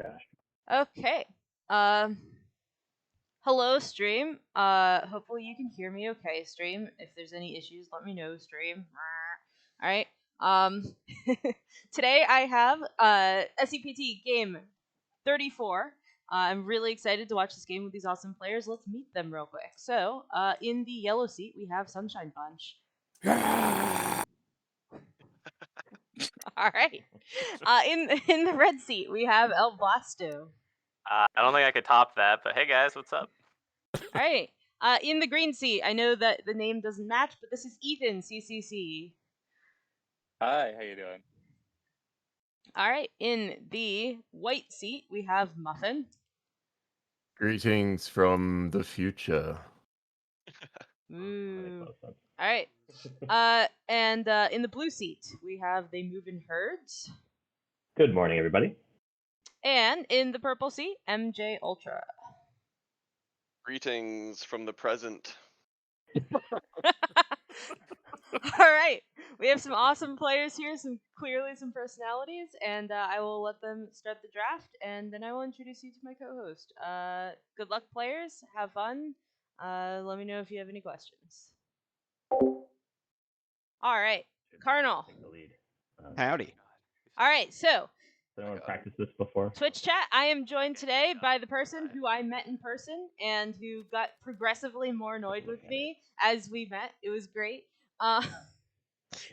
gosh. Okay. Hello, stream. Hopefully you can hear me okay, stream. If there's any issues, let me know, stream. All right. Um, today I have SCPT game 34. I'm really excited to watch this game with these awesome players. Let's meet them real quick. So, in the yellow seat we have Sunshine Punch. All right. In the red seat we have El Blasto. I don't think I could top that, but hey guys, what's up? All right. In the green seat, I know that the name doesn't match, but this is Ethan, CCC. Hi, how you doing? All right. In the white seat, we have Muffin. Greetings from the future. Ooh. All right. And in the blue seat, we have They Move in Herds. Good morning, everybody. And in the purple seat, MJ Ultra. Greetings from the present. All right. We have some awesome players here, clearly some personalities, and I will let them start the draft, and then I will introduce you to my co-host. Good luck, players. Have fun. Let me know if you have any questions. All right. Cardinal. Take the lead. Howdy. All right. So, Has anyone practiced this before? Twitch chat, I am joined today by the person who I met in person and who got progressively more annoyed with me as we met. It was great.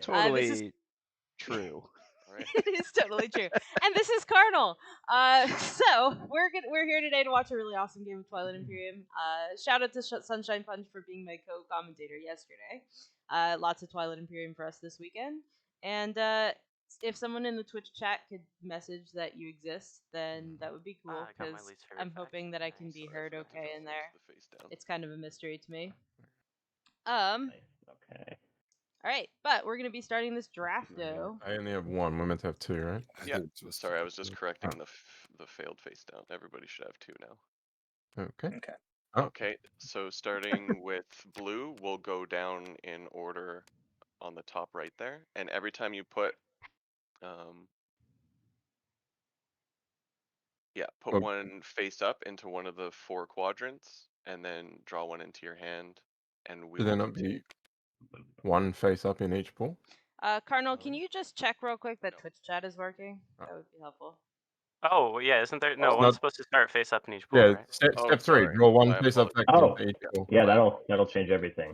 Totally this is true. Right. It is totally true. And this is Cardinal. So we're here today to watch a really awesome game of Twilight Imperium. Shout out to Sunshine Punch for being my co-commentator yesterday. Lots of Twilight Imperium for us this weekend. And if someone in the Twitch chat could message that you exist, then that would be cool, because I'm hoping that I can be heard okay in there. It's kind of a mystery to me. Okay. All right, but we're gonna be starting this draft, though. I only have one. We're meant to have two, right? Yeah. Sorry, I was just correcting the failed face down. Everybody should have two now. Okay. Okay. Oh. Okay, so starting with blue, we'll go down in order on the top right there, and every time you put put one face up into one of the 4 quadrants, and then draw one into your hand, and we Should there not be one face up in each pool? Cardinal, can you just check real quick that Twitch chat is working? That would be helpful. Oh yeah, isn't there? No, one's supposed to start face up in each pool, Yeah, right? step 3. Sorry. Draw one face up back Oh, into each pool. yeah, that'll change everything.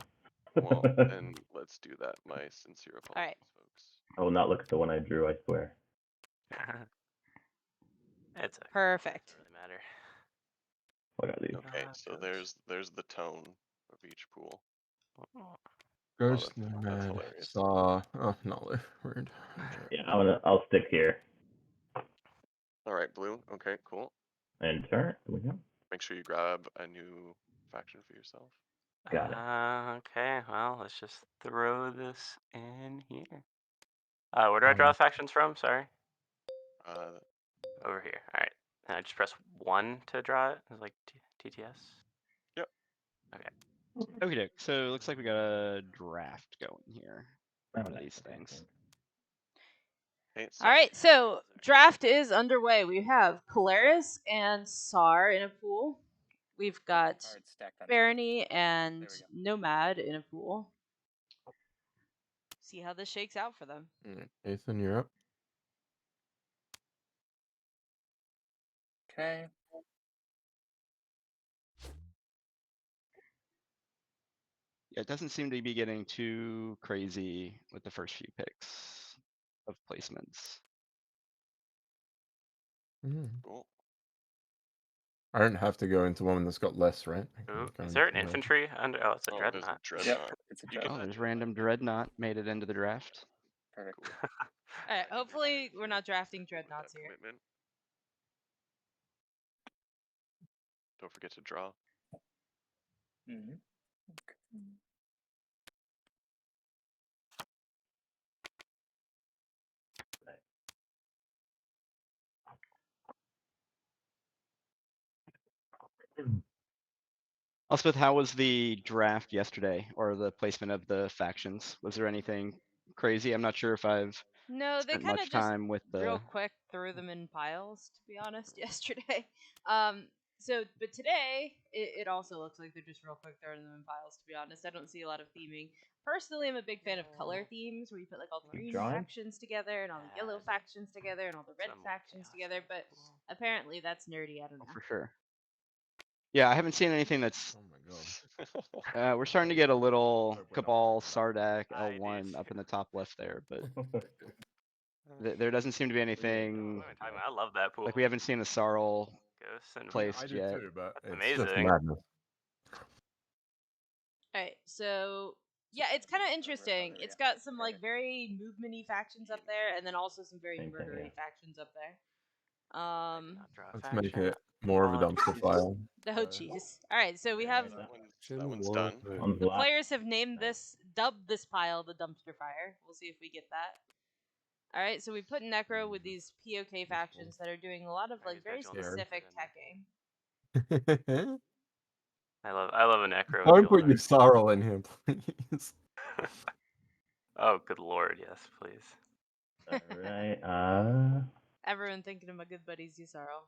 Well, then let's do that. My sincere apologies, All right. folks. I will not look at the one I drew, I swear. It's okay. Perfect. Doesn't really matter. What are these? Okay, so there's the tone of each pool. Ghost, that's Nomad, hilarious. Star. Oh, no, rude. Yeah, I'll stick here. All right, blue. Okay, cool. And turn. Here we go. Make sure you grab a new faction for yourself. Got it. Okay, well, let's just throw this in here. Where do I draw factions from? Sorry. Over here. All right. And I just press 1 to draw it. It's like TTS. Yep. Okay. Okay, so it looks like we got a draft going here. One of these things. Okay, All right, so draft is underway. We have Polaris and Sar in a pool. We've got Barony and Nomad in a pool. See how this shakes out for them. Ethan, you're up. Okay. Yeah, it doesn't seem to be getting too crazy with the first few picks of placements. Cool. I don't have to go into one that's got less, right? Ooh, is there an infantry under? Oh, it's a dreadnought. Dreadnought. It's a dreadnought. There's random dreadnought made it into the draft. All right, hopefully we're not drafting dreadnoughts here. Commitment. Don't forget to draw. Mm-hmm. Elspeth, how was the draft yesterday, or the placement of the factions? Was there anything crazy? I'm not sure if I've No, they spent kind much of just time with real the. quick threw them in piles. To be honest, yesterday. But today it also looks like they're just real quick throwing them in piles. To be honest, I don't see a lot of theming. Personally, I'm a big fan of color themes where you put like all the Keep green drawing. factions together and all the yellow factions together and all the red Some factions chaos together. But cool. apparently that's nerdy. I don't know. For sure. Yeah, I haven't seen anything that's. Oh my god. We're starting to get a little Hope we're not Cabal, wrong. Sardak, I L1 did. up in the top left there, but there doesn't seem to be anything. What am I talking about? I love that pool. Like we haven't seen the Sarl Ghosts and placed I do yet. too, but That's it's just amazing. madness. All right, so yeah, it's kind of interesting. It's got some like very movement-y factions up there, and then also some very Same thing, murdery yeah. factions up there. I did not draw a Let's make faction. it more of a dumpster Apologies. file. Oh jeez. All right, so we have That one's done. One's the locked. players have named dubbed this pile the dumpster fire. We'll see if we get that. All right, so we put Necro with these POK factions that are doing a lot of like very specific teching. I love a necro. Don't heal put your deck. sorrel in here, please. Oh, good lord, yes, please. Alright, Everyone thinking of my good buddy Zisarl.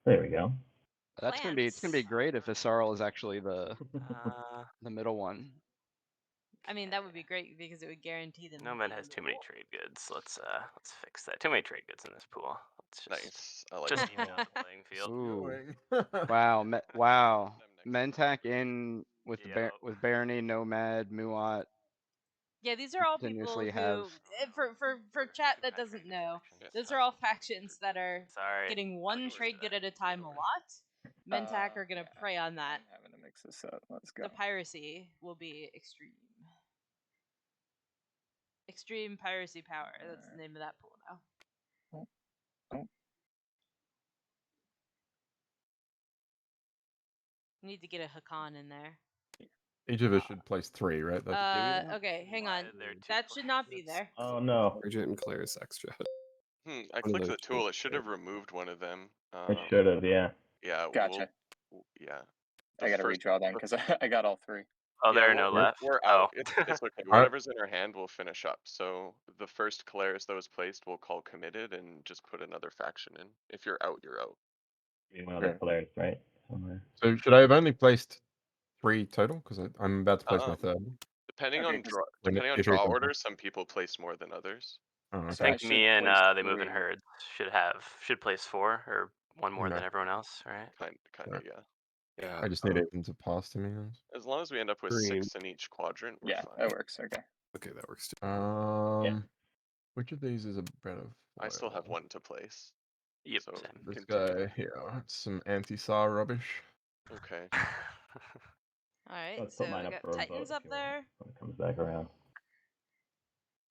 there we go. That's gonna be. It's gonna be great if the Sarl is actually the middle one. I mean, that would be great because it would guarantee them. Nomad has too many trade goods. Let's fix that. Too many trade goods in this pool. Let's just Nice. I like just that. even out the playing field. Ooh. Wow. Wow. Mentak in with the Yep. with Barony, Nomad, Muat. Yeah, these are all people Continuously who, have- for chat that doesn't know, those are all factions that are Sorry. getting one trade good at a time a lot. Mentak are gonna prey on that. I'm having to mix this up. Let's go. The piracy will be extreme. Extreme piracy power. That's the name of that pool now. Oh. Need to get a Hakan in there. Each of us should place 3, right? That's Okay, hang Why on. are there two That should not be places? there. Oh no, Urgent and Claire's extra. I clicked the tool. It should have removed one of them. it should have, yeah. Yeah. Gotcha. Yeah. I gotta redraw then because I got all 3. Oh, Yeah, there are no left. We're Oh. out. It's okay. Alright. Whatever's in our hand, we'll finish up. So the first Calaris that was placed, we'll call committed and just put another faction in. If you're out, you're out. One of the players, right? Somewhere. So should I have only placed 3 total? Because I'm about to place my 3rd. Depending Okay, on 'cause draw, when depending on if you're draw coming. order, some people place more than others. Oh, I So okay. think should me and place they move in 3. herds should place 4 or one more Okay. than everyone else, right? Kind of, yeah. Yeah. I just need everything to pass to me. As long as we end up with Green. 6 in each quadrant, we're Yeah, fine. that works. Okay. Okay, that works too. Which of these is a better? I still have foil? 1 to place. Yep. So Same. This continue. guy here. Some anti-SAR rubbish. Okay. Alright, Let's so put mine we up got for a vote Titans if up you want, there. when it comes back around.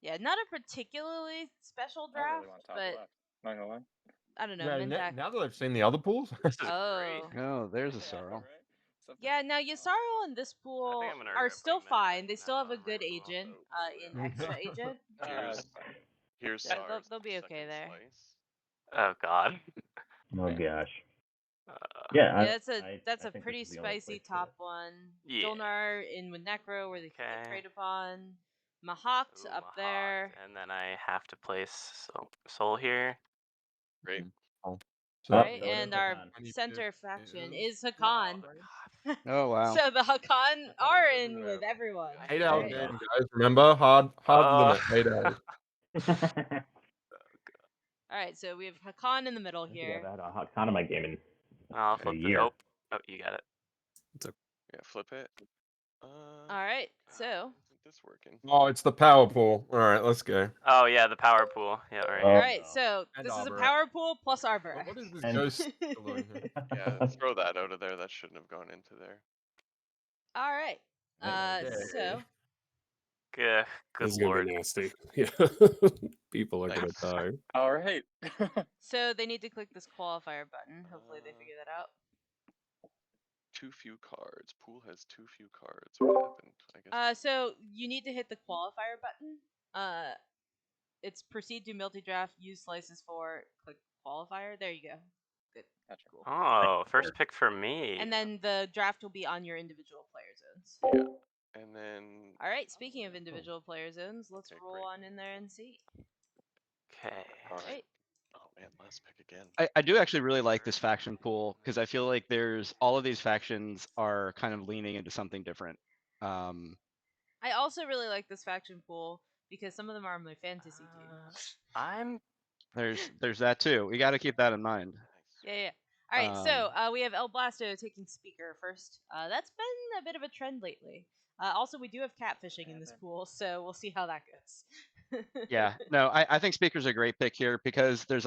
Yeah, not a particularly special I draft, really want top but left. Not gonna lie. I don't know. Yeah, Mentak. now that I've seen the other pools, This is great. Oh. Oh, there's a Yeah, Sarl. right? Something- Yeah, now Yasarl and this pool I'm gonna are regret still putting Mentak fine. in They that still have a bottom good right wall. agent in Mhm. extra agent. Here's that's fine. here's Yeah, SAR's they'll be okay second there. slice. Oh god. Oh gosh. Uh, Yeah, Yeah, that's I a think this pretty is the only spicy place for top this. one. Yeah. Dolnar in with Necro where they can get Okay. preyed upon. Mahawked ooh, up Mahawk, there. and then I have to place Soul here. Great. so Right, so it is and our Hakan. center faction is Oh Hakan. god. Oh wow. So the Hakan are in with everyone. 8-hour right? game, guys. Remember, hard limit. 8 hours. Alright, so we have Hakan in the middle I think here. I've had a hot con of my game in I'll a flip it. year. Oh, you got it. Yeah, flip it. Alright, so Isn't this working? Oh, it's the power pool. All right, let's go. Oh yeah, the power pool. Yeah, right Oh, here. Alright, no. so And this is a Arbor. power pool plus Arbor. What is this And- ghost doing here? Yeah, throw that out of there. That shouldn't have gone into there. Alright. Okay. So Good This is gonna lord. be nasty. Yeah. People are gonna Nice. die. All right. so they need to click this qualifier button. Hopefully they figure that out. Too few cards. Pool has too few cards. What happened? I guess. So you need to hit the qualifier button. It's proceed to multi-draft, use slices for, click qualifier. There you go. Good. Gotcha. Cool. Oh, first pick for me. And then the draft will be on your individual player zones. Yeah. And then All right. Speaking of individual player zones, let's Okay, roll great. on in there and see. Okay. all All right. Oh man, last pick again. I do actually really like this faction pool because I feel like there's all of these factions are kind of leaning into something different. I also really like this faction pool because some of them are on my fantasy team. I'm There's that too. We got to keep that in mind. Nice. Yeah. All right, so we have El Blasto taking speaker first. That's been a bit of a trend lately. Also, we do have catfishing in this pool, so we'll see how that goes. Yeah, no, I think speaker's a great pick here because there's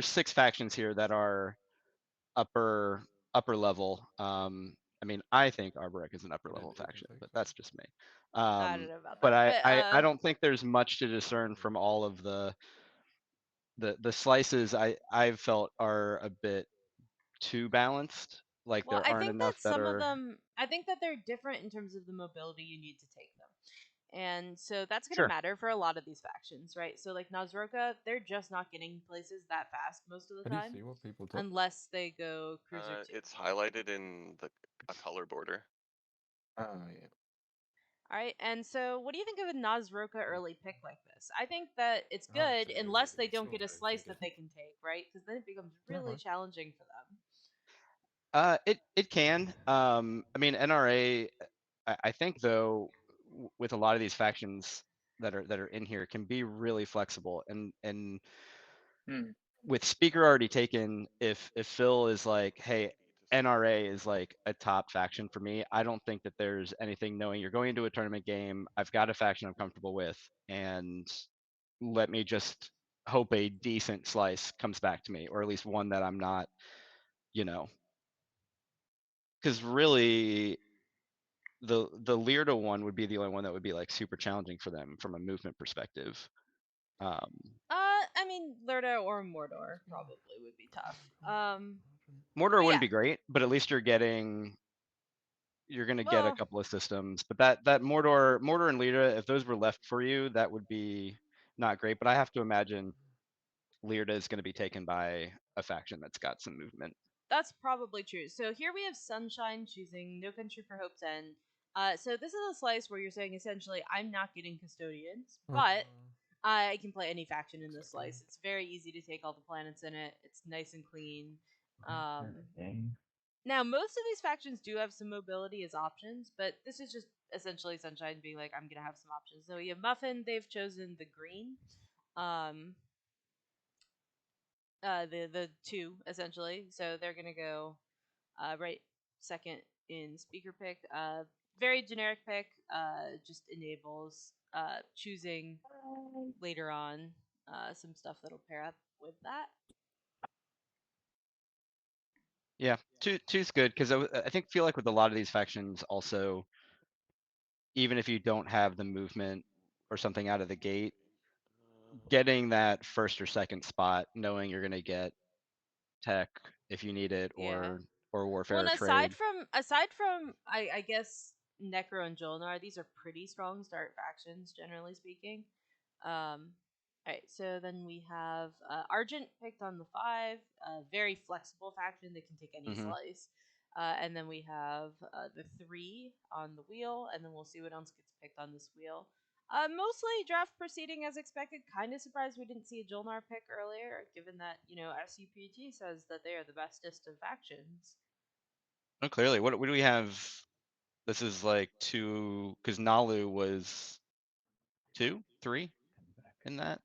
6 factions here that are upper level. I mean, I think Arborec is an upper level faction, but that's just me. I don't know about But that. I don't think there's much to discern from all of the slices I've felt are a bit too balanced. Like Well, there I aren't think enough that that some of are them, I think that they're different in terms of the mobility you need to take them. And so that's going to Sure. matter for a lot of these factions, right? So like Nazroka, they're just not getting places that fast most of the How do you time, see what people took? unless they go cruiser 2. It's highlighted in a color border. Oh, yeah. All right, and so what do you think of a Nazroka early pick like this? I think that it's Oh, good so unless they it's don't not get a very slice figure. that they can take, right? Because then it becomes Yeah, really right. challenging for them. It can. I mean, NRA. I think though, with a lot of these factions that are in here, can be really flexible. And Hmm. with speaker already taken, if Phil is like, hey, NRA is like a top faction for me, I don't think that there's anything knowing you're going into a tournament game. I've got a faction I'm comfortable with, and let me just hope a decent slice comes back to me, or at least one that I'm not, you know. Because really, the Learda one would be the only one that would be like super challenging for them from a movement perspective. I mean, Lurda or Mordor probably would be tough. Mordor But wouldn't yeah. be great, but at least you're gonna get a Well, couple of systems. But that Mordor and Learda, if those were left for you, that would be not great. But I have to imagine Learda is going to be taken by a faction that's got some movement. that's probably true. So here we have Sunshine choosing No Country for Hope's End. So this is a slice where you're saying essentially I'm not getting custodians, but I can play any faction in this slice. It's very easy to take all the planets in it. It's nice and clean. Now most of these factions do have some mobility as options, but this is just essentially Sunshine being like, I'm gonna have some options. So you have Muffin, they've chosen the green. The 2 essentially. So they're gonna go right second in speaker pick. Very generic pick. Just enables choosing later on some stuff that'll pair up with that. Yeah, two's good because I feel like with a lot of these factions also, even if you don't have the movement or something out of the gate, getting that first or second spot, knowing you're gonna get tech if you need it, Yeah. or warfare Well, and or trade. aside from I guess Necro and Jolnar, these are pretty strong start factions generally speaking. Alright, so then we have Argent picked on the 5, a very flexible faction that can take any Mhm. slice. And then we have the 3 on the wheel, and then we'll see what else gets picked on this wheel. Mostly draft proceeding as expected. Kind of surprised we didn't see a Jolnar pick earlier, given that, SCPT says that they are the bestest of factions. Oh, clearly. What do we have? This is like 2, because Nalu was 2, 3 in that.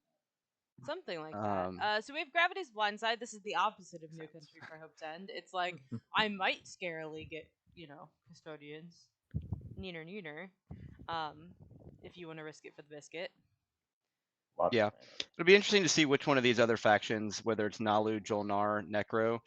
Something like Um, that. So we have Gravity's Blindside. This is the opposite of New Country for Hope's End. It's like, I might scarily get, custodians. Neener. If you want to risk it for the biscuit. Yeah, it'll be interesting to see which one of these other factions, whether it's Nalu, Jolnar, Necro,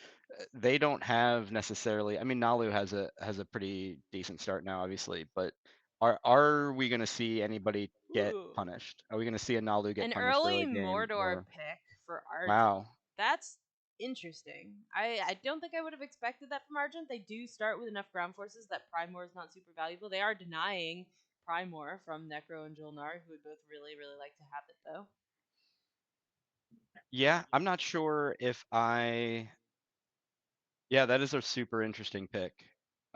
they don't have necessarily. I mean, Nalu has a pretty decent start now, obviously, but are we going to see anybody get Ooh. punished? Are we going to see a Nalu get An punished early early game? Mordor Or pick for Argent. wow, That's interesting. I don't think I would have expected that from Argent. They do start with enough ground forces that Primor is not super valuable. They are denying Primor from Necro and Jolnar, who would both really, really like to have it, though. yeah, I'm not sure if I. Yeah, that is a super interesting pick.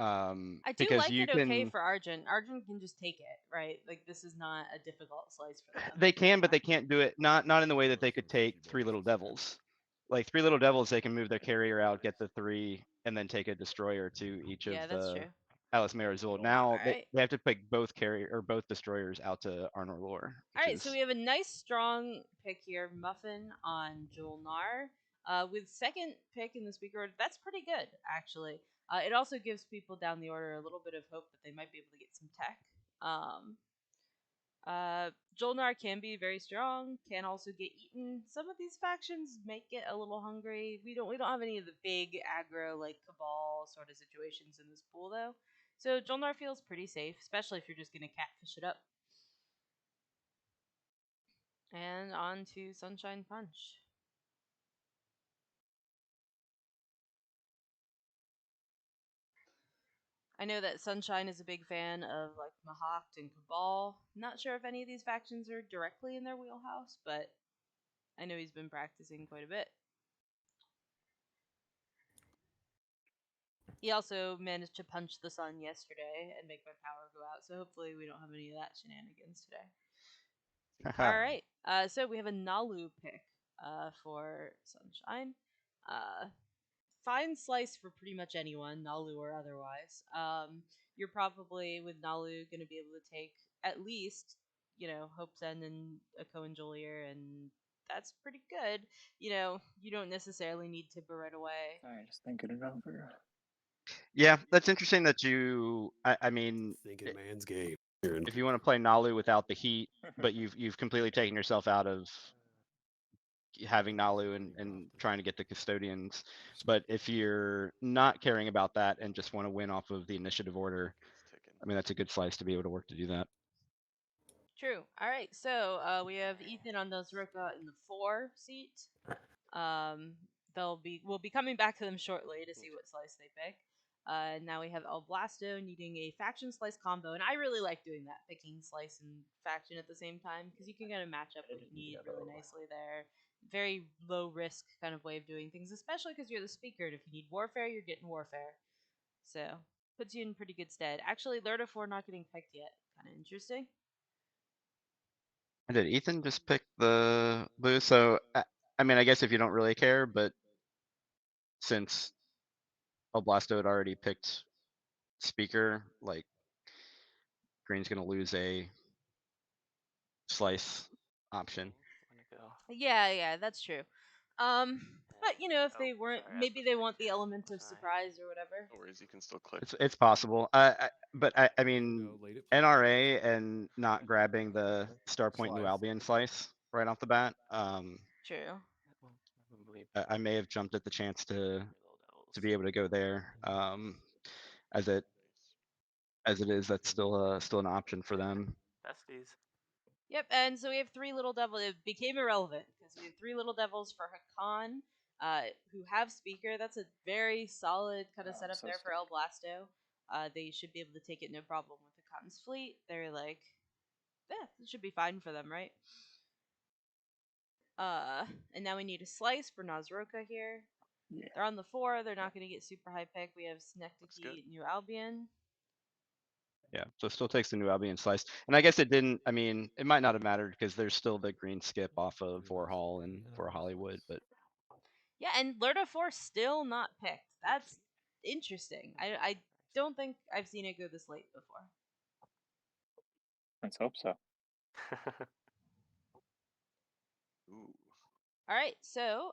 I do because like you it okay can. for Argent. Argent can just take it, right? Like this is not a difficult slice for them. They can, but they can't do it not in the way that they could take 3 Little Devils. Like 3 Little Devils, they can move their carrier out, get the 3, and then take a destroyer to each Yeah, of that's the true. Alice Marizul. Now Alright. they have to pick both carrier or both destroyers out to Arnor Lore. Alright, so we have a nice strong pick here, Muffin on Julnar. With second pick in the speaker order, that's pretty good, actually. It also gives people down the order a little bit of hope that they might be able to get some tech. Jolnar can be very strong, can also get eaten. Some of these factions make it a little hungry. We don't have any of the big aggro like Cabal sort of situations in this pool though. So Jolnar feels pretty safe, especially if you're just gonna catfish it up. And on to Sunshine Punch. I know that Sunshine is a big fan of like Mahact and Cabal. Not sure if any of these factions are directly in their wheelhouse, but I know he's been practicing quite a bit. He also managed to punch the sun yesterday and make my power go out, so hopefully we don't have any of that shenanigans today. Alright, so we have a Nalu pick for Sunshine. Fine slice for pretty much anyone, Nalu or otherwise. You're probably, with Nalu, going to be able to take at least, Hope's End and a Cohen Jolier, and that's pretty good. You don't necessarily need Tipper right away. Alright, just thinking it over. Yeah, that's interesting that you. I mean, Thinking man's game. if you want to play Nalu without the heat, but you've completely taken yourself out of having Nalu and trying to get the custodians. But if you're not caring about that and just want to win off of the initiative order, I mean, that's a good slice to be able to work to do that. True. All right, so we have Ethan on Nozroka in the 4 seat. We'll be coming back to them shortly to see what slice they pick. Now we have El Blasto needing a faction slice combo, and I really like doing that, picking slice and faction at the same time, because you can get a matchup what you need really nicely there. Very low risk kind of way of doing things, especially because you're the speaker, and if you need warfare, you're getting warfare. So, puts you in pretty good stead. Actually, Lord of 4 not getting picked yet. Kind of interesting. Did Ethan just pick the blue? So, I mean, I guess if you don't really care, but since El Blasto had already picked speaker, like, Green's going to lose a slice option. Yeah, that's true. But if they weren't, maybe they want the element of surprise or whatever. No worries, you can still click. It's possible. But I mean, NRA and not grabbing the Starpoint New Albion slice right off the bat. True. I may have jumped at the chance to be able to go there. As it is, that's still an option for them. Besties. Yep, and so we have 3 little devils. It became irrelevant because we have 3 little devils for Hakan, who have speaker. That's a very solid kind of setup there for El Blasto. They should be able to take it no problem with Hakan's fleet. They're like, yeah, it should be fine for them, right? And now we need a slice for Nozroka here. Yeah. They're on the 4. They're not going to get super high pick. We have Synecdoche, New Albion. Yeah, so it still takes the New Albion slice. And I guess it didn't, I mean, it might not have mattered because there's still the green skip off of Vorhall and for Hollywood, but. Yeah, and Lurda 4 still not picked. That's interesting. I don't think I've seen it go this late before. Let's hope so. Ooh. All right, so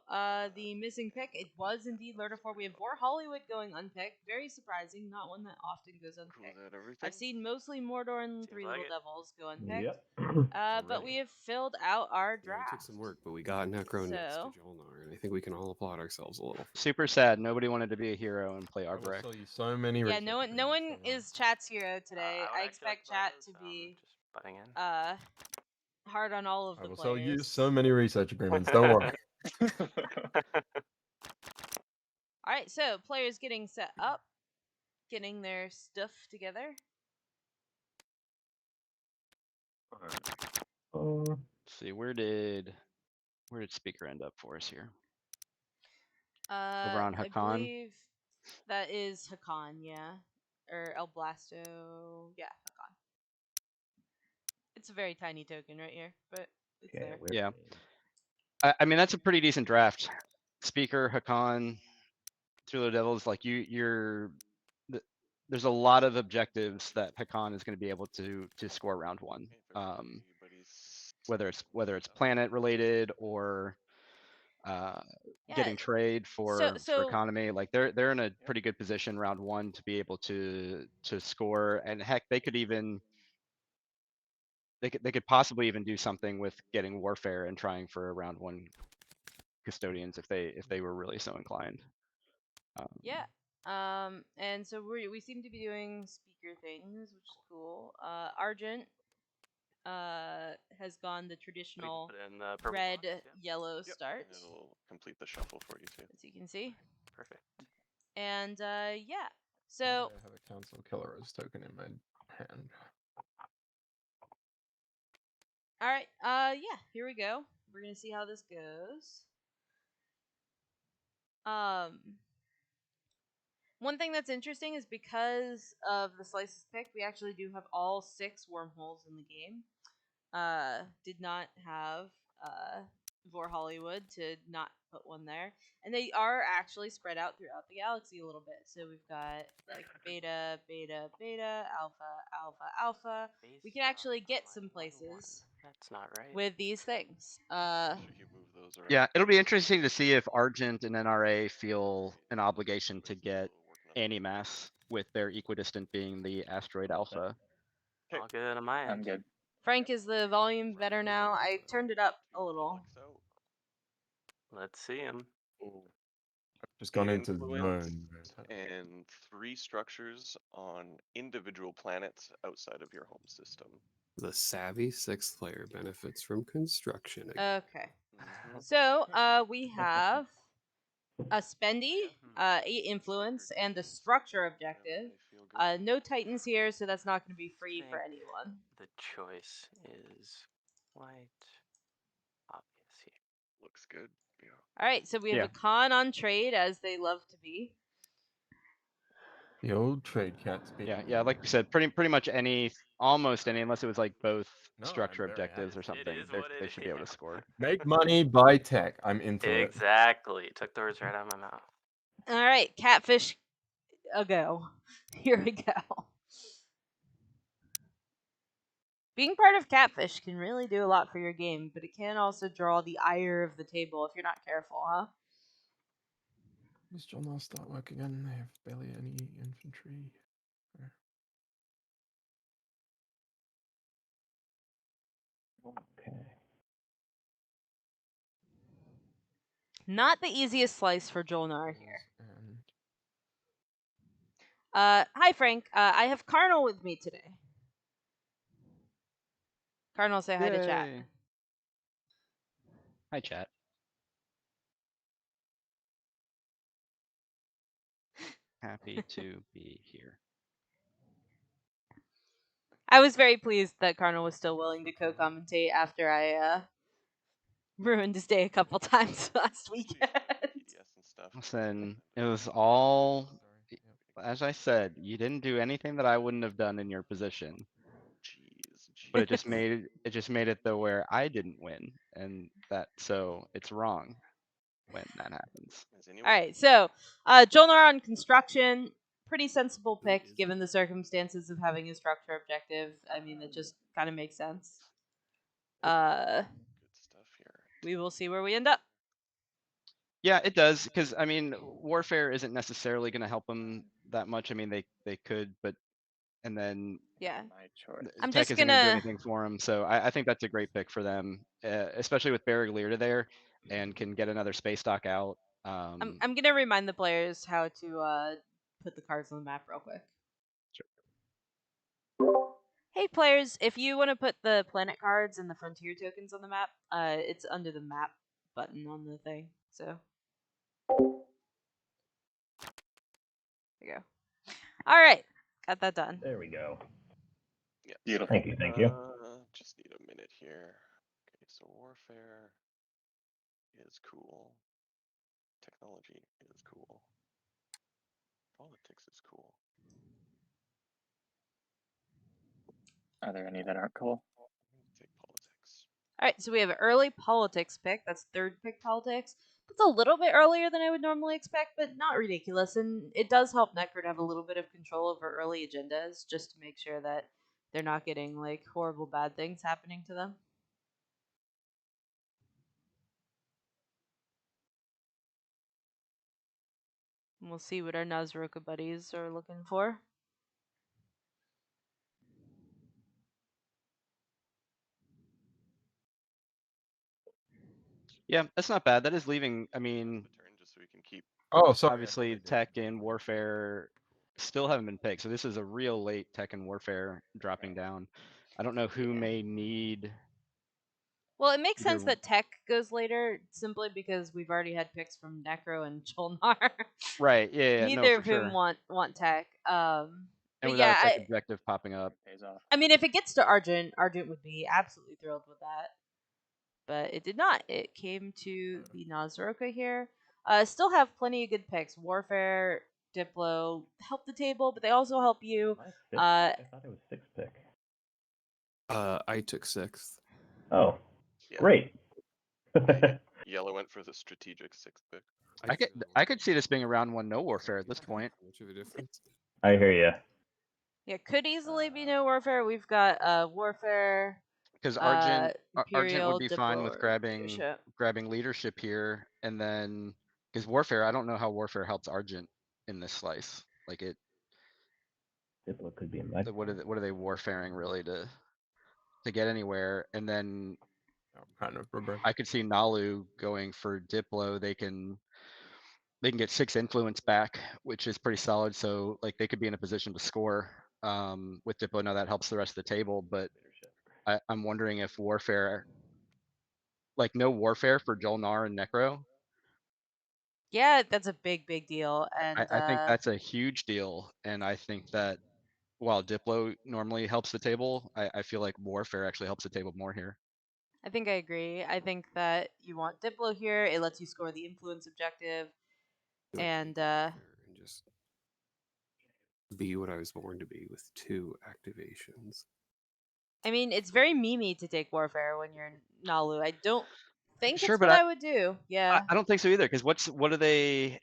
the missing pick, it was indeed Lurda 4. We have Vor Hollywood going unpicked. Very surprising, not one that often goes unpicked. I've seen mostly Mordor and 3 Little Devils go unpicked. Yep. But we have filled out our Yeah, draft. it took some work, but we got Necro next to So- Jolnar, and I think we can all applaud ourselves a little. Super sad. Nobody wanted to be a hero and play I will Arbrek. sell you so many. Yeah, no one is Chat's hero today. I I would expect actually like Chat to to play be those, just butting in. hard on all of I the will sell you players. so many research agreements. Don't worry. All right, so players getting set up, getting their stuff together. Let's see, where did Speaker end up for us here? Over on I Hakan? believe that is Hakan, yeah. or El Blasto. Yeah, Hakan. It's a very tiny token right here, but it's Okay, there. we're Yeah. in. I mean, that's a pretty decent draft. Speaker, Hakan, Thriller Devils, like there's a lot of objectives that Hakan is going to be able to score round one. Whether it's planet related or getting trade for economy, like they're in a pretty good position round one to be able to score, and heck, they could possibly even do something with getting warfare and trying for a round one custodians if they were really so inclined. Yeah. And so we seem to be doing speaker things, which is cool. Argent has gone the traditional put in the purple red, box, yeah. yellow start, And it'll complete the shuffle for you too. as you can see. Perfect. And yeah, Why so do I have a Council Killeros token in my hand. all right, yeah, here we go. We're gonna see how this goes. One thing that's interesting is because of the slices pick, we actually do have all 6 wormholes in the game. Did not have Vor Hollywood to not put one there, and they are actually spread out throughout the galaxy a little bit. So we've got like beta, beta, beta, alpha, alpha, alpha. We can actually get some places That's not right. with these things. Should you move those around? Yeah, it'll be interesting to see if Argent and NRA feel an obligation to get Animass, with their equidistant being the asteroid alpha. All good on my I'm end. good. Frank, is the volume better now? I turned it up a little. Let's see him. Just gone into the Influence zone. and 3 structures on individual planets outside of your home system. The savvy 6th player benefits from construction. Again. Okay. So we have a spendy, 8 influence, and the structure objective. No titans here, so that's not going to be free for anyone. The choice is quite obvious here. Looks good. Yeah. All right, so we have a con on trade, as they love to be. The old trade cats. Yeah, like we said, pretty much almost any, unless it was like both No, structure I'm very objectives or It something, is what they it should be able to is. score. Make money, buy tech. I'm into it. Exactly. Took the words right out of my mouth. All right, catfish, a go. Here we go. Being part of Catfish can really do a lot for your game, but it can also draw the ire of the table if you're not careful, huh? Does John Last start work again? They have barely any infantry. Okay. Not the easiest slice for Jolnar here. And Hi Frank. I have Carnal with me today. Carnal, say hi to chat. Yay. Hi, chat. Happy to be here. I was very pleased that Carnal was still willing to co-commentate after I ruined his day a couple times last weekend. Listen, it was all, as I said, you didn't do anything that I wouldn't have done in your position. But it just made it though where I didn't win, and so it's wrong when that happens. All right, so Jolnar on construction, pretty sensible pick given the circumstances of having a structure objective. I mean, it just kind of makes sense. We will see where we end up. Yeah, it does, because I mean, warfare isn't necessarily going to help them that much. I mean, they could, but and then yeah, I'm tech isn't going to do anything for them. So I think that's a great pick for them, especially with Barriglierta there, and can get another space dock out. I'm gonna remind the players how to put the cards on the map real quick. Sure. Hey players, if you want to put the planet cards and the frontier tokens on the map, it's under the map button on the thing. So there you go. All right, got that done. There we go. Yeah. Beautiful. Thank you. Thank you. Just need a minute here. Okay, so warfare is cool. Technology is cool. Politics is cool. Are there any that aren't cool? Take politics. All right, so we have an early politics pick. That's third pick politics. That's a little bit earlier than I would normally expect, but not ridiculous. And it does help Necro to have a little bit of control over early agendas, just to make sure that they're not getting like horrible bad things happening to them. And we'll see what our Nazroka buddies are looking for. Yeah, that's not bad. That is leaving. I mean, The turn just so we can keep. Oh, sorry. I obviously, did. tech and warfare still haven't been picked, so this is a real late tech and warfare dropping down. I don't know who Yeah. may need. Well, it makes sense Either- that tech goes later simply because we've already had picks from Necro and Cholnar. Right. Yeah. Neither No, for of whom sure. want tech. And But without yeah, a tech objective popping up. Pays off. I mean, if it gets to Argent would be absolutely thrilled with that. But it did not. It came to the Nazroka here. Still have plenty of good picks. Warfare, Diplo help the table, but they also help you. I thought it was 6th pick. I took 6th. Oh, Yeah. great. Yellow went for the strategic 6th pick. I could see this being a round 1 no warfare at this point. Much of a difference. I hear you. Yeah, could easily be no Warfare. We've got Warfare, Because Argent Imperial, would be fine with Diplo, or grabbing Leadership. leadership here, and then because warfare, I don't know how warfare helps Argent in this slice. Like it, Diplo could be in my. what are they warfaring really to get anywhere? And then Oh, kind of, bro. I could see Nalu going for Diplo. They can get 6 influence back, which is pretty solid. So like they could be in a position to score with Diplo. Now that helps the rest of the table, but I'm wondering if warfare, like no warfare for Jolnar and Necro. Yeah, that's a big deal. And I think that's a huge deal. And I think that while Diplo normally helps the table, I feel like warfare actually helps the table more here. I think I agree. I think that you want Diplo here. It lets you score the influence objective. And just be what I was born to be with 2 activations. I mean, it's very memey to take Warfare when you're Nalu. I don't think Sure, it's but what I would do. Yeah. I don't think so either. Because what are they?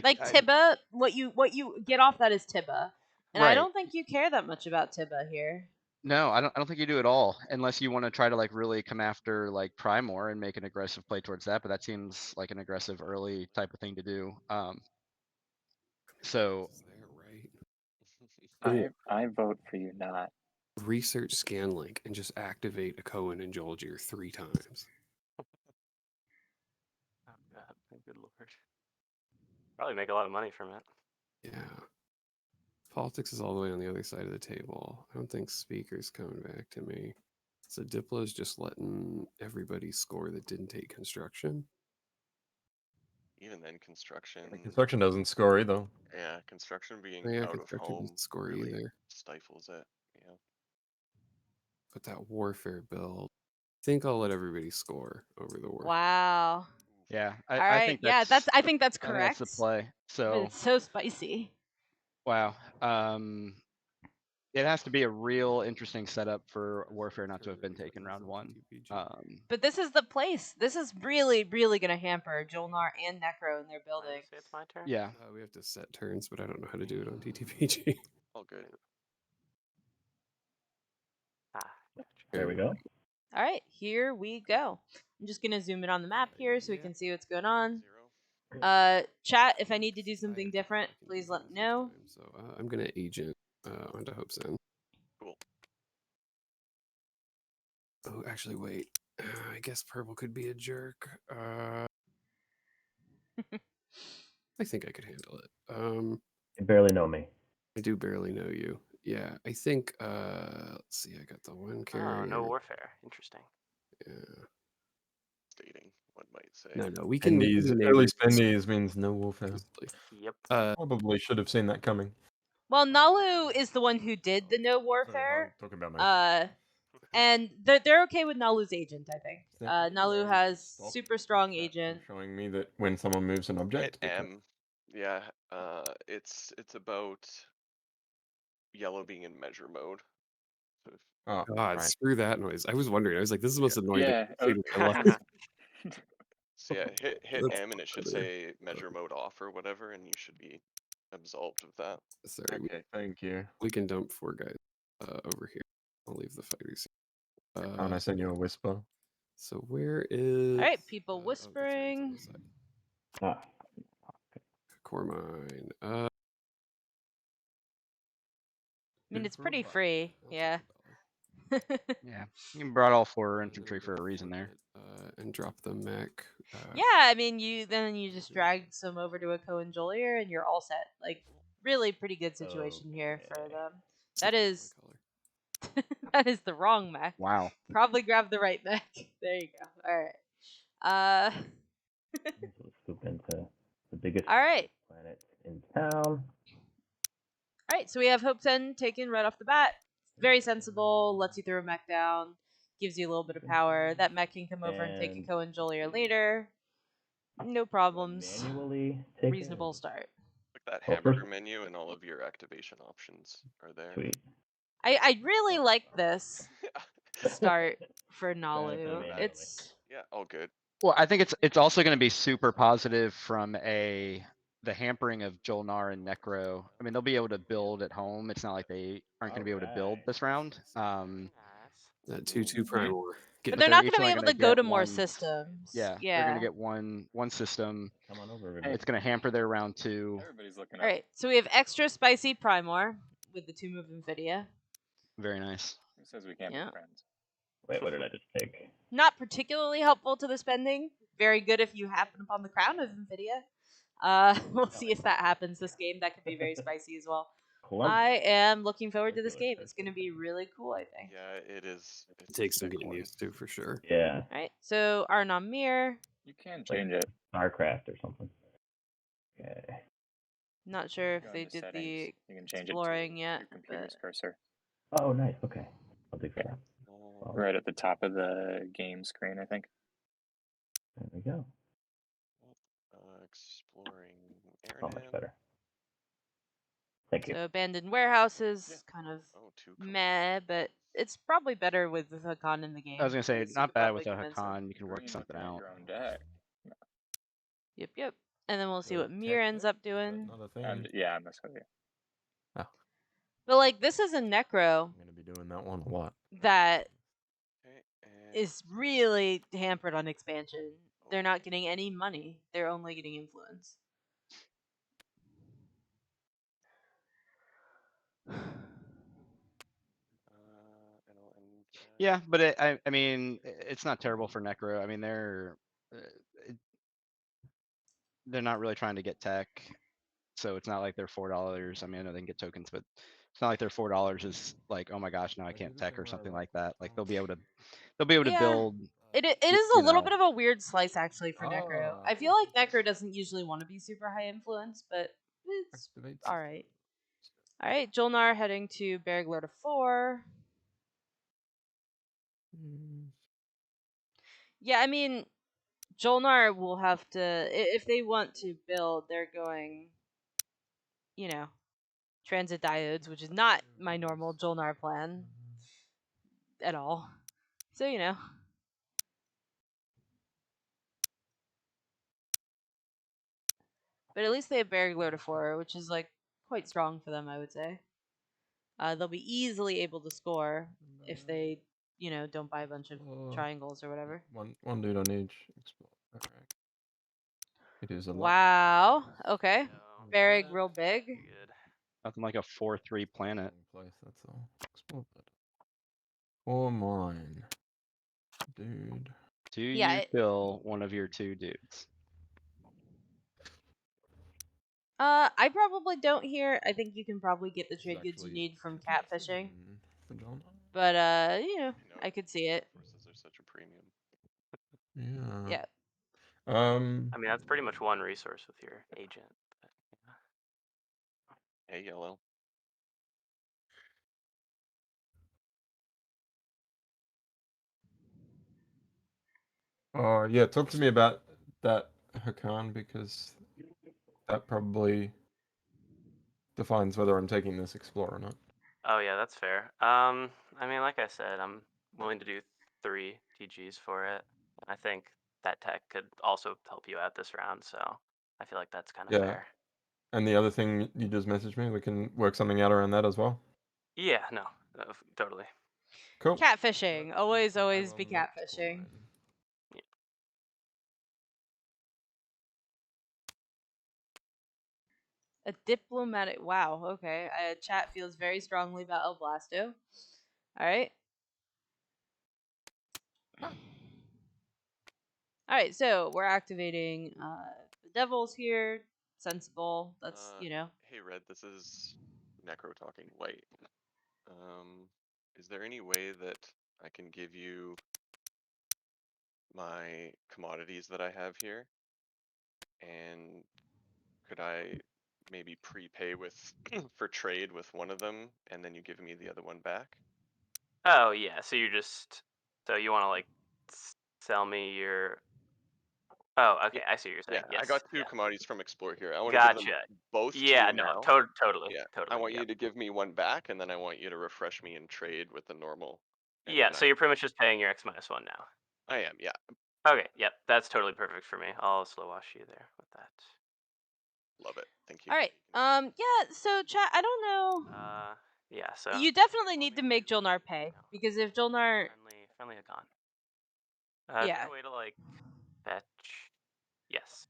Like Tibba, what you get off that is Tibba. And I Right. don't think you care that much about Tibba here. No, I don't think you do at all, unless you want to try to like really come after like Primor and make an aggressive play towards that. But that seems like an aggressive early type of thing to do. So right. I vote for you not. Research Scanlink and just activate a Cohen and Jolgir 3 times. Oh god, good lord. Probably make a lot of money from it. Yeah. Politics is all the way on the other side of the table. I don't think Speaker's coming back to me. So Diplo's just letting everybody score that didn't take construction. Even then, construction. Construction doesn't score either. Yeah, construction being Oh, yeah, out of construction home doesn't score really either. stifles it. Yeah. But that warfare build, I think I'll let everybody score over the warfare. Wow. yeah, All I right. think Yeah, that's I think that's I think correct. that's the play. But So it's so spicy. wow. It has to be a real interesting setup for warfare not to have been taken round 1. But this is the place. This is really gonna hamper Jolnar and Necro in their building. Say it's my turn. Yeah. We have to set turns, but I don't know how to do it on TTPG. All good. There we go. All right, here we go. I'm just gonna zoom in on the map here so we can see what's going on. Chat, if I need to do something different, please let me know. So I'm gonna agent onto Hope's End. Cool. Oh, actually, wait. I guess purple could be a jerk. I think I could handle it. You barely know me. I do barely know you. Yeah, I think. Let's see. I got the 1 carrier. Oh, no warfare. Interesting. Yeah. Stating one might say. No, we can. Spendies, early spendies means no warfare. Yep. Probably should have seen that coming. Well, Nalu is the one who did the no warfare. Talking about my. And they're okay with Nalu's agent, I think. Nalu has super strong agent. Showing me that when someone moves an object. Yeah. It's about yellow being in measure mode. So if, Oh, God, right. screw that noise. I was wondering. I was like, this is the most annoying Yeah. thing I left. so yeah, hit That's M and it should funny. say measure mode off or whatever, and you should be absolved of that. Sorry, Okay, thank you. we can dump 4 guys over here. I'll leave the fighters. Can't I send you a whisper? So where is? All right, people oh, that's right, it's on whispering. this side. Ah, Core mine. I mean, Two it's for a pretty buck. free. I'll take Yeah. $1. Yeah, you brought all 4 And then infantry go for a to reason there. coordinate, and drop the mech. Yeah, I mean, you just drag some over to a co-enjolier and you're all set. Like, really pretty good situation here for Okay. them. It's That not my is color. that is the wrong mech. Wow. Probably grab the right mech. There you go. All right. so let's scoop into the biggest All right. planet in town. All right. So we have Hope 10 taken right off the bat. Very sensible. Lets you throw a mech down. Gives you a little bit of power. That mech can come over and take a And co-enjolier later. No problems. Manually take Reasonable start. Like that Well, first- hamburger menu and all of your activation options are there. Sweet. I really like this start for Granted, Nalu. manually. It's Yeah, all good. Well, I think it's also going to be super positive from the hampering of Jolnar and Necro. I mean, they'll be able to build at home. It's not like they aren't going to be able to build Alright. this round. That 2/2 Primal. but But they're they're not each going to be only able gonna to go get to more one- systems. Yeah, Yeah. they're going to get one system. Come on over, And everybody. it's going to hamper their round 2. Everybody's looking All up. right. So we have extra spicy Primor with the Tomb of Invidia. Very nice. Who says we can't Yeah. be friends? Wait, what did I just take? Not particularly helpful to the spending. Very good if you happen upon the crown of Invidia. We'll see if that happens this game. That could be very spicy as well. Columbus. I am looking forward to this Circular game. It's going to be really cool, I think. Yeah, it is. It takes some a sick getting one. used to for sure. Yeah, All right. So Arnon Mir. You can Like- change it. StarCraft or something. Okay. Not sure if Go they into did settings. the You can change exploring it to yet, your computer's cursor. Oh, nice. Okay. I'll dig for that. Uh, Right at the top of the game screen, I think. There we go. exploring Oh, much Aaron. better. Thank you. So abandoned warehouses, kind of Oh, two. meh, but it's probably better with the Hakan in the game. I was going to say, It's not super bad with a convincing. Hakan. You can work Green something looking at out. your own deck. Yep. And then we'll see The what Mir tech ends deck? up Is that doing. not a thing? Yeah, I'm messing with you. But like, this is a Necro I'm gonna be doing that one a lot. that Okay, and is really hampered on expansion. They're not getting any money. They're only getting influence. and I'll end that. Yeah, but I mean, it's not terrible for Necro. I mean, they're not really trying to get tech, so it's not like they're $4. I mean, I know they can get tokens, but it's not like their $4 is like, oh my gosh, now I can't tech or something like that. Like they'll be able to Yeah. build. It is you a little know. bit of a weird slice actually for Necro. Ah, I feel like Necro doesn't usually want to be super high influence, but it's Activate all right. All right, Jolnar heading to Berriglor to 4. Yeah, I mean, Jolnar will have to, if they want to build, they're going, transit diodes, which is not my normal Jolnar plan at all. So, But at least they have Berriglor to 4, which is like quite strong for them, I would say. They'll be easily able to score if they, don't buy a bunch of triangles or whatever. One dude on each. Explore. Okay. It is a lot. Wow. Okay. Berrig real big. Good. Nothing like a 4/3 planet. Wrong place, that's all. Explore that. Or mine. Dude. Do Yeah, you kill one of your 2 dudes? I probably don't here. I think you can probably get the This is trade goods you actually need from 2 times catfishing. for John. But You know, I could see it. Forces are such a premium. Yeah. I mean, that's pretty much one resource with your agent. But, Hey, yellow. Yeah, talk to me about that, Hakan, because that probably defines whether I'm taking this Explorer or not. Oh yeah, that's fair. I mean, like I said, I'm willing to do 3 TGs for it. I think that tech could also help you out this round, so I feel like that's kind of Yeah. fair. And the other thing you just messaged me, we can work something out around that as well. Yeah, no, totally. Cool. Catfishing. Always I be love catfishing. Yeah. A diplomatic. Wow. Okay. Chat feels very strongly about El Blasto. All right. All right. So we're activating the devils here. Sensible. That's Hey Red, this is Necro talking white. Is there any way that I can give you my commodities that I have here? And could I maybe prepay with for trade with one of them, and then you give me the other one back? Oh yeah, so you want to like sell me your. Oh, okay, I see what you're saying. Yeah, Yes. I got 2 yeah. commodities from Explore here. I want to give them Gotcha. both to Yeah, you no, now. totally, Yeah, totally. I want yep. you to give me one back, and then I want you to refresh me and trade with the normal. And Yeah, then so you're pretty much just paying your X-1 now. I am, yeah. Okay, yep, that's totally perfect for me. I'll slow wash you there with that. Love it. Thank you. All right. Yeah. So chat. I don't know. Yeah, so You definitely need to make Jolnar pay because if Jolnar. friendly icon. Yeah. Is there a way to like fetch? Yes.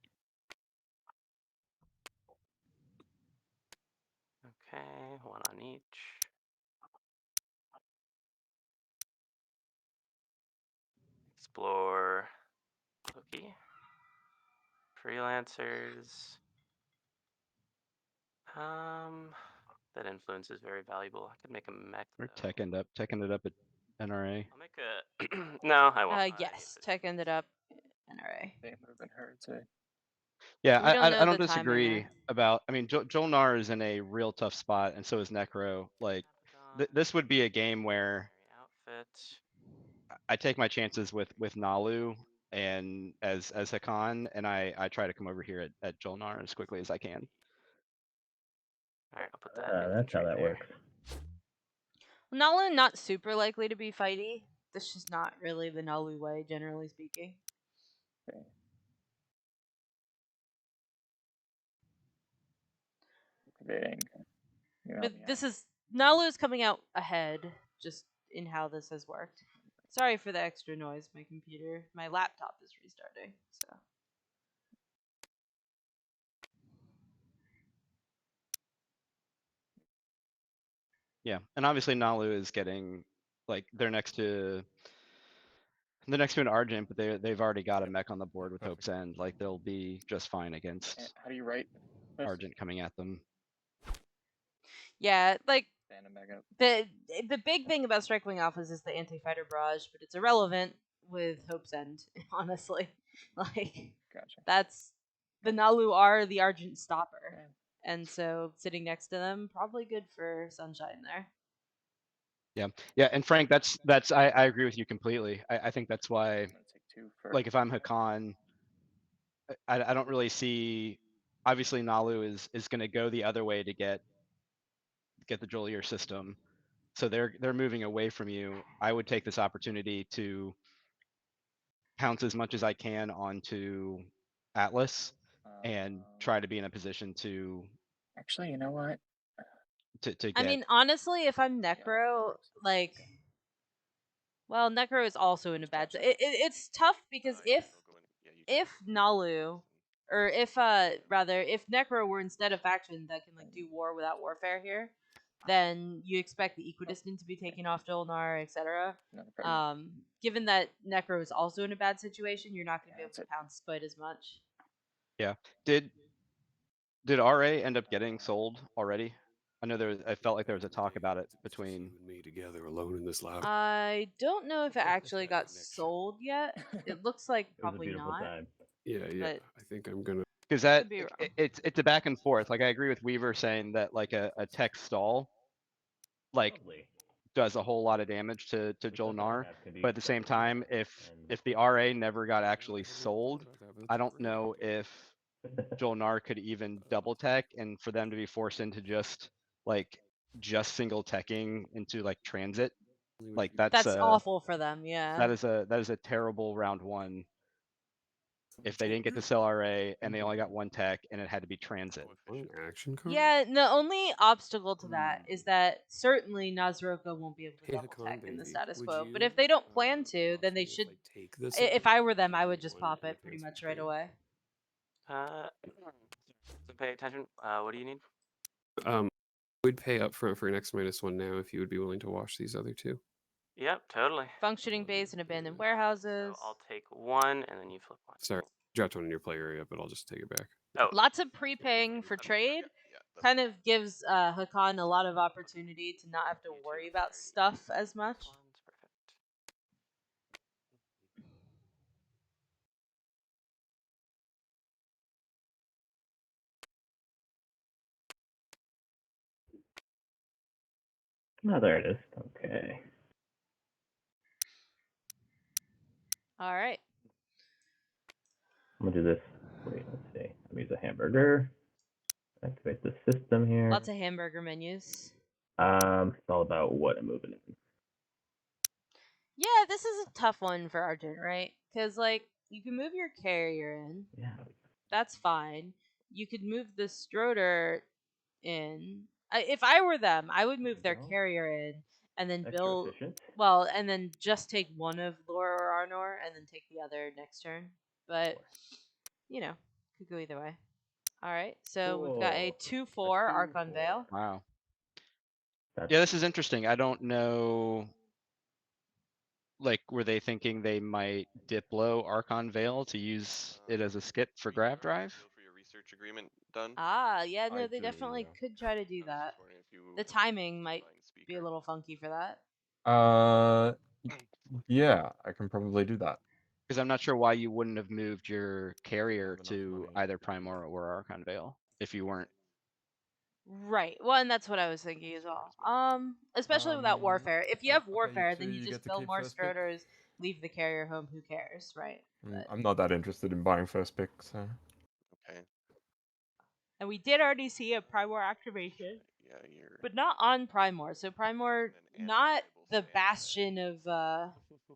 Okay, one on each. Explore. Loki. Freelancers. That influence is very valuable. I could make a mech. Or tech end up at NRA. I'll make a. No, I won't. Yes. Tech ended up NRA. They moving her too. Yeah, We don't know I don't the timing disagree there. about. I mean, Jolnar is in a real tough spot, and so is Necro. Like, this would be a game where Outfit. I take my chances with Nalu and as Hakan, and I try to come over here at Jolnar as quickly as I can. All right, I'll put that. That's how that there. works. Nalu not super likely to be fighty. This is not really the Nalu way, generally speaking. Okay. Activating. But this is Nalu's coming out ahead, just in how this has worked. Sorry for the extra noise. My laptop is restarting. So. Yeah, and obviously Nalu is getting like they're next to an Argent, but they've already got a mech on the board with Hope's End. Like they'll be just fine against How do you write this? Argent coming at them. Yeah, like the big thing about Strike-Wing Alphas is the anti-fighter barrage, but it's irrelevant with Hope's End, honestly. Like, gotcha. That's the Nalu are the Argent stopper, and so sitting next to them probably good for Sunshine there. Yeah, and Frank, that's I agree with you completely. I think that's why, like, if I'm Hakan, I don't really see. Obviously, Nalu is going to go the other way to get the Jolier system, so they're moving away from you. I would take this opportunity to pounce as much as I can onto Atlas and try to be in a position to. Actually, you know what? To get. I mean, honestly, if I'm Necro, like, well, Necro is also in a bad. It's tough because if Nalu, or if rather if Necro were instead of faction that can like do war without warfare here, then you expect the equidistant to be taken off Jolnar, etc. Given that Necro is also in a bad situation, you're not going to be able to pounce quite as much. Yeah. Did RA end up getting sold already? I know I felt like there was a talk about it between you and me together alone in this lab. I don't know if it actually got sold yet. It looks like probably not. Time. Yeah. But I think I'm gonna. Because that it's a back and forth. Like I agree with Weaver saying that like a tech stall, like does a whole lot of damage to Jolnar, but at the same time, if the RA never got actually sold, I don't know if Jolnar could even double tech, and for them to be forced into just like just single teching into like transit. Only Like with That's a awful for them. Yeah. that is a terrible round one if they didn't get to sell RA and they only got one tech and it had to be transit. one action card. Yeah, the only obstacle to that is that certainly Nazroka won't be able to Hey, double Hakan, tech in the baby, status would quo. But you, if they don't plan be to, then awesome they if should. I take this If I and were them, give I you would just one pop and it pretty replace much my right trade? away. So pay attention. What do you need? Would pay up front for an X-1 now if you would be willing to wash these other two. Yep, totally. Functioning base and abandoned So warehouses. So I'll take one, and then you flip one. Sorry, dropped one in your play area, but I'll just take it back. Oh, Lots of prepaying for trade kind of gives Hakan a lot of opportunity to not have to you worry too. about stuff as much. One's perfect. Oh, there it is. Okay. All right. I'm gonna do this. Wait, let's see. I'm gonna use a hamburger. Activate the system here. Lots of hamburger menus. It's all about what I'm moving in. Yeah, this is a tough one for Argent, right? Because, like, you can move your carrier in. Yeah. That's fine. You could move the Stroder in. If I were them, I would move their go. carrier in and then Extra build. efficient. Well, and then just take one of Laura or Arnor and then take the other next turn. But, you know, could go either way. All right, so we've got a Cool. 2/4 Archon Veil. Wow. That's Yeah, this is interesting. I don't know. Like, were they thinking they might dip low Archon Veil to use it as a skip for grab drive? Feel for your research agreement done. Ah, yeah, no, I they do, definitely yeah. could try to do I was that. just wondering if you The timing might find be a speaker. little funky for that. Yeah, I can probably do that. Because I'm not sure why you wouldn't have moved your carrier enough to money either to do Primor or Archon Veil if you weren't. Right. Well, and that's what I was thinking as well. Especially without warfare. If you have warfare, then you just build more Stroders, leave the carrier home. Who cares, right? But, I'm not that interested in buying first pick, so. Okay. and we did already see a Primor activation, Yeah, you're. but not on Primor. So Primor, An not anti-Bible the saying that- bastion of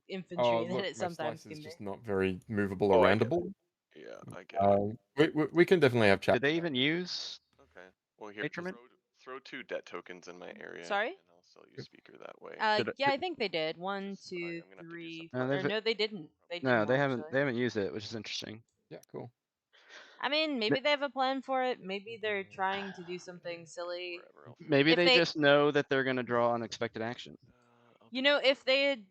infantry Oh, that look, it my sometimes slice is can be. just not very movable or Oh, I get roundable. Yeah, I get it. We can definitely have chat. Did they even use? Okay. Well, here, Patronment? throw 2 debt tokens in my area. Sorry? And I'll sell you speaker that way. Yeah, I think they did. One, Just- I'm two, gonna have to do three, something. four. they've- No, they didn't. They did No, not, they haven't. actually. They haven't used it, which is interesting. Yeah, cool. I mean, maybe they have a plan for it. Maybe they're trying to do something silly. Wherever else. Maybe If they they- just know that they're going to draw unexpected action. I'll You get know, that if they money. had I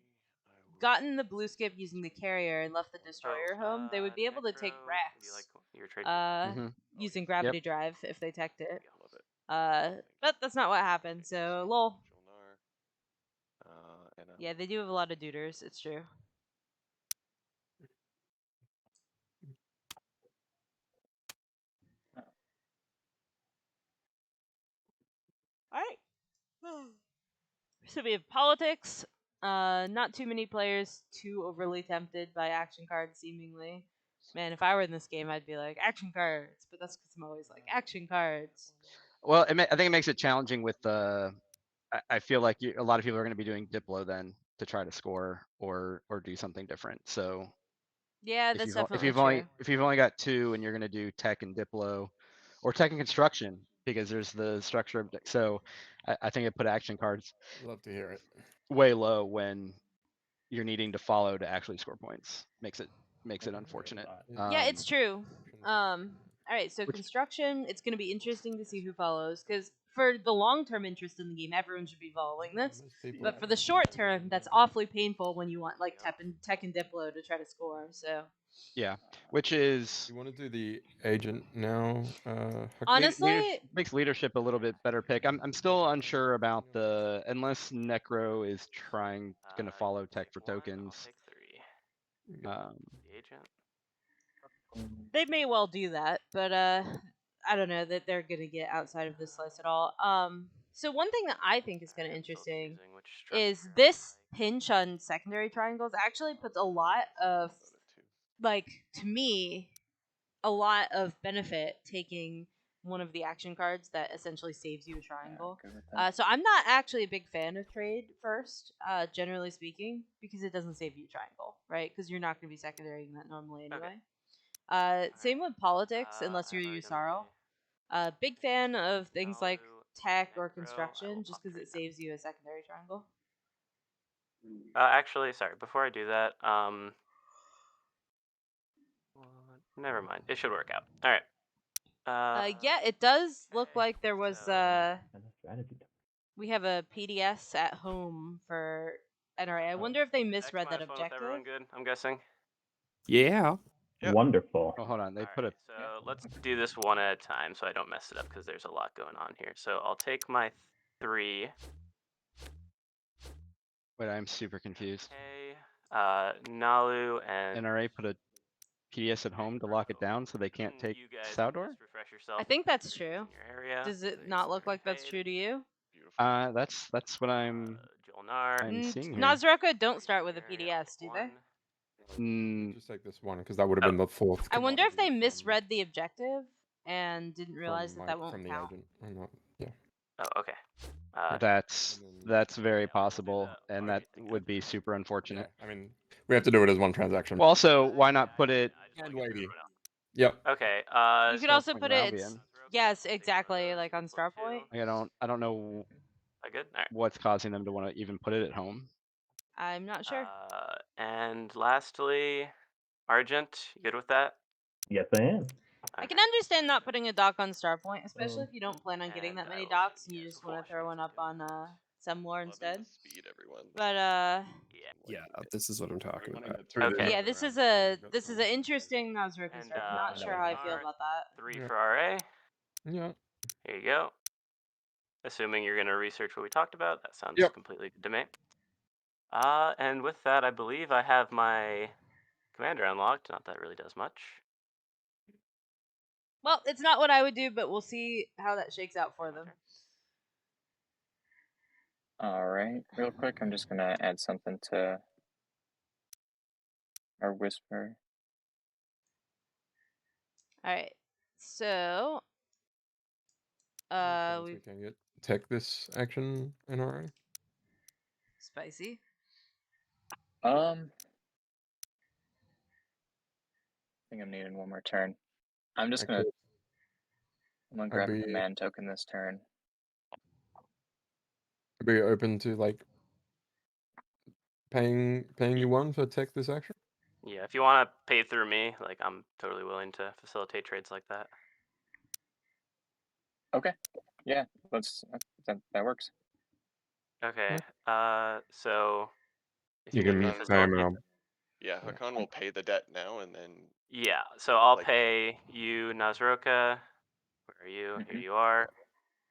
will- gotten the blue skip using the carrier and left the destroyer home, they would be able to take Necro would be Rex like your trade. using yes. gravity drive if they teched it. Love it. But that's not what happened. So, lol. Jolnar, and Yeah, they do have a lot of duders. It's true. All right. So we have politics. Not too many players too overly tempted by action cards, seemingly. Man, if I were in this game, I'd be like, action cards. But that's because I'm always like, action cards. Well, I think it makes it challenging with I feel like a lot of people are going to be doing Diplo then to try to score or do something different. So Yeah, if that's you've definitely true. if you've only got 2 and you're going to do tech and Diplo, or tech and construction because there's the structure of so I think it put action cards Love to hear it. way low when you're needing to follow to actually score points. Makes it unfortunate. Yeah, it's true. All right, so Which- construction, it's going to be interesting to see who follows, because for the long-term interest in the game, everyone should be following this. But for the short term, that's awfully painful when you want like tech and Diplo to try to score. So Yeah, which is You want to do the agent now? honestly, makes leadership a little bit better pick. I'm still unsure about the unless Necro is going to follow tech for tokens. I'll take 3. The agent. they may well do that, but I don't know that they're gonna get outside of this slice at all. So one thing that I think is kind of interesting is this pinch on secondary triangles actually puts a lot of, like, to me, a lot of benefit taking one of the action cards that essentially saves you a triangle. good with that. So I'm not actually a big fan of trade first, generally speaking, because it doesn't save you a triangle, right? Because you're not going to be secondarying that normally anyway. Same with politics, unless you're Yusaro. Big fan of things like tech or construction, just because it saves you a secondary triangle. Actually, sorry. Before I do that, never mind. It should work out. All right. Yeah, it does look okay, like there was so- And a strategy. we have a PDS at home for NRA. I wonder if they misread that Next milestone with everyone objective. good, I'm guessing. Yeah. Yep. Wonderful. Oh, hold on. They Alright, put a So let's do this one at a time so I don't mess it up because there's a lot going on here. So I'll take my 3. wait. I'm super confused. Okay. Nalu and NRA put a PDS at home to lock it down so they can't take you guys Saldor. just refresh yourself. I think that's in true. your area. Does it Thanks, not look man. like that's true to you? Beautiful. That's what I'm Jolnar. seeing here. Nazruka don't start with a PDS, do they? Mm, Just take this one because that would have Oh. been the fourth. I wonder if they commodity misread the objective and didn't realize that that won't from the count. agent. I'm not, yeah. Oh, okay. that's And then- that's very yeah, we'll do possible, that and while that you think would of be it. super unfortunate. Yeah, I mean, we have to do it as one transaction. Well, also, why not put it? I just wanna And get weighty. everyone else. Yep. Okay. You could Star also Point put or it. Albion. Yes, exactly, like on Starpoint. Like, I don't know I good? All right. what's causing them to want to even put it at home. I'm not sure. And lastly, Argent. You good with that? Yes, I am. I can understand not putting a dock on Starpoint, especially Oh. if you don't plan on getting And that many I will docks show and you you guys just want to what throw one up on Semlore Loving instead. the speed, everyone. But Yeah. Yeah, this is what I'm talking Wanting about. it through Okay. the yeah, other this round. is a Got this is some- an interesting Nazruka And, strat. I'm not sure how I feel Jolnar, about that. 3 Yeah. for RA. Yeah. Here you go. Assuming you're gonna research what we talked about, that sounds Yep. completely good to me. And with that, I believe I have my commander unlocked. Not that it really does much. Well, it's not what I would do, but we'll see how that shakes out for them. All right, real quick, I'm just gonna add something to our whisper. All right, so Chance we we can get tech this action NRA. spicy. I think I'm needing one more turn. I'm just gonna. Actually, I'm gonna I'd grab a be- command token this turn. I'd be open to like paying you one for tech this action. Yeah, if you want to pay through me, like I'm totally willing to facilitate trades like that. Okay, yeah, let's. That works. Okay. So if You you're can gonna pay facilitate, him and Yeah, Yeah. Hakan will pay the debt now, and then yeah. So I'll like- pay you, Nazroka. Where are you? Here you are.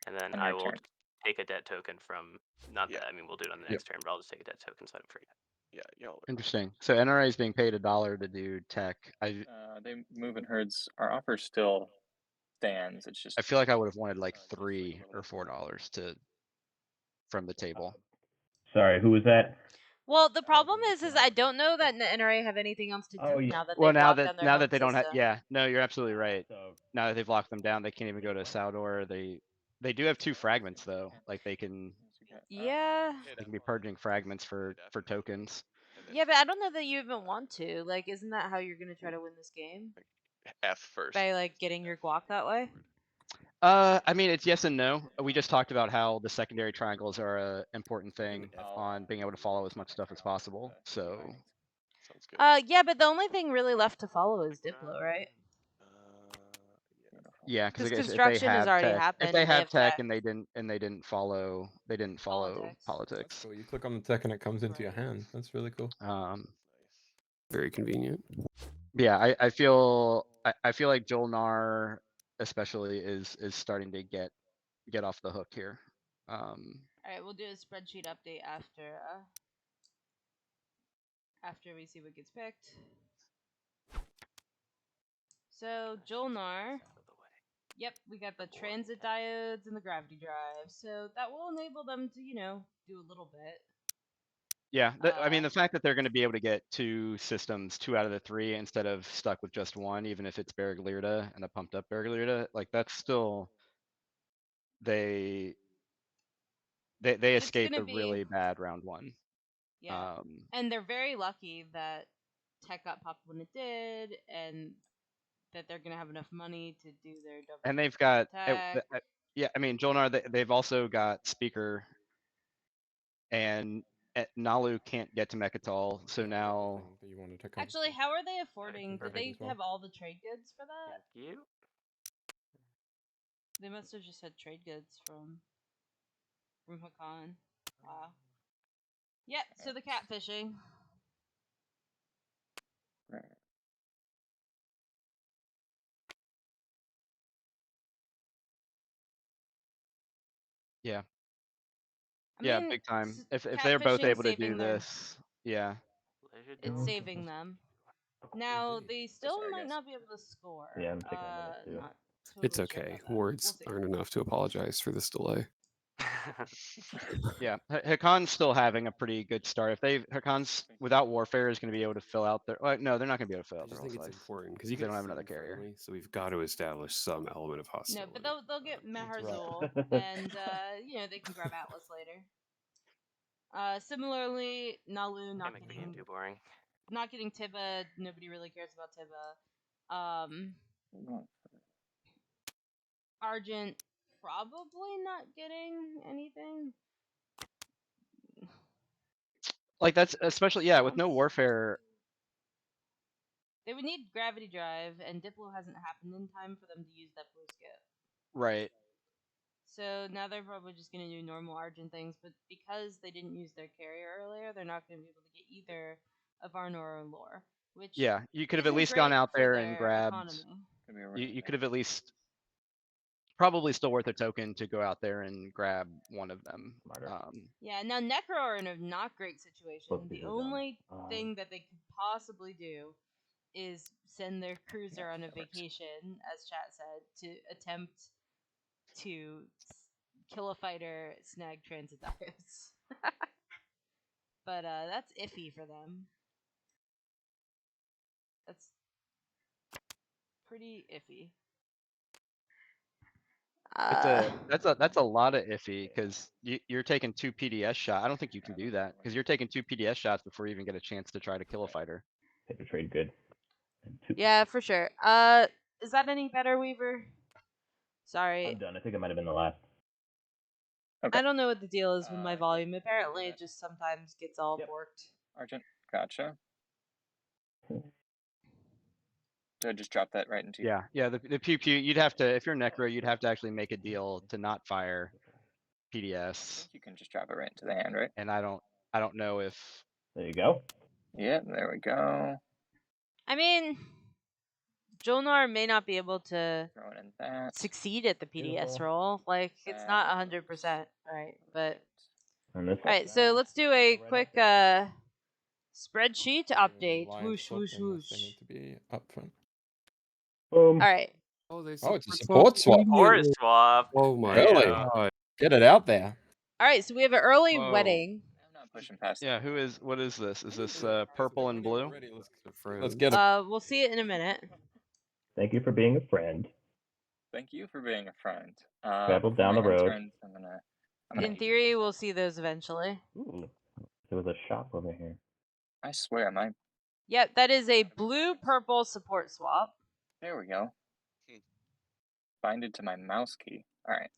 And then On I your will turn. take a debt token from. Not Yeah. that. I mean, we'll do it on the Yep. next turn, but I'll just take a debt token so I don't forget. yeah, y'all. Interesting. So NRA is being paid $1 to do tech. They move in herds. Our offer still stands. It's just. I feel like I would have wanted like $3 or $4 to from the table. Sorry, who was that? Well, the problem is I don't know that NRA have anything else to do Oh, yeah. now that Well, they've now locked that down their now home that they don't have, system. yeah, no, you're absolutely right. So Now that they've locked them down, they can't even go to Saldor. They do have 2 fragments though. Like they can Yeah. they can be purging fragments for tokens. Yeah, but I don't know that you even want to. Like, isn't that how you're gonna try to win this game? F first. By like getting your guac that way? I mean, it's yes and no. We just talked about how the secondary triangles are a important thing on being able to follow as much stuff as possible. So Sounds good. Yeah, but the only thing really left to follow is Diplo, right? yeah, because Because if they construction has have already tech, happened. if they and have tech tech. and they didn't follow Politics. politics. So you click on the tech and it comes into your hand. That's really cool. Very convenient. Yeah, I feel like Jolnar especially is starting to get off the hook here. All right, we'll do a spreadsheet update after we see what gets picked. So Jolnar. Yep, we got the transit diodes and the gravity drive, so that will enable them to, do a little bit. Yeah, I mean, the fact that they're going to be able to get 2 systems, 2 out of the 3, instead of stuck with just 1, even if it's Barraglirda and a pumped up Barraglirda, like that's still they It's escaped gonna a be- really bad round 1. Yeah, and they're very lucky that tech got popped when it did, and that they're gonna have enough money to do their double. And they've got tech. yeah, I mean, Jolnar, they've also got Speaker, and Nalu can't get to Mechatol, so now That you wanted to come. Actually, how are they affording? Do they as well. have all the trade goods for that? Thank you. They must have just had trade goods from Hakan. Wow. Yep. So the catfishing. Right. yeah, I yeah, mean, big time. If they're both catfishing able to saving do their- this, yeah. Pleasure It's doing saving them. Now they still Sorry, might guys. not be able to score. Yeah, I'm taking a minute too. Not It's totally sure okay. about that. Words We'll see. aren't enough to apologize for this delay. Yeah, Hakon's still having a pretty good start. If Hakon's without Warfare is going to be able to fill out their. Well, no, they're not going to be able to fill I out their just whole think it's slice. important because They you can don't have another carrier. friendly, so we've got to establish some element of No, hostility. but they'll get Meharzul, and they can grab Atlas later. Similarly, Nalu Can't make the game too boring. not getting Tiba. Nobody really cares about Tiba. Argent probably not getting anything. Like that's especially with no Warfare. They would need Gravity Drive, and Diplo hasn't happened in time for them to use that blue skip. Right. So now they're probably just going to do normal Argent things, but because they didn't use their carrier earlier, they're not going to be able to get either of Arnor or Lore. Which You could have at isn't least gone great out for there and their grabbed. economy. You could have at least probably still worth a token to go out there and grab one of them. Yeah, now Necro are in a not great situation. Both The these are done. only thing that they could possibly do is send their cruiser on a vacation, as chat said, to attempt to kill a fighter, snag transit diodes. But that's iffy for them. That's pretty iffy. That's a lot of iffy because you're taking 2 PDS shots. I don't think you can do that because you're taking 2 PDS shots before you even get a chance to try to kill a fighter. Take a trade good. Yeah, for sure. Is that any better, Weaver? Sorry. I'm done. I think it might have been the last. Okay. I don't know what the deal is with my volume. Apparently, it just sometimes gets all borked. Argent, gotcha. So I just drop that right into you. Yeah. The pew pew. You'd have to, if you're Necro, you'd have to actually make a deal to not fire PDS. You can just drop it right into the hand, right? And I don't know if. There you go. Yep, there we go. I mean, Jolnar may not be able to succeed at the PDS roll. Like, it's not 100%, right? But alright, so let's do a quick spreadsheet update. Whoosh, whoosh, whoosh. They need to be up front. Alright. Oh, it's a support swap. Support swap. Oh my Really? god. Get it out there. Alright, so we have an early Whoa. wedding. I'm not pushing past. Yeah, what is this? Is this purple and blue? Let's get it. We'll see it in a minute. Thank you for being a friend. Thank you for being a friend. Travel before down my the hand road. turns, I'm gonna In theory, we'll see those eventually. Ooh, there was a shop over here. I swear, Yep, that is a blue-purple support swap. There we go. Bind it to my mouse key. All right.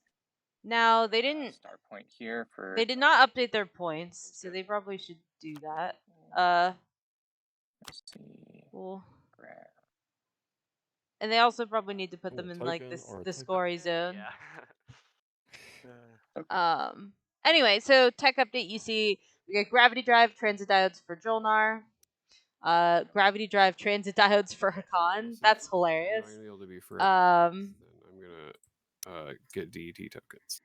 Now, they didn't... Start point here for... They did not update their points, so they probably should do that. Let's see. Cool. And they also probably need to put them in, like, the scory zone. Yeah. Anyway, so tech update, you see we got gravity drive transit diodes for Jolnar. Gravity drive transit diodes for Hakan. That's hilarious. I'm not able to be then I'm gonna get DET tokens.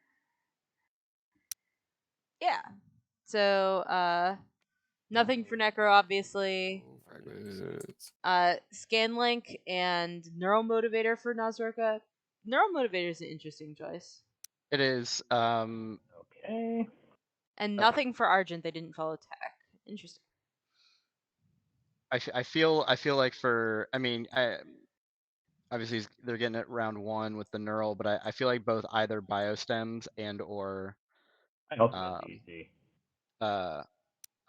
Yeah. So nothing for Necro, obviously. Scanlink and Neuromotivator for Nazroka. Neuromotivator is an interesting choice. It is. Okay. And nothing for Argent. They didn't follow tech. Interesting. I feel like obviously they're getting it round 1 with the neural, but I feel like both either biostems and or I also got easy.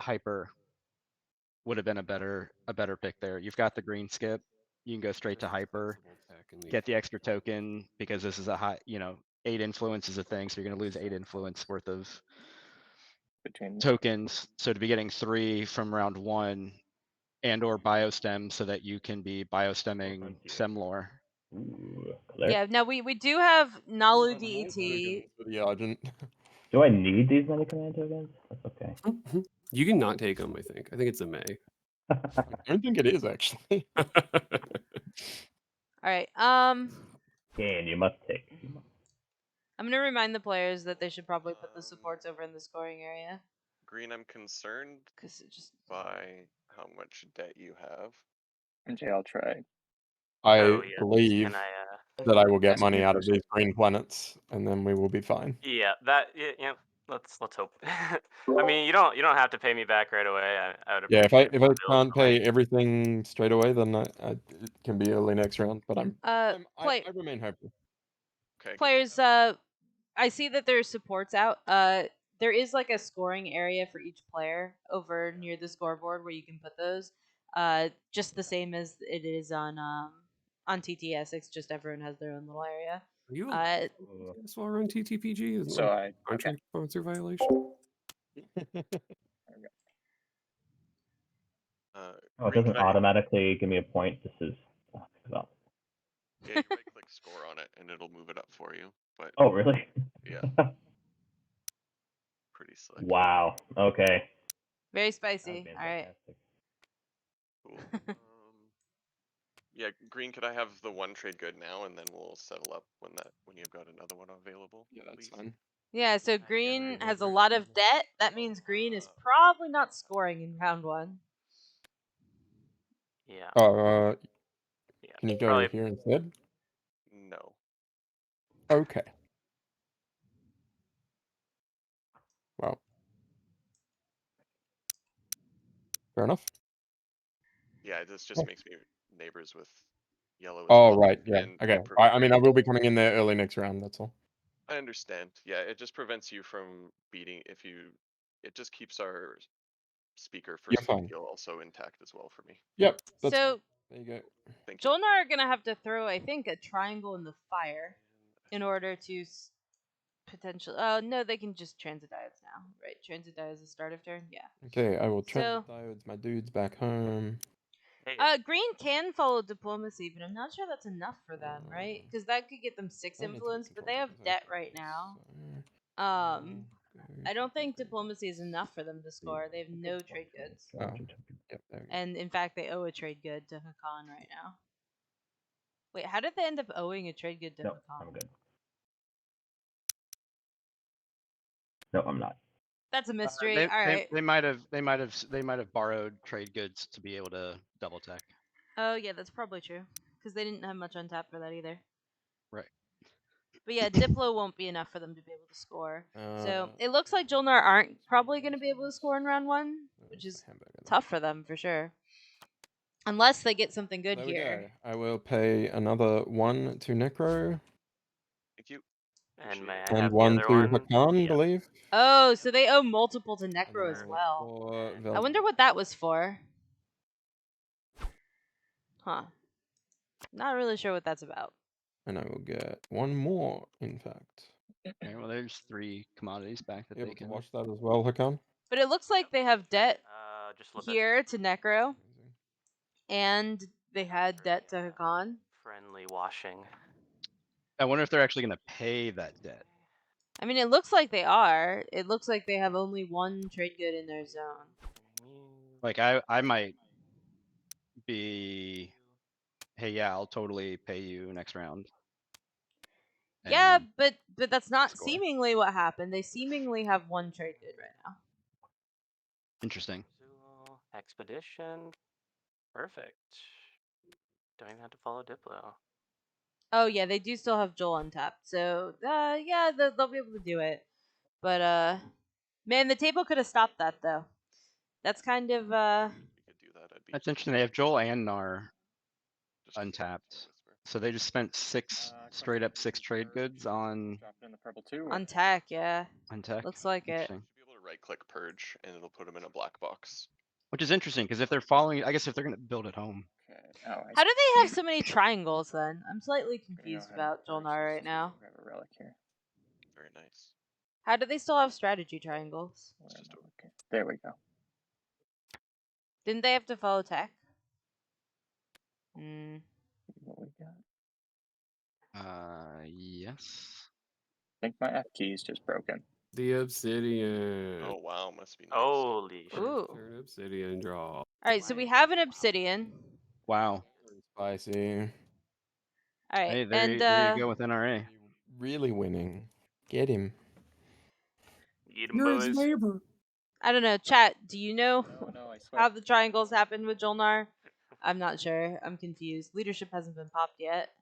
hyper would have been a better pick there. You've got the green skip. You can go straight to hyper, get the extra token because this is a high, 8 influence is a thing, so you're going to lose 8 influence worth of tokens. So to be getting 3 from round 1 and or biostem so that you can be biostemming Semlore. Ooh, Yeah, now we do have Nalu DET. For the Argent. Do I need these many command tokens? That's okay. You can not take them. I think it's a May. I don't think it is actually. All right. Gain, you must take. I'm gonna remind the players that they should probably put the supports over in the scoring area. Green, I'm concerned because it just by how much debt you have. MJ, I'll try. I Oh, yeah. believe Can I, that I will get Ask money me out of first. these green planets, and then we will be fine. yeah, let's hope. I mean, you don't have to pay me back right away. I would Yeah, appreciate if more I builds, can't but, like, pay everything straight away, then it can be early next round. But I remain hopeful. Okay. players. I see that there's supports out. There is like a scoring area for each player over near the scoreboard where you can put those. Just the same as it is on TTS. It's just everyone has their own little area. Are you as well on TTPG? Isn't So like I contract sponsor violation? Oh, it Green, doesn't automatically give me a point. This is well. Yeah, you right-click score on it, and it'll move it up for you. But Oh, really? yeah, pretty slick. Wow. Okay. Very spicy. All right. Cool. Yeah, Green, could I have the one trade good now, and then we'll settle up when you've got another one available? Yeah, that's please? fine. Yeah, so green has a lot of debt. That means green is probably not scoring in round 1. Yeah. Oh, Yeah. can you go Probably. here instead? No. Okay. Well, fair enough. Yeah, this just makes me neighbors with yellow as Oh, well. right. Yeah. And Okay. it I mean, I will be coming in there early next round. That's all. I understand. Yeah, it just prevents you from beating if you. It just keeps our speaker for You're speed fine. deal also intact as well for me. Yep. That's So fine. There you go. Thank you. Jolnar are gonna have to throw, I think, a triangle in the fire in order to potentially. Oh no, they can just transit diodes now, right? Transit diodes is start of turn. Yeah. Okay, I will So- transit diodes my dudes back home. Green can follow diplomacy, but I'm not sure that's enough for them, right? Because that could get them 6 influence, but they have debt right now. I don't think diplomacy is enough for them to score. They have no trade goods. Oh, yep, there we go. And in fact, they owe a trade good to Hakan right now. Wait, how did they end up owing a trade good to No, Hakan? I'm good. No, I'm not. That's a mystery. All right. They might have borrowed trade goods to be able to double tech. Oh yeah, that's probably true. Because they didn't have much on tap for that either. Right. But yeah, Diplo won't be enough for them to be able to score. So it looks like Jolnar aren't probably going to be able to score in round 1, which is tough for them for sure. Unless they get something good there here. we go. I will pay another 1 to Necro. Thank you. And may I And have 1 the to other one? Hakan, Yeah. believe. Oh, so they owe multiple to Necro as well. For I wonder what that was for. Huh. Not really sure what that's about. And I will get 1 more, in fact. Okay, well, there's 3 commodities back that Be they able to can. watch that as well, Hakan. But it looks like they have debt Just a little bit. here to Necro. And they had debt to Hakan. Friendly washing. I wonder if they're actually going to pay that debt. I mean, it looks like they are. It looks like they have only 1 trade good in their zone. Like I might be, hey, yeah, I'll totally pay you next round. Yeah, And but that's not score. seemingly what happened. They seemingly have 1 trade good right now. Interesting. Expedition. Perfect. Don't even have to follow Diplo. Oh yeah, they do still have Joel untapped. So yeah, they'll be able to do it. But man, the table could have stopped that though. That's kind of We could do that. I'd be That's interesting. They have Joel and Nar just untapped, whisper. so they just spent six straight up 6 trade goods on Drop it in the purple too. on tech, yeah. tech. Looks like it. Interesting. Should be able to right click purge and it'll put them in a black box. Which is interesting because if they're following, I guess if they're gonna build at home. Okay. Oh, I How do they have so many triangles then? I'm slightly see. We know confused how to about purge Jolnar this right now. too. We have a relic here. Very nice. How do they still have strategy triangles? Where just am I looking? There we go. Didn't they have to follow tech? Hmm. See what we got. Yes. I think my F key is just broken. The obsidian. Oh wow, must be nice. Holy shit. Ooh. Turn obsidian draw. Alright, so we have an obsidian. Wow. Spicy. Alright, Hey, and there you go with NRA. Really winning. Get him. Eat 'em, boys. neighbor. I don't know, chat, do you know No, I swear. how the triangles happen with Jolnar? I'm not sure. I'm confused. Leadership hasn't been popped yet.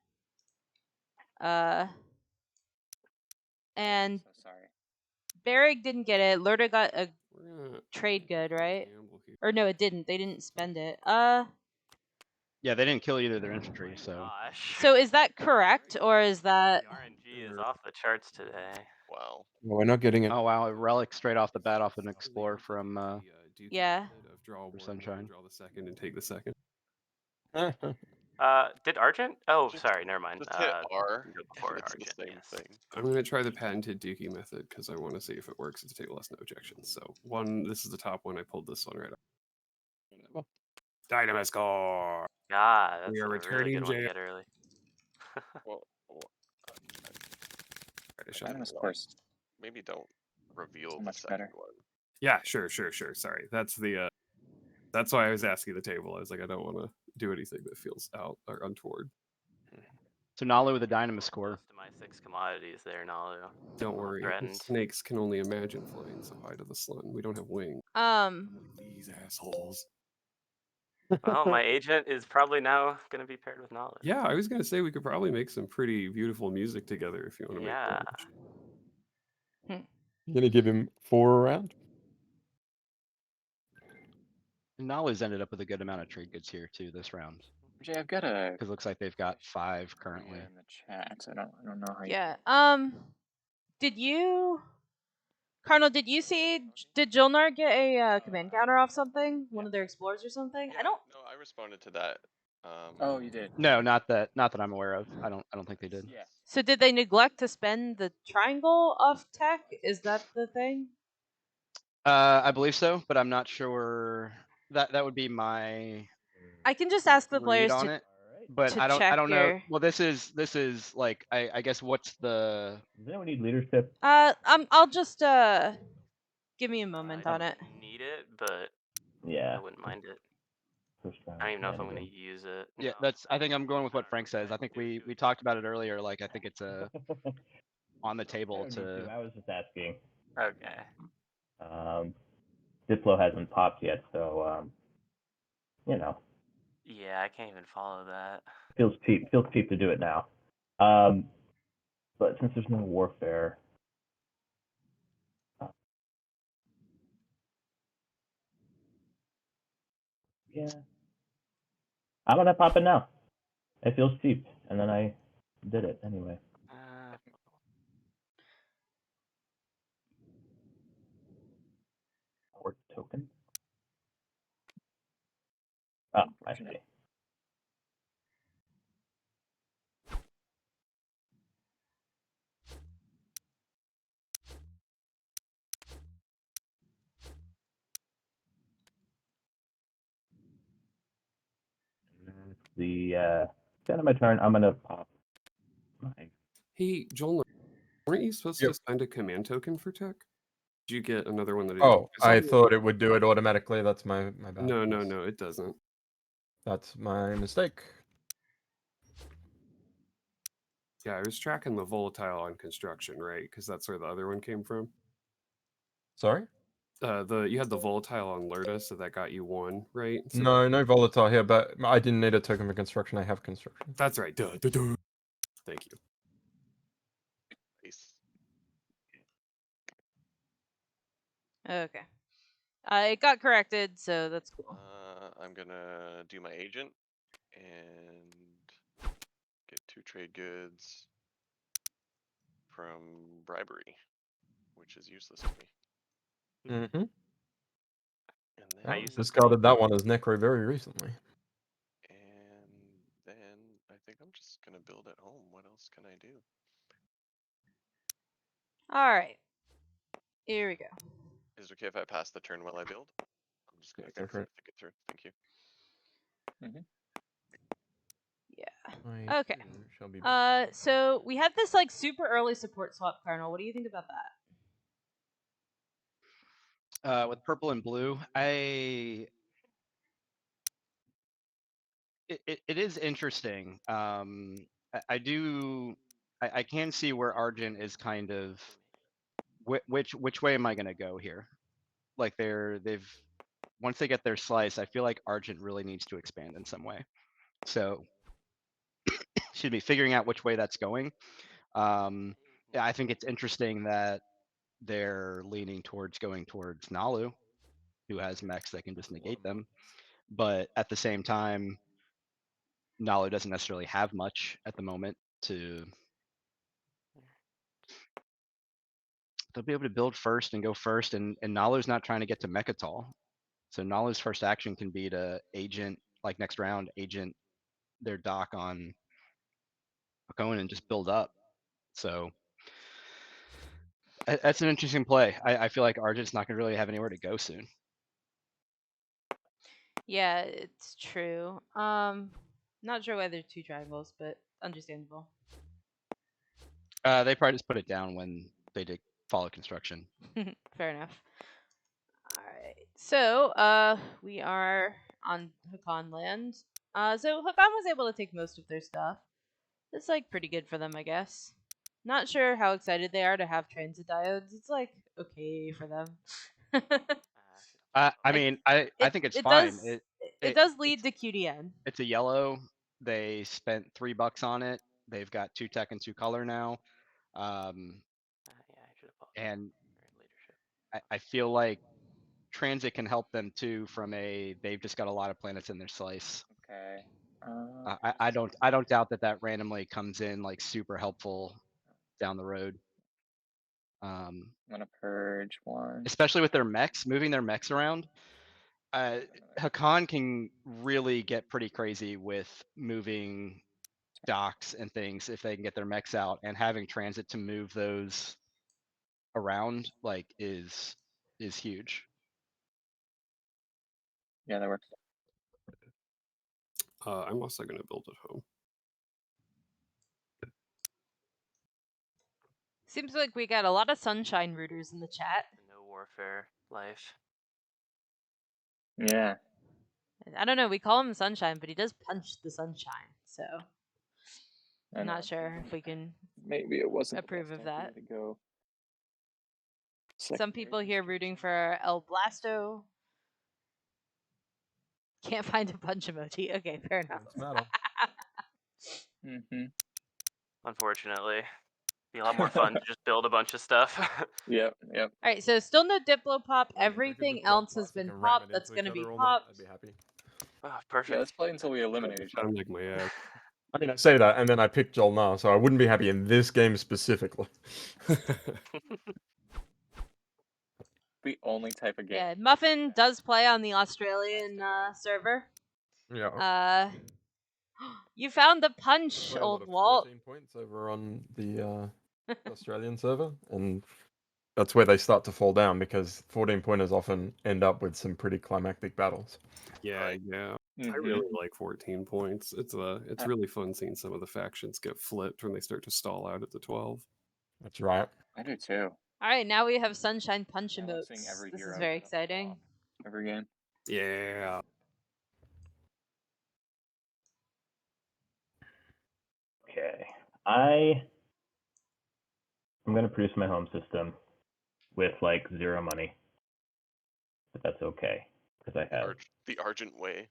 And So sorry. Barrig didn't get it. Lurda got a We're gonna trade good, right? gamble here. Or no, it didn't. They didn't spend it. Yeah, they didn't kill either of their infantry, so. Gosh. So is that correct, or is that... The RNG is off the charts today. Wow. Well, we're not getting it. Oh wow, a relic straight off the bat off an explorer from The, Dookie Yeah. method of draw one, Sunshine. draw the second, and take the second. Did Argent? Oh, sorry, never mind. Just hit R. Go before It's Argent, the same yes. thing. I'm gonna try the patented Dookie method because I want to see if it works at the table has no objections. So this is the top one. I pulled this one right up. Dynamis core. Ah, that's We are a really returning good one to jail. get early. Well, Try to shut Dynamis it. course. maybe don't reveal the Much second better. one. Yeah, sure. Sorry, that's the. That's why I was asking the table. I was like, I don't want to do anything that feels out or untoward. So Nalu with a Dynamis score. Most of my 6 commodities there, Nalu. Don't All worry. threatened. Snakes can only imagine flying so high to the sun. We don't have wings. These assholes. Well, my agent is probably now going to be paired with Nalu. Yeah, I was gonna say we could probably make some pretty beautiful music together if you want to Yeah. make. You're gonna give him 4 around? Nalu's ended up with a good amount of trade goods here too this round. Jay, I've got a Because it looks like they've got 5 currently. in the chat. I don't know how you. Yeah. Did you... Cardinal, did you see... Did Jolnar get a command counter off something? One of their explorers or something? I don't... No, I responded to that. Oh, you did. No, not that I'm aware of. I don't think they did. Yeah. So did they neglect to spend the triangle off tech? Is that the thing? I believe so, but I'm not sure. That would be my I can just ask the read players on to... it. But to I check don't know. your- Well, this is like I guess what's the Does anyone need leadership? I'll just give me a moment I on it. don't need it, but Yeah. I wouldn't mind it. First round I don't even know if I'm going shenanigans. to use it. yeah. That's I think I'm going with what Frank says. I think we talked about it earlier. Like I think it's on the I table don't need to. I was just asking. Okay. Diplo hasn't popped yet, so you know, Yeah, I can't even follow that. feels cheap to do it now. But since there's no warfare, yeah, I'm gonna pop it now. It feels cheap, and then I did it anyway. Port token. Oh, I see. The end of my turn, I'm gonna pop mine. Hey, Joel, weren't you supposed Yep. to spend a command token for tech? Did you get another one that didn't? Oh, I thought it would do it automatically. That's my bad. No, it doesn't. That's my mistake. Yeah, I was tracking the volatile on construction, right? Because that's where the other one came from. Sorry? You had the volatile on Lurda, so that got you 1, right? So No volatile here, but I didn't need a token for construction. I have construction. that's right. Duh. Thank you. Nice. Okay. It got corrected, so that's cool. I'm gonna do my agent and get 2 trade goods from bribery, which is useless to me. Mm-hmm. And I then, use Discarded that one as Necro very recently. and then I think I'm just gonna build at home. What else can I do? All right. Here we go. Is it okay if I pass the turn while I build? I'm just gonna Yeah, go for it. think it through. Thank you. Yeah. Okay. Shall be So we have this like super early support swap, Colonel. What do you think about that? With purple and blue, it is interesting. I can see where Argent is kind of which way am I gonna go here? Like they've once they get their slice, I feel like Argent really needs to expand in some way. So excuse me, figuring out which way that's going. Yeah, I think it's interesting that they're leaning towards going towards Nalu, who has mechs that can just negate them. But at the same time, Nalu doesn't necessarily have much at the moment to they'll be able to build first and go first, and Nalu's not trying to get to mech at all. So Nalu's first action can be to agent, like next round, agent their dock on Hakonin and just build up. So that's an interesting play. I feel like Argent's not gonna really have anywhere to go soon. Yeah, it's true. Not sure why there's 2 triangles, but understandable. They probably just put it down when they did follow construction. Fair enough. All right. So, we are on Hakan land. So Hakan was able to take most of their stuff. It's like pretty good for them, I guess. Not sure how excited they are to have transit diodes. It's like okay for them. I mean, I think it's fine. It does lead to QDN. It's a yellow. They spent $3 on it. They've got 2 tech and 2 color now. And I feel like transit can help them too from they've just got a lot of planets in their slice. Okay. I don't doubt that randomly comes in like super helpful down the road. I'm gonna purge one. Especially with their mechs, moving their mechs around. Hakan can really get pretty crazy with moving docks and things if they can get their mechs out, and having transit to move those around like is huge. Yeah, that works. I'm also going to build at home. Seems like we got a lot of sunshine rooters in the chat. No warfare life. Yeah. I don't know. We call him Sunshine, but he does punch the sunshine. So I I'm know. not sure if we can Maybe it wasn't approve of that. to go. Some people here rooting for El Blasto. Can't find a punch emoji. Okay, fair enough. Unfortunately. Be a lot more fun to just build a bunch of stuff. Yep. All right, so still no Diplo pop. Everything else has been popped. That's going to be popped. I'd be happy. Oh, perfect. Yeah, let's play until we eliminate each other. I'm like my ass. I mean, I say that, and then I picked Joel now, so I wouldn't be happy in this game specifically. The only type of game. Yeah, Muffin does play on the Australian server. Yeah. You found the punch, Play a lot old of Walt. 14 points over on the Australian server, and that's where they start to fall down because 14 pointers often end up with some pretty climactic battles. Yeah. I really like 14 points. It's really fun seeing some of the factions get flipped when they start to stall out at the 12. That's right. I do too. All right, now we have Sunshine Punch emotes. Seeing every This hero is very get up exciting. every game. Yeah. Okay. I'm gonna produce my home system with like 0 money, but that's okay because I have the Argent way.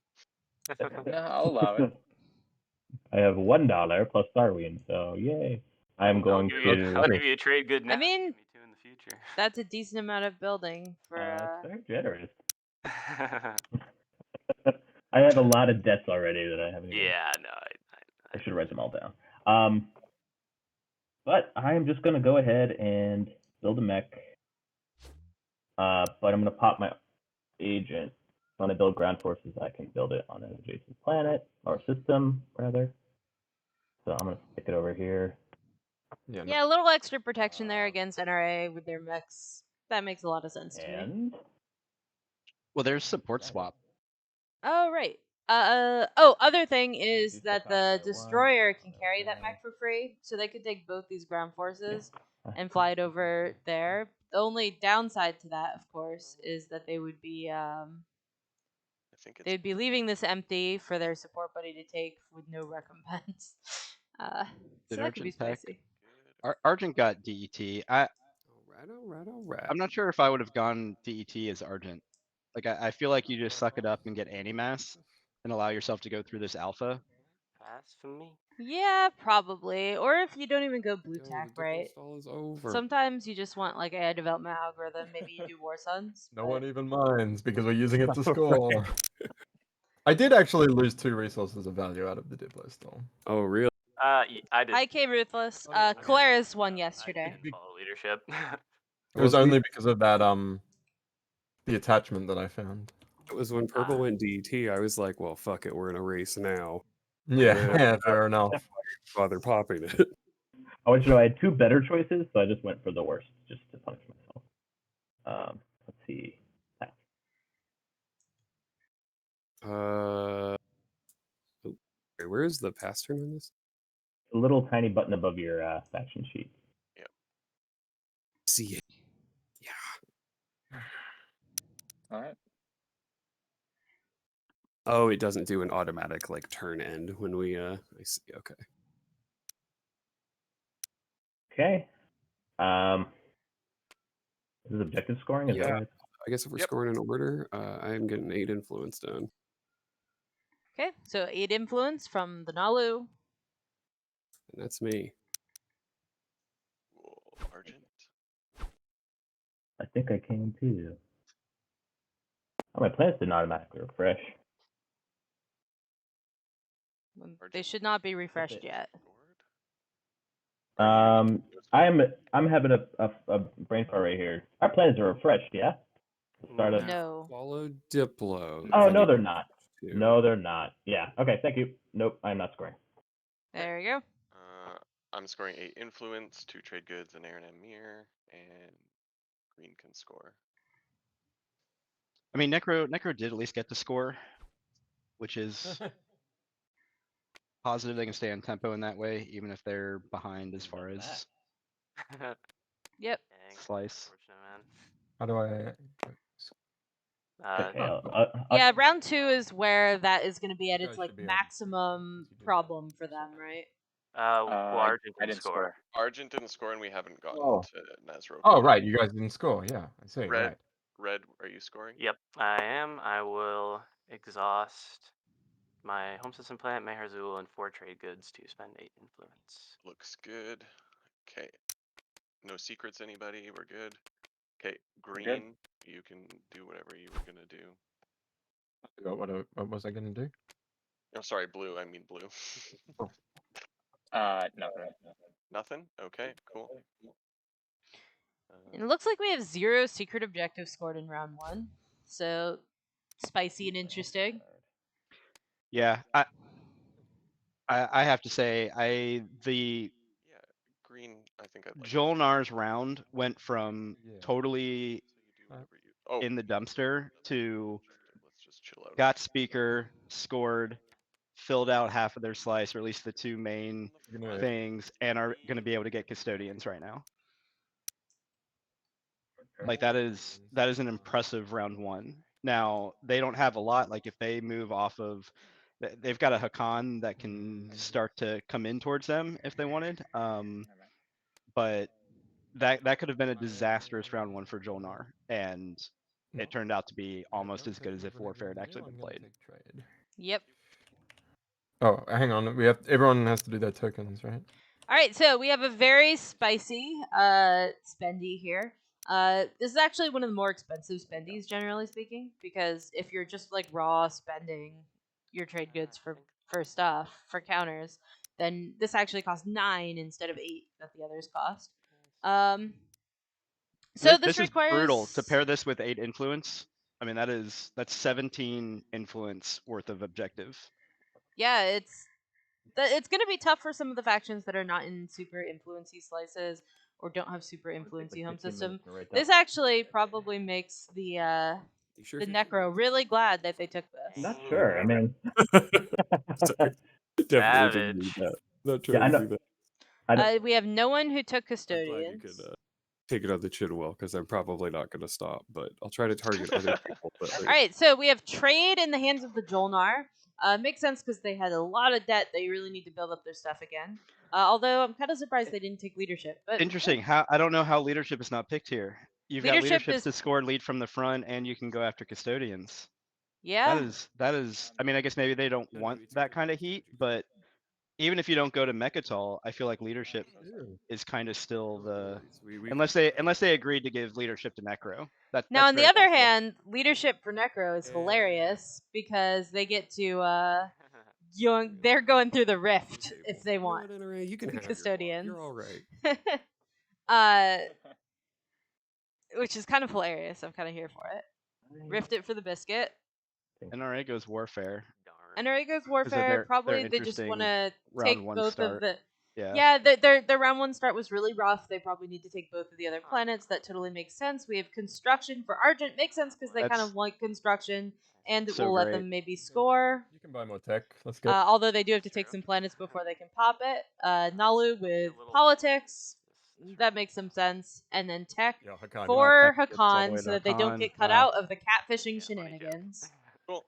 No, I'll allow it. I have $1 plus Starwing, so yay! I'm going to. I'll give you a trade good now. I mean, Me too in the future. that's a decent amount of building for. Very generous. I have a lot of debts already that I haven't even. yeah, no, I should write them all down. But I am just gonna go ahead and build a mech. But I'm gonna pop my agent. When I build ground forces, I can build it on an adjacent planet or system, rather. So I'm gonna stick it over here. Yeah. Yeah, a little extra protection there against NRA with their mechs. That makes a lot of sense to me. And Well, there's support swap. Oh, right. Other thing is Do that stuff the after one. destroyer can carry that mech for free, so they could take both these ground forces and fly it over there. The only downside to that, of course, is that they would be I think it's they'd be leaving this empty for their support buddy to take with no recompense. So Did that could be Argent pack? spicy. Argent got DET. All right. I'm not sure if I would have gone DET as Argent. Like I feel like you just suck it up and get anti-mass and allow yourself to go through this alpha. pass for me. Yeah, probably. Or if you don't even go blue Yo, tack, the right? Diplo stall is over. Sometimes you just want like a development algorithm. Maybe you do War Suns. No but- one even minds because we're using it to Right. score. I did actually lose 2 resources of value out of the Diplo stall. Oh, really? I did. IK Ruthless. Oh, yeah. Colaris won I yesterday. didn't follow leadership. It was Well, only because of that the attachment that I found. It was when Purple went DT. I was like, well, fuck it, we're in a race now. Yeah, Yeah. yeah, fair enough. Bother popping it. I want you to know I had 2 better choices, so I just went for the worst, just to punish myself. Let's see. Where is the pass turn on this? A little tiny button above your faction sheet. See it. All right. Oh, it doesn't do an automatic like turn end when we I see. Okay. Okay. This is objective scoring, is that Yeah. right? I guess if we're Yep. scoring in order, I am getting 8 influence done. Okay, so 8 influence from the Nalu. And that's me. Cool. Argent. I think I can too. Oh, my plans didn't automatically refresh. They should not be refreshed Okay. yet. I'm having a brain fart right here. Our plans are refreshed, yeah? To start No. up. No. Follow Diplo. Oh then no, you they're not. do. No, they're not. Yeah. Okay, thank you. Nope, I'm not scoring. There you go. I'm scoring 8 influence, 2 trade goods, an Aaron and Mir, and green can score. I mean, Necro did at least get to score, which is positive. They can stay on tempo in that way, even if they're behind as far as Yep. Dang, slice. unfortunate, man. How do I? Okay, Yeah, round 2 is where that is going to be at You its guys like should be able to maximum once you do that. problem for them, right? Well, Argent I didn't didn't score. Argent didn't score, and we haven't gotten Oh. to Nazro. Oh, right, you guys didn't score. Yeah, I see. Red, Right. Red, are you scoring? Yep, I am. I will exhaust my home system plant, Meherzul, and 4 trade goods to spend 8 influence. Looks good. Okay. No secrets, anybody? We're good. Okay, green, you can do whatever you were gonna do. What was I gonna do? Oh, sorry, blue. I mean blue. No. Nothing? Okay, cool. And it looks like we have 0 secret objectives scored in round 1. So spicy and interesting. Yeah, I have to say, the Yeah, green, I think I'd like. Jolnar's round went from Yeah. totally So you do whatever you. Oh, in the dumpster to let's just chill out. got speaker, scored, filled out half of their slice, or at least the 2 main You're gonna- things, and are going to be able to get custodians right now. Like that is an impressive round 1. Now they don't have a lot. Like if they move off of, they've got a Hakan that can start to come in towards them if they wanted. But that could have been a disastrous round 1 for Jolnar, and it turned out to be almost as good as if Warfare had actually been played. Yep. Oh, hang on. Everyone has to do their tokens, right? All right, so we have a very spicy spendy here. This is actually one of the more expensive spendies, generally speaking, because if you're just like raw spending your trade goods for stuff for counters, then this actually costs 9 instead of 8 that the others cost. So this This is requires brutal to pair this with 8 influence. I mean, that's 17 influence worth of objective. Yeah, it's going to be tough for some of the factions that are not in super influency slices or don't have super influency home system. This actually probably makes the You sure the 15 Necro minutes? really glad that they took this. Not sure. I mean, Sorry. Definitely didn't Savage. need that. Not yeah, trying I to know. do that. We have no one who took I'm glad you custodians. could take it on the chin well, because I'm probably not going to stop, but I'll try to target other people. But All right, so we have trade in the hands of the Jolnar. Makes sense because they had a lot of debt. They really need to build up their stuff again. Although I'm kind of surprised they didn't take leadership. But Interesting. How I don't know how leadership is not picked here. You've got Leadership leaderships is- to score lead from the front, and you can go after custodians. yeah, That is. I mean, I guess maybe they don't want that kind of heat, but even if you don't go to Mechatol, I feel like leadership is kind of still the unless they agreed to give leadership to Necro. now that's on the very other possible. hand, leadership for Necro is hilarious because they get to they're going through the rift if they want. You can have Custodians. You're all right. Which is kind of hilarious. I'm kind of here for it. Rift it for the biscuit. NRA goes warfare. NRA goes 'Cause of warfare. their Probably they just interesting want to round take 1 both start. of the. Yeah. Yeah, their round 1 start was really rough. They probably need to take both of the other planets. That totally makes sense. We have construction for Argent. Makes sense because they kind That's of like construction, and so we'll let great. them maybe score. You can buy more tech. Let's go. Although they do have to take some planets before they can pop it. Nalu with politics. That makes some sense. And then tech Yeah, Hakan. for tech gets all the Hakan way so to that they don't Hakan. get cut Wow. out of the catfishing shenanigans. Cool.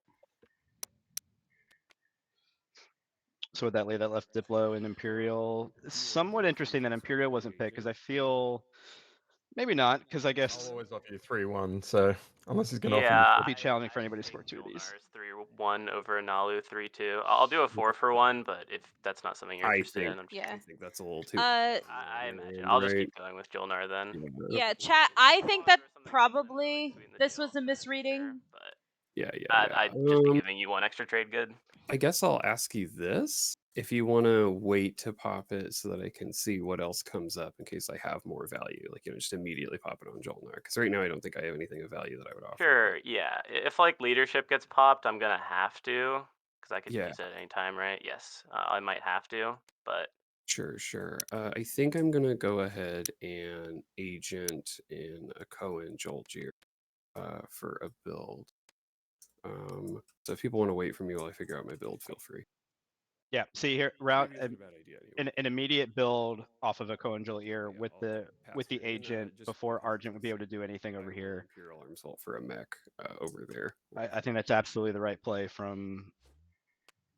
So with that lead, that left Diplo and Imperial. Somewhat interesting that Imperial wasn't picked because I feel maybe not because I I'll guess always offer you 3-1. So unless he's gonna Yeah, it'll be challenging for anybody to score 2 of these. 3-1 over Nalu 3-2. I'll do a 4-for-1 but if that's not something you're I interested think, in, I'm just Yeah. I think that's a little too. I imagine. I'll just keep going with Jolnar then. Yeah, chat. I think that probably this was a misreading. But Yeah. I'd just be giving you 1 extra trade good. I guess I'll ask you this. If you want to wait to pop it so that I can see what else comes up in case I have more value, like, just immediately pop it on Jolnar. Because right now I don't think I have anything of value that I would offer. Sure, yeah. If like leadership gets popped, I'm gonna have to, because I could Yeah. use it at any time, right? Yes, I might have to, but Sure. I think I'm gonna go ahead and agent in a Cohen Jolgir for a build. So if people want to wait for me while I figure out my build, feel free. Yeah. See here, route Maybe it's a bad idea anyway. an immediate build off of a Coangel ear Yeah, with I'll the pass with the through. And, agent just before because Argent would be able to it's- do anything I over will here. Imperial Arms Vault for a mech over there. I think that's absolutely the right play from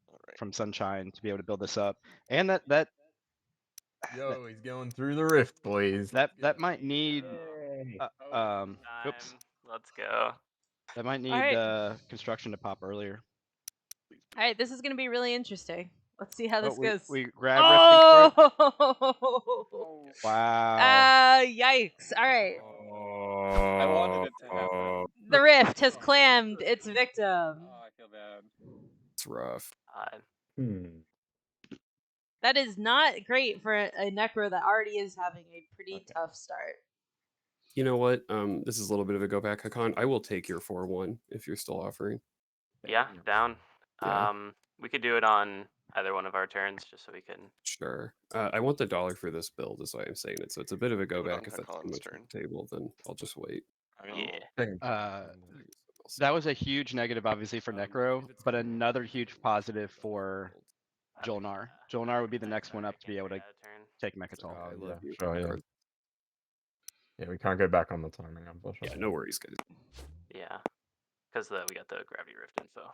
Alright. from Sunshine to be able to build this up, and that Yo, he's going through the rift, boys. that might need Yay. oops, time. Let's go. that might need Alright. construction to pop earlier. All right, this is going to be really interesting. Let's see how this we, goes. we grab Rifting Court. Oh! Wow. Yikes. All right. I wanted it to happen. The rift has clammed its victim. Oh, I feel bad. It's rough. That is not great for a Necro that already is having a pretty tough start. You know what? This is a little bit of a go back, Hakan. I will take your 4-1 if you're still offering. Yeah, down. Yeah. We could do it on either one of our turns, just so we can. Sure. I want the dollar for this build, is why I'm saying it. So it's a bit of a go Do it back. on If that's too Hakan's much turn. on the table, then I'll just wait. I mean, Yeah. That was a huge negative, obviously, for Necro, If it's but gonna be another a huge build, positive that's for a build. Jolnar. Jolnar would be the next one up to be able to Turn. take So Mechatol. I love you. Sure, yeah. regardless. Yeah, we can't go back on the timing, Yeah, unfortunately. no worries, guys. Yeah, because we got the gravity rift info.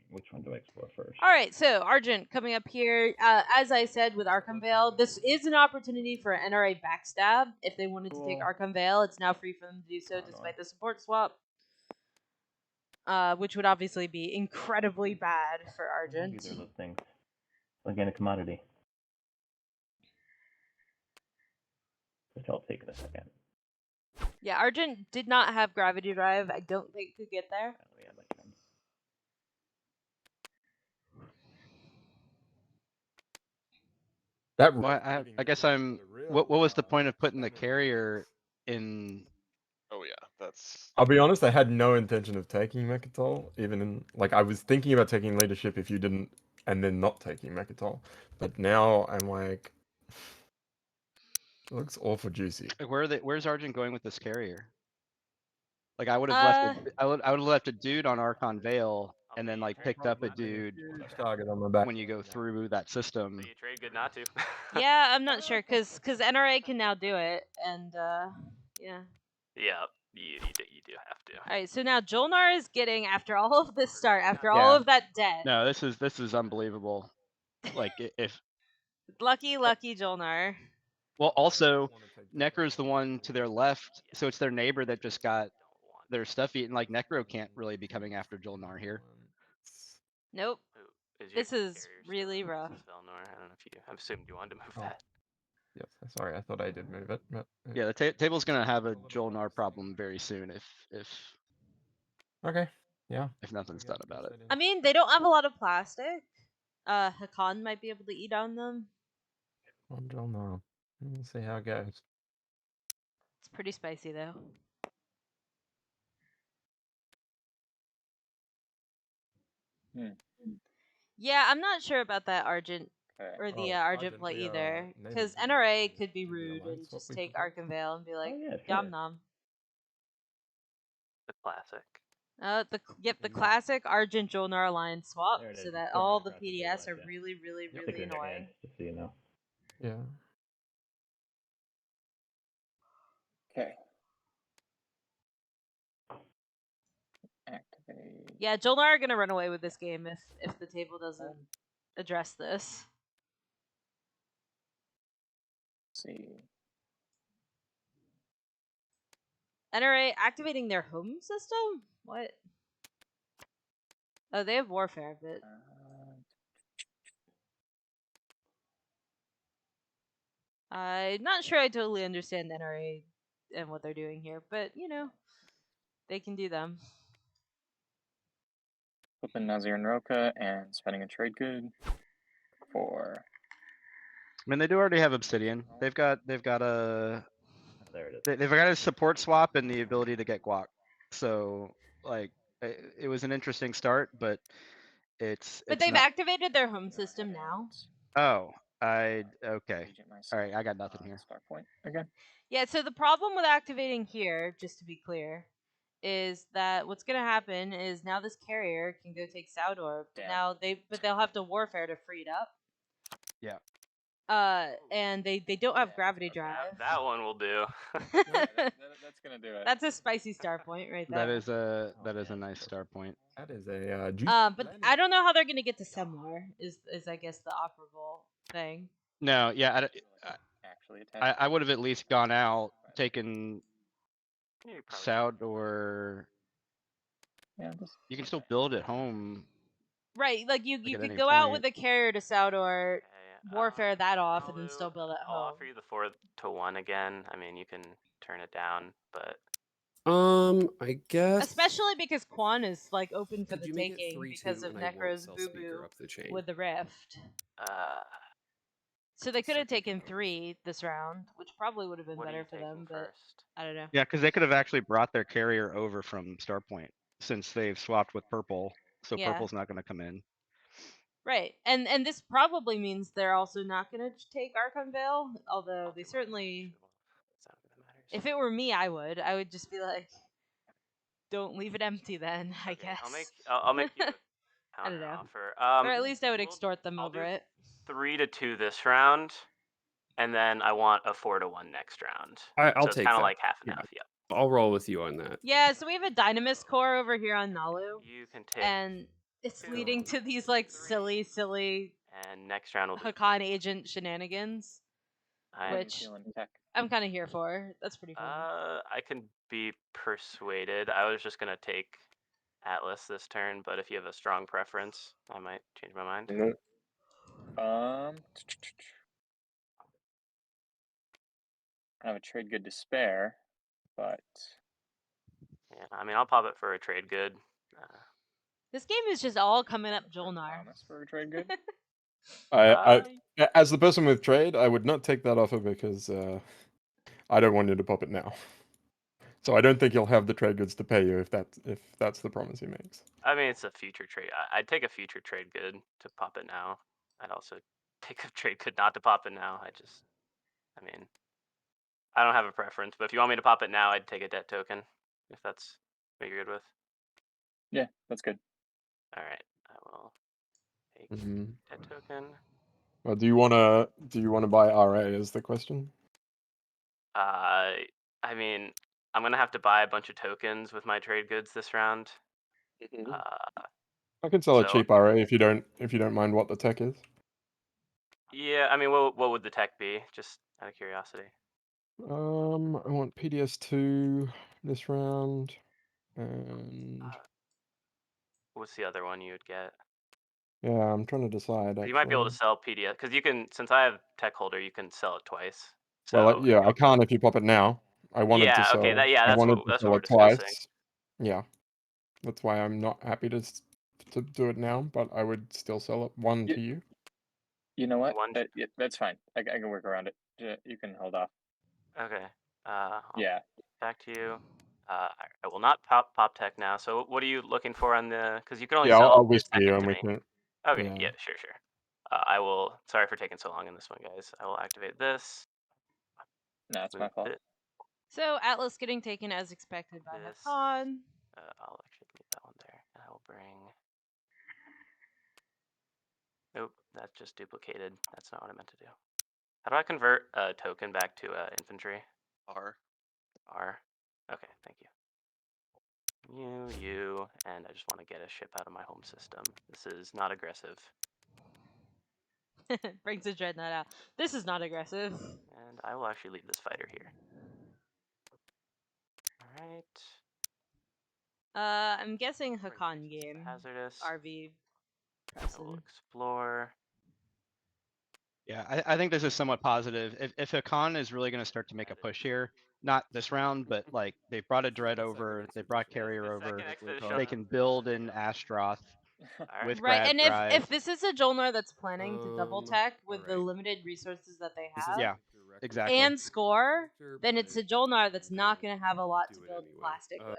Which one do I explore first? All right, so Argent coming up here. As I said with Arkham Vale, this is an opportunity for an NRA backstab. If they wanted to take Cool. Arkham Vale, it's now free for them to do so despite the support swap. Which would obviously be incredibly bad for Argent. Either of those things. Again, a commodity. Which I'll take in a second. Yeah, Argent did not have gravity drive. I don't think could get there. Oh, yeah, my turn. That Well, rock digging I is guess gonna I'm. put a real, What was the point of putting the spanner in the carrier works. in? Oh yeah, that's I'll be honest, I had no intention of taking Mechatol, even in like I was thinking about taking leadership if you didn't, and then not taking Mechatol. But now I'm like, it looks awful juicy. Like, where's Argent going with this carrier? Like I would have Uh, I would have left a dude on Archon Vale I'll and bet then you like trade picked good up a not to. dude Huge target on my back. when you go through that system. But you trade good not to. yeah, I'm not sure because NRA can now do it, and yeah. Yeah, you do have to. All right, so now Jolnar is getting after all of this start, after all Yeah. of that debt. No, this is unbelievable. Like if Lucky Jolnar. well, also Necro's the one to their left, so it's their neighbor that just got their stuff eaten. Like Necro can't really be coming after Jolnar here. Nope. Ooh, your This is carrier still really in rough. Velnor? I don't know if you. I assumed you wanted to move Oh. that. Yes, sorry, I thought I did move it. But Yeah, the table's gonna have a Jolnar problem very soon if okay, yeah. nothing's done about it. I mean, they don't have a lot of plastic. Hakan might be able to eat on them. One drill now. We'll see how it goes. It's pretty spicy though. Yeah, I'm not sure about that Argent Okay. or the Oh, Argent Argent, play we either, native because again, NRA so could be do the rude and alliance swap just we take proposed? Arkenvale and be like, yeah, yum sure. nom. The classic. The Indeed. classic Argent Jolnar alliance swap, There it so is. that It's all going the across the table PDS at are you. really, really, Yep. really Stick it in your hand, annoying. just so you know. Yeah. Okay. Activate. Yeah, Jolnar are gonna run away with this game if the table doesn't address this. Let's see. NRA activating their home system? What? Oh, they have warfare, but I'm not sure I totally understand NRA and what they're doing here, but you know, they can do them. Flipping Nazir and Roka and spending a trade good for. I mean, they do already have Obsidian. They've got a There it is. they've got a support swap and the ability to get guac. So like it was an interesting start, but But it's they've not. activated their home system now. Oh, okay. Agent All myself right, I got nothing on here. Star Point again. Yeah, so the problem with activating here, just to be clear, is that what's gonna happen is now this carrier can go take Saudor, but Damn. now they'll have to warfare to free it up. Yeah. And they don't have gravity drive. That one will do. That's gonna do it. That's a spicy star point right there. That is a nice start point. That is a juicy. But I don't know how they're gonna get to Semler. Is I guess the operable thing. No, yeah, Actually attack. I would have at least gone out, taken Yeah, you probably Soud, or Yeah, just you can still build at home. Right, like you at could any go out point. with a carrier to Saudor, Okay, warfare that off, and then Nalu, still build at I'll home. offer you the 4-1 again. I mean, you can turn it down, but I guess. Especially because Quan is like open for Could the you make it taking 3-2 because of and I won't Necro's sell boo Speaker boo up the chain? with the rift. So they could have Second taken component. 3 this round, which probably would have been what are you better for taking them, but first? I don't know. Yeah, because they could have actually brought their carrier over from Starpoint since they've swapped with purple, so Yeah. purple's not going to come in. Right, and this probably means they're also not going to take Archon Vale, although I'll they do my certainly. It's not that matters. If it were me, I would just be like, don't leave it empty then. I Okay, guess. I'll make you a I don't counter know. offer. Or at least I would we'll- extort them I'll over do it. 3-2 this round, and then I want a 4-1 next round. I'll so it's take kind of that. like half and Yeah. half. Yep. I'll roll with you on that. Yeah, so we have a Dynamis core over here on Nalu, You can take, and it's leading to these like silly and next round will be. Hakan agent shenanigans, I, which I'm kind of here for. That's pretty fun. I can be persuaded. I was just gonna take Atlas this turn, but if you have a strong preference, I might change my mind. I have a trade good to spare, but Yeah, I mean, I'll pop it for a trade good. This game is just all coming up Jolnar. promise for a trade good. As the person with trade, I would not take that offer because I don't want you to pop it now. So I don't think you'll have the trade goods to pay you if that's the promise he makes. I mean, it's a future trade. I'd take a future trade good to pop it now. I'd also take a trade good not to pop it now. I mean, I don't have a preference, but if you want me to pop it now, I'd take a debt token, if that's what you're good with. Yeah, that's good. All right, I will take Mm-hmm. debt token. Well, do you wanna buy RA? Is the question. I mean, I'm gonna have to buy a bunch of tokens with my trade goods this round. I can sell a so- cheap RA if you don't mind what the tech is. Yeah, I mean, what would the tech be? Just out of curiosity. I want PDS2 this round, and What's the other one you would get? yeah, I'm trying to decide. You might be able to actually. sell PDF because you can. Since I have tech holder, you can sell it twice. So Well, yeah, I can't if you pop it now. I wanted yeah, to sell. okay, I that's wanted what to sell we're it discussing. twice. Yeah, that's why I'm not happy to do it now. But I would still sell it one to you. You know what? One- Yeah, that's fine. I can work around it. You can hold off. Okay. I'll Yeah. get back to you. I will not pop tech now. So what are you looking for on the? Because you can only Yeah, sell I'll the whisper second you, to and we me. can. Okay. Yeah. Yeah. Sure. I will. Sorry for taking so long in this one, guys. I will activate this. No, it's my move fault. it, So Atlas getting taken as expected by This. Hakan. I'll actually leave that one there, and I will bring. Nope, that's just duplicated. That's not what I meant to do. How do I convert a token back to infantry? R. Okay, thank you. You, and I just want to get a ship out of my home system. This is not aggressive. Brings a dreadnought out. This is not aggressive. And I will actually leave this fighter here. Alright. I'm guessing Hakan This is game. hazardous. RV. I will explore. Yeah, I think this is somewhat positive. If Hakan is really going to start to make a push here, not this round, but like they brought a Dread over, they brought Carrier over, they can build in Astroth with Right, Grad and Drive. if this is a Jolnar that's planning to double tech with the alright. limited resources that they This is have, Yeah, exactly. and score, then it's a but Jolnar that's I'm not gonna going to have a lot do to it build anyway. plastic with.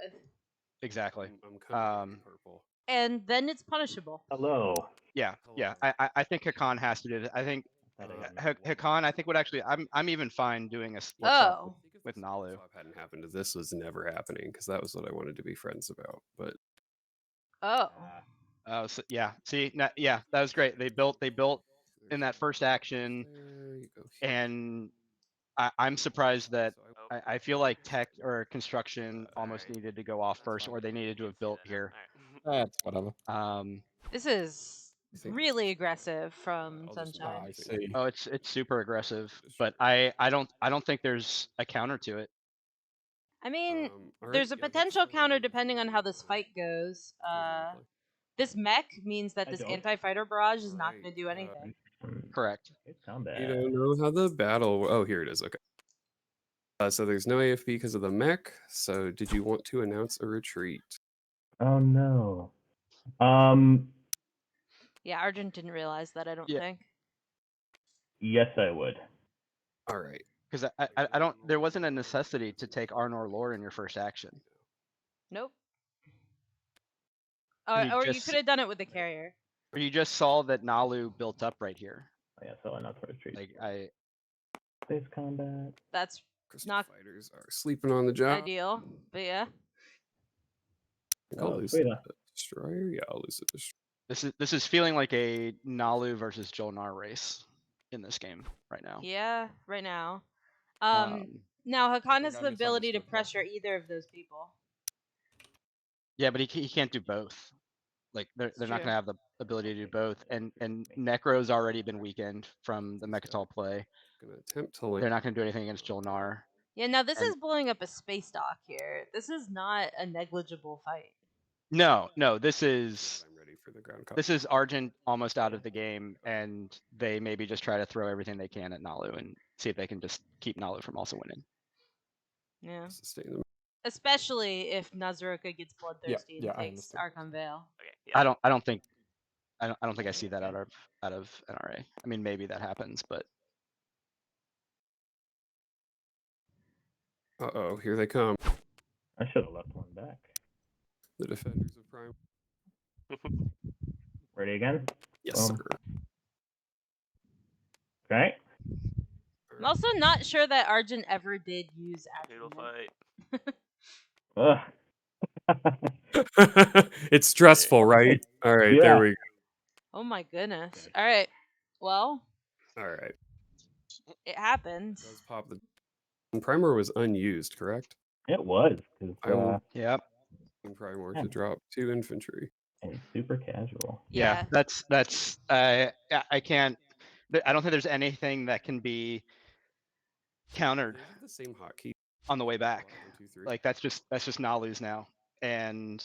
Exactly. I'm coming with purple. And then it's punishable. Hello. Yeah. Hello. I think Hakan has to do this. I think Hakan. I think would actually. I'm even fine doing a split swap Oh. with Nalu. Swap hadn't happened. This was never happening because that was what I wanted to be friends about. But Oh. So, yeah. See. Yeah. That was great. They built in that first action, there you go. Here. and I'm surprised that I feel like tech or construction almost needed to go off first, or they needed to have built here. That's whatever. This is I think really aggressive from I'll just Sunshine. I see. Oh, it's super aggressive, but I don't think there's a counter to it. I mean, alright, there's a yeah, potential let's, counter depending on how this fight goes. This mech means that I this don't. anti-fighter barrage is not Right, going to do anything. Correct. It's combat. You don't know how the battle. Oh, here it is. Okay. So there's no AFB because of the mech. So did you want to announce a retreat? Oh no. Yeah, Argent didn't realize that, I don't Yeah. think. Yes, I would. All right. Because I don't. There wasn't a necessity to take Arnor Lore in your first action. Nope. You Or you just- could have done it with the carrier. Or you just saw that Nalu built up right here. Oh, yeah, so not for retreat. Like Space combat. That's Crystal not fighters are sleeping on the job. ideal, but yeah. I'll Oh, lose sweet. the destroyer. Yeah, I'll lose the destroyer. this is feeling like a Nalu versus Jolnar race in this game right now. Yeah, right now. Um, Now Hakan has think the I ability to misunderstood pressure that. either of those people. Yeah, but he can't do both. Like they're not true. gonna have the ability to do both. And Necro's already been weakened from the Mechatol play. Gonna attempt to land. They're not gonna do anything against Jolnar. Yeah, now this And- is blowing up a space dock here. This is not a negligible fight. No, this is I'm ready for the ground cup. this is Argent almost out of the game, and they maybe just try to throw everything they can at Nalu and see if they can just keep Nalu from also winning. Yeah. Sustain them. especially if Nazruka gets bloodthirsty and yeah, I takes understood. Archon Veil. Okay. Yeah. I don't think I see that out of NRA. I mean, maybe that happens, but Uh-oh, here they come. I should have left one back. The defenders of Prime. Ready again? Yes, Boom. sir. Okay. I'm also not sure that Argent ever did use Noodle attribute. fight. Ugh. It's stressful, right? All right, Yeah. there we Oh my goodness. Okay. All right. Well, go. All right. it happened. Does pop the primer was unused, correct? It was, because I will yep. primer Yeah. to drop 2 infantry. and super casual. Yeah. That's I can't. I don't think there's anything that can be countered They have the same hotkey. on the way back. 1, 2, 3. Like that's just Nalu's now, and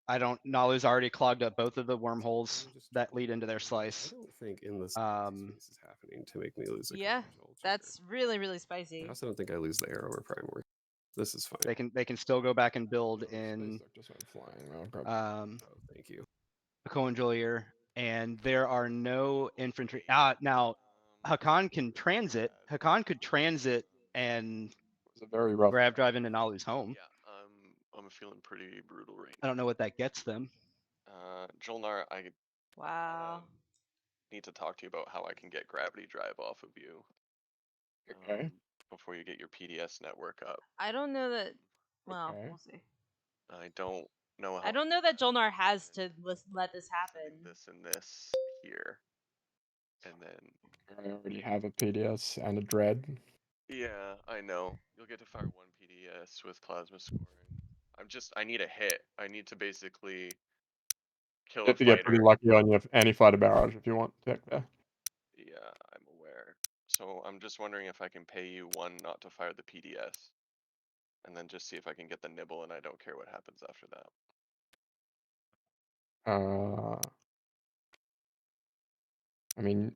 Nalu's already clogged up both of the wormholes that lead into their slice. I don't think in this this is happening to make me lose a Yeah, control trigger. that's really, really I spicy. also don't think I lose the arrow or primer. This is fine. They can still go back and build Space in Dock just went flying. I'll grab Oh, thank you. a Coenjolier, and there are no infantry. Now Hakan can transit. Hakan could transit and It was a very rough. grab drive into Nalu's home. Yeah, I'm feeling pretty brutal right I don't know what that gets them. now. Jolnar, I Wow. need to talk to you about how I can get gravity drive off of you. Okay. Before you get your PDS network up. I don't know that. Well, Okay. we'll see. I don't know how. I don't know that Jolnar has to let this happen. This and this here, and then I already have a PDS and a Dread. yeah, I know. You'll get to fire 1 PDS with plasma scoring. I need a hit. I need to basically kill You a have to get pretty fighter. lucky on your anti-fighter barrage if you want tech there. Yeah, I'm aware. So I'm just wondering if I can pay you 1 not to fire the PDS, and then just see if I can get the nibble, and I don't care what happens after that. I mean,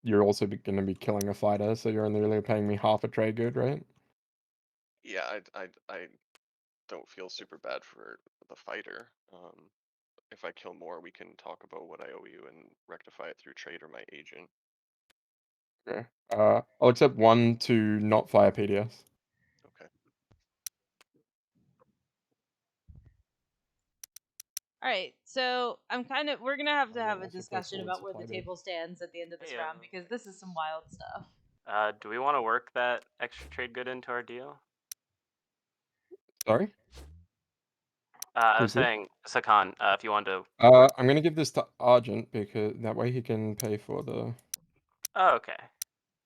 you're also going to be killing a fighter, so you're only really paying me half a trade good, right? Yeah, I don't feel super bad for the fighter. If I kill more, we can talk about what I owe you and rectify it through trade or my agent. Okay. I'll accept 1 to not fire PDS. Okay. All right, so we're gonna have to Oh, have yeah, a also play discussion forward about where the supply base. table stands at the end of this Hey, round because this is some wild stuff. Do we want to work that extra trade good into our deal? Sorry? I Who's was this? saying, Sakan, if you want to. I'm going to give this to Argent because that way he can pay for the... Oh, okay.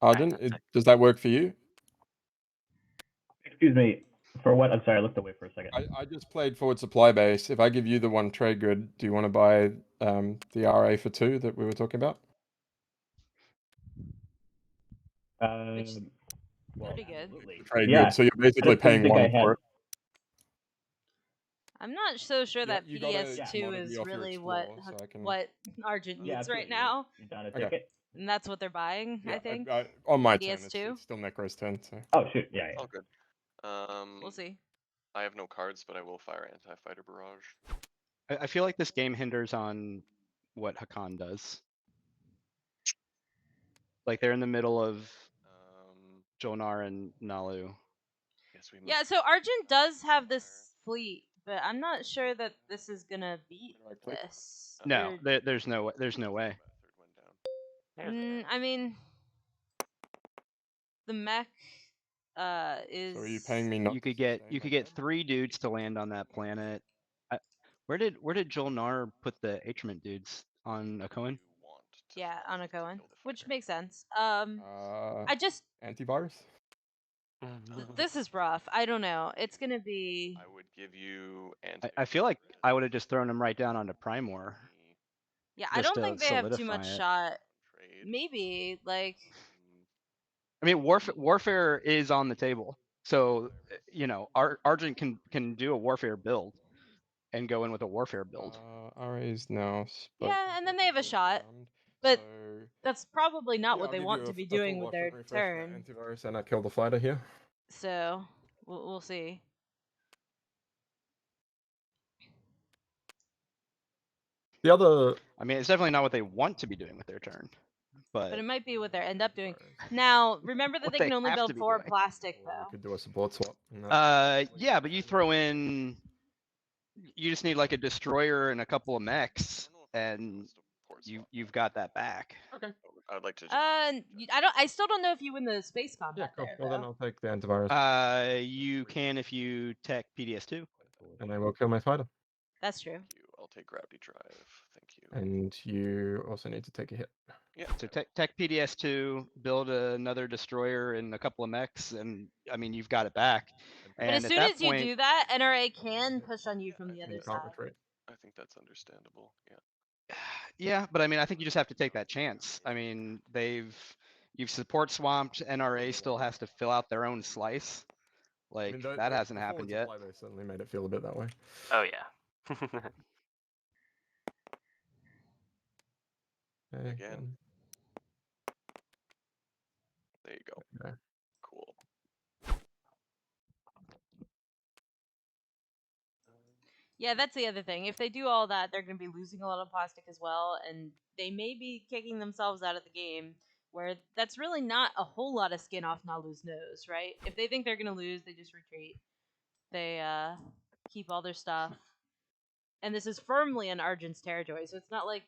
Argent, Fantastic. does that work for you? Excuse me, for what? I'm sorry, I looked away for a second. I just played forward supply base. If I give you the 1 trade good, do you want to buy the RA for 2 that we were talking about? Well, Pretty good. absolutely. Trade Yeah, good, so you're I basically just didn't paying think I 1 had. for it. I'm not so sure Yeah, that you got a PDS2 commodity is off your really what Explore, so I can... what Argent Yeah, needs right absolutely. now, You down to Okay. take it? and that's what they're buying. Yeah, I think. on my turn, PDS2? it's still Necro's turn, so... Oh shoot, yeah, yeah. All good. We'll see. I have no cards, but I will fire anti-fighter barrage. I feel like this game hinders on what Hakan does. Like they're in the middle of Jolnar and Nalu. Yes, we Yeah, so Argent does have this fleet, but I'm not sure that this is gonna beat How do I click? this. No, there's no way. There's no way. I mean, the mech is. So are you paying me not You to could get sustain my turn? 3 dudes to land on that planet. Where did Jolnar put the Atrament dudes on a Cohen? Yeah, on a Cohen, which makes sense. Uh, I just Antivirus? this is rough. I don't know. It's gonna be. I would give you I feel like I would have just thrown him right down onto Primor. Yeah, I just don't to think they have too much solidify it. shot. Maybe like. I mean, warfare is on the table, so Argent can do a warfare build, and go in with a warfare build. RA's now. Yeah, and then they have a shot, but So that's probably not yeah, what I'll they give want you to a be full doing with their refresh turn. Antivirus, and I kill the fighter here. So we'll see. The other. I mean, it's definitely not what they want to be doing with their turn, But but it might be what they end up doing. Sorry. Now, remember that What they they can only have to build be 4 doing. plastic, Or we though. could do a support swap. in that. Yeah, but you throw in, you just need like a destroyer and a couple of mechs, and you've got that back. Okay. I'd like to just. I still don't know if you win the space Yeah, combat cool. there, Well, then though. I'll take the antivirus. You can if you tech PDS2. And I will kill my fighter. That's true. Thank you. I'll take gravity drive. Thank you. And you also need to take a hit. Yeah. So tech PDS2, build another destroyer and a couple of mechs, and I mean you've got it back. But And as at soon that as you point, do that, NRA can push on you from the And other you can't side. retreat. I think that's understandable. Yeah. yeah, but I mean I think you just have to take that chance. I mean you've support swamped. NRA still has to fill out their own slice. Like I mean, that hasn't the forward happened yet. supply base certainly made it feel a bit that way. Oh yeah. Okay, Again. There you go. Okay. Cool. Yeah, that's the other thing. If they do all that, they're going to be losing a lot of plastic as well, and they may be kicking themselves out of the game, where that's really not a whole lot of skin off Nalu's nose, right? If they think they're going to lose, they just retreat. They keep all their stuff. And this is firmly in Argent's territory, so it's not like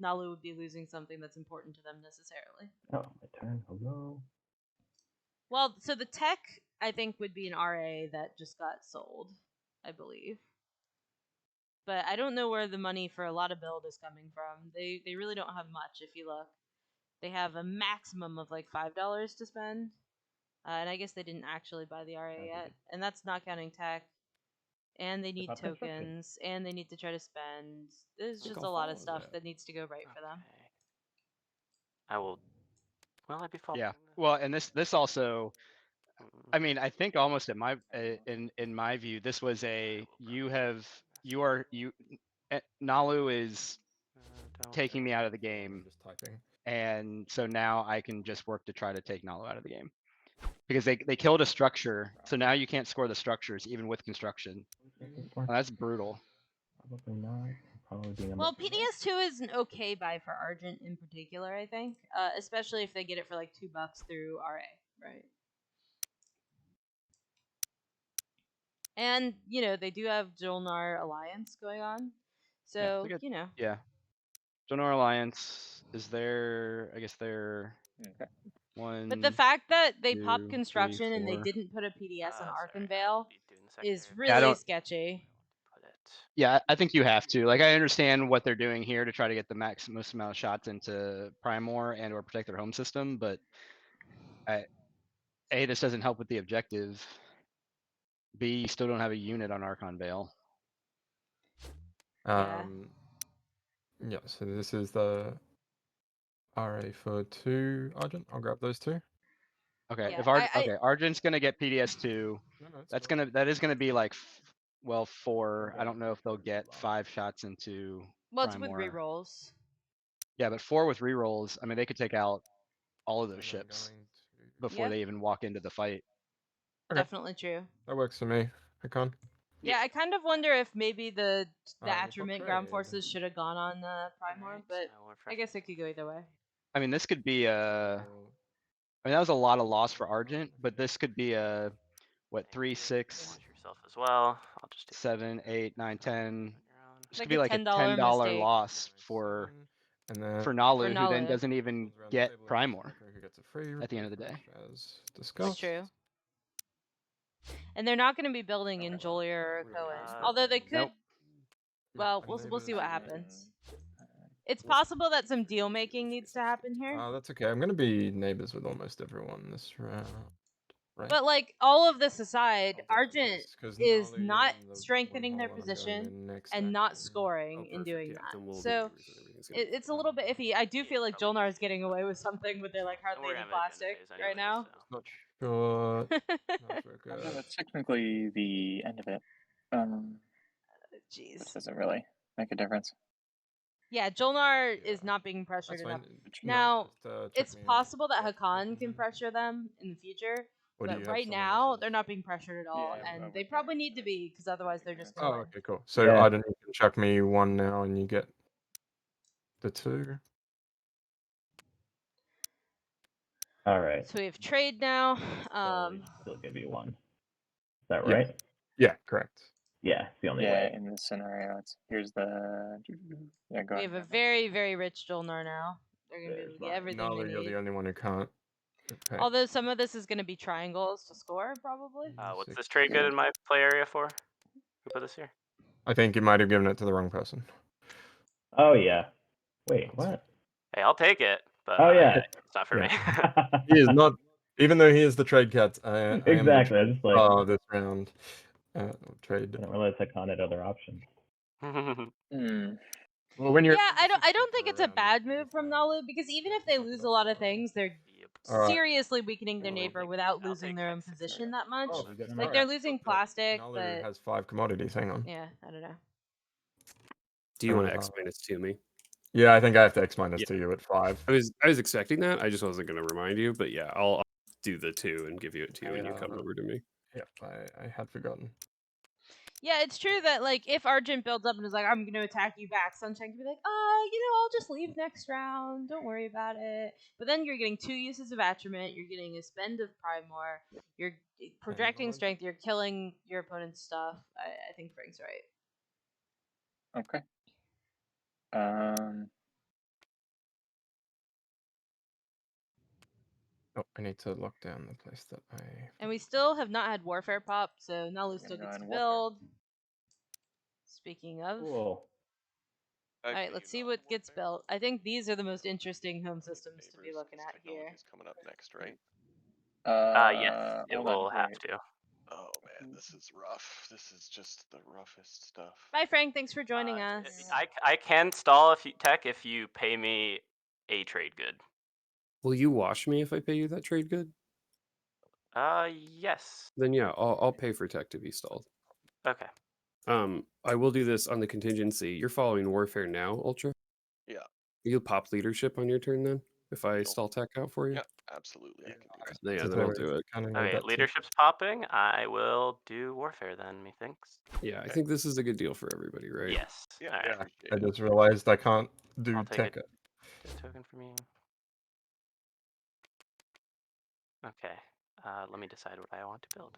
Nalu would be losing something that's important to them necessarily. Oh, my turn. Hello. Well, so the tech, I think, would be an RA that just got sold, I believe. But I don't know where the money for a lot of build is coming from. They really don't have much if you look. They have a maximum of like $5 to spend. And I guess they didn't actually buy the RA yet. And that's not counting tech. And they need not construction. tokens. And they need to try to spend. There's Click just on a lot of follow stuff there. that needs to go right for them. Okay. I will. Will I be following? Yeah. Well, and this also, I Mm, mean, I think almost in my view, this was a Nalu is don't taking me out of the I'm game, just typing. and so now I can just work to try to take Nalu out of the game because they killed a structure, so now you can't score the structures even with construction. Well, that's brutal. Probably not. Probably being a Well, PDS2 is an okay buy for Argent in particular, I think. Especially if they get it for like $2 through RA, right? And, they do have Jolnar Alliance going on. So, Yeah. Donor Alliance is there. I guess they're Okay. one. But the fact that they 2, popped 3, construction and they 4. didn't put a PDS on sorry, Arkenvale be doing is secondary. Yeah, I really don't- sketchy. Put it. Yeah, I think you have to. Like, I understand what they're doing here to try to get the most amount of shots into Primor and or protect their home system, but this doesn't help with the objective. B, you still don't have a unit on Archon Vale. Yeah. Yeah, so this is the RA for 2 Argent. I'll grab those 2. Okay, Yeah, if Argent's gonna get PDS2, that is gonna be like 4. I don't know if they'll get 5 shots into well, it's with Primor. rerolls. Yeah, but 4 with rerolls, I mean, they could take out all of those ships before Yeah. they even walk into the fight. Okay. Definitely true. That works for me. Hakon. Yeah, I kind of wonder if maybe the Alright, Atrament ground trade. forces should have gone on Primor, Alright, but so we're I guess it could go either way. I mean, this could be I mean, that was a lot of loss for Argent, but this could be a, what, 3, 6, Watch yourself as well. I'll just take 7, 8, 9, 10. on your own. This Like could be a like a $10 $10 mistake. loss for And then Nalu, who then Nalu. doesn't even get Primor Who gets a free at the end of the day. as That's discussed. true. And they're not going to be building in Jolier or Cohen. Although they could. Nope. Well, we'll see what happens. It's possible that some deal making needs to happen here. That's okay. I'm going to be neighbors with almost everyone this round. Right. But like all of this aside, Argent Yes, 'cause is Nali not and the strengthening their one hole I'm going position in next and not action. scoring in doing Yeah, then that. we'll be So everything's gonna be it's a little bit iffy. I do feel like Jolnar is getting away with something with their like hardly We're any gonna have an agenda plastic phase right anyway, now. so. Not sure. Not sure No, good. that's technically the end of it. Jeez. This doesn't really make a difference. Yeah, Jolnar Yeah. is not being pressured That's enough. fine. Now, Just, check it's me in. possible that Yeah, Hakan check can in. pressure them in the future, Or do you but have right someone now else's? they're not being pressured at all, Yeah, and over they there. probably need to be because otherwise they're just Oh, gonna win. okay, cool. So Yeah. I don't. You can chuck me 1 now, and you get the 2. All right. So we have trade now. Still give you 1. Is that Yeah. right? Yeah, correct. Yeah, it's the only Yeah, way. in this scenario, here's the. Yeah, go we ahead. have a very, very rich Jolnar now. They're gonna be able to get everything No, they you're need. the only one who can't pay. Although some of this is gonna be triangles to score, probably. What's this trade good in my play area for? Who put this here? I think you might have given it to the wrong person. Oh yeah. Wait, what? Hey, I'll take it, but Oh yeah. it's not for me. He is not, even though he is the trade cat. I am the Exactly. I just like this round. Trade. I didn't realize I had other options. Well, when you're Yeah, I don't think it's a bad move from Nalu, because even if they lose a lot of things, they're Alright. seriously weakening their neighbor without losing their own position that much. Oh, we got an Like alright. they're losing plastic, Nalu but has 5 commodities. Hang on. yeah, I don't know. Do you want to X minus to me? Yeah, I think I have to X minus to you at 5. I was expecting that. I just wasn't going to remind you, but yeah, I'll do the 2 and give you it to you when you come over to me. Yep, I had forgotten. Yeah, it's true that like if Argent builds up and is like, I'm gonna attack you back, Sunshine can be like, I'll just leave next round. Don't worry about it. But then you're getting 2 uses of Attrament, you're getting a spend of Primor, you're projecting strength, you're killing your opponent's stuff. I think Frank's right. Okay. Oh, I need to lock down the place that I. And we still have not had Warfare pop, so Nalu still gets to build. Speaking of. Cool. Alright, let's see what gets built. I think these are the most interesting home systems to be looking at here. Coming up next, right? Yes, it will have to. Oh man, this is rough. This is just the roughest stuff. Bye, Frank. Thanks for joining us. I can stall if you pay me a trade good. Will you wash me if I pay you that trade good? Yes. Then yeah, I'll pay for tech to be stalled. Okay. I will do this on the contingency. You're following Warfare now, Ultra? Yeah. You'll pop leadership on your turn then? If I stall tech out for you? Yeah, absolutely. I can do that. Yeah, then I'll do it. Okay, leadership's popping. I will do Warfare then, methinks. Yeah, I think this is a good deal for everybody, right? Yes. Yeah, Alright. I just realized I can't do I'll take tech. Good token from you. Okay. Let me decide what I want to build.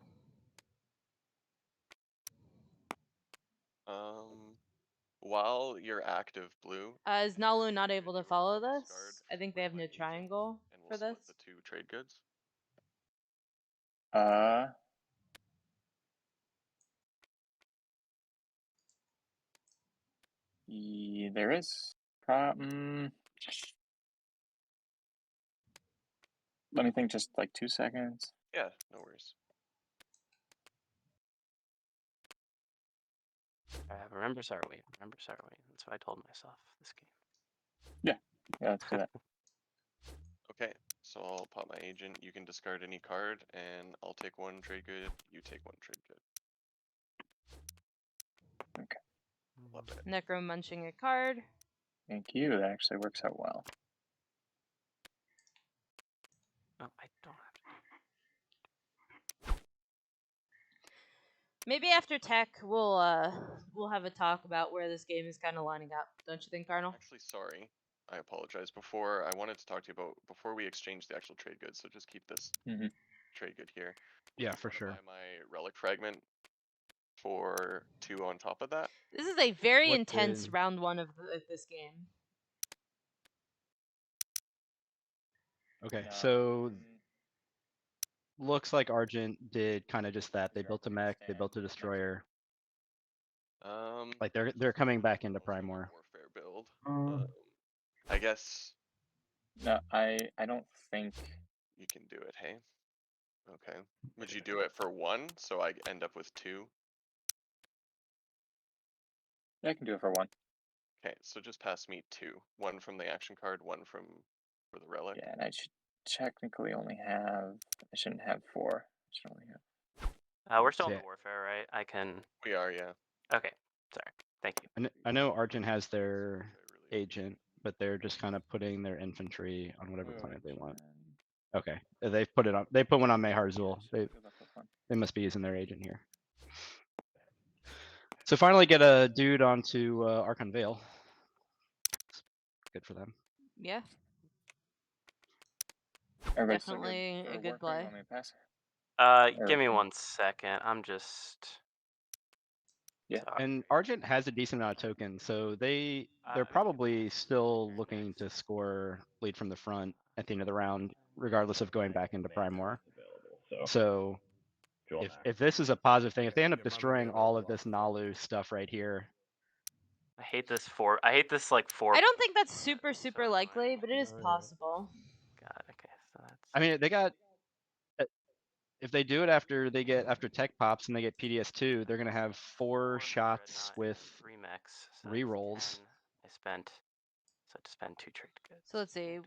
While you're active, Blue. Is Nalu not able to follow this? I think they have no triangle for this. The 2 trade goods. Yeah, there is. Let me think just like 2 seconds. Yeah, no worries. Remember Sarway. That's what I told myself this game. Yeah, let's do that. Okay, so I'll pop my agent. You can discard any card, and I'll take 1 trade good. You take 1 trade good. Okay. Love it. Necro munching a card. Thank you. That actually works out well. Oh, I don't have Maybe after tech, we'll have a talk about where this game is kind of lining up. Don't you think, Cardinal? Actually, sorry. I apologize. I wanted to talk to you about before we exchange the actual trade goods. So just keep this trade good here. Yeah, for sure. Buy my relic fragment for 2 on top of that. This is a very intense round 1 of this game. Okay, so looks like Argent did kind of just that. They built a mech, they built a destroyer. Like they're coming back into Primor. Warfare build. I guess. No, I don't think you can do it. Hey. Okay. Would you do it for 1, so I end up with 2? I can do it for 1. Okay, so just pass me 2. 1 from the action card, 1 for the relic. Yeah, and I should technically only have. I shouldn't have 4. I should only have. we're still in Warfare, right? I can. We are, yeah. Okay, sorry. Thank you. I know Argent has their agent, but they're just kind of putting their infantry on whatever planet they want. Okay, they put one on Meharzul. They must be using their agent here. So finally get a dude onto Archon Vale. good for them. Yeah, Everybody's still definitely good a for good work, or play. you want me to pass? Give Or- me 1 second. I'm just. Yeah. Sorry. And Argent has a decent amount of tokens, so they're probably still looking to score lead from the front at the end of the round, regardless of going back into Prime War. Available, so So Jewel if Max. this is a positive thing, if they end up Yeah, mine will be destroying all of available this after. Nalu stuff right here, I hate this I hate this like 4. I don't think that's Yeah, super it's so super likely, annoying. but it is No, yeah. possible. God. Okay. So that's. I mean, they got. If they do it after tech pops and they get PDS2, they're gonna have 4 shots with 3 mechs. So rerolls. I spent. So to spend 2 trade goods. So let's see,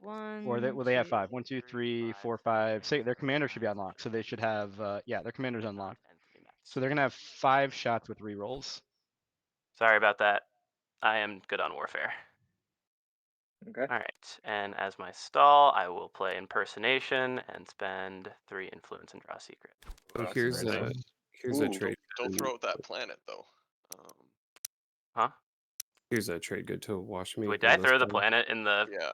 Or they 1, have 2, 5. 1, 2, 3, 4, 5. Say their commander should be unlocked, so they should have yeah, their commander's unlocked. And 3 mechs. So they're gonna have 5 shots with rerolls. Sorry about that. I am good on warfare. Okay. All right, and as my stall, I will play impersonation and spend 3 influence and draw a secret. Oh, That's here's very a nice. here's a Ooh, trade. don't good. throw out that planet though. Huh? Here's a trade good to wash me. Wait, did I on this throw the one. planet in the Yeah.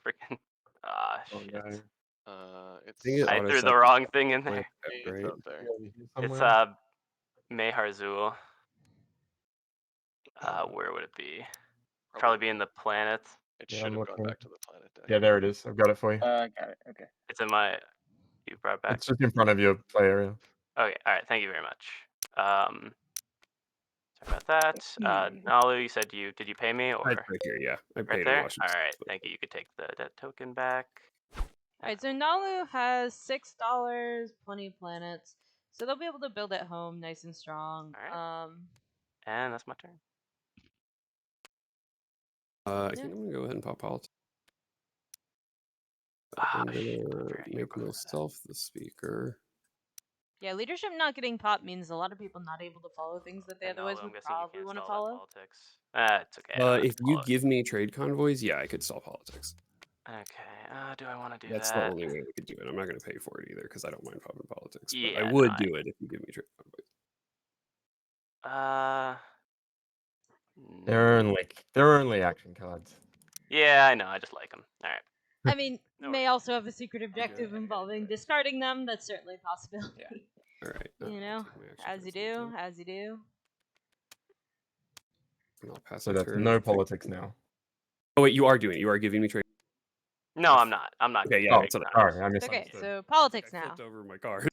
freaking? Ah, Oh, shit. no. It's think it I threw the auto-selected wrong thing in planet there. type, it's right? out there. It's Somewhere. Meharzul. Where would it be? Probably Probably be in the planets. It Yeah, should I'm have gone looking. back to the planet deck. Yeah, there it is. I've got it for you. Got it. Okay. It's in my. You brought it back. It's just in front of your play area. Okay. All right. Thank you very much. Sorry about that. Nalu, you said did you pay me or Right here, yeah. I right paid there? in Washington. All right. Thank you. You could take the debt token back. Alright, so Nalu has $6, plenty of planets, so they'll be able to build at home nice and strong. And that's my turn. I think I'm gonna go ahead and pop politics. Ah, I'm shit, gonna warfare, you make go for that. myself the speaker. Yeah, leadership not getting popped means a lot of people not able to follow things that they And otherwise Nalu, I'm would guessing you probably can't want to stall that follow. politics. It's okay. I don't have If to you follow it. give me trade convoys, yeah, I could stall politics. Okay. Do I want to do That's that? the only way I could do it. I'm not gonna pay for it either because I don't mind popping politics. But Yeah, I no, would do it if you give me trade convoys. They're only action cards. Yeah, I know. I just like them. All right. I mean, No may worries. also have a secret objective involving discarding them. That's certainly a possibility. All right. You I'll know, take my action as you cards do, into it, as you do. and I'll pass So my that's turn. no politics now. Oh wait, you are doing it. You are giving me trade. No, I'm not. I'm not. Okay, giving yeah, you that's trade what convoys. Sorry, I Okay, misunderstood. so I politics now. flipped over my card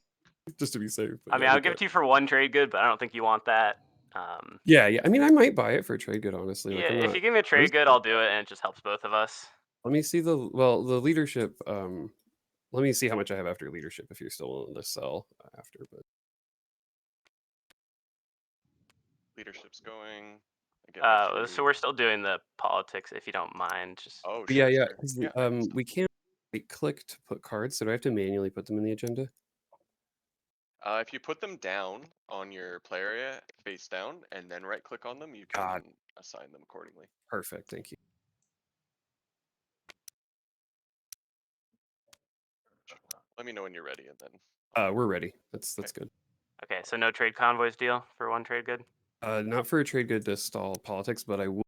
just to be safe. But I mean, yeah, I'll okay. give it to you for 1 trade good, but I don't think you want that. Yeah. I mean, I might buy it for a trade good, honestly. Yeah, Like, I'm if not. you give me a trade good, I'll do it, and it just helps both of us. Let me see the leadership. Let me see how much I have after leadership. If you're still willing to sell after, but Leadership's going. I get my So three. we're still doing the politics, if you don't mind. Just Oh yeah, shit. yeah. Sorry. 'Cause, Yeah, I can sell. we can't click to put cards, so do I have to manually put them in the agenda? If you put them down on your play area, face down, and then right click on them, you can God. assign them accordingly. Perfect, thank you. Let me know when you're ready, and then. We're ready. That's good. okay. So no trade convoys deal for 1 trade good. Not for a trade good to stall politics, but I will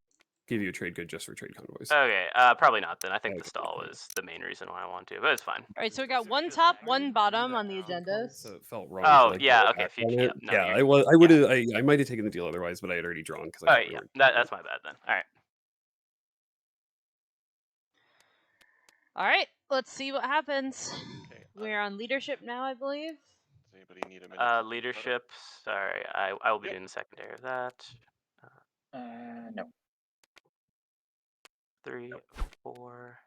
give you a trade good just for trade convoys. Okay. Probably not then. I think the Okay, stall cool. was the main reason why I want to, but it's fine. Alright, so we got 1 top, 1 bottom on the agendas. So it felt wrong. Oh to, like, yeah. go Okay. back If you, on yeah. it. No, Yeah, you're, I would have. I might have taken the deal otherwise, but I had already drawn because I Oh thought we yeah. were. That's my bad then. All right. Alright, let's see what happens. Okay. We're on leadership now, I believe. Does anybody need a minute? to think about it? Leadership. Sorry, I will be Yep. doing the secondary of that. No. 3, 4,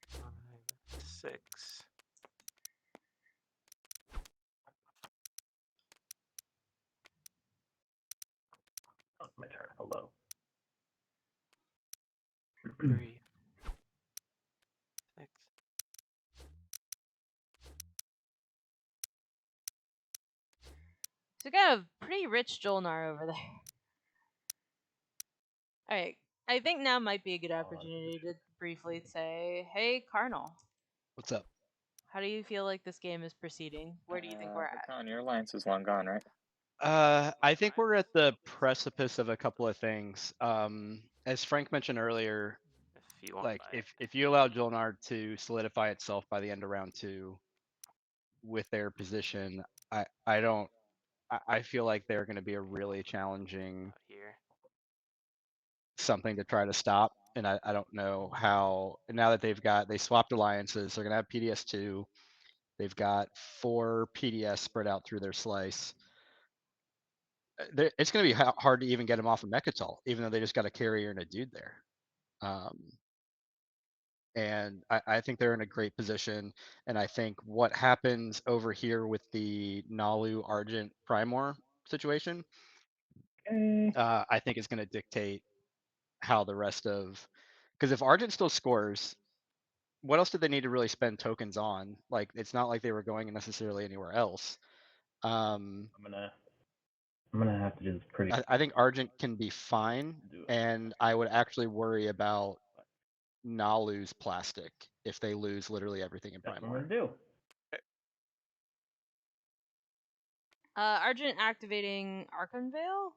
5, 6. Oh, my turn. Hello. 3, 6. So we got a pretty rich Jolnar over there. Alright, I think now might be a good opportunity to briefly say, hey, Carnal, What's up? how do you feel like this game is proceeding? Where do you think we're at? Con, your alliance is long gone, right? I think we're at the precipice of a couple of things. As Frank mentioned earlier, If you want like to buy if you allow Jolnard to solidify itself by the end of round 2 with their position, I feel like they're going to be a really challenging out here. something to try to stop. And I don't know how, now that they swapped alliances, they're going to have PDS2. They've got 4 PDS spread out through their slice. It's going to be hard to even get them off of Mechatol, even though they just got a carrier and a dude there. And I think they're in a great position. And I think what happens over here with the Nalu Argent Primor situation, Okay. I think is going to dictate how the rest of, because if Argent still scores, what else did they need to really spend tokens on? Like, it's not like they were going necessarily anywhere else. I'm gonna have to do this pretty. I think Argent can be fine, and I would actually worry about Nalu's plastic if they lose literally everything in That's what I'm Primor. gonna do. Argent activating Archon Veil.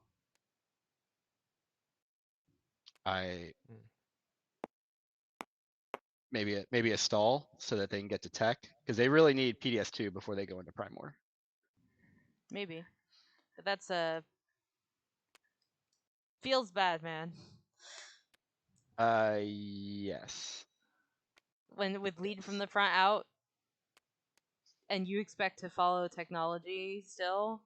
Maybe a stall so that they can get to tech, because they really need PDS2 before they go into Primor. Maybe, but that's feels bad, man. Yes. When with lead from the front out, and you expect to follow technology still,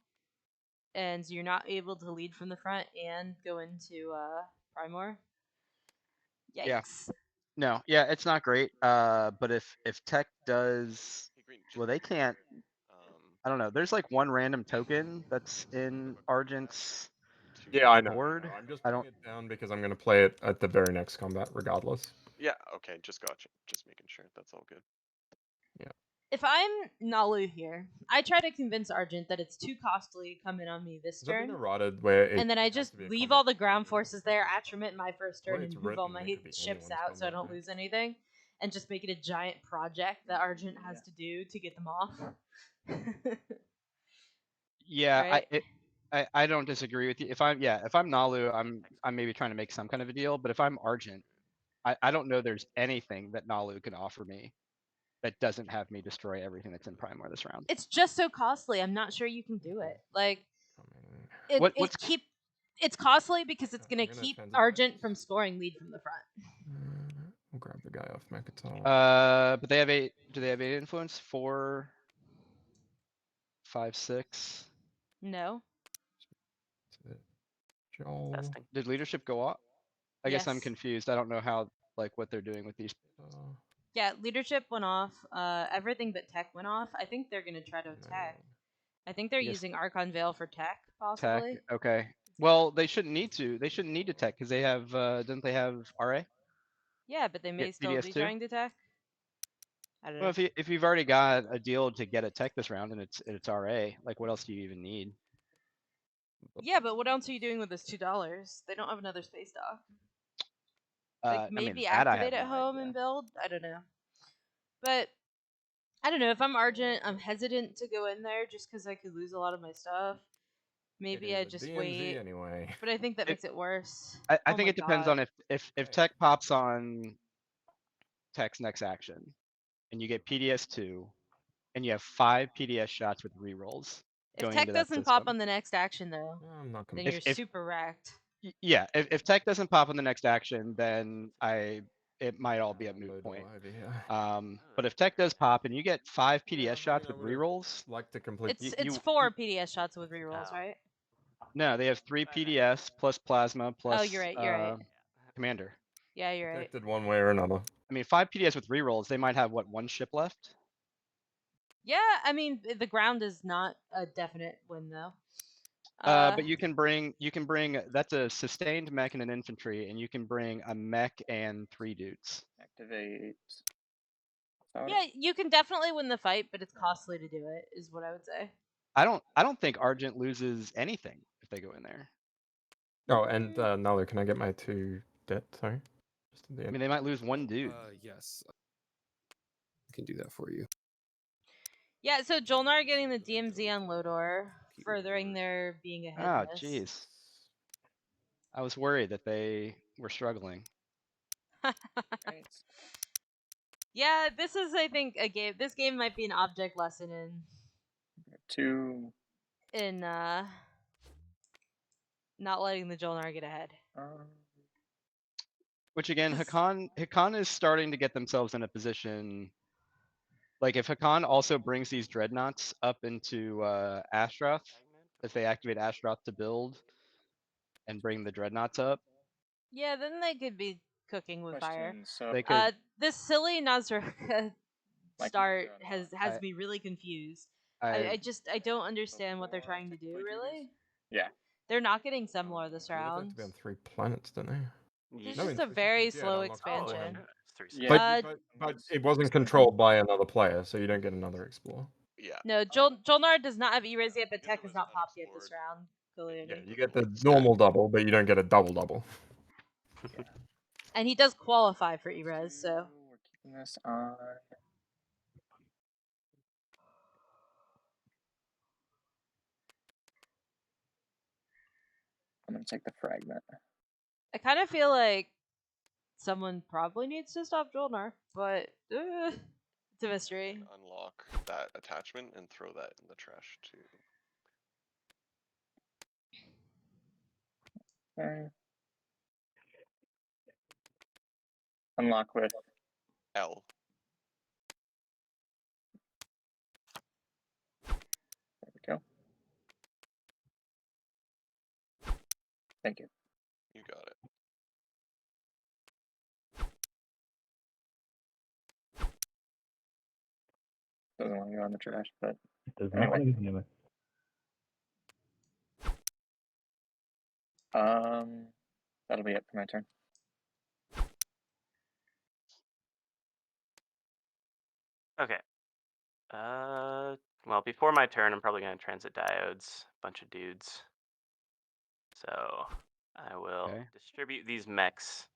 and you're not able to lead from the front and go into Primor. Yikes. Yeah. No, yeah, it's not great. But if tech does, Hey, Green, well, they can't. I don't know. There's like one random token that's in Argent's Yeah, I know. board. I'm just I putting don't. it down because I'm gonna play it at the very next combat, regardless. Yeah, okay, just gotcha. Just making sure. That's all good. If I'm Nalu here, I try to convince Argent that it's too costly to come in on me this Has that been turn, errated where it and then I has just to be a leave combat all the turn? ground forces there, attriment my first The way turn, it's and move all written, my it could be ships anyone's out so I don't combat lose anything, and just make it a giant project that Argent has to do to get them off. Yeah, Right? I don't disagree with you. If I'm Nalu, I'm maybe trying to make some kind of a deal. But if I'm Argent, I don't know there's anything that Nalu can offer me that doesn't have me destroy everything that's in Primor this round. It's just so costly. I'm not sure you can do it. Like it's costly because it's gonna gonna keep transit Argent from scoring lead from the front. We'll grab the guy off Mechatol. But they have 8. Do they have 8 influence? 4, 5, 6. No. Joel. testing. Did leadership go off? I guess I'm Yes. confused. I don't know how, like, what they're doing with these. Yeah, leadership went off. Everything but tech went off. I think they're gonna try to attack. I think they're I guess using Archon Veil for tech, Tech. possibly. Okay. Well, they shouldn't need to. They shouldn't need to tech because they have. Didn't they have RA? Yeah, but they may Get still be PDS2? trying to tech. I don't Well, know. if you've already got a deal to get a tech this round and it's RA, like what else do you even need? Yeah, but what else are you doing with this $2? They don't have another space dock. Like I maybe mean, that I activate have at no home idea. and build. I don't know. But I don't know. If I'm Argent, I'm hesitant to go in there just because I could lose a lot of my stuff. Maybe I just wait. Anyway. But I think that makes it worse. I Oh think my it depends God. on if tech pops on tech's next action, and you get PDS2, and you have 5 PDS shots with rerolls If going tech into that doesn't system. pop on the next action though, I'm not then complaining. you're super wrecked. Yeah, if tech doesn't pop on the next action, then it might all be a moot point. But if tech does pop and you get 5 PDS shots with rerolls, like to complete. It's 4 PDS shots with rerolls, right? No, they have 3 PDS plus plasma plus Oh, you're right. You're right. commander. Yeah, you're right. Protected one way or another. I mean, 5 PDS with rerolls, they might have what, 1 ship left? Yeah, I mean the ground is not a definite win though. But you can bring that's a sustained mech and an infantry, and you can bring a mech and 3 dudes. Activate. Yeah, you can definitely win the fight, but it's costly to do it, is what I would say. I don't think Argent loses anything if they go in there. Oh, and Nalu, can I get my 2 debt? Sorry. Just at the I end. mean, they might lose 1 dude. Yes, I can do that for you. Yeah, so Jolnar getting the DMZ on Lodor. furthering here. their being ahead. Ah, jeez. I was worried that they were struggling. Right. Yeah, this is, I think, a game. This game might be an object lesson Two. in not letting the Jolnar get ahead. Which again, 'Cause- Hakan is starting to get themselves in a position. Like if Hakan also brings these dreadnoughts up into Ashroth, if they activate Ashroth to build and bring the dreadnoughts up, Yeah, then they could be cooking with fire. Question. So they could. This silly Nazarka Like, start no, no, has I- me really confused. I, I don't understand what they're trying to do, really. yeah. They're not getting Semlor this They did that round. to be on 3 planets, didn't they? It's No, just in a 3 very seconds, yeah, it slow unlocked Oh, expansion. yeah, it's 3 Yeah. seconds. But it wasn't controlled by another player, so you don't get another explore. Yeah. No, Jolnar does not have E-Raise yet, but Tech is not popped yet this round. Yeah, Clearly. you get the normal double, but you don't get a double. And he does qualify for E-Res, so. We're keeping this on. I'm gonna take the fragment. I kind of feel like someone probably needs to stop Jolnar, but it's a mystery. Unlock that attachment and throw that in the trash too. Okay. Unlock with L. There we go. Thank you. You got it. Doesn't want to go in the trash, but Does not anyway. want to use anyway. That'll be it for my turn. Okay. Well, before my turn, I'm probably gonna transit diodes, bunch of dudes. So I will Okay. distribute these mechs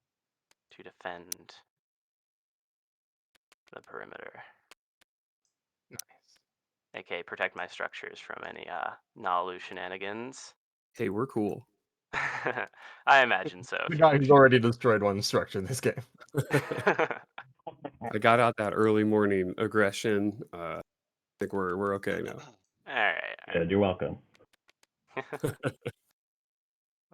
to defend the perimeter. Nice. Okay, protect my structures from any Nalu shenanigans. Hey, we're cool. I imagine so. The if guy you're who's already destroyed one structure in this game. I got out that early morning aggression. I think we're okay now. All right. Good, you're welcome.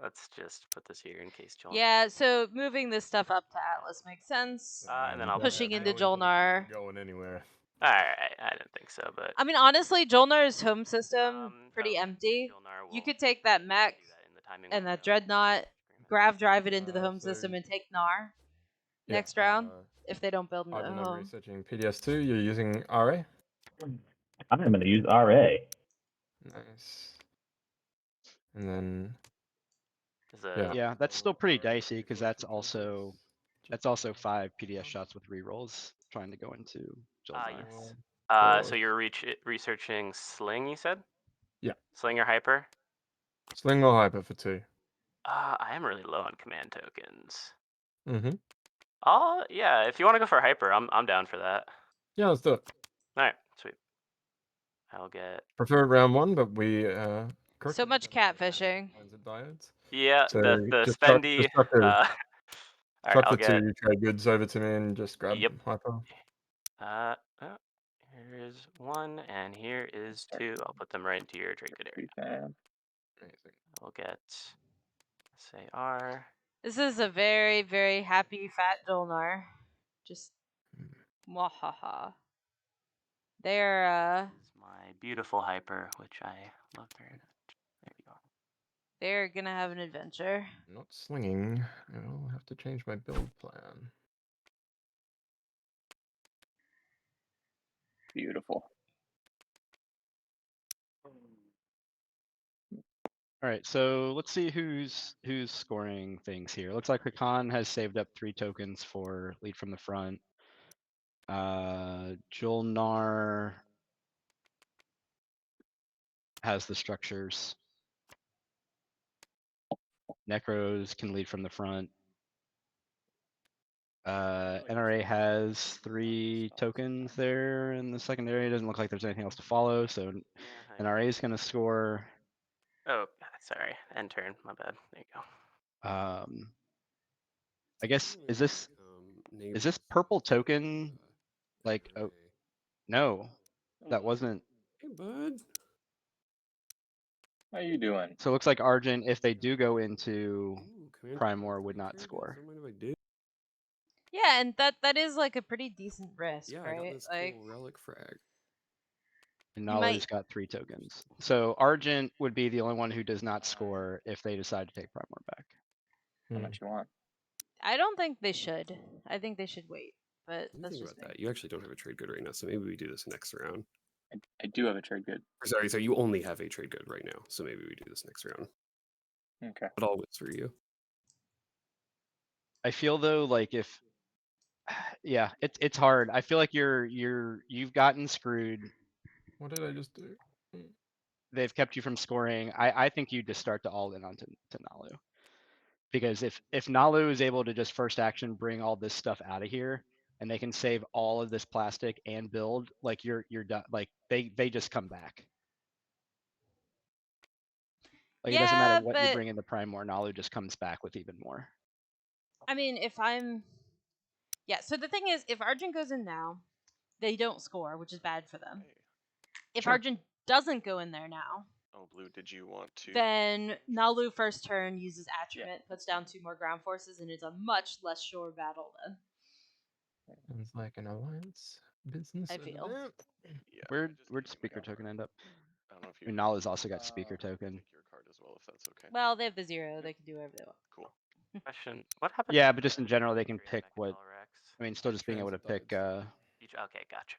Let's just put this here in case Joel. Yeah, so moving this stuff up to Atlas makes sense. And then I'll Pushing put into that- Jolnar. Going anywhere. All right, I didn't think so, but I mean, honestly, Jolnar's home system pretty oh, empty. Jolnar You will could take that mech do that in the timing and window. that dreadnought, grav drive it into the home So- system, and take Nar Yeah, next round if they don't build I've into been home. researching PDS2. You're using RA. I'm going to use RA. Nice. And then Is a- Yeah, that's still pretty dicey because that's also 5 PDS shots with rerolls trying to go into Jolnar. yes. So you're researching Sling, you said? Yeah. Sling or Hyper? Sling or Hyper for 2. I am really low on command tokens. Mm-hmm. Yeah, if you want to go for Hyper, I'm down for that. Yeah, let's do it. All right, sweet. I'll get. Prefer round 1, but we So much catfishing. diodes. Yeah, So the just chuck- spendy. just chuck the- All right, Chuck I'll the get. 2 trade goods over to me and just grab Yep. Hyper. Here's 1 and here is 2. I'll put them right into your trade good area. Amazing. I'll get. Say R. This is a very, very happy fat Jolnar. Just wahaha. They're This is my beautiful Hyper, which I love very much. There you go. they're gonna have an adventure. Not slinging. I'll have to change my build plan. Beautiful. All right, so let's see who's scoring things here. Looks like Hakan has saved up 3 tokens for lead from the front. Jolnar has the structures. Necros can lead from the front. NRA has 3 tokens there in the secondary. It doesn't look like there's anything else to follow, so NRA is going to score Oh, sorry. End turn. My bad. There you go. I guess I'm is gonna this become purple neighbors token with, like oh NRA. no, that wasn't. Hey, bud. How you doing? So it looks like Argent, if they do go into Ooh, command Primor, would pretty not good. score. Don't mind if I do. Yeah, and that is like a pretty decent risk, Yeah, I got right? this Like cool relic frag. And you Nalu's might. got 3 tokens. So Argent would be the only one who does not score if they decide to take Primor back. How much you want? I don't think they should. I think they should wait. But Let me that's think just about me. that. You actually don't have a trade good right now, so maybe we do this next round. I do have a trade good. Or sorry, you only have a trade good right now, so maybe we do this next round. Okay. But I'll wait for you. I feel though like if yeah, it's hard. I feel like you've gotten screwed. What did I just do? They've kept you from scoring. I think you just start to all in onto to Nalu. Because if Nalu is able to just first action bring all this stuff out of here and they can save all of this plastic and build, like you're done. Like they just come back. Like it doesn't matter Yeah, what you but bring in the Primor, Nalu just comes back with even more. I mean, if I'm yeah. So the thing is, if Argent goes in now, they don't score, which is bad for them. If Sure. Argent doesn't go in there now, Oh, Blue, did you want to? then Nalu first turn uses Attribute, puts down 2 more ground forces, and it's a much less sure battle then. Sounds like an alliance business. I feel. Yeah. Where'd just give me speaker my token card. end up? I don't know if I you. mean, Nalu's also got speaker token. Take your card as well, if that's okay. Well, they have the 0. They can do whatever they want. Cool. Question: what happened? Yeah, to but just in the general, they can Imperium pick what. Mechatol Rex? I mean, still just being able to pick. Okay, gotcha.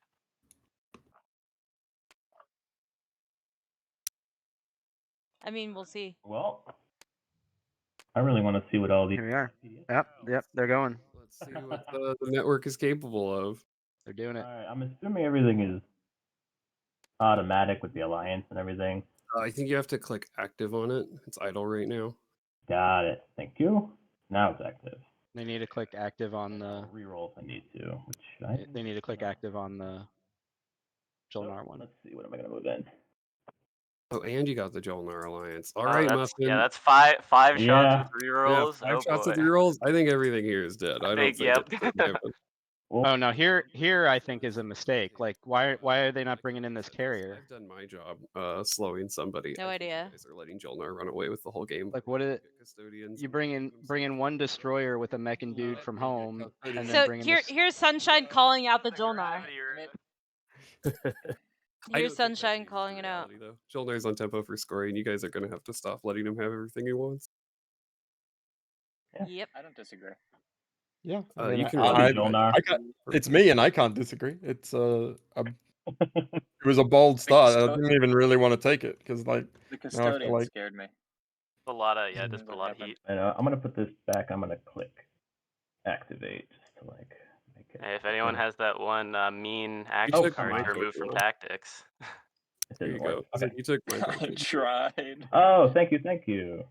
I mean, we'll see. Well, I really want to see what all these. Here we are. Yep, they're going. Let's see what the network is capable of. They're doing it. Alright, I'm assuming everything is automatic with the alliance and everything. I think you have to click active on it. It's idle right now. Got it. Thank you. Now it's active. They need to click active on And the. I'll reroll if I need to. Which I. They need to click active on the. Jolnar one. Let's see. What am I gonna move in? Oh, and you got the Jolnar Alliance. All Oh, right, that's, Muffin. yeah, that's five shots Yeah. with 3 Yeah, rolls. 5 Oh shots boy. with 3 rolls. I think everything here is dead. I don't think yep. it's forgiven. Oh no, here I think is a mistake. Like why are they not bringing in this carrier? I've done my job slowing somebody. No I think idea. You guys are letting Jolnar run away with the whole game. Like what is Custodians. you bring in one destroyer with a mechan dude from home and then So bring in here's Sunshine calling out the Jolnar. Here's Sunshine calling it out. Jolnar's on tempo for scoring. You guys are gonna have to stop letting him have everything he wants. Yep. I don't disagree. Yeah, You can I'll really be Jolnar. it's me, and I can't disagree. It was a bold start. I didn't even really want to take it because, like, The now I custodian feel like scared me. A lot of Just put a what lot of happened. heat. And I'm gonna put this back. I'm gonna click activate just to like make it. Hey, if anyone has that one mean took action my card to remove token. from tactics. It Here you didn't go. work. It's like Okay. you took my I token. tried. Oh, thank you.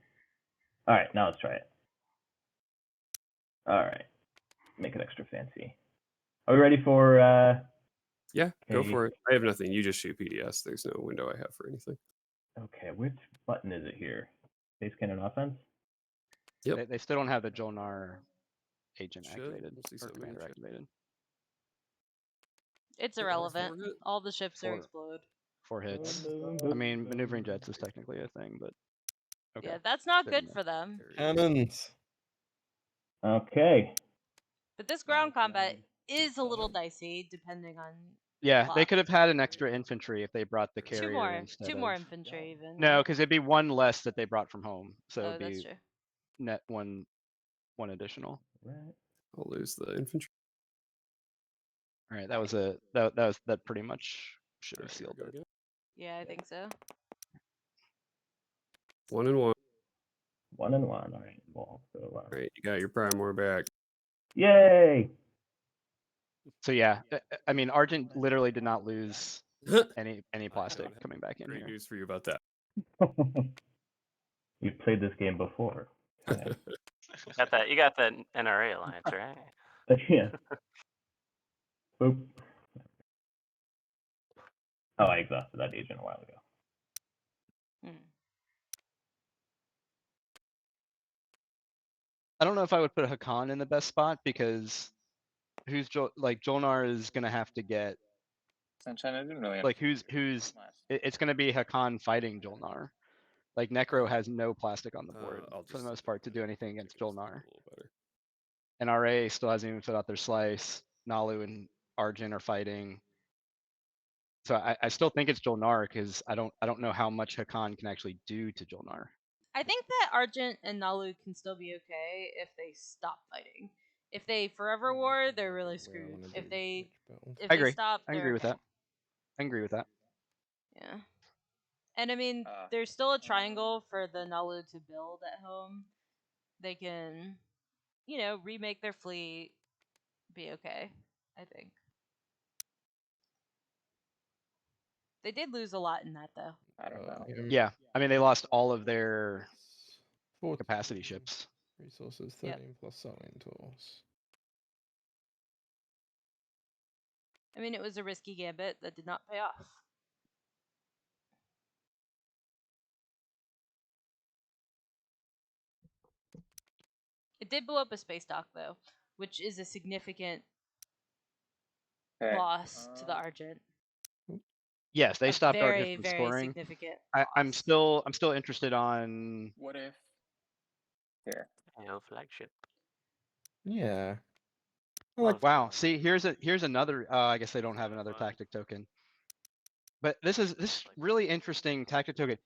All right, now let's try it. All right, make it extra fancy. Are we ready for? Yeah, go Okay. for it. I have nothing. You just shoot PDS. There's no window I have for anything. Okay, which button is it here? Base cannon offense. Yep. They still don't have the Jolnar agent Should. activated We'll see or something in commander chat. activated. It's Yeah, irrelevant. forward it. All the ships are Forward. explode. 4 hits. Boom, I boom, mean, boom, maneuvering boom. jets is technically a thing, but okay. Yeah, that's not Good good enough. for them. cannons. Okay. But this ground combat is a little dicey depending on. Yeah, they luck. could have had an extra infantry if they brought the carrier 2 more. instead 2 of. more infantry even. No, because it'd be 1 less that they brought from home, so Oh, it'd that's be true. net one additional. Right. I'll lose the infantry. All right, that pretty much should have Alright, here we sealed go it. again. Yeah, I think so. 1 and 1. 1 and 1. All right. Well, so, Alright, you got your Primor back. yay! So yeah, I mean, Argent literally did not lose any plastic have coming back in Great here. news for you about that. You've played this game before. Okay. You got that NRA alliance, right? Yeah. Boop. Oh, I exhausted that agent a while ago. I don't know if I would put Hakan in the best spot because Jolnar is gonna have to get Sunshine, I didn't really like understand who's your last. it's gonna be Hakan fighting Jolnar. Like Necro has no plastic on the board I'll for the just most leave it part to at do that. anything I think against it's a Jolnar. little better. And RA still hasn't even filled out their slice. Nalu and Arjun are fighting. So I still think it's Jolnar because I don't know how much Hakan can actually do to Jolnar. I think that Argent and Nalu can still be okay if they stop fighting. If they forever I'm war, thinking they're about really where I screwed. wanna If do they which build. if I they agree. stop, I they're agree with okay. that. I agree with that. Yeah. And I mean, there's still a triangle for the Nalu to build at home. They can, remake their fleet, be okay, I think. They did lose a lot in that, though. I don't know. Yeah. I mean, they lost all of their It's 14 capacity ships. resources, Yep. 13 plus sewing tools. I mean, it was a risky gambit that did not pay off. It did blow up a space dock, though, which is a significant Okay. loss to the Argent. Yes, they A stopped Argent very, from very scoring. significant I'm loss. still interested on What if? Here. AO flagship. Yeah. I Love like wow. Twilight. See, here's another. I guess they don't have another tactic token. But this is really interesting tactic token.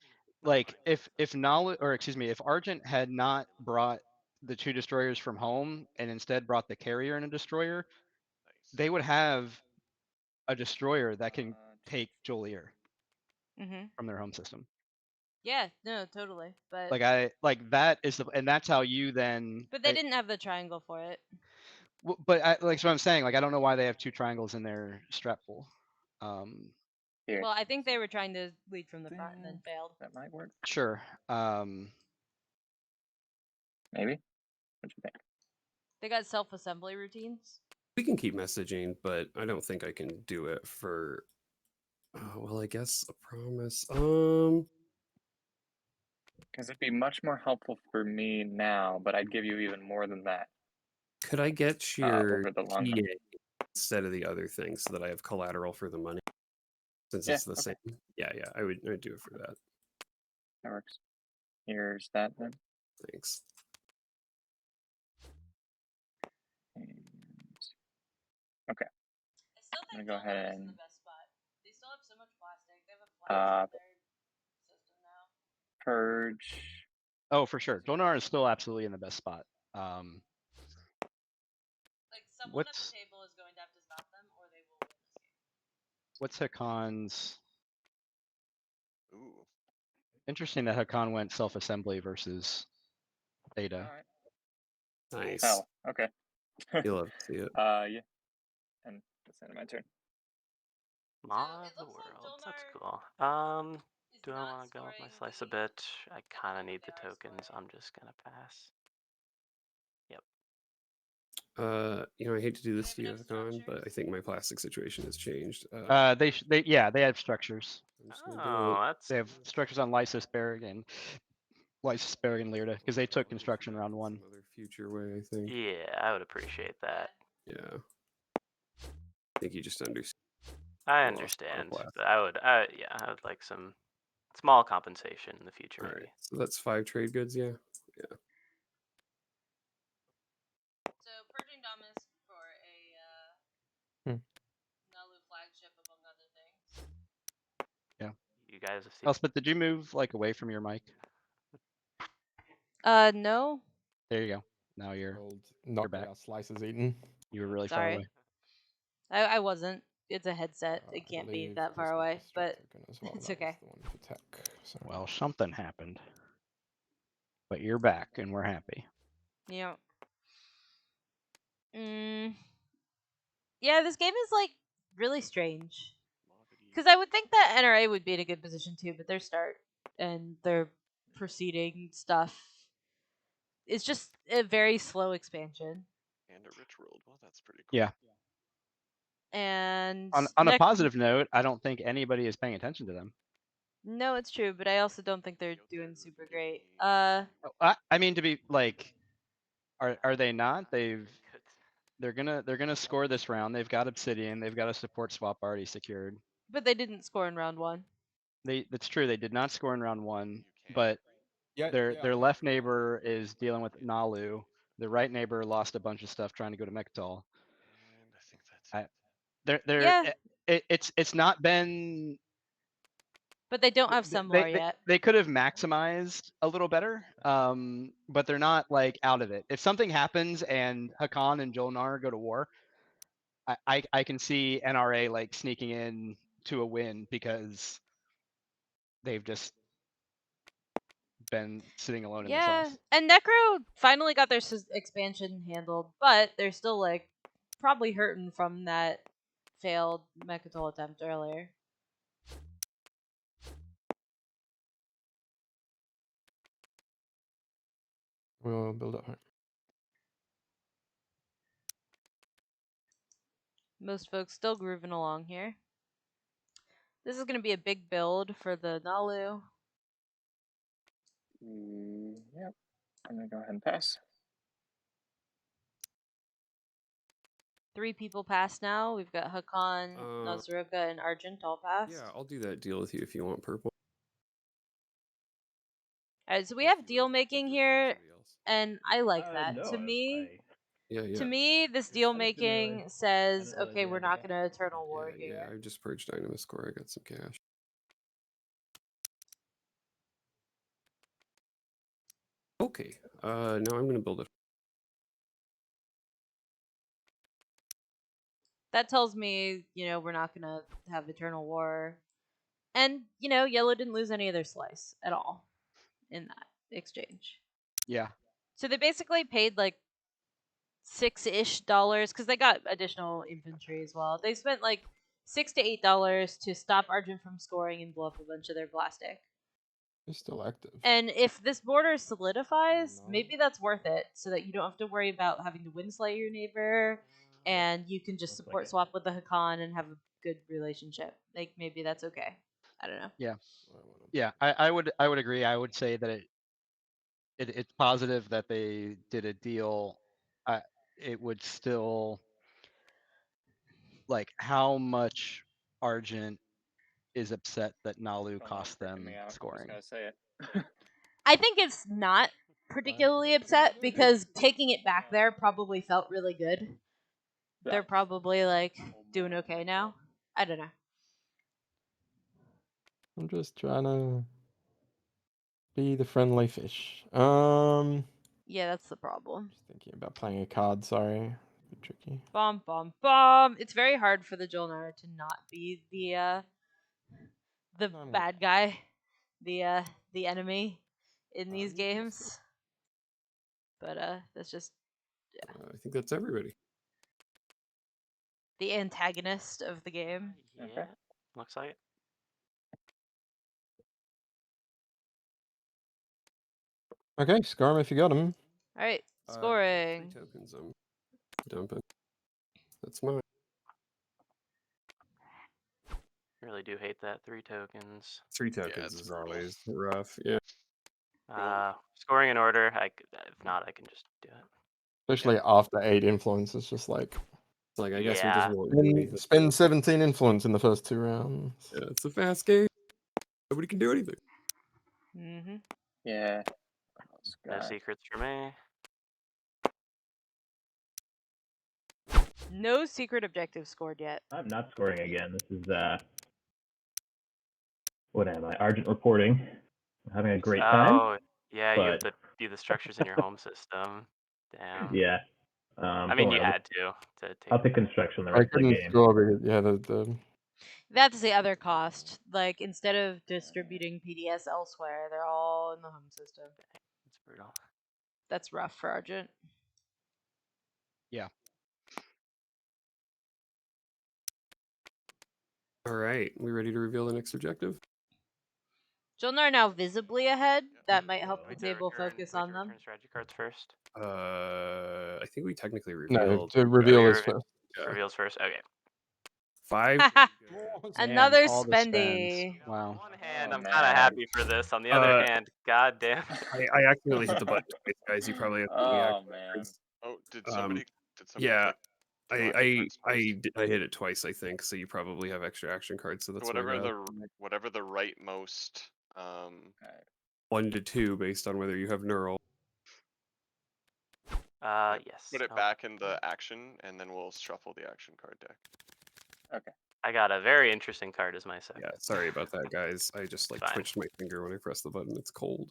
Like if Nalu or excuse me, if Argent had not brought the 2 destroyers from home and instead brought the carrier and a destroyer, they would have a destroyer that can take Jolier from their home system. Yeah, no, totally. But That is and that's how you then. But they didn't have the triangle for it. But so what I'm saying, I don't know why they have 2 triangles in their strat pool. Here. Well, I think they were trying to lead from the front and then failed. That might work. Sure. Maybe. What you think? They got self-assembly routines. We can keep messaging, but I don't think I can do it for. Well, I guess a promise. Because it'd be much more helpful for me now, but I'd give you even more than that. Could I get your over the TA long run. instead of the other thing so that I have collateral for the money? Since Yeah, it's the same. Yeah, I would do it for that. That works. Here's that then. Thanks. And... Okay. I still I'm think gonna go ahead is in and the best spot. They still have so much plastic. They have a flat in their system now. purge. Oh, for sure. Jolnar is still absolutely in the best spot. Like someone at the table is going to have to stop them, or they will win this game. What's Hakan's? Ooh. Interesting that Hakan went self-assembly versus Theta. All right. Nice. Oh, okay. You love to see it. Yeah. And that's the end of my turn. Maw of the world. That's cool. Do I want to go with my slice a bit? I kind of need the tokens. I'm just gonna pass. Yep. I hate to do this to you, Hakan, but I think my plastic situation has changed. They have structures. I'm just gonna do Oh, it. that's They have structures on Lysosberg and Lyrda because they took construction round 1. Some other future way, I think. yeah. I would appreciate that. Yeah. I think you just understand. I lost a lot of understand, plastic. but I would like some small compensation in the future, All maybe. right, so that's 5 trade goods, yeah. Yeah. So purging Domus for a Nalu flagship, among other things. Yeah. You guys have seen. Elspeth, did you move away from your mic? No. There you go. Now you're Not back. our slices eaten. You were really far Sorry. away. I wasn't. It's a headset. It I can't be believe that far this was away, the but token as well. it's That was okay. the one for tech. So. Well, something happened. But you're back and we're happy. Yeah. Yeah, this game is really strange. Because I would think that NRA would be in a good position too, but their start and their proceeding stuff is just a very slow expansion. And a rich world. Well, that's pretty cool. Yeah. And On a positive note, I don't think anybody is paying attention to them. No, it's true, but I also don't think they're doing super great. I mean, to be Are they not? They're gonna score this round. They've got Obsidian. They've got a support swap already secured. But they didn't score in round 1. That's true. They did not score in round 1, but Yeah, their left neighbor is dealing with Nalu. The right neighbor lost a bunch of stuff trying to go to Mechatol. And I think that's it. Yeah. It's not been. But they don't have some more yet. They could have maximized a little better, but they're not like out of it. If something happens and Hakan and Jolnar go to war, I can see NRA like sneaking in to a win because they've just been sitting alone in this Yeah, loss. and Necro finally got their expansion handled, but they're still like probably hurting from that failed Mechatol attempt earlier. We'll build it home. Most folks still grooving along here. This is going to be a big build for the Nalu. Yep. I'm gonna go ahead and pass. 3 people passed now. We've got Hakan, Nazruka, and Argent all passed. Yeah, I'll do that deal with you if you want purple. Alright, so we If have you deal really making think here, there's somebody else. and I like that. No, To me, Yeah. to me, this I deal just didn't making realize- says, didn't realize okay, you we're had the not cash. going to Eternal War Yeah, here. I just purged Dynamis Core. I got some cash. Okay. Now I'm gonna build it. That tells me, we're not going to have Eternal War. And, Yellow didn't lose any of their slice at all in that exchange. Yeah. So they basically paid like $6-ish because they got additional infantry as well. They spent like $6 to $8 to stop Argent from scoring and blow up a bunch of their plastic. It's still active. And if this border solidifies, maybe that's worth it, so that you don't have to worry about having to windslay your neighbor, and you can just support swap with the Hakan and have a good relationship. Like maybe that's okay. I don't know. Yeah. I would agree. I would say that it's positive that they did a deal. It would still, like, how much Argent is upset that Nalu cost them scoring. I was gonna say it. I think it's not particularly upset because taking it back there probably felt really good. They're probably like doing okay now. I don't know. I'm just trying to be the friendly fish. Yeah, that's the problem. Just thinking about playing a card. Sorry, a bit tricky. Bomb, bomb, bomb. It's very hard for the Jolnar to not be the bad guy, the enemy in these games. But that's just I think that's everybody. the antagonist of the game. Yeah, looks like it. Okay, score him if you got him. All right, I got scoring. 3 tokens. I'm dumping. That's mine. I really do hate that 3 tokens. 3 tokens it's is brutal. always rough. Yeah. Scoring in order. If not, I can just do it. Especially after 8 influence, it's just like Like I guess we Yeah. just won't spend 17 influence in the first 2 rounds. Yeah, it's a fast game. Nobody can do anything. Mm-hmm. Yeah. No secrets for me. No secret objective scored yet. I'm not scoring again. This is what am I? Argent reporting. I'm having a great time. Oh, yeah, you have but- to do the structures in your home system. Damn. Yeah. I mean, don't you worry, had to take I'll it pick back. construction the I rest of the couldn't game. score because the That's the other cost. Like instead of distributing PDS elsewhere, they're all in the home system. It's brutal. That's rough for Argent. Yeah. All right, we ready to reveal the next objective? Jolnar now visibly ahead. That might help We the have to table return- focus we have on to them. return strategy cards first. I think we technically no revealed. to reveal we is reveal- first. Yeah. Reveals first. Okay. 5. Another all the spends. spendy. Wow. On one hand, Oh, I'm kind of man. happy for this. On the other Uh, hand, god damn it. I accidentally hit the button twice, guys. You probably have to Oh, react. man. Oh, did Um, somebody yeah, click democracy cards first? I hit it twice, I think. So you probably have extra action cards. So that's whatever my bad. whatever the rightmost Alright. 1 to 2 based on whether you have neural. Yes. Put it Oh, back in the action, and then we'll shuffle the action card deck. I got a very interesting card as my second. Yeah, sorry about that, guys. I just like Fine. twitched my finger when I pressed the button. It's cold.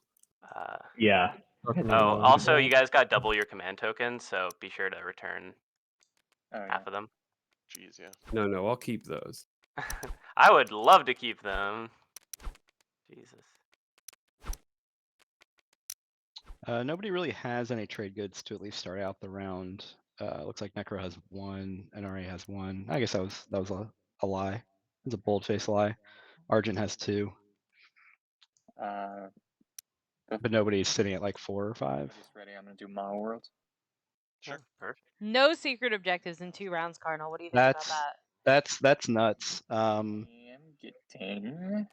Yeah. Oh, also, you guys got double your command tokens, so be sure to return Oh, half of them. Jeez, yeah. No, I'll keep those. I would love to keep them. Jesus. Nobody really has any trade goods to at least start out the round. Looks like Necro has 1, NRA has 1. I guess that was a lie. It was a bold-faced lie. Argent has 2, but nobody's sitting at like 4 or 5. Everybody's ready. I'm gonna do Model World. Sure. Perfect. No secret objectives in 2 rounds, Cardinal. What do you think about that? That's nuts. I am getting.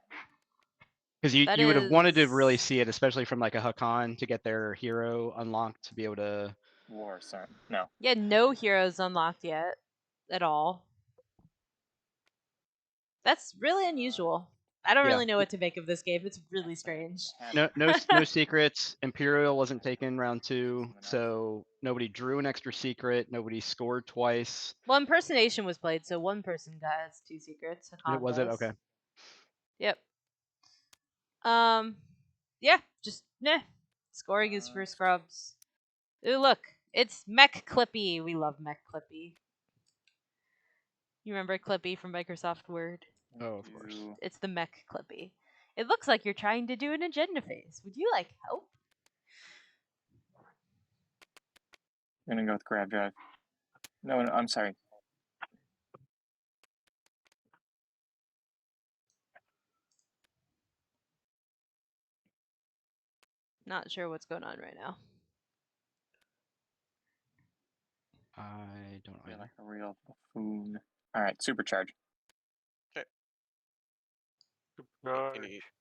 Because you That would have wanted to really is- see it, especially from like a Hakan to get their hero unlocked to be able to. War Sun. No. Yeah, no heroes unlocked yet at all. That's really unusual. I don't Yeah. really know what to make of this game. It's really strange. No secrets. Imperial wasn't taken round 2, so nobody drew an extra secret. Nobody scored twice. Well, impersonation was played, so one person has 2 secrets. Hakan Was it does. okay? Yep. Yeah, just nah. Scoring is for scrubs. Ooh, look, it's Mech Clippy. We love Mech Clippy. You remember Clippy from Microsoft Word? Oh, of course. It's the Mech Clippy. It looks like you're trying to do an agenda phase. Would you like help? I'm gonna go with Grab Drive. No, I'm sorry. Not sure what's going on right now. I don't I feel know. like a real buffoon. Alright, Supercharge.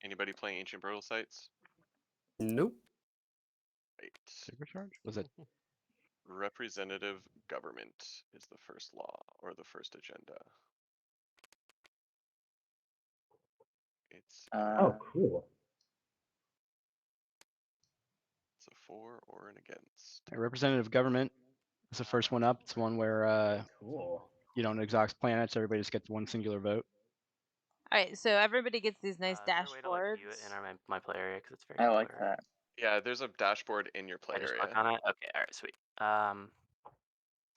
Anybody playing Ancient Burial Sites? Nope. Right. Supercharge? Was it? Representative government is the first law, or the first agenda. It's Oh, cool. it's a for or an against. Representative government is the first one up. It's one where Cool. you don't exhaust planets. Everybody just gets one singular vote. All right, so everybody gets these nice Is there a way to, like, dashboards. view it in my play area? Because it's very I like blurry. that. Yeah, there's a dashboard in your play I just area. click on it? Okay, alright, sweet. So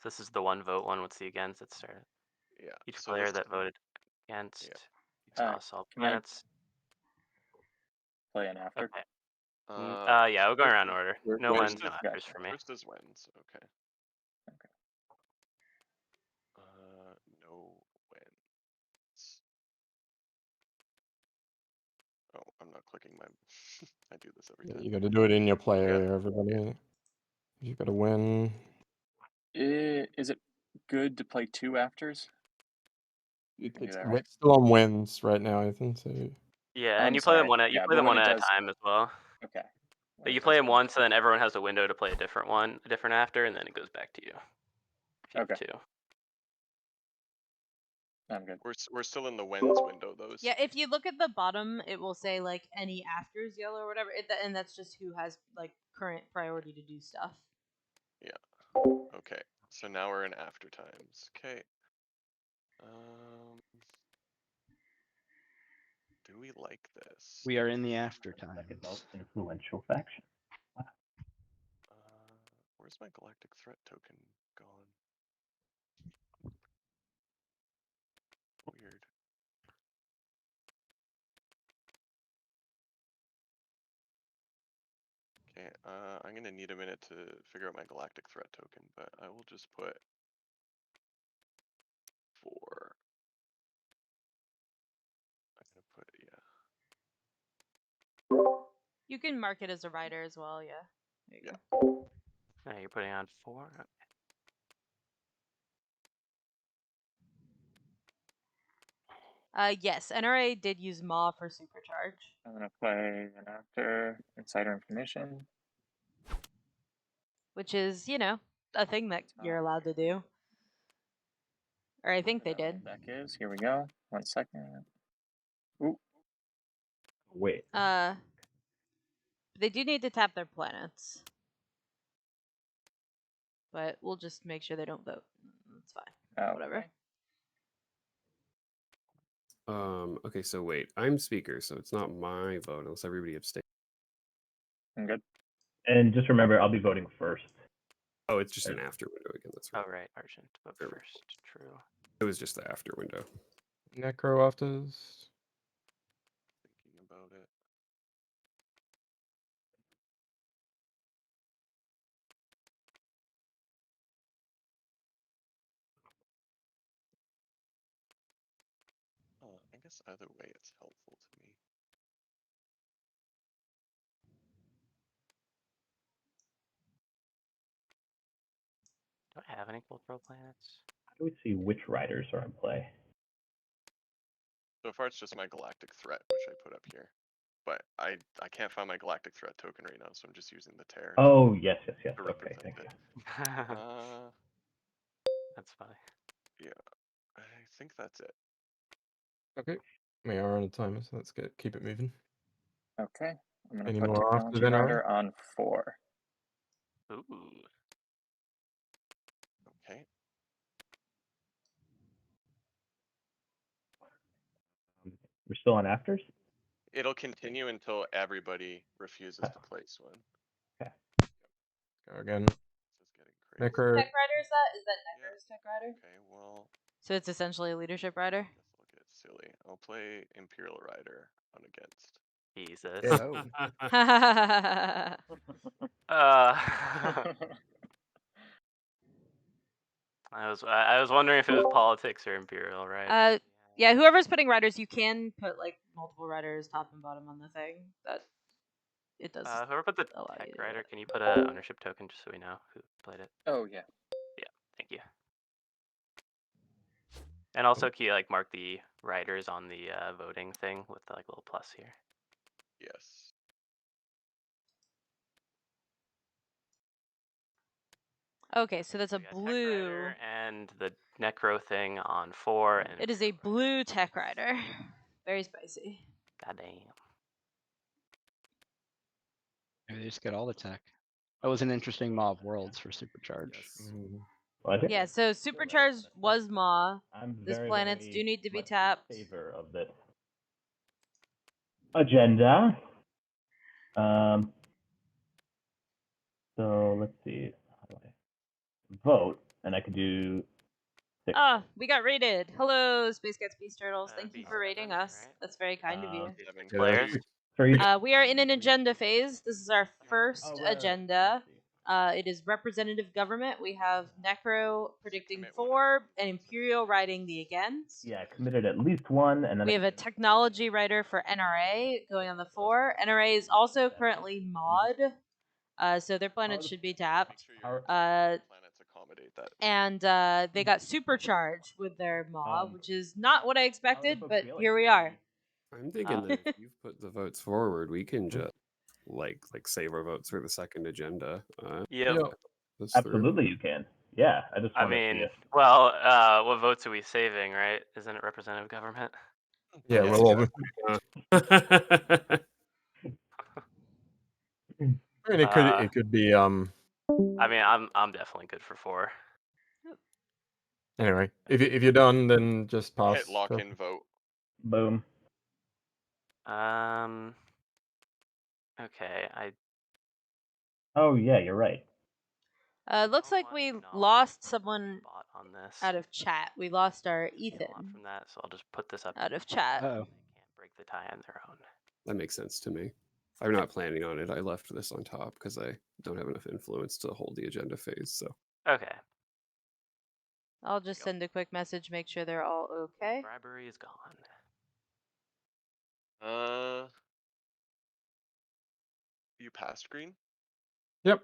this is the one vote one. What's the against? It started. Yeah. Each so player this- that voted against Alright, exhausts all can I- planets. Play an after. Okay. Uh, Yeah, we're going first around is- order. first No is- ones, no Gotcha. afters for me. First is wins. Okay. No wins. Oh, I'm not clicking my. I do this every time. You got to do it in your play Yeah. area, everybody. You got to win. Is it good to play 2 afters? It's that right? still on wins right now, I think. So Yeah, I'm and you play them sorry. one. You Yeah, play but them when one it at a does- time as well. Okay. But you play them once, and then everyone has a window to play a different after, and then it goes back to you. If you have Okay. two. I'm good. We're still in the wins window, though. Yeah, if you look at the bottom, it will say like any afters yellow or whatever, and that's just who has like current priority to do stuff. Okay. So now we're in after times. Okay. Do we like this? We are in the after Second times. most influential faction. Where's my galactic threat token gone? Weird. Okay, I'm gonna need a minute to figure out my galactic threat token, but I will just put 4. I'm gonna put, You can mark it as a rider as well. Yeah. There you Yeah. go. You're putting on 4. Okay. Yes, NRA did use Maw for supercharge, I'm gonna play an actor, insider information. which is, you know, a thing that you're allowed to do. Or I think they Whatever did. that Deck is. Here we go. 1 second. Ooh, Wait. They do need to tap their planets. But we'll just make sure they don't vote. That's fine. Whatever. okay. Okay, so wait, I'm speaker, so it's not my vote unless everybody abstains. I'm good. And just remember, I'll be voting first. Oh, it's just an after window again. That's right. Oh right, Argent, but Sure. first, true. It was just the after window. Necro afters. Thinking about it. I guess either way it's helpful to me. Do I have any cultural planets? How do we see which riders are in play? So far it's just my galactic threat, which I put up here. But I can't find my galactic threat token right now, so I'm just using the tear. Oh, yes. to Okay, represent thank it. you. That's funny. Yeah, I think that's it. Okay. We are on a timer, so let's keep it moving. Okay. I'm gonna Any put more after technology NRA? rider on 4. Ooh. Okay. We're still on afters? It'll continue until everybody refuses to place one. Okay. Go again. This is getting crazy. Necro. Tech rider is that? Is that Yeah. Necro's tech rider? Okay, well, So it's essentially a leadership rider? this will get silly. I'll play Imperial Rider on against. Jesus. Yeah. I was wondering if it was politics or Imperial, right? Yeah, whoever's putting riders, you can put like multiple riders top and bottom on the thing. That it does. Whoever put the allow tech you to do rider, that. can you put a ownership token just so we know who played it? Oh yeah. Yeah, thank you. And also, can you like mark the riders on the voting thing with the like little plus here? Yes. Okay, so that's a We got Tech blue. Rider and the Necro thing on 4. And It is a blue tech rider. Very spicy. Goddamn. Maybe they just get all the tech. That was an interesting Maw of Worlds for Supercharge. Yes. Well, I think Yeah, so supercharged was Maw. I'm These very, planets very do need to be much in tapped. favor of this agenda. So let's see. How do I vote? And I could do 6. Ah, we got rated. Hello, Space Cats, Beast Turtles. Thank you be for rating 7, us. right? That's very kind of you. 7 Players. For each. We are in an agenda phase. This is our first Oh, right. agenda. It is representative government. We have Necro predicting commit one. 4 and Imperial riding the against. Yeah, I committed at least one, and then We have a technology writer for NRA going on the 4. NRA is also currently mod, so their planets should be Make tapped. sure your Uh, planets accommodate that. And they got supercharged with their Maw, which is not what I expected, but feeling? here we are. I'm thinking that if you've put the votes forward, we can just like save our votes for the second agenda. Yep. This through. Absolutely, you can. Yeah, I just I want to see mean, it. well, what votes are we saving, right? Isn't it representative government? Yeah, Yes, well, I mean, it could be I mean, I'm definitely good for 4. Anyway, if you're done, then just pass. Hit lock in vote. Boom. Okay, Oh yeah, you're right. Looks like we lost someone bought on this. out of chat. We lost our Gain a lot Ethan from that, so I'll just put this up out of chat. Oh, They can't break the tie on their own. That makes sense to me. I'm not planning on it. I left this on top because I don't have enough influence to hold the agenda phase. So Okay. I'll just send a quick message, make sure they're all okay. Bribery is gone. You passed green? Yep.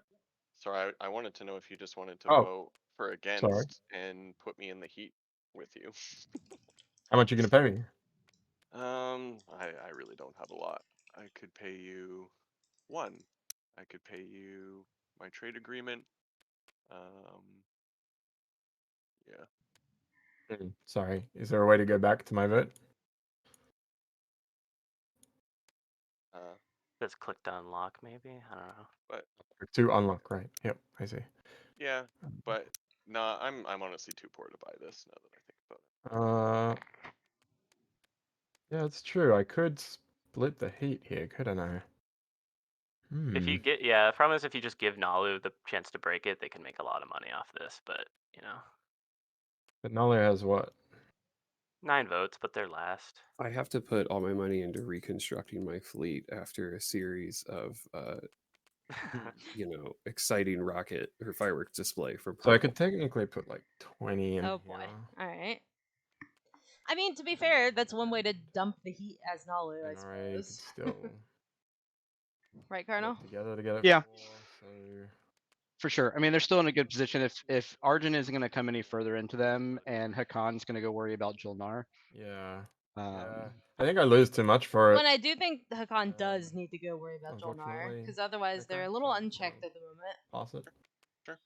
Sorry, I wanted to know if you just wanted to Oh, vote for against sorry. and put me in the heat with you. How much are you gonna pay me? I really don't have a lot. I could pay you 1. I could pay you my trade agreement. Yeah. Sorry, is there a way to go back to my vote? Just click to unlock, maybe. I don't know. But To unlock, right? Yep, I see. yeah, but nah, I'm honestly too poor to buy this now that I think about it. Yeah, it's true. I could split the heat here, couldn't I? If you get, the problem is if you just give Nalu the chance to break it, they can make a lot of money off this. But you know, But Nala has what? 9 votes, but they're last. I have to put all my money into reconstructing my fleet after a series of, exciting rocket or fireworks display from So I Purple. could technically put like 20 in Oh here. boy. All right. I mean, to be fair, that's one way to dump the heat as Nalu, I NRA could suppose. still Right, Colonel? work together to get it. Yeah. So For sure. I mean, they're still in a good position. If Arjun isn't going to come any further into them, and Hakan's going to go worry about Julnar. yeah. Um, I think I lose too much for it. When I do think Hakan does need to go worry about Jolnar, Unfortunately, because otherwise they're a okay, little so, unchecked at the moment. Pass it. Sure.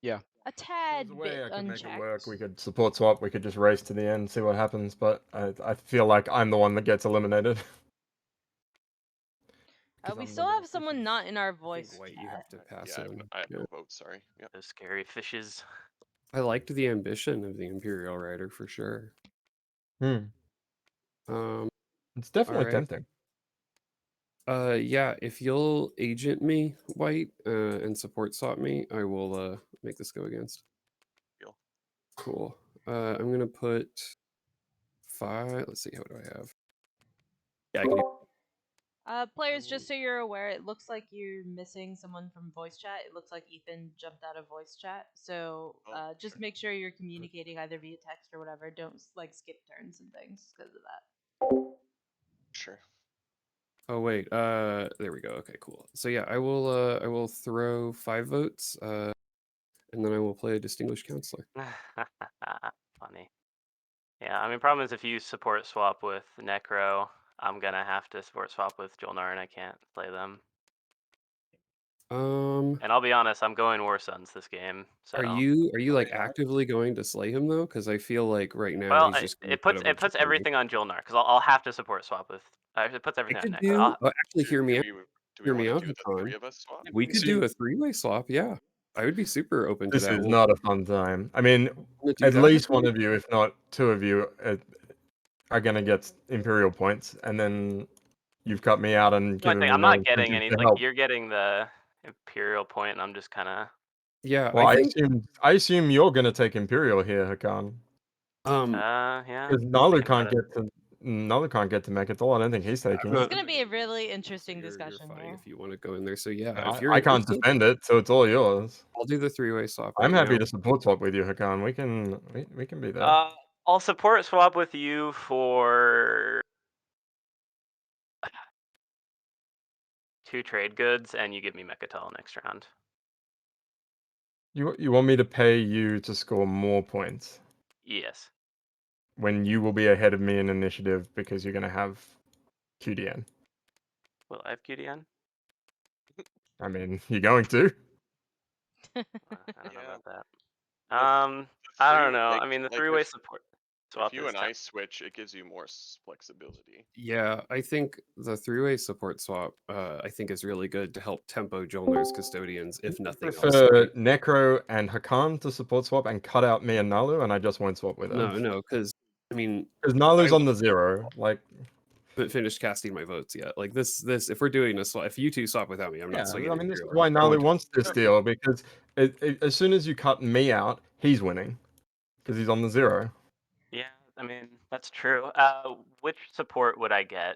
Yeah. A tad There's a way bit I could unchecked. make it work. We could support swap. We could just race to the end, see what happens. But I feel like I'm the one that gets eliminated. We still have someone not in our I think voice White, chat. you have to pass Yeah, in. I have no vote. Sorry. Yep. Those scary fishes. I liked the ambition of the Imperial Rider for sure. It's definitely right. tempting. Yeah, if you'll agent me, White, and support swap me, I will make this go against. Deal. Cool. I'm gonna put 5. Let's see, how do I have? Yeah, I can. Players, just so you're aware, it looks like you're missing someone from voice chat. It looks like Ethan jumped out of voice chat. So just make sure you're communicating either via text or whatever. Don't skip turns and things because of that. Sure. Oh wait, there we go. Okay, cool. So yeah, I will throw 5 votes, and then I will play a distinguished counselor. Funny. Yeah, I mean, problem is if you support swap with Necro, I'm gonna have to support swap with Jolnar, and I can't play them. And I'll be honest, I'm going War Sons this game. So Are you like actively going to slay him though? Because I feel like right now well, he's just it puts everything on Jolnar because I'll have to support swap with. It puts everything on Necro. Actually, hear me out. Do we Hear me want out, to do the Hakan. 3 of us swap? We could do a 3-way swap. Yeah, I would be super open to This that. is not a fun time. I mean, do at that, least Hakan? one of you, if not 2 of you, are gonna get Imperial points, and then you've cut me out and No, I given think me I'm no not getting incentive any. to Like help. you're getting the Imperial point, and I'm just kind of. Yeah, Well, I think. I assume you're gonna take Imperial here, Hakan. Yeah. Because Nalu can't get to Mechatol. I don't think he's taking It's it. gonna be a really interesting You're discussion fine here. if you want to go in there. So yeah, I, if you're I can't interested, defend it, so it's all yours. I'll do the 3-way swap. I'm right happy now. to support swap with you, Hakan. We can be there. I'll support swap with you for 2 trade goods, and you give me Mechatol next round. You want me to pay you to score more points Yes. when you will be ahead of me in initiative because you're gonna have QDN. Will I have QDN? I mean, you're going to. I don't know about that. The I don't three- know. like- I mean, the like 3-way if- support If swap you is and tough. I switch, it gives you more flexibility. Yeah, I think the 3-way support swap, I think is really good to help tempo Jolnar's custodians, if nothing else. Prefer Necro and Hakan to support swap and cut out me and Nalu, and I just won't swap with them. No, because I mean, because Nalu's on the 0. Like, haven't finished casting my votes yet. Like this, if we're doing a swap, if you 2 swap without me, I'm yeah, not swinging. I mean, this is why Nalu wants this deal, because as soon as you cut me out, he's winning because he's on the 0. Yeah, I mean that's true. Which support would I get?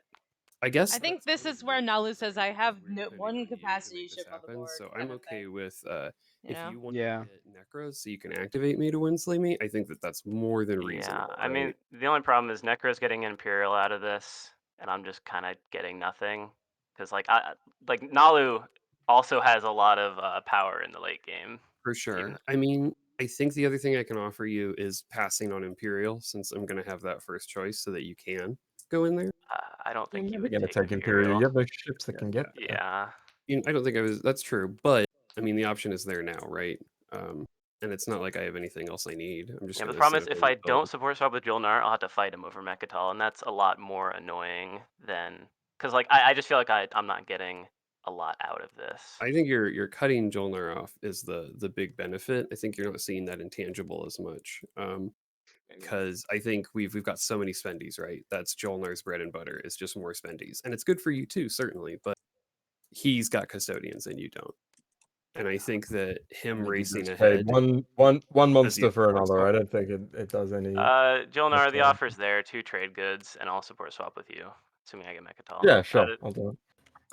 I guess I think this is where Nalu says I have one capacity ship on the happen. board. So kind I'm of okay thing. with You if know? you want to get Necros so you can activate me to win slay me. I think that's more than reasonable. Yeah, I mean the only problem is Necro's getting an Imperial out of this, and I'm just kind of getting nothing because like Nalu also has a lot of power in the late game. For sure. I mean, I think the other thing I can offer you is passing on Imperial, since I'm going to have that first choice, so that you can. go in there. I don't You're think you never would gonna take take Imperial. You have those ships that Yeah. can get there. Yeah. I don't think I was. That's true, but I mean, the option is there now, right? And it's not like I have anything else I need. I'm just Yeah, but gonna the problem set is up if a I don't build. support swap with Jolnar, I'll have to fight him over Mechatol, and that's a lot more annoying than because like I just feel like I'm not getting a lot out of this. I think you're cutting Jolnar off is the big benefit. I think you're not seeing that intangible as much. Because I think we've got so many spendies, right? That's Jolnar's bread and butter. It's just more spendies, and it's good for you too, certainly. But he's got custodians and you don't. And I think that him You racing just paid ahead one does monster the for support another. I swap. don't think it does any. Jolnar, the extra. offer's there, 2 trade goods, and I'll support swap with you, assuming I get Mechatol. Yeah, sure. I'll do it.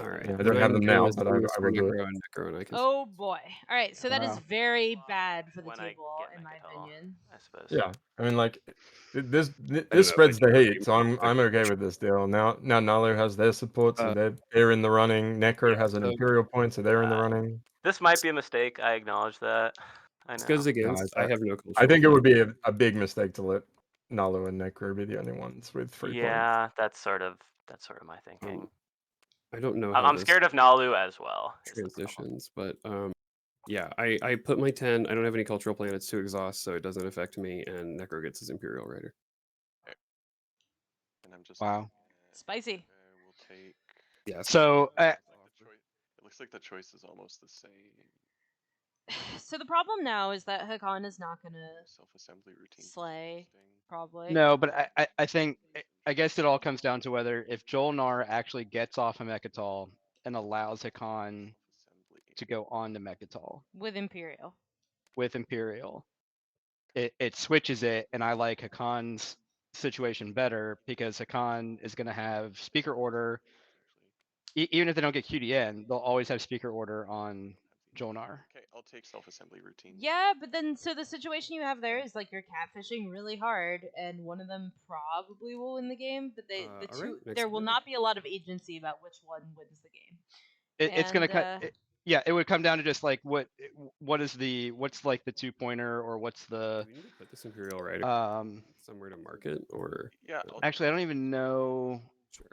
All right. Yeah, I Then don't have I'm them gonna now, but send this I for will do it. Necro and Necro, and I can. Oh boy. All right, so that is Wow. very bad for the When I table, get in my Mechatol, opinion. I suppose. Yeah, I mean, like this I don't this know, spreads but the you heat, so I'm okay with this deal. Now Nalu has their support, so Uh, they're in the running. Necro yeah, has an so Imperial point, so they're in the running. This might be a mistake. I acknowledge that. I this know. goes against. I have no cultural. I think it plan. would be a big mistake to let Nalu and Necro be the only ones with 3 points. Yeah, that's sort of my thinking. I don't know how I'm this scared of Nalu as well. is the problem. transitions, but yeah, I put my 10. I don't have any cultural planets to exhaust, so it doesn't affect me. And Necro gets his Imperial Rider. And I'm just Wow. Spicy. we'll take. Yes. So It looks like the choice is almost the same. So the problem now is that Hakan is not gonna Self-assembly routine. slay, probably. no, but I think I guess it all comes down to whether if Jolnar actually gets off of Mechatol and allows Hakan to go on to Mechatol With Imperial. with Imperial, it switches it, and I like Hakan's situation better because Hakan is going to have speaker order. Even if they don't get QDN, they'll always have speaker order on Jolnar. Okay, I'll take self-assembly routine. Yeah, but then so the situation you have there is like you're catfishing really hard, and one of them probably will win the game, but the all two right, next there will round. not be a lot of agency about which one wins the game. It's going to And, cut. Yeah, it would come down to just like what's like the 2-pointer, or what's the Do we need to put this Imperial Rider somewhere to market, or Yeah. actually I don't even know. sure.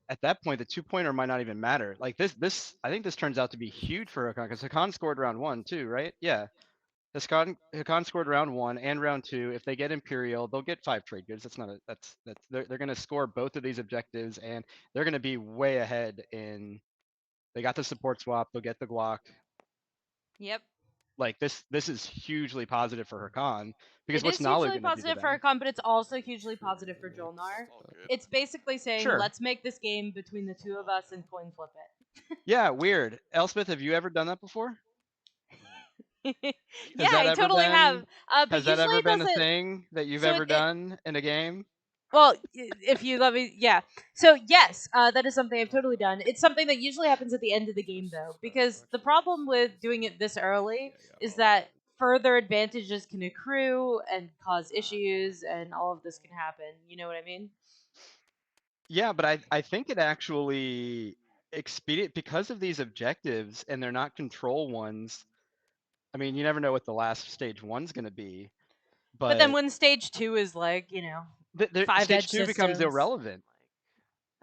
At that point, the 2-pointer might not even matter. Like this, I think this turns out to be huge for Hakan because Hakan scored round 1 too, right? Yeah, Hakan scored round 1 and round 2. If they get Imperial, they'll get 5 trade goods. That's not a that's they're going to score both of these objectives, and they're going to be way ahead in. They got the support swap. They'll get the Glock. Yep. Like this is hugely positive for Hakan because It what's is Nalu hugely going to do to positive for them? Hakan, but it's also hugely positive for Jolnar. It's basically saying, Sure. let's make this game between the two of us and coin flip it. Yeah, weird. Elspeth, have you ever done that before? Yeah, that I ever totally been- have. But Has that usually ever it been a doesn't. thing that you've So ever done in a game? Well, if you let me, yeah. So yes, that is something I've totally done. It's something that usually happens at the end of the game, though, because the problem with doing it this early is that further advantages can accrue and cause issues, and all of this can happen. You know what I mean? Yeah, but I think it actually expedient because of these objectives, and they're not control ones. I mean, you never know what the last stage 1's going to be. But then when stage 2 is like, 5 stage edge 2 becomes systems, irrelevant.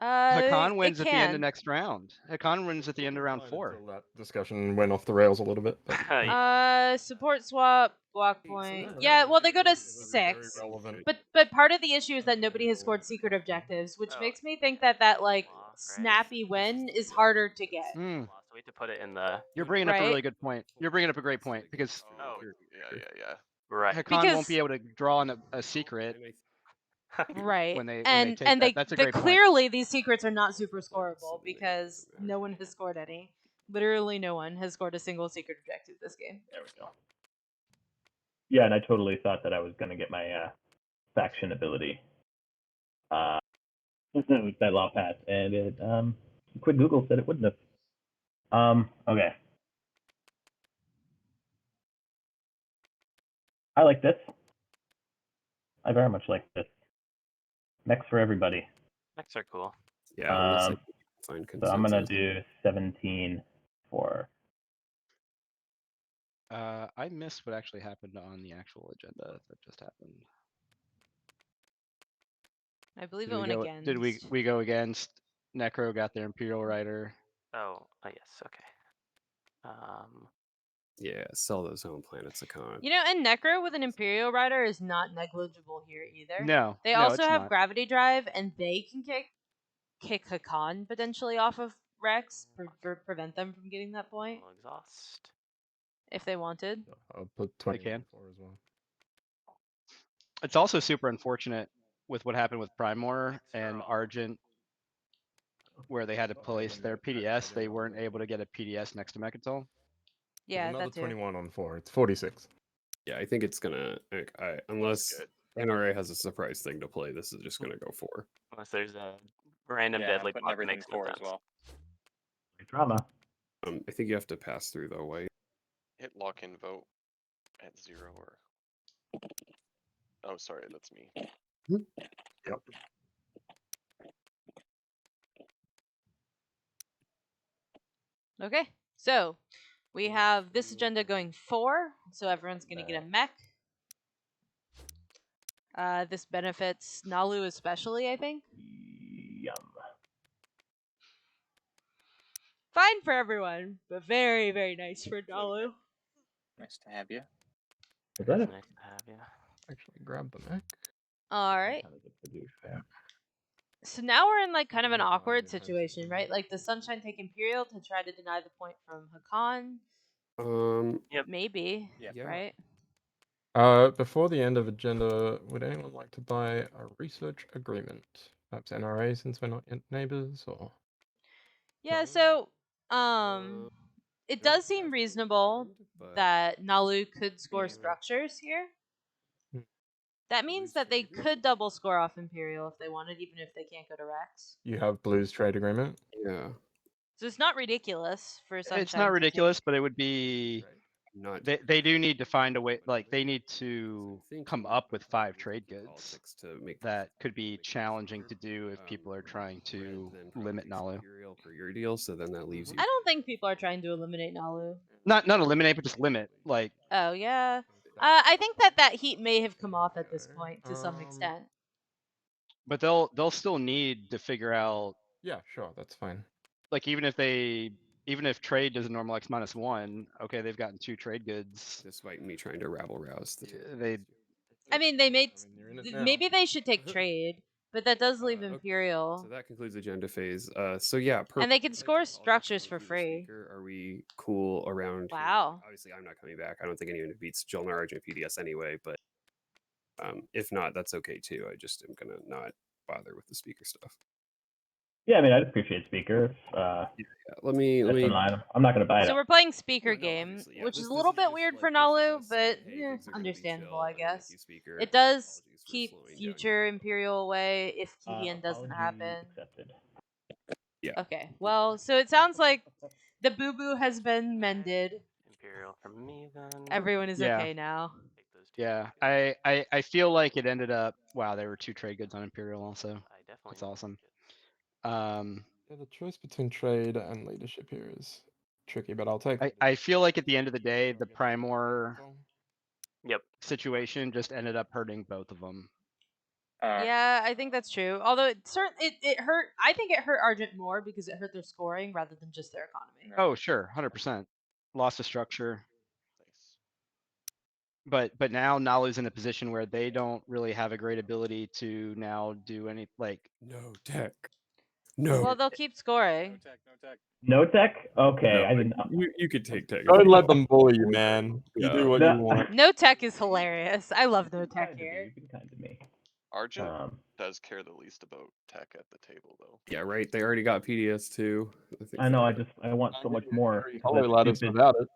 Hakan wins it at the end of can. next round. Hakan wins at the end of round 4. Until that discussion went off the rails a little bit. But... Support swap, block point. Yeah, well they go to 6. relevant. But part of the issue is that nobody has scored secret objectives, which makes me think that like snappy win is harder to get. So we have to put it in the. You're bringing up a really good point. You're bringing up a great point because Yeah. Right. Hakan won't be able to draw on a secret. Right. When they and take and that. That's a great point. clearly these secrets are not super scoreable because no one has scored any. Literally no one has scored a single secret objective this game. There we go. Yeah, and I totally thought that I was going to get my faction ability with that law pass, and it quick Google said it wouldn't have. Okay. I like this. I very much like this. Mechs for everybody. Mechs are cool. Yeah. So I'm gonna do 17 for. I missed what actually happened on the actual agenda that just happened. I believe Did it we went go? against. Did we go against? Necro got their Imperial Rider. Oh, yes, okay. Yeah, sell those home planets a con. You know, and Necro with an Imperial Rider is not negligible here either. No, They no, also it's have not. Gravity Drive, and they can kick Hakan potentially off of Rex for prevent them from getting that point Little exhaust. if they wanted. I'll put 20 can. for as well. It's also super unfortunate with what happened with Primor and Argent, where they had to place their PDS. They weren't able to get a PDS next to Mechatol. Yeah, There's another that too. 21 on 4. It's 46. Yeah, I think it's gonna. Unless NRA has a surprise thing to play, this is just gonna go 4. Unless there's a random Yeah, I'm deadly putting block that everything makes no 4 as sense. well. Drama. I think you have to pass through though, White. Hit lock in vote at 0 or. Oh, sorry, that's me. Yep. Okay, so we have this agenda going 4, so everyone's gonna get a mech. This benefits Nalu especially, I think. Yum. Fine for everyone, but very, very nice for Nalu. Nice to have you. Is that It's a nice to have you. Actually, grab the mech. Alright. kind of a produce fair? So now we're in like kind of an Yeah, awkward it has situation, been. right? Like, does Sunshine take Imperial to try to deny the point from Hakan? Yep. Maybe, Yeah. right? Before the end of agenda, would anyone like to buy a research agreement? Perhaps NRA, since we're not yet neighbors, or Yeah, No? so it don't does seem have reasonable confirmed, but that Nalu could score Yeah. structures here. Hmm. That means Blues that they trade could double score off Imperial if they wanted, even if they can't go to Rex. you have Blues trade agreement? yeah, So it's not ridiculous for Sunshine. It's not to ridiculous, take- but it would be. not. They do need to find a way. Like they need So to I think come you up with probably 5 go trade through goods. politics to make That could be make it challenging four. to do if people are trying Red to then limit probably Nalu. Imperial per your deal, so then that leaves you. I don't think people are trying to eliminate Nalu. Not eliminate, but just limit. Like Oh yeah. I think that heat may have come off at this point to some extent. but they'll still need to figure out, Yeah, sure, that's fine. like even if trade does a normal X -1, okay, they've gotten 2 trade goods. Despite me trying to rabble rouse the table. They I mean, they may you're in it now. maybe they should take trade, but that does leave Okay, Imperial. So that concludes agenda phase. So yeah, And they can perfect. score Politics structures going for through the free. speaker. Are we cool around? here? Wow. Obviously, I'm not coming back. I don't think anyone beats Jolnar Argent PDS anyway. But if not, that's okay too. I just am gonna not bother with the speaker stuff. Yeah, I mean, I'd appreciate speaker. Yeah, let me. I'm not going to buy it. So up. we're playing speaker Well, no, game, obviously, yeah, which this- is a this little bit just weird like- for this is Nalu, us but saying, hey, things are gonna be understandable, chill, I and thank guess. you, speaker. It does Apologies for keep slowing down future Imperial away if Kidian doesn't Apology happen. accepted. Yeah. Okay, well, so it sounds like the boo-boo has been mended. Imperial from me then. Everyone is Yeah. okay now. Take those 2 Yeah, trade goods. I feel like it ended up. Wow, there were 2 trade goods on Imperial also. I definitely That's need awesome. trade Yeah, the choice between trade and leadership here is tricky, but I'll take. I feel like at the end of the day, the Primor Yep. situation just ended up hurting both of them. Yeah, I think that's true. Although it hurt. I think it hurt Argent more because it hurt their scoring rather than just their economy. Oh, sure, 100%. Lost of structure. But now Nalu's in a position where they don't really have a great ability to now do any like. No tech. No. Well, they'll keep scoring. No tech? Okay, No, I didn't. You could take tech. Don't let them bully you, man. You Yeah. do what No. you want. No tech is hilarious. I love no You've been tech kind to me, here. You've been kind to me. Argent does care the least about tech at the table, though. Yeah, right. They already got PDS too. I know. I want so much more. Hello, because ladders stupid- without it.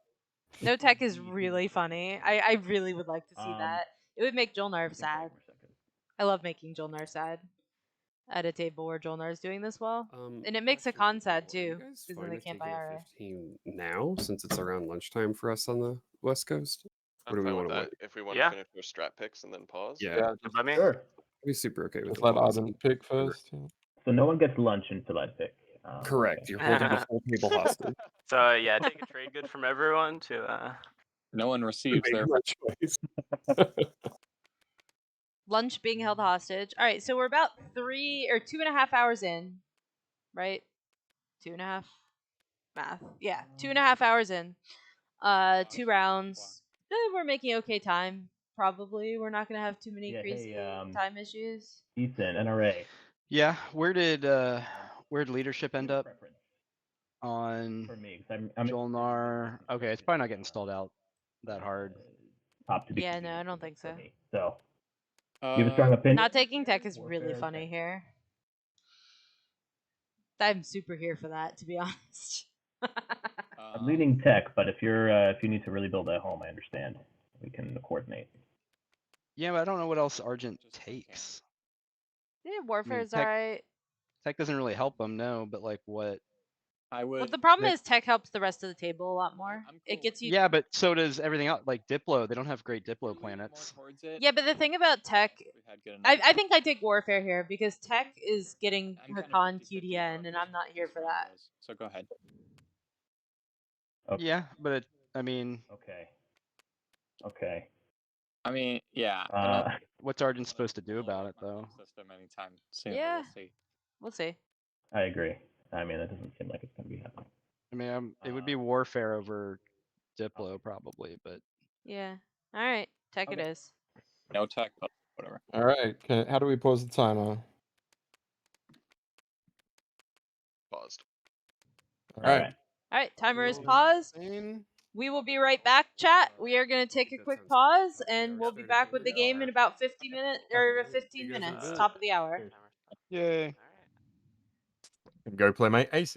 No tech is really funny. I really would like to see Um, that. It would make Jolnar I think sad. for a second. I love making Jolnar sad at a table where Jolnar is doing this well. And it makes question Hakan for sad people. Are you too, guys because then fine they with can't buy taking a RA. 15 now, since it's around lunchtime for us on the West Coast? Or do I'm we fine want with to that. wait? If we want Yeah. to finish our strat picks and then pause. Yeah, Good by me. Sure. I'd be super okay with Just the let pause. Arden pick first. Yeah. So no one gets lunch until I pick. Correct. Okay. You're holding the whole table hostage. So yeah, take a trade good from everyone to No one receives their Make my choice. Lunch being held hostage. All right, so we're about 2.5 hours in, right? 2.5 math. Yeah, 2.5 hours in. 2 rounds. We're making okay time. Probably we're not gonna have too many Yeah, crazy hey, time issues. Ethan, NRA. Yeah, where'd leadership end up Preference on for me, 'cause I'm Jolnar? Okay, it's probably not getting stalled out that hard. top to be Yeah, no, I don't think for so. me. So, you have a strong opinion? Not taking tech is Warfare really or funny tech? here. I'm super here for that, to be honest. I'm leaning tech, but if you need to really build that home, I understand. We can coordinate. Yeah, but I don't know what else Argent takes. Yeah, warfare is tech- alright. Tech doesn't really help them, no, but like what? I would. But the problem is tech helps the rest of the table a lot more. It gets you. Yeah, but so does everything else. Like Diplo, they don't have great Diplo planets. Yeah, but the thing about tech, I think I take warfare here because tech is getting Hakan QDN, and I'm not here for that. So go ahead. Okay. Yeah, but I mean, Okay. Okay. I mean, yeah. what's Argent supposed to do about it though? System anytime soon. Yeah. We'll see. We'll see. I agree. I mean, that doesn't seem like it's going to be happening. I mean, it would be warfare over Diplo probably, but Yeah. All right. Tech it Okay. is. No tech, but whatever. All right. How do we pause the timer? Paused. All All right. right. All right. Timer is Cool. paused. Same. We will be right back, chat. We are going to take a That quick sounds pause, good. and Yeah, we'll be started back at with the the game in about 50 minutes or 15 You guys are minutes, good. top of the hour. Cheers. Yay. All right. Go play my ace.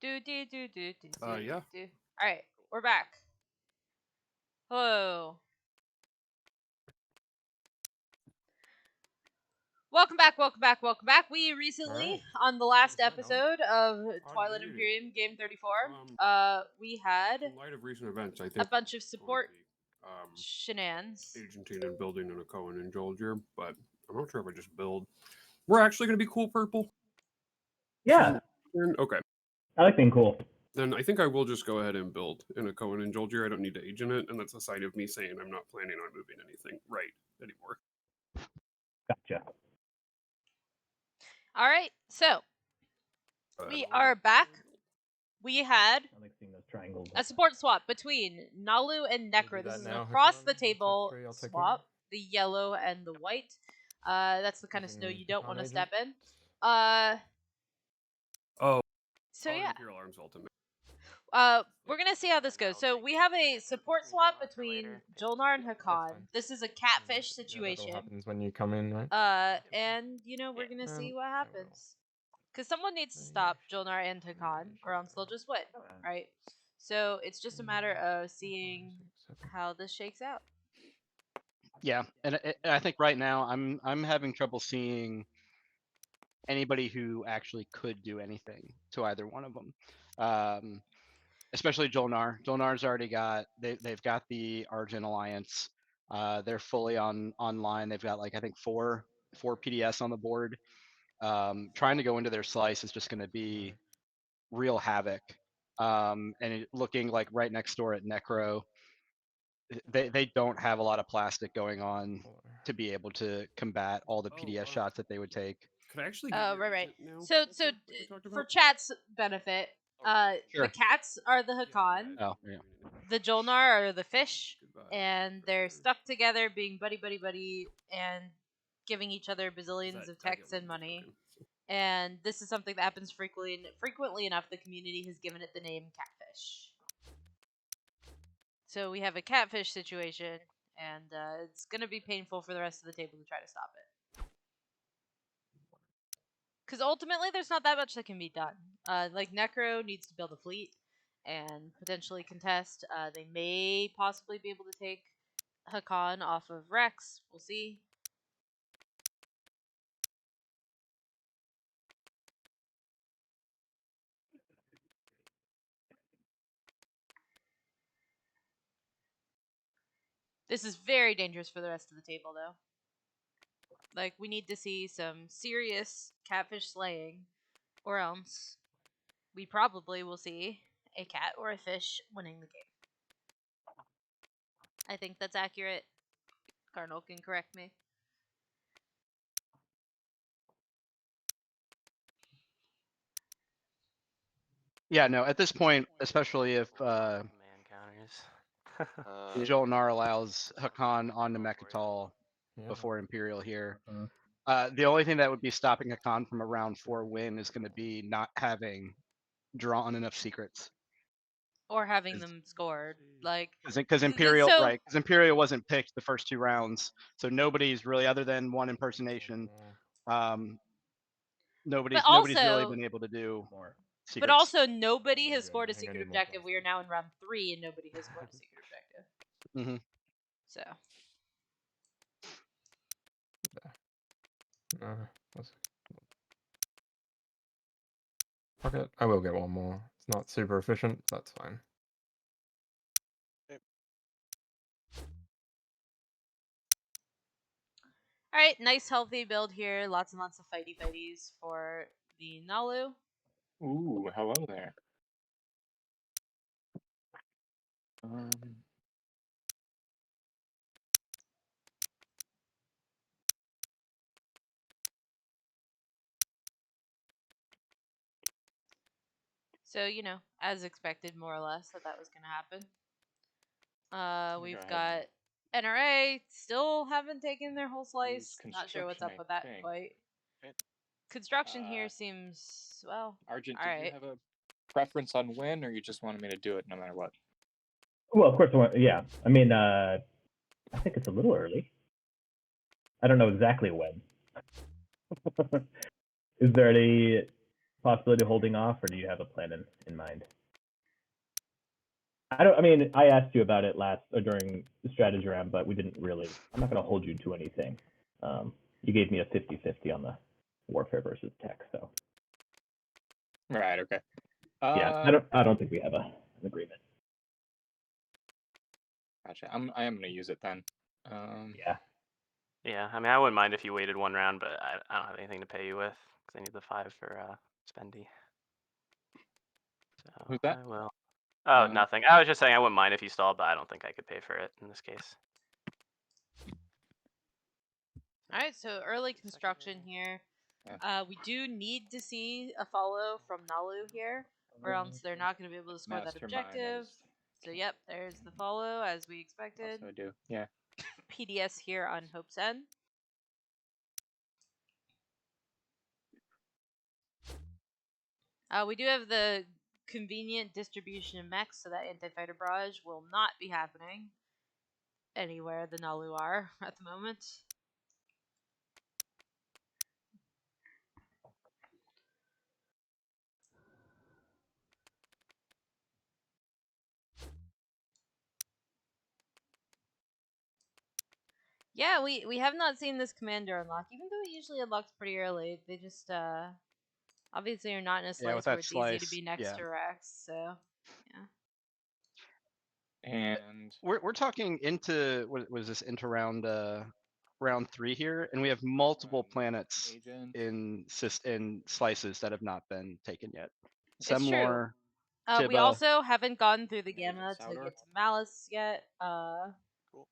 Yeah. All right, we're back. Hello. Welcome back, welcome back, welcome back. We recently, Alright. on the last How's it going, episode of Twilight duty. Imperium Game 34, we had In light of recent events, I think a bunch of support the, shenanigans. agenting and building in a Cohen and Jolgir, but I'm not sure if I just build. We're actually going to be cool purple. Yeah, Okay. I like being cool. Then I think I will just go ahead and build in a Cohen and Jolgir. I don't need to agent it, and that's a sign of me saying I'm not planning on moving anything right anymore. Gotcha. All right, so we are back. We had I like seeing those triangles. a support swap between Nalu and We'll do Necro. This that is an now, across Hakan. the Take table 3, I'll take swap. The yellow and the white. That's the kind of snow Using you don't Hakan want to agent. step in. Oh. So yeah. Imperial Arms Ultimate. We're gonna see how this goes. So we have a support swap between Jolnar and Hakan. fine. This is a catfish Yeah, that situation. all happens when you come in, right? And you know we're gonna see what I will. happens. Because someone needs to stop Jolnar and Hakan, or else they'll just win, right? So it's just a matter of seeing how this shakes out. Yeah, and I think right now I'm having trouble seeing anybody who actually could do anything to either one of them. Especially Jolnar. Jolnar's already got they've got the Argent Alliance. They're fully online. They've got like I think four PDS on the board. Trying to go into their slice is just going to be real havoc. Looking like right next door at Necro, they don't have a lot of plastic going on to be able to combat all the PDS shots that they would take. Could I actually? Right. Now? So we talked for about? chat's benefit, Sure. the cats are the Hakan, Oh, yeah. the Jolnar are the fish, Goodbye. and they're stuck together, being buddy, and giving each other bazillions of texts and money. And this is something that happens frequently enough. The community has given it the name catfish. So we have a catfish situation, and it's gonna be painful for the rest of the table to try to stop it. Because ultimately, there's not that much that can be done. Like Necro needs to build a fleet and potentially contest. They may possibly be able to take Hakan off of Rex. We'll see. This is very dangerous for the rest of the table, though. Like, we need to see some serious catfish slaying, or else we probably will see a cat or a fish winning the game. I think that's accurate. Cardinal can correct me. Yeah, no, at this point, especially if Man counters. Jolnar allows Hakan onto Mechatol Yeah. before Imperial here. Mhm. The only thing that would be stopping Hakan from a round 4 win is going to be not having drawn enough secrets. Or having them scored. Like, Because Imperial, so- right? Because Imperial wasn't picked the first 2 rounds, so nobody's really, other than one impersonation, nobody's really also- been able to do More. secrets. But also, nobody has Good. scored a I think I secret need more objective. We are plastic. now in round 3, and nobody has scored a secret objective. Mhm. So, Okay, I will get one more. It's not super efficient, that's fine. alright, nice healthy build here. Lots and lots of fighties for the Nalu. Ooh, hello there. So, you know, as expected, more or less, that was going to happen. me We've go ahead got NRA still haven't taken their whole slice. Not sure what's construction, up I with that think. quite. Right. Construction here seems, well, Argent, all did you right. have a preference on when, or you just wanted me to do it no matter what? Well, of course, yeah. I mean, I think it's a little early. I don't know exactly when. Is there any possibility of holding off, or do you have a plan in mind? I mean, I asked you about it during the strategy round, but we didn't really. I'm not going to hold you to anything. You gave me a 50-50 on the warfare versus tech, so Right. Okay. yeah, I don't think we have an agreement. Gotcha. I am gonna use it then. Yeah. Yeah, I mean, I wouldn't mind if you waited one round, but I don't have anything to pay you with because I need the 5 for Spendy. So Who's that? I will. Oh, nothing. I was just saying I wouldn't mind if you stalled, but I don't think I could pay for it in this case. All right, so early construction here. We do need to see a follow from Nalu here, or else they're not going to be able to score that objective. So yep, there's the follow as we expected. Also I do. Yeah. PDS here on Hope's End. We do have the convenient distribution of mechs, so that anti-fighter barrage will not be happening anywhere the Nalu are at the moment. Yeah, we have not seen this commander unlock, even though it usually unlocks pretty early. They just obviously are not in a slice with where that it's easy to slice, be next yeah. to Rex, so yeah. And We're talking into what was this into round 3 here, and we have multiple planets in slices that have not been taken yet. It's true. Semlor, We Tiba. also haven't gone through the gamma to Soudor. get to Malice yet. Cool.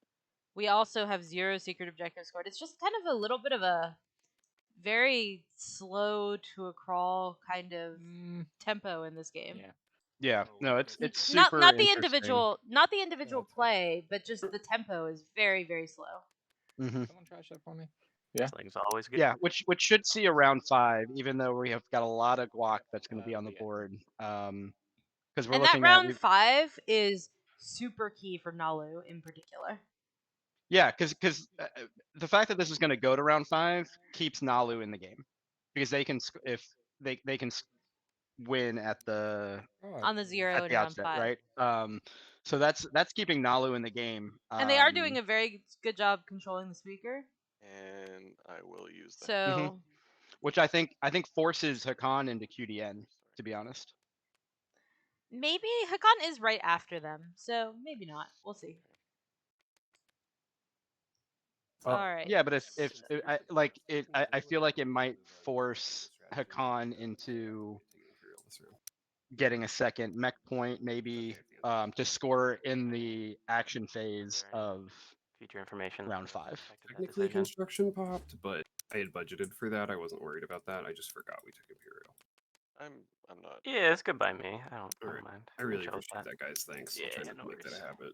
We also have 0 secret objectives scored. It's just kind of a little bit of a very slow to a crawl kind of tempo in this game. yeah. Yeah, no, it's super Not the interesting. individual play, but just the tempo is very, very slow. Mm-hmm. Someone trash that for me. Yeah. Sling's always good. Yeah, which should see around 5, even though we have got a lot of guac that's going to be on the Yeah. board. Because we're And that looking round 5 is super key for Nalu in particular. Yeah, because the fact that this is going to go to round 5 keeps Nalu in the game, because they can if they can win at the On the 0 at in the round outset, 5. right? So that's keeping Nalu in the game. And they are doing a very good job controlling the speaker. And I will use that. So, which I think forces Hakan into QDN, to be honest. maybe Hakan is right after them, so maybe not. We'll see. All right. Yeah, but if I feel like it might force Hakan into getting a second mech point, maybe to score in the action phase of Future information. round 5. Technically, construction popped, but I had budgeted for that. I wasn't worried about that. I just forgot we took Imperial. I'm not. Yeah, it's good by me. I don't mind. I really chill with appreciate that, guys. Thanks. Yeah, I'm trying no to make that worries. a habit.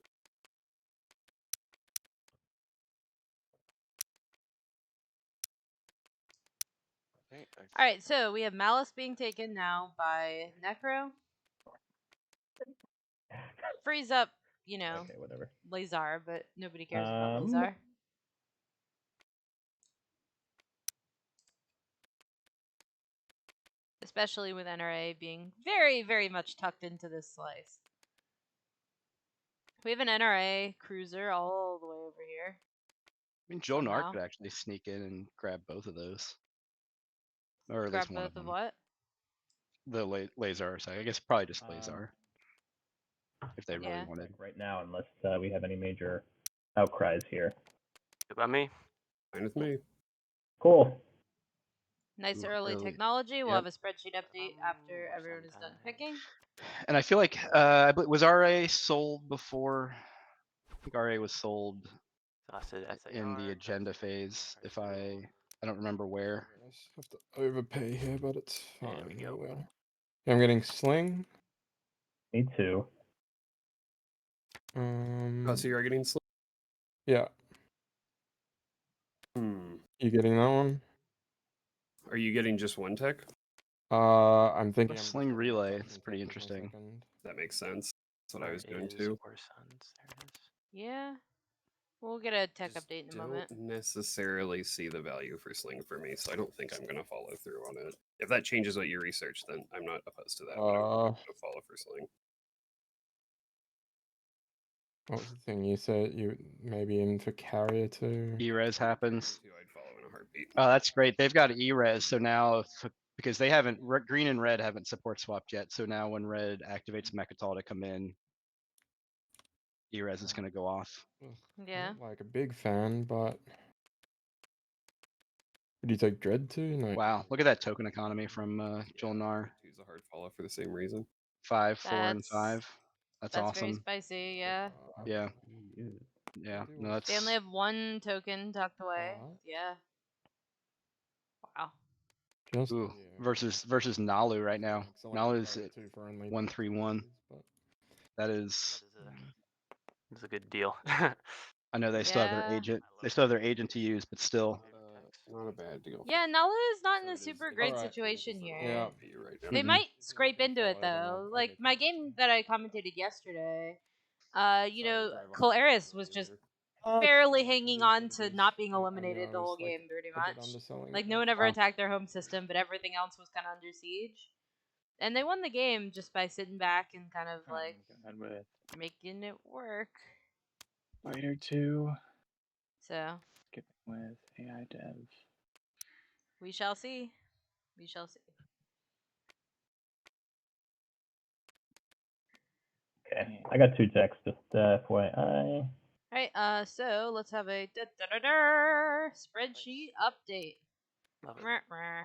All right, so we have Malice being taken now by Necro. Freeze up, Okay, whatever. Lazar, but nobody cares about Lazar. Especially with NRA being very, very much tucked into this slice. We have an NRA cruiser all the way over here. I mean, Joe somehow. Nark could actually sneak in and grab both of those, or at Grab least one both of them. what? The Lazar, so I guess probably just Lazar, if they really Yeah. wanted. Right now, unless we have any major outcries here. Good by me. Fine with me. Cool. Nice Ooh, early early. technology. We'll Yep. have a spreadsheet update after everyone is done picking. And I feel like was RA sold before? I think RA was sold in the agenda phase. If I don't remember where. I just have to overpay here, but it's fine. There we Oh, go. well. I'm getting sling. Me too. Oh, so you're getting slow? Yeah. You getting that one? Are you getting just one tech? I'm thinking. I'm Sling just relay. looking It's at pretty my second. interesting. That makes sense. That's what I was doing Is too. Or Sons. There it is. Yeah. We'll get a tech Just update in a don't moment. necessarily see the value for Sling for me, so I don't think I'm gonna follow through on it. If that changes what you research, then I'm not opposed to that. But I'm not gonna follow for Sling. What was the thing you said? You maybe in for carrier too. E-res happens. I'd follow in a heartbeat. Oh, that's great. They've got E-res, so now because they haven't green and red haven't support swapped yet. So now when red activates Mechatol to come in, E-res is going to go off. Yeah. Not like a big fan, but would you take Dread too? No. Wow, look at that token economy from Jolnar. He's a hard follow for the same reason. 5, 4, and That's 5. That's very awesome. spicy. Yeah. Yeah. Yeah. No, that's. They only have one token tucked away. Yeah. Wow. Just Ooh, versus Nalu right now. Nalu's at 131. That is. It's a good deal. I know they still have their Yeah. agent. They still have their agent to use, but still. Not a bad deal. Yeah, Nala is not in a So it is- super it great is- situation it is here. a lot for you right now. They Mhm. might scrape into it though. Like my game that I commentated yesterday, you know, Calaris was just barely hanging on to not being eliminated the whole game, pretty much. Like no one ever Wow. attacked their home system, but everything else was kind of under siege. And they won the game just by sitting back and kind of like with making it work. Fighter 2. So Skipping with AI dev. we shall see. We shall see. Okay, I got 2 techs, just FYI. Alright, so let's have a spreadsheet update. Love it. Meh, meh.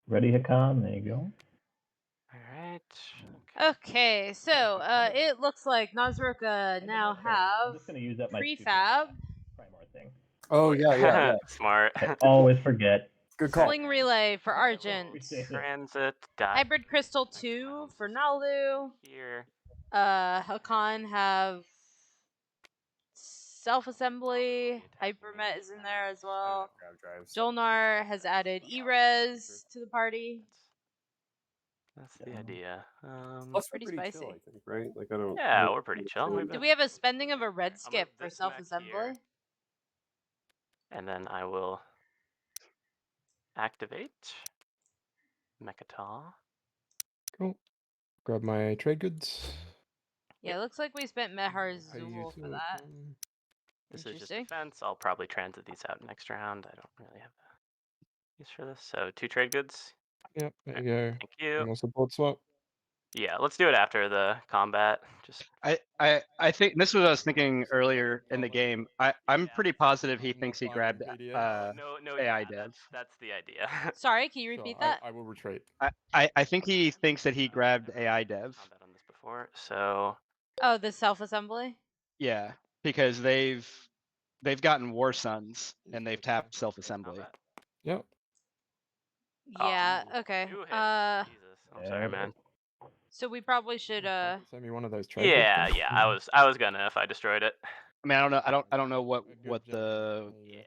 Ready, Hakan? There you go. Alright. Okay, so it looks like Nazruka now I'm have just gonna use up my prefab, Primar thing. Oh yeah. Smart. I always forget. Good call. Sling Relay for Argent, Appreciate it. Transit. Dot Hybrid Crystal 2 for Nalu, here. Hakan have self-assembly, Hypermet is in there as well. Grab drives. Jolnar has added E-Res to the party. That's the idea. Plus, we're Pretty chill, spicy. I think, right? Like I don't. Yeah, we're pretty chill. We've Do been- we have a spending of a red I'll move skip for this mech self-assembly? here. And then I will activate Mechatol. Cool. Grab my trade goods. Yeah, it looks like we spent Mehar How you Zool for do it, that. This is just Interesting. defense. I'll probably transit these out next round. I don't really have a use for this. So 2 trade goods. Yep, there you go. Thank you. And also board swap. Yeah, let's do it after the combat. Just I think this was what I was thinking earlier in the game. I'm pretty positive he thinks he Not grabbed finding PDF. no, AI yeah, dev. that's the idea. Sorry, can you Sure, repeat that? I will retreat. I think he thinks that he grabbed AI dev. Combat on this before, so Oh, the self-assembly? Yeah, because they've gotten War Sons and they've tapped self-assembly. combat. Yep. Yeah, okay. You hit. Jesus, I'm sorry, man. So we probably should Send me one of those trade Yeah, goods. yeah, I was gonna if I destroyed it. I mean, I don't know. I don't know what Good the gentleman. Yeah.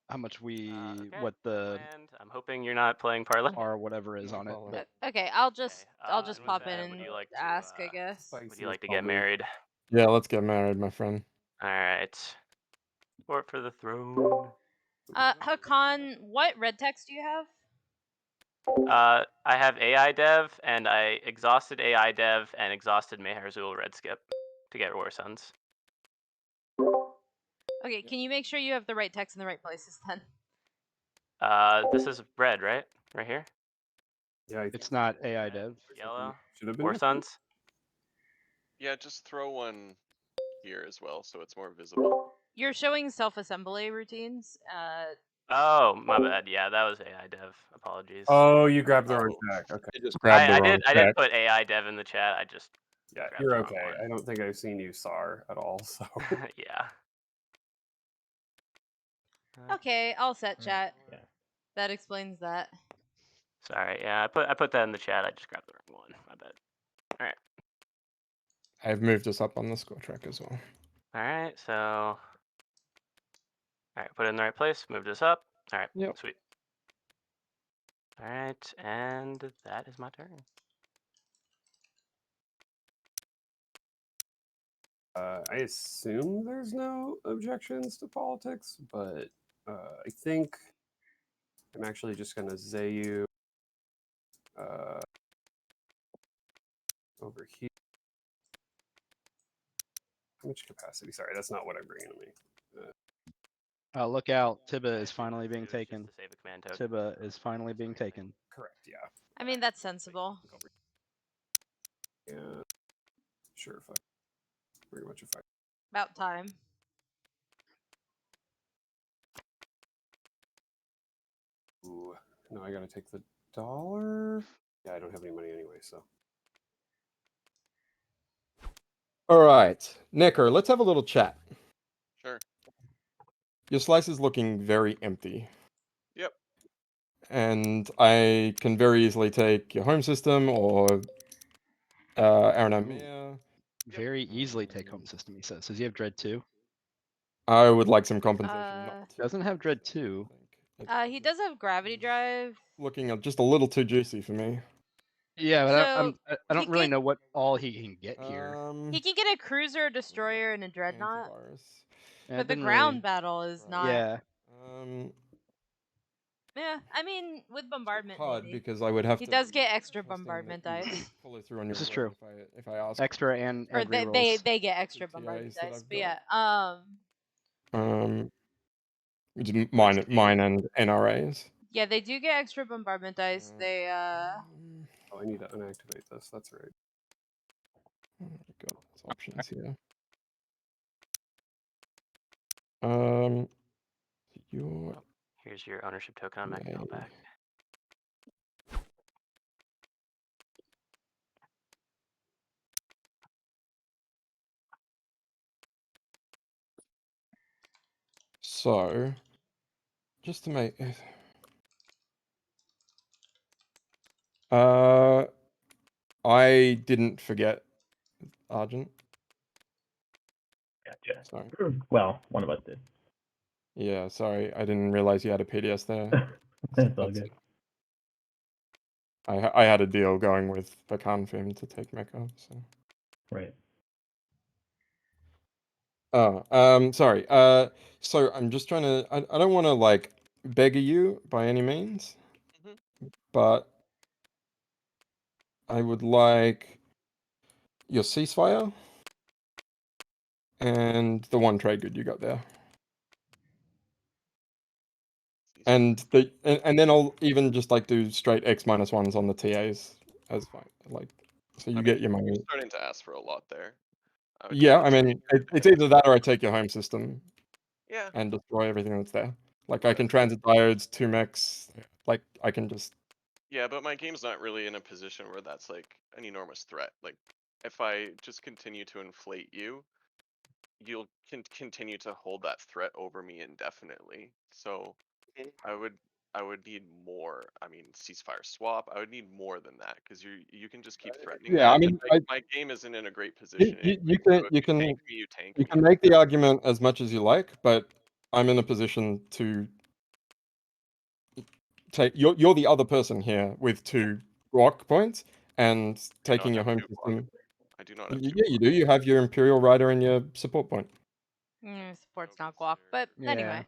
how much we Okay, what the and I'm hoping you're not playing parlay. R whatever is No on it. problem. But okay, I'll just and with pop that, in would and you like to, ask, I guess. Would you like to get married? Yeah, let's get married, my friend. All right. Support for the throne. Hakan, what red text do you have? I have AI dev, and I exhausted AI dev and exhausted Meharzul red skip to get War Sons. Okay, can you make sure you have the right text in the right places then? This is red, right? Right here. Yeah, it's not AI dev. Yellow. Should have been War different. Sons. Yeah, just throw one here as well, so it's more visible. You're showing self-assembly routines. Oh, my bad. Yeah, that was AI dev. Apologies. Oh, you grabbed the wrong tag. Okay. You just grabbed the I wrong did text. put AI dev in the chat. I just Yeah, grabbed you're the wrong okay. one. I don't think I've seen you SAR at all. So. Yeah. Okay, all set, chat. Yeah. That explains that. Sorry. Yeah, I put that in the chat. I just grabbed the wrong one. My bad. All right. I've moved us up on the score track as well. All right. So. All right. Put it in the right place. Moved us up. All right. Yep. Sweet. All right, and that is my turn. I assume there's no objections to politics, but I think I'm actually just going to Zayu over here. How much capacity? Sorry, that's not what I'm bringing to me. Look out, Tiba Yeah, is shoot, finally being do is just taken. to save a command token. Tiba is finally being taken. Correct, yeah. I mean, that's sensible. Yeah, sure, fuck. Very much a fuck. About time. Ooh, no, I gotta take the dollar. Yeah, I don't have any money anyway, so. All right, Necker, let's have a little chat. Sure. Your slice is looking very empty. Yep. And I can very easily take your home system or Aaron Ooh. Amir. Very easily take home system, he says. Does he have Dread 2? I would like some compensation. Not to. Doesn't have Dread 2. He does have Gravity Drive. Looking just a little too juicy for me. Yeah, but So, I don't he really can- know what all he can get here. He can get a cruiser, a destroyer, and a dreadnought. Antivirus. Yeah, But the didn't ground really... battle is not. Yeah. Yeah, I mean, with bombardment, Hard maybe. because I would have He to. does get extra trusting bombardment that you dice. follow through on your This is word true. If I ask. Extra and Or rerolls. they get extra The bombardment TAs that dice. I've But got. yeah, Mine and NRAs. yeah, they do get extra bombardment dice. They Oh, I need to unactivate this. That's right. I've got those options here. Your Here's your ownership token on Macro back. So, just to make I didn't forget Argent. Gotcha. Sorry. Well, one of us did. Yeah, sorry, I didn't realize you had a PDS there. It's all good. I had a deal going with Bakan for him to take Mecca, so. Right. Oh, sorry. So I'm just trying to. I don't want to like beg you by any means, but I would like your ceasefire and the one trade good you got there. And then I'll even just like do straight X-1s on the TAs as fine. Like, so you get your money. You're starting to ask for a lot there. Yeah, I mean, it's either that or I take your home system. Yeah. And destroy everything that's there. Like I can transit diodes, 2 mechs. Like I can just. Yeah, but my game's not really in a position where that's like an enormous threat. Like, if I just continue to inflate you, you'll continue to hold that threat over me indefinitely. So I would need more. I mean, ceasefire swap. I would need more than that because you can just keep threatening. Yeah, that. I mean, My game isn't in a great position. You You can make the argument as much as you like, but I'm in a position to take. You're the other person here with 2 block points and taking your home system. I do not have Yeah, you do. You have your Imperial Rider and your support point. support's not guac. But anyway.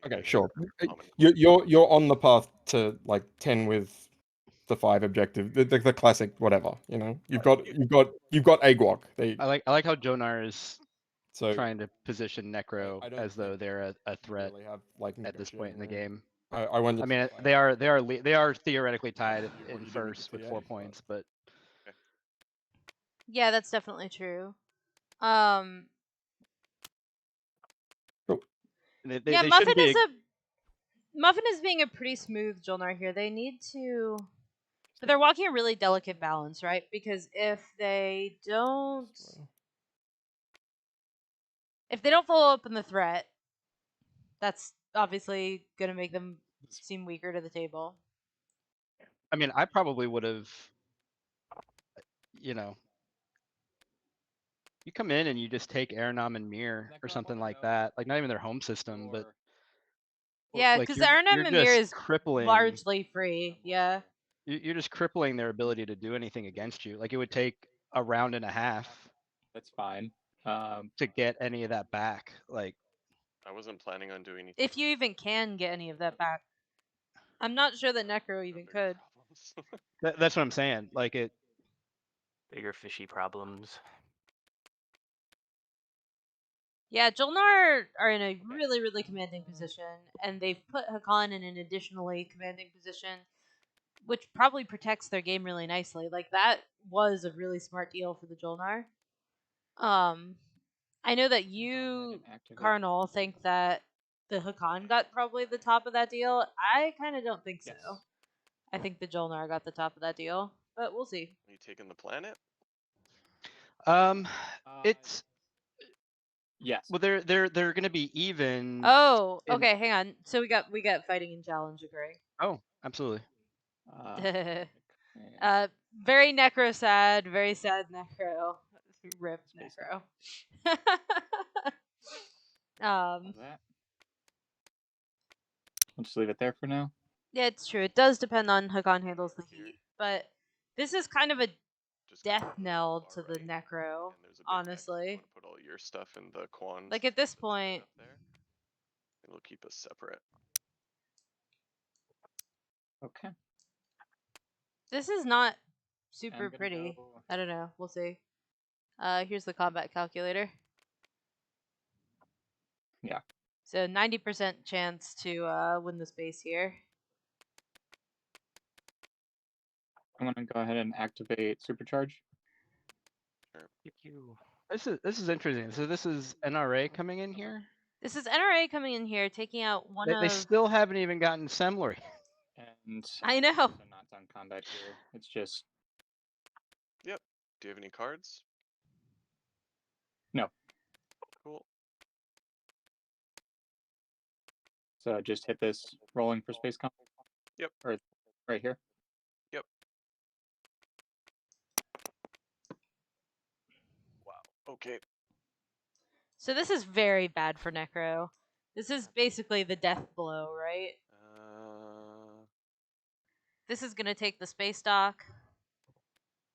Okay, sure. You're on the path to like 10 with the 5 objective, the classic whatever. You know, you've got a guac. I like how Jonar is So trying to position Necro I don't as though think they're a threat really have like at this point in the negotiating game. I wonder. I mean, they are theoretically tied in first with 4 points, but Yeah, that's definitely true. They shouldn't be. Muffin is being a pretty smooth Jolnar here. They need to, but they're walking a really delicate balance, right? Because if they don't follow up on the threat, that's obviously gonna make them seem weaker to the table. I mean, I probably would have, you know, you come in and you just take Aeronam and Mir or something like that. Like not even their home system, but yeah, because Aeronam and Mir is crippling, largely free. Yeah, you're just crippling their ability to do anything against you. Like it would take a round and a half. That's fine. to get any of that back. Like, I wasn't planning on doing anything. If you even can get any of that back. I'm not sure that Necro even Bigger could. problems. that's what I'm saying. Like it. Bigger fishy problems. Yeah, Jolnar are in a really, really commanding position, and they've put Hakan in an additionally commanding position, which probably protects their game really nicely. Like, that was a really smart deal for the Jolnar. I know that you, Cardinal, think that the Hakan got probably the top of that deal. I kind of don't think so. Yes. I think the Jolnar got the top of that deal, but we'll see. Are you taking the planet? It's Yes. well, they're gonna be even. Oh, in- okay, hang on. So we got fighting and challenge occurring. Oh, absolutely. Very Necro sad, very sad Necro. Rip Space Necro. That. We'll just leave it there for now. Yeah, it's true. It does depend on how Hakan handles the Here. heat, but this is kind of a Just death go knell far to the right, Necro, and there's a big X. You honestly. wanna put all your stuff in the Quans. Like, at this Set point, up there. It'll keep us separate. Okay. this is not super I'm gonna pretty. go- I don't know. We'll see. Here's the combat calculator. Yeah. So 90% chance to win the space here. I'm gonna go ahead and activate supercharge. This is interesting. So this is NRA coming in here. This is NRA coming in here, taking out one They of. still haven't even gotten Semler. And I know. also not done combat here. It's just Yep. Do you have any cards? No. Cool. so just hit this rolling for space comp. Yep. Or right here. Yep. Wow. Okay. So this is very bad for Necro. This is basically the death blow, right? This is gonna take the space dock.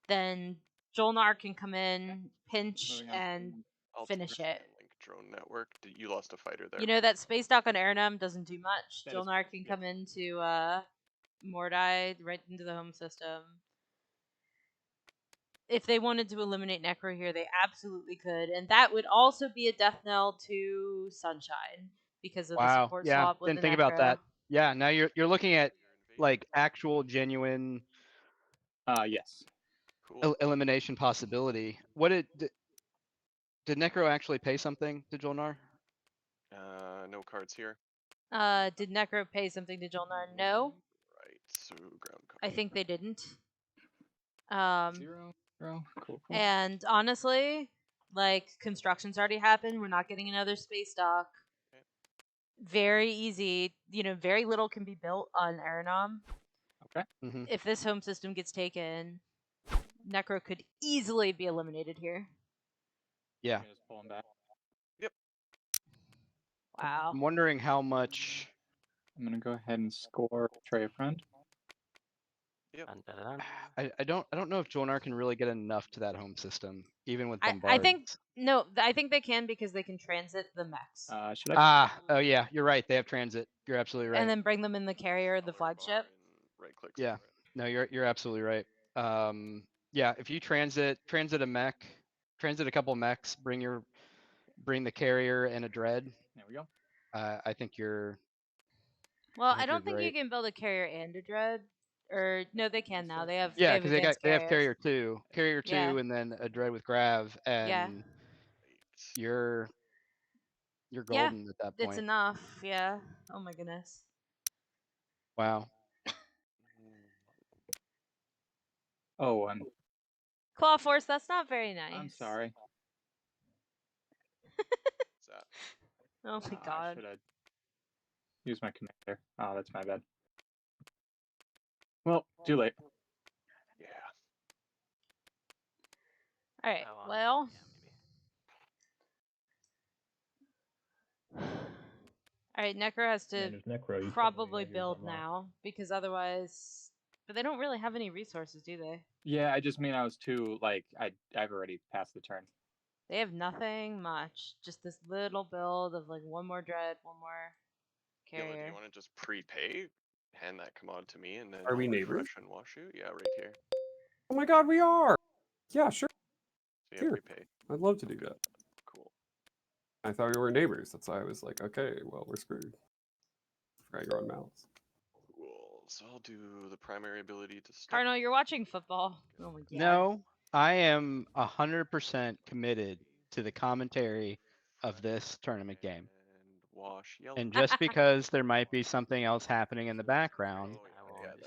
Then Jolnar can come in, pinch, Moving on and I'll finish try it. and link drone network. You lost a fighter there. You know that space dock on Aranum doesn't do much. That is Jolnar can come into Mordai, right into the home system. If they wanted to eliminate Necro here, they absolutely could, and that would also be a death knell to Sunshine because of the Wow. support Yeah. swap with Didn't the think Necro. about that. Yeah. Now you're looking at like actual genuine Yes. Cool. elimination possibility. What did Necro actually pay something to Jolnar? No cards here. Did Necro pay something to Jolnar? No. Right. So ground card. I think they didn't. 0. Cool. And honestly, like, construction's already happened. We're not getting another space dock. Okay. Very easy. Very little can be built on Aranom. Okay. Mm-hmm. If this home system gets taken, Necro could easily be eliminated here. Yeah. Just pull him back. Wow. I'm wondering how much. I'm gonna go ahead and score Trey a friend. Yep. Dun, dun, dun, dun. I don't know if Jolnar can really get enough to that home system, even with I bombards. think no. I think they can because they can transit the mechs Should I? Oh yeah, you're right. They have transit. You're absolutely right. and then bring them in the carrier, the flagship. Right click. Yeah. No, you're absolutely right. Yeah, if you transit a mech, transit a couple mechs, bring the carrier and a dread. There we go. I think you're. Well, I think don't you're think you great. can build a carrier and a dread. Or no, they can now. They have Yeah, they have because they advanced have carriers. carrier two, Yeah. and then a dread with grav, and Yeah. you're Yeah, golden at that it's point. enough. Yeah. Oh my goodness. Wow. Oh, Claw Force, that's not very nice. I'm sorry. What's that? Oh my I god. should have used my commander. Oh, that's my bad. Well, too late. Yeah. Alright, Oh, well. yeah, Alright, Necro has to Manage Necro, you probably totally have yours build unlocked. now, because otherwise... But they don't really have any resources, do they? Yeah, I just mean I was too, like, I've already passed the turn. They have nothing much. Just this little build of like one more dread, one more Gila, do carrier. you want to just prepay, hand that commod to me, and then Are we I'll neighbors? refresh and wash you? Yeah, right here. Oh my god, we are! Yeah, sure. So yeah, Here. prepay. I'd love to do that. Cool. I thought we were neighbors. That's why I was like, okay, well, we're screwed. Forgot you're on mouse. Cool. So I'll do the primary ability to start. Cardinal, you're watching football. Oh my god. No, I am 100% committed to the commentary of this tournament game. And wash yellow. And just because there might be something else happening in the background,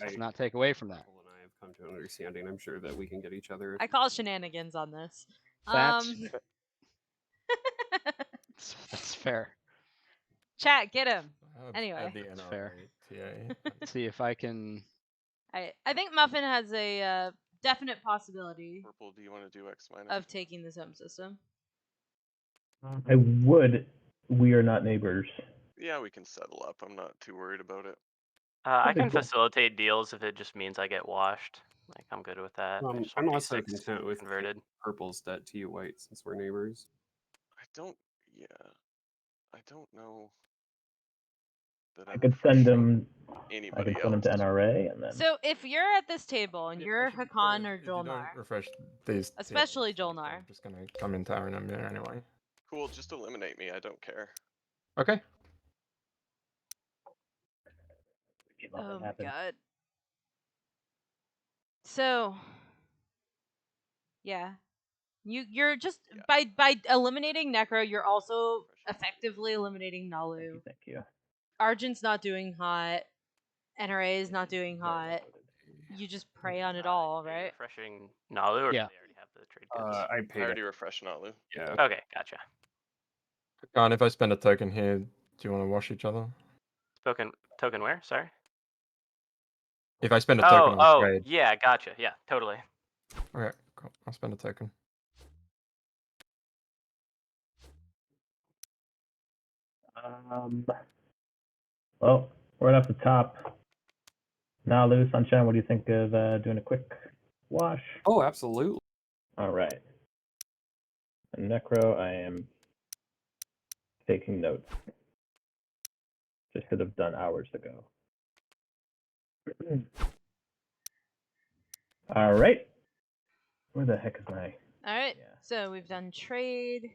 does not take away from that. Michael and I have come to an understanding. I'm sure that we can get each other. I call shenanigans on this. That's that's fair. Chat, get him. Add Anyway. the That's fair. NRA TA. Let's see if I can. I think Muffin has a definite possibility Purple, do you want to do X minus? of taking this home system. I would. We are not neighbors. Yeah, we can settle up. I'm not too worried about it. I Okay, can cool. facilitate deals if it just means I get washed. Like, I'm good with that. I just I'm want also D6 content with converted. purple's debt to you white since we're neighbors. I don't. Yeah. I don't know. That I could send refreshing them. I Anybody could send them to else. NRA and then. So if you're at this table and you're Hakan or If you don't Jolnar, refresh these especially TAs, like, Jolnar. I'm just gonna come into RNM there anyway. Cool, just eliminate me. I don't care. Okay. Oh my god. So yeah. You're just by eliminating Necro, you're also effectively eliminating Nalu. Thank you. Argent's not doing hot. NRA is not doing hot. You just prey on it all, Are you right? refreshing Nalu, or Yeah. do they already have the trade goods? I I paid already it. refreshed Notlu. Yeah. Okay, gotcha. And if I spend a token here, do you want to wash each other? Token where? Sorry. If I spend a token on trade. Yeah, gotcha. Yeah, totally. Okay, cool. I'll spend a token. Well, right off the top. Now, Lou, Sunshine, what do you think of doing a quick wash? Oh, absolutely. All right. And Necro, I am taking notes. Just could have done hours ago. All right. Where the heck is my? Alright, Yeah. so we've done trade.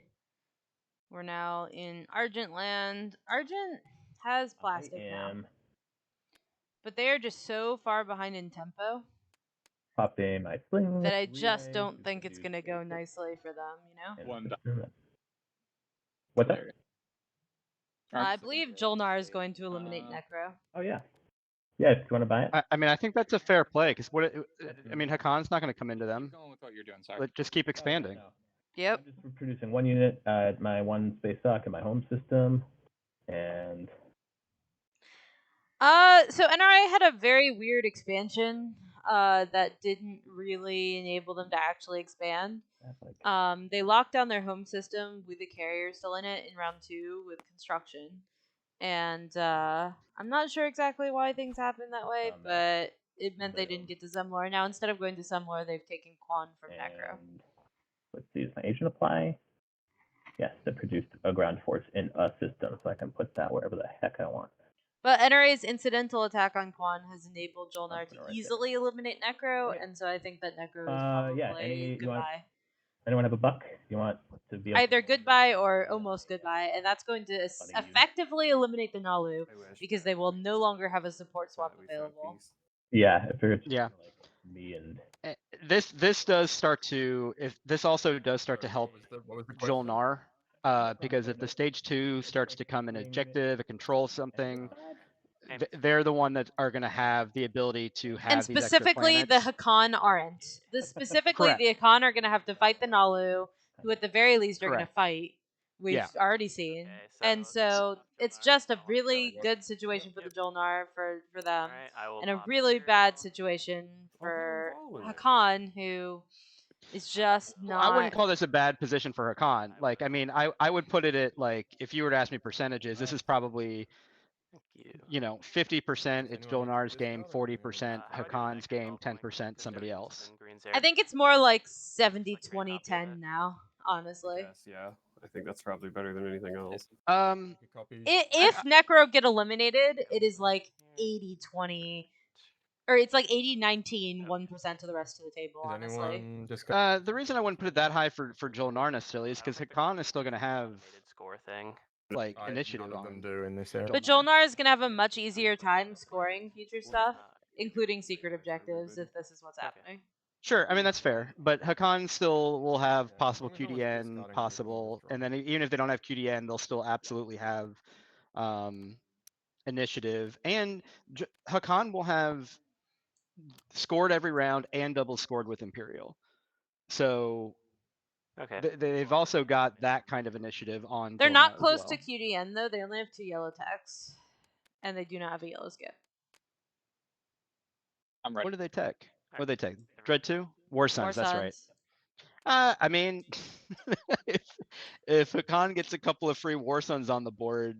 We're now in Argent land. Argent has plastic now. But they are just so far behind in tempo Popping my sling that I just relay don't to think it's produce going to go a quick nicely for them, you know? and One system. What's that? I believe Jolnar is going to eliminate Necro. Oh yeah. Yeah, if you want to buy it. I mean, I think that's a fair play because I mean, Hakan's not going to come into them. Going with what you're doing, sorry. But just keep expanding. No. Yep. I'm just producing one unit at my one space dock in my home system, and So NRA had a very weird expansion that didn't really enable them to actually expand. They locked down their home system with the carrier still in it in round 2 with construction. And I'm not sure exactly why things happened that way, but it meant they didn't get to Zemlor. Now instead of going to Zemlor, they've taken Quan from Necro. let's see, is my agent apply? Yes, it produced a ground force in a system, so I can put that wherever the heck I want. But NRA's incidental attack on Quan has enabled Jolnar to Right easily eliminate Necro, and so I think that Necro is probably yeah, goodbye. Anyone have a buck? You want to be Either goodbye or almost goodbye, and that's going to effectively eliminate the Nalu because they will no longer have a support swap available. Yeah, I figured. Yeah. Like me and This does start to this also does start to help What was the question? Jolnar, because if the stage 2 starts to come in objective, it controls something, they're the one that are going to have the ability to have and specifically the Hakan aren't. Specifically the Hakan are going to have to fight the Nalu, who at the very least are going to fight. We've already seen. And so it's just a really good situation for the Jolnar for them, and a really bad situation for Hakan, who is just not. I wouldn't call this a bad position for Hakan. Like, I mean, I would put it at, like, if you were to ask me percentages, this is probably, 50% it's Jolnar's game, 40% Hakan's game, 10% somebody else. I think it's more like 70-20-10 now. honestly. Yes, yeah. I think that's probably better than anything else. If Necro get eliminated, it is like 80-20, or it's like 80-19, 1% to the rest of the table, Is honestly. anyone just The reason I wouldn't put it that high for Jolnar necessarily is because Hakan is still going to have Weighted score thing. like none initiative of them on. do in this area? But Jolnar is going to have a much easier time scoring future stuff, including secret objectives, if this is what's happening. Sure, I mean that's fair, but Hakan still will have Yeah, as possible long as no one's QDN, discarding vehicles possible, or and then even if they don't have QDN, they'll still absolutely have initiative, and Hakan will have scored every round and double scored with Imperial. So Okay. they've also got that kind of initiative on. They're Jolnar not as close well. to QDN, though. They only have 2 yellow techs, and they do not have a yellow skip. I'm ready. What do they tech? What do they tech? Everybody Dread 2? War Sons, that's right. Sons. I mean, if Hakan gets a couple of free War Sons on the board,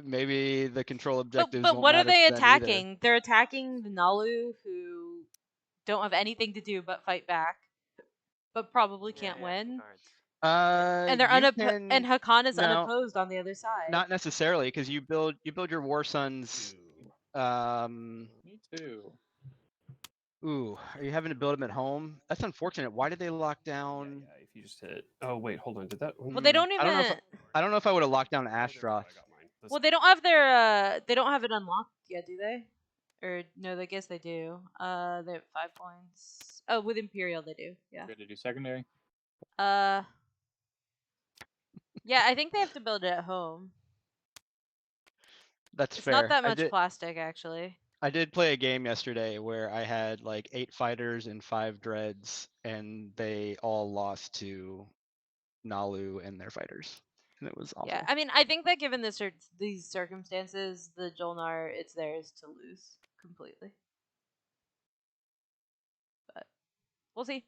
maybe the control objectives But won't what are matter they to them either. attacking? They're attacking the Nalu, who don't have anything to do but fight back, but probably can't win. And they're and Hakan is unopposed on the other side. Not necessarily, because you build your War Sons. Me too. Ooh, are you having to build them at home? That's unfortunate. Why did they lock down? Yeah, if you just hit. Oh wait, hold on. Did that? Well, they don't even. I don't know if I would have locked down Astroth. Well, they don't have their. They don't have it unlocked yet, do they? Or no, I guess they do. They have 5 points. Oh, with Imperial they do. Yeah. Ready to do secondary? Yeah, I think they have to build it at home. That's It's fair. not that much plastic, actually. I did play a game yesterday where I had like 8 fighters and 5 dreads, and they all lost to Nalu and their fighters, and it was awful. Yeah, I mean, I think that given these circumstances, the Jolnar, it's theirs to lose completely. But we'll see.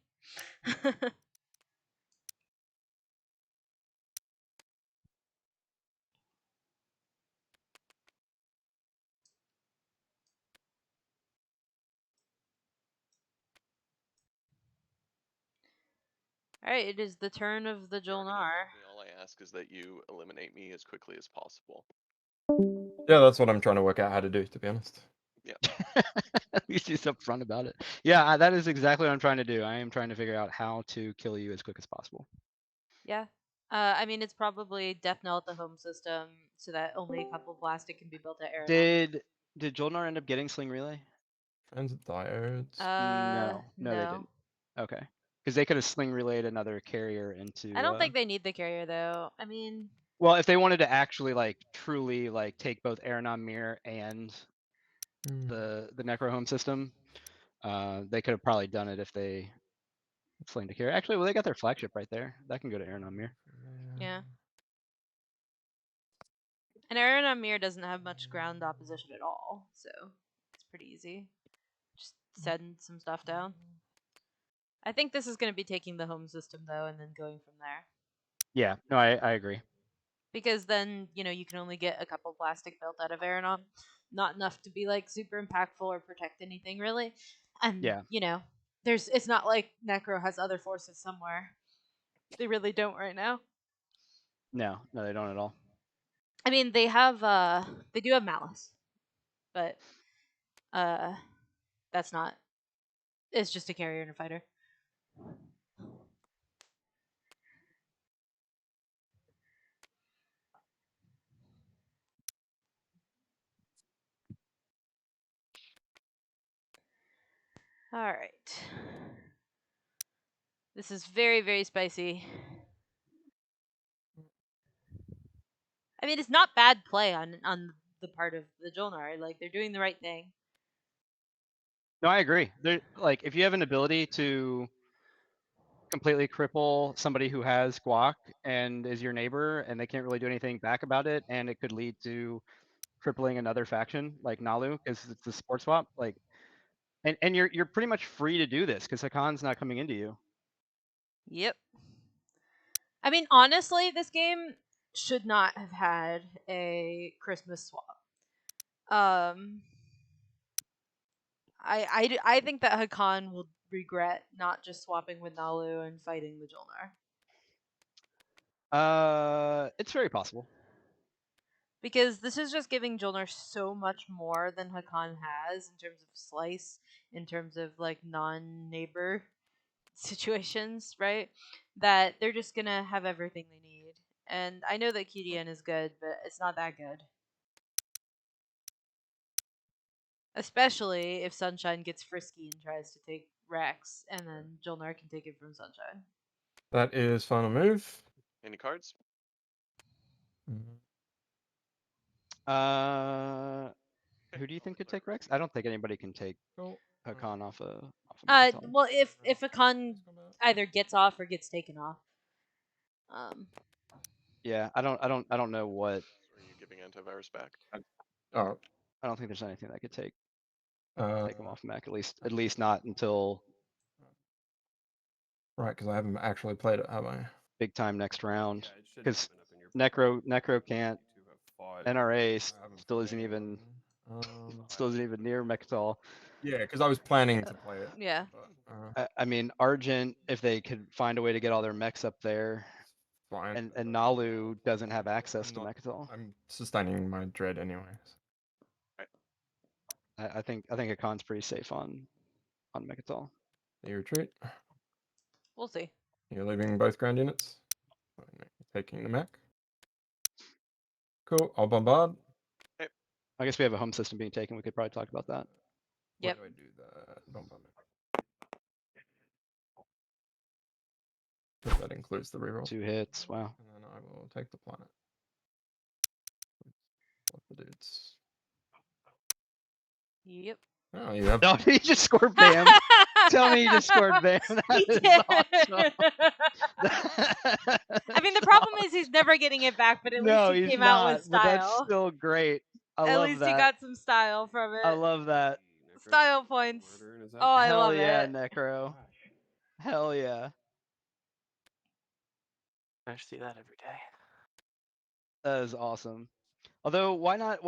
Alright, it is the turn of the Jolnar. All I ask is that you eliminate me as quickly as possible. Yeah, that's what I'm trying to work out how to do, to be honest. Yeah. At least he's upfront about it. Yeah, that is exactly what I'm trying to do. I am trying to figure out how to kill you as quick as possible. Yeah. I mean, it's probably Death Knell at the home system, so that only a couple plastic can be built at Aerodon. Did Jolnar end up getting Sling Relay? Friends of Diodes. No, they didn't. Okay, because they could have Sling Relayed another carrier into. I don't think they need the carrier though. I mean. Well, if they wanted to actually like truly like take both Aeronon Mirror and the Necro home system, they could have probably done it if they slinged a carrier. Actually, well, they got their flagship right there. That can go to Aeronon Mirror. Yeah. And Aeronon Mirror doesn't have much ground opposition at all, so it's pretty easy. Just send some stuff down. I think this is going to be taking the home system though, and then going from there. Yeah, no, I agree. Because then, you can only get a couple plastic built out of Aeronon. Not enough to be like super impactful or protect anything really. And it's not like Necro has other forces somewhere. They really don't right now. No, they don't at all. I mean, they do have Malice. But that's not. It's just a carrier and a fighter. All right. This is very, very spicy. I mean, it's not bad play on the part of the Jolnar. Like, they're doing the right thing. No, I agree. They're like, if you have an ability to completely cripple somebody who has Guac and is your neighbor, and they can't really do anything back about it, and it could lead to crippling another faction like Nalu because it's a sport swap. Like, and you're pretty much free to do this because Hakan's not coming into you. Yep. I mean, honestly, this game should not have had a Christmas swap. I think that Hakan will regret not just swapping with Nalu and fighting the Jolnar. It's very possible. Because this is just giving Jolnar so much more than Hakan has in terms of slice, in terms of like non-neighbor situations, right? That they're just gonna have everything they need. And I know that QDN is good, but it's not that good. Especially if Sunshine gets frisky and tries to take Rex, and then Jolnar can take it from Sunshine. That is final move. Any cards? Who do you think could take Rex? I don't think anybody can take Cool. Hakan off a Mechatol. Well, if Hakan either gets off or gets taken off. Yeah, I don't know what. Are you giving antivirus back? Oh, I don't think there's anything that could take uh, him off mech. At least not until right, because I haven't actually played it, have I? big time next round. Yeah, it should Because open up in your Necro can't. to have fought. NRA I haven't still played isn't even anyone. near Mechatol. Yeah, because I was planning to play it. Yeah. But, I mean, Argent, if they could find a way to get all their mechs up there, fine. and Nalu doesn't have access to I'm not- Mechatol. I'm sustaining my dread anyways. I think Hakan's pretty safe on Mechatol. You retreat. We'll see. You're leaving both ground units. Taking the mech. Cool. I'll bombard. I guess we have a home system being taken. We could probably talk about that. Yep. Where do I do the bombardment? That includes the reroll. 2 hits. Wow. And then I will take the planet. What the dudes? Yep. Oh, you have. No, he just scored Bam. Tell me you just scored Bam. That He is did. awesome. I mean, the problem is he's never getting it back, but at no, least he he's came not, out with but that's style. still great. I At love least that. he got some style from it. I love that. Style points. Murder, Oh, I Hell love yeah, it. Necro. Hell yeah. I see that every day. That is awesome. Although, why not?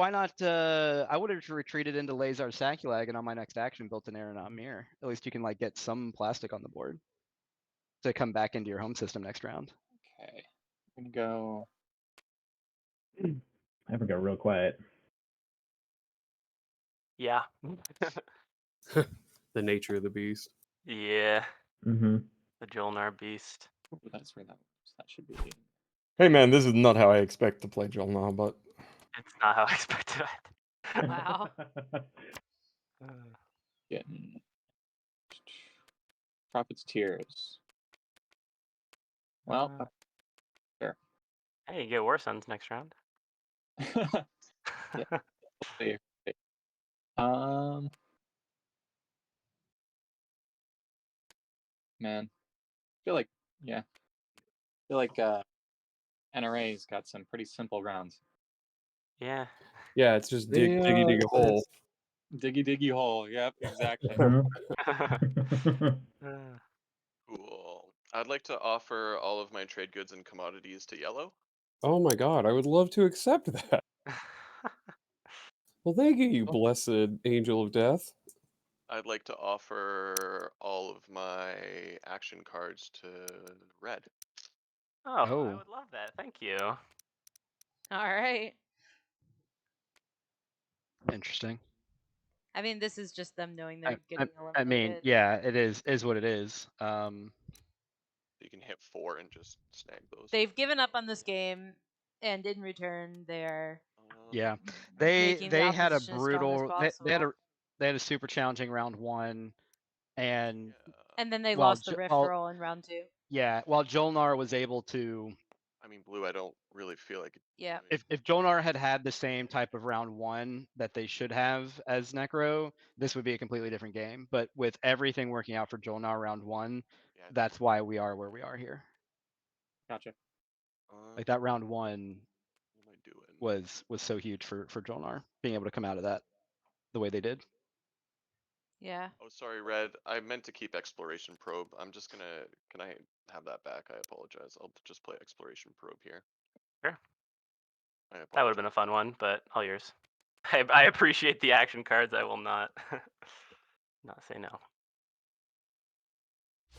I would have retreated into Lazar Saculag and on my next action built an Aeronaut Mirror. At least you can like get some plastic on the board to come back into your home system next round. Okay. I'm gonna go. I ever got real quiet. Yeah. The nature of the beast. Yeah. Mm-hmm. The Jolnar beast. Ooh, that's where that was. That should be. Hey man, this is not how I expect to play Jolnar, but It's not how I expected it. Wow. Getting. Prophet's Tears. Well, sure. Hey, you get War Suns next round. Yeah. See. Man, I feel like NRA's got some pretty simple rounds. Yeah. Yeah, it's just dig a hole. Diggy hole. Yep, exactly. Cool. I'd like to offer all of my trade goods and commodities to yellow. Oh my god, I would love to accept that. Well, thank you, you Oh. blessed angel of death. I'd like to offer all of my action cards to red. Oh, I Oh. would love that. Thank you. All right. Interesting. I mean, this is just them knowing they're getting eliminated. I mean, yeah, it is what it is. You can hit 4 and just snag those. They've given up on this game, and in return, they're Yeah, making the they had a opposition as strong as brutal. possible. They had a super challenging round 1, and And then they Well, lost the rift roll in round 2. yeah, while Jolnar was able to. I mean, blue, I don't really feel like. Yeah. If Jolnar had the same type of round 1 that they should have as Necro, this would be a completely different game. But with everything working out for Jolnar round 1, Yeah, that's why we are where we are here. Gotcha. Like that round 1 what am I doing? was so huge for Jolnar being able to come out of that the way they did. Yeah. Oh, sorry, red. I meant to keep exploration probe. I'm just gonna. Can I have that back? I apologize. I'll just play exploration probe here. Sure. I That would have been a fun one, but all yours. I appreciate the action cards. I will not not say no.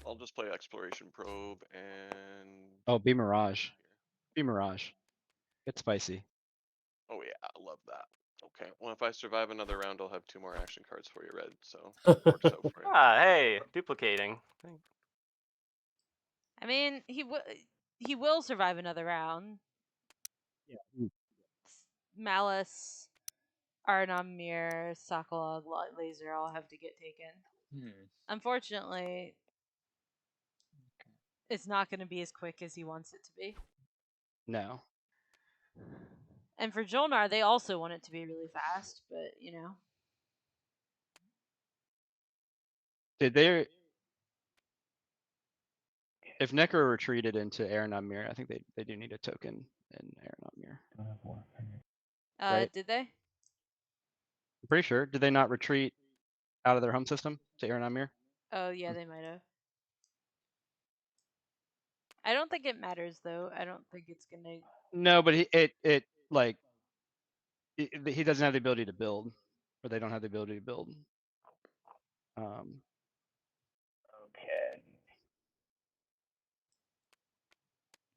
I'll just play exploration probe and. Oh, be Mirage. Be Mirage. Get spicy. Oh yeah, I love that. Okay, well if I survive another round, I'll have 2 more action cards for you, Red. So works out for you. Ah, hey, duplicating. I mean, he will survive another round. Yeah. Malice, Arnam Mir, Sokolov, Laser all have to get taken. Unfortunately, it's not going to be as quick as he wants it to be. No. And for Jolnar, they also want it to be really fast, but you know. Did they? If Necro retreated into Aeronom Mir, I think they do need a token in Aeronom Mir. Right? Did they? I'm pretty sure. Did they not retreat out of their home system to Aeronom Mir? Oh yeah, they might have. I don't think it matters though. I don't think it's gonna. No, but he doesn't have the ability to build, or they don't have the ability to build. Okay.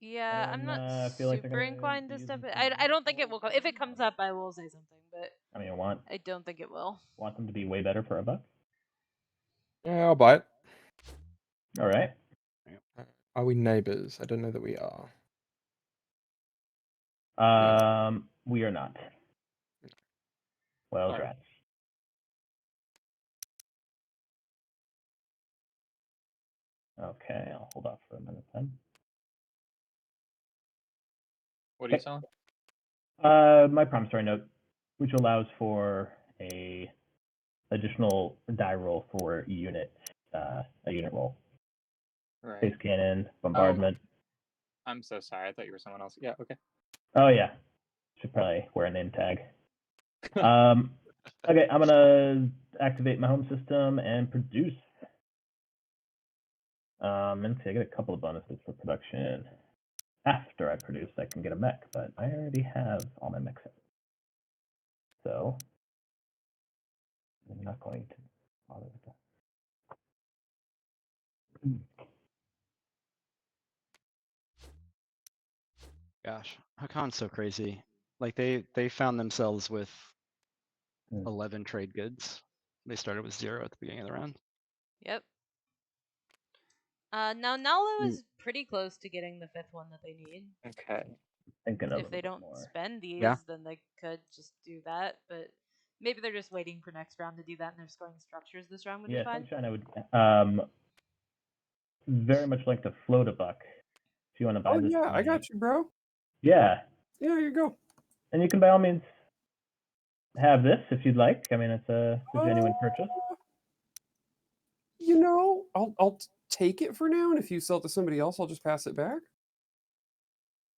Yeah, I'm not I feel like they're super gonna inclined to use step it. the I don't think it will come. If it comes up, I will say something, but I mean, I don't think it will. want them to be way better for a buck. Yeah, I'll buy it. All right. Are we neighbors? I don't know that we are. We are not. Well, Alright. rats. Okay, I'll hold off for a minute then. What are you Okay. selling? My promissory note, which allows for a additional die roll for a unit roll. Right. Space cannon, bombardment. I'm so sorry. I thought you were someone else. Yeah. Okay. Oh yeah, should probably wear a name tag. Okay, I'm gonna activate my home system and produce. And see, I get a couple of bonuses for production. After I produce, I can get a mech, but I already have all my mechs. So I'm not going to bother with that. Gosh, Hakon's so crazy. Like they found themselves with 11 trade goods. They started with 0 at the beginning of the round. Yep. Now Nalu is pretty close to getting the 5th one that they need. Okay. Thinking a If they little don't bit more. spend these, Yeah. then they could just do that. But maybe they're just waiting for next round to do that, and they're scoring structures this round would be Yeah, fine. Sunshine, I would very much like to float a buck. If you want to buy Oh this, yeah, from I me. got you, bro. Yeah, Yeah, here you go. and you can by all means have this if you'd like. I mean, it's a genuine purchase. You know, I'll take it for now, and if you sell it to somebody else, I'll just pass it back.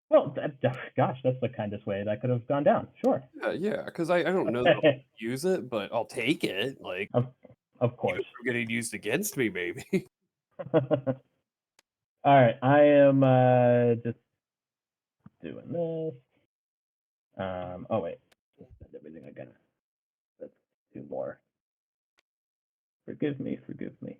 Well, gosh, that's the kindest way that could have gone down. Sure. Yeah, because I don't know that I'll use it, but I'll take it. Like, of course. It's getting used against me, maybe. All right, I am just doing this. Oh wait, that's everything I got. Let's do more. Forgive me, forgive me.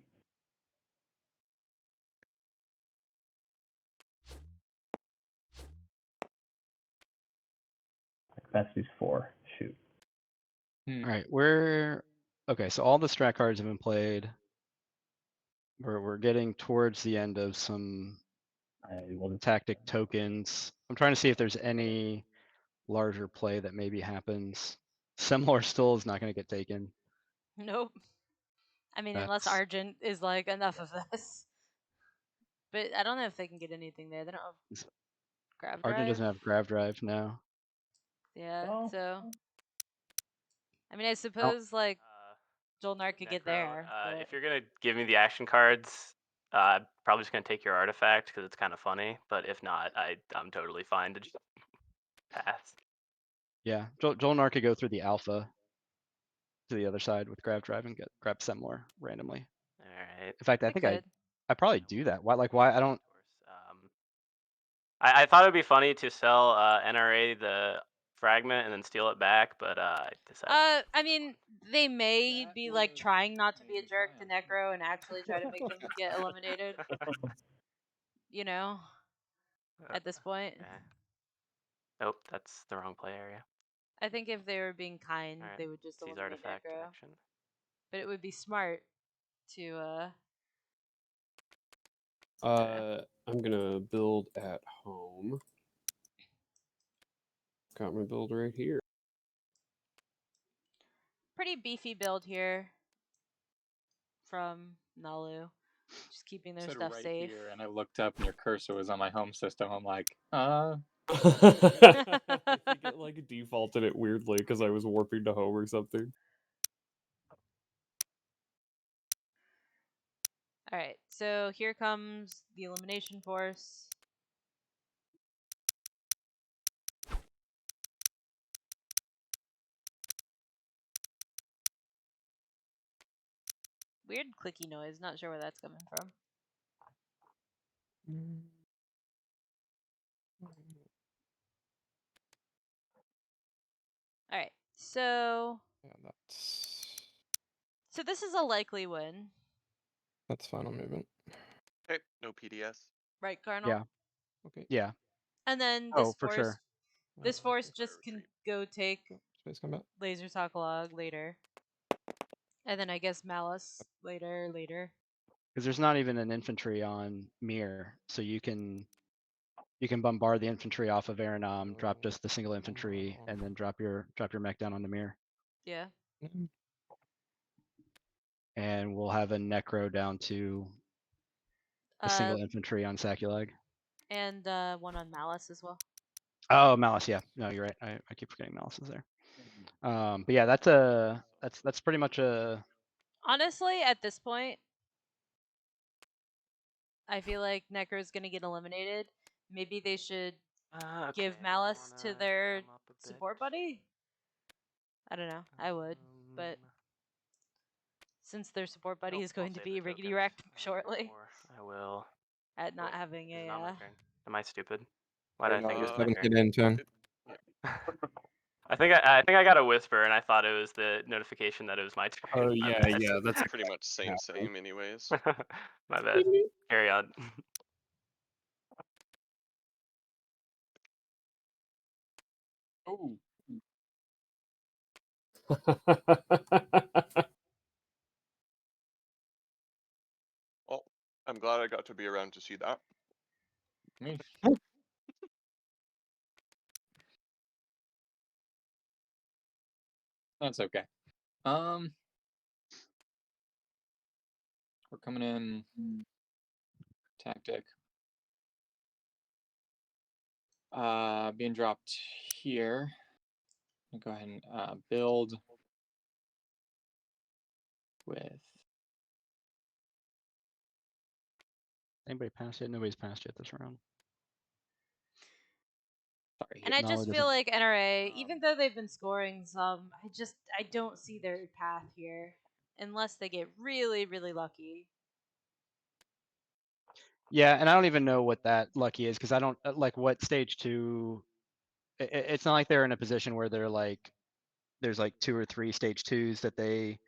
Capacity's 4. Shoot. All right, we're okay. So all the strat cards have been played. We're getting towards the end of some I will just tactic tokens. I'm trying to see if there's any larger play that maybe happens. Semlor still is not going to get taken. Nope. I mean, unless That's- Argent is like enough of this. But I don't know if they can get anything there. They don't have grab drive. Argent doesn't have grab drive now. Yeah, Oh. so I mean, I suppose like Jolnar could get Necro, there. if But you're gonna give me the action cards, probably just gonna take your artifact because it's kind of funny. But if not, I'm totally fine to just pass. Yeah, Jolnar could go through the alpha to the other side with grab drive and grab Semlor randomly. All right. In fact, I they think could. I probably do that. Why I don't. I thought it would be funny to sell NRA the fragment and then steal it back, but I decided. I mean, they may be like trying not to be a jerk to Necro and actually try to make him get eliminated. You know, at this point. Okay. Nope, that's the wrong play area. I think if they were being kind, Alright, they would just seize eliminate artifact necro. action. But it would be smart to I'm gonna build at home. Got my build right here. pretty beefy build here from Nalu. Just keeping their Said stuff right safe. here, and I looked up, and your cursor was on my home system. I'm like, I think it like defaulted it weirdly because I was warping to home or something. Alright, so here comes the elimination force. Weird clicky noise, not sure where that's coming from. Alright, so Yeah, so this is a likely win, that's final movement. Okay, no PDS. right, Cardinal? Yeah. Okay. Yeah. And then Oh, this for force sure. this force If I just can retreat. go take Space combat. Laser Sokolog later. And then I guess Malice later. Because there's not even an infantry on Mir, so you can bombard the infantry off of Aranam, drop just the single infantry, and then drop your mech down on the Mir. Yeah. And we'll have a necro down to a single infantry on Sakulag. And one on Malice as well. Oh, Malice, yeah. No, you're right. I keep forgetting Malice is there. But yeah, that's pretty much a. Honestly, at this point, I feel like Necro's gonna get eliminated. Maybe they should give Okay, Malice to wanna their come up a bit. support buddy. I don't know. I would, but since their support buddy Nope, is I'll going to save be the rickety tokens. wrecked I don't need shortly more. I will. at not Wait, having is it a. not my turn? Am I stupid? Why did I think it was my 7 turn? hit in turn. I think I got a whisper and I thought it was the notification that it was my turn. Oh My yeah, bad. yeah. That's Pretty much same, anyways. My bad. Carry on. oh, Oh, I'm glad I got to be around to see that. me. That's okay. We're coming in tactic. Being dropped here. I'll go ahead and build with. Anybody passed yet? Nobody's passed yet this round. Sorry. And I No, just it feel doesn't. like NRA, even though they've been scoring some, I don't see their path here unless they get really, really lucky. Yeah, and I don't even know what that lucky is because I don't like what stage 2. It's not like they're in a position where they're like there's like 2 or 3 stage 2s that they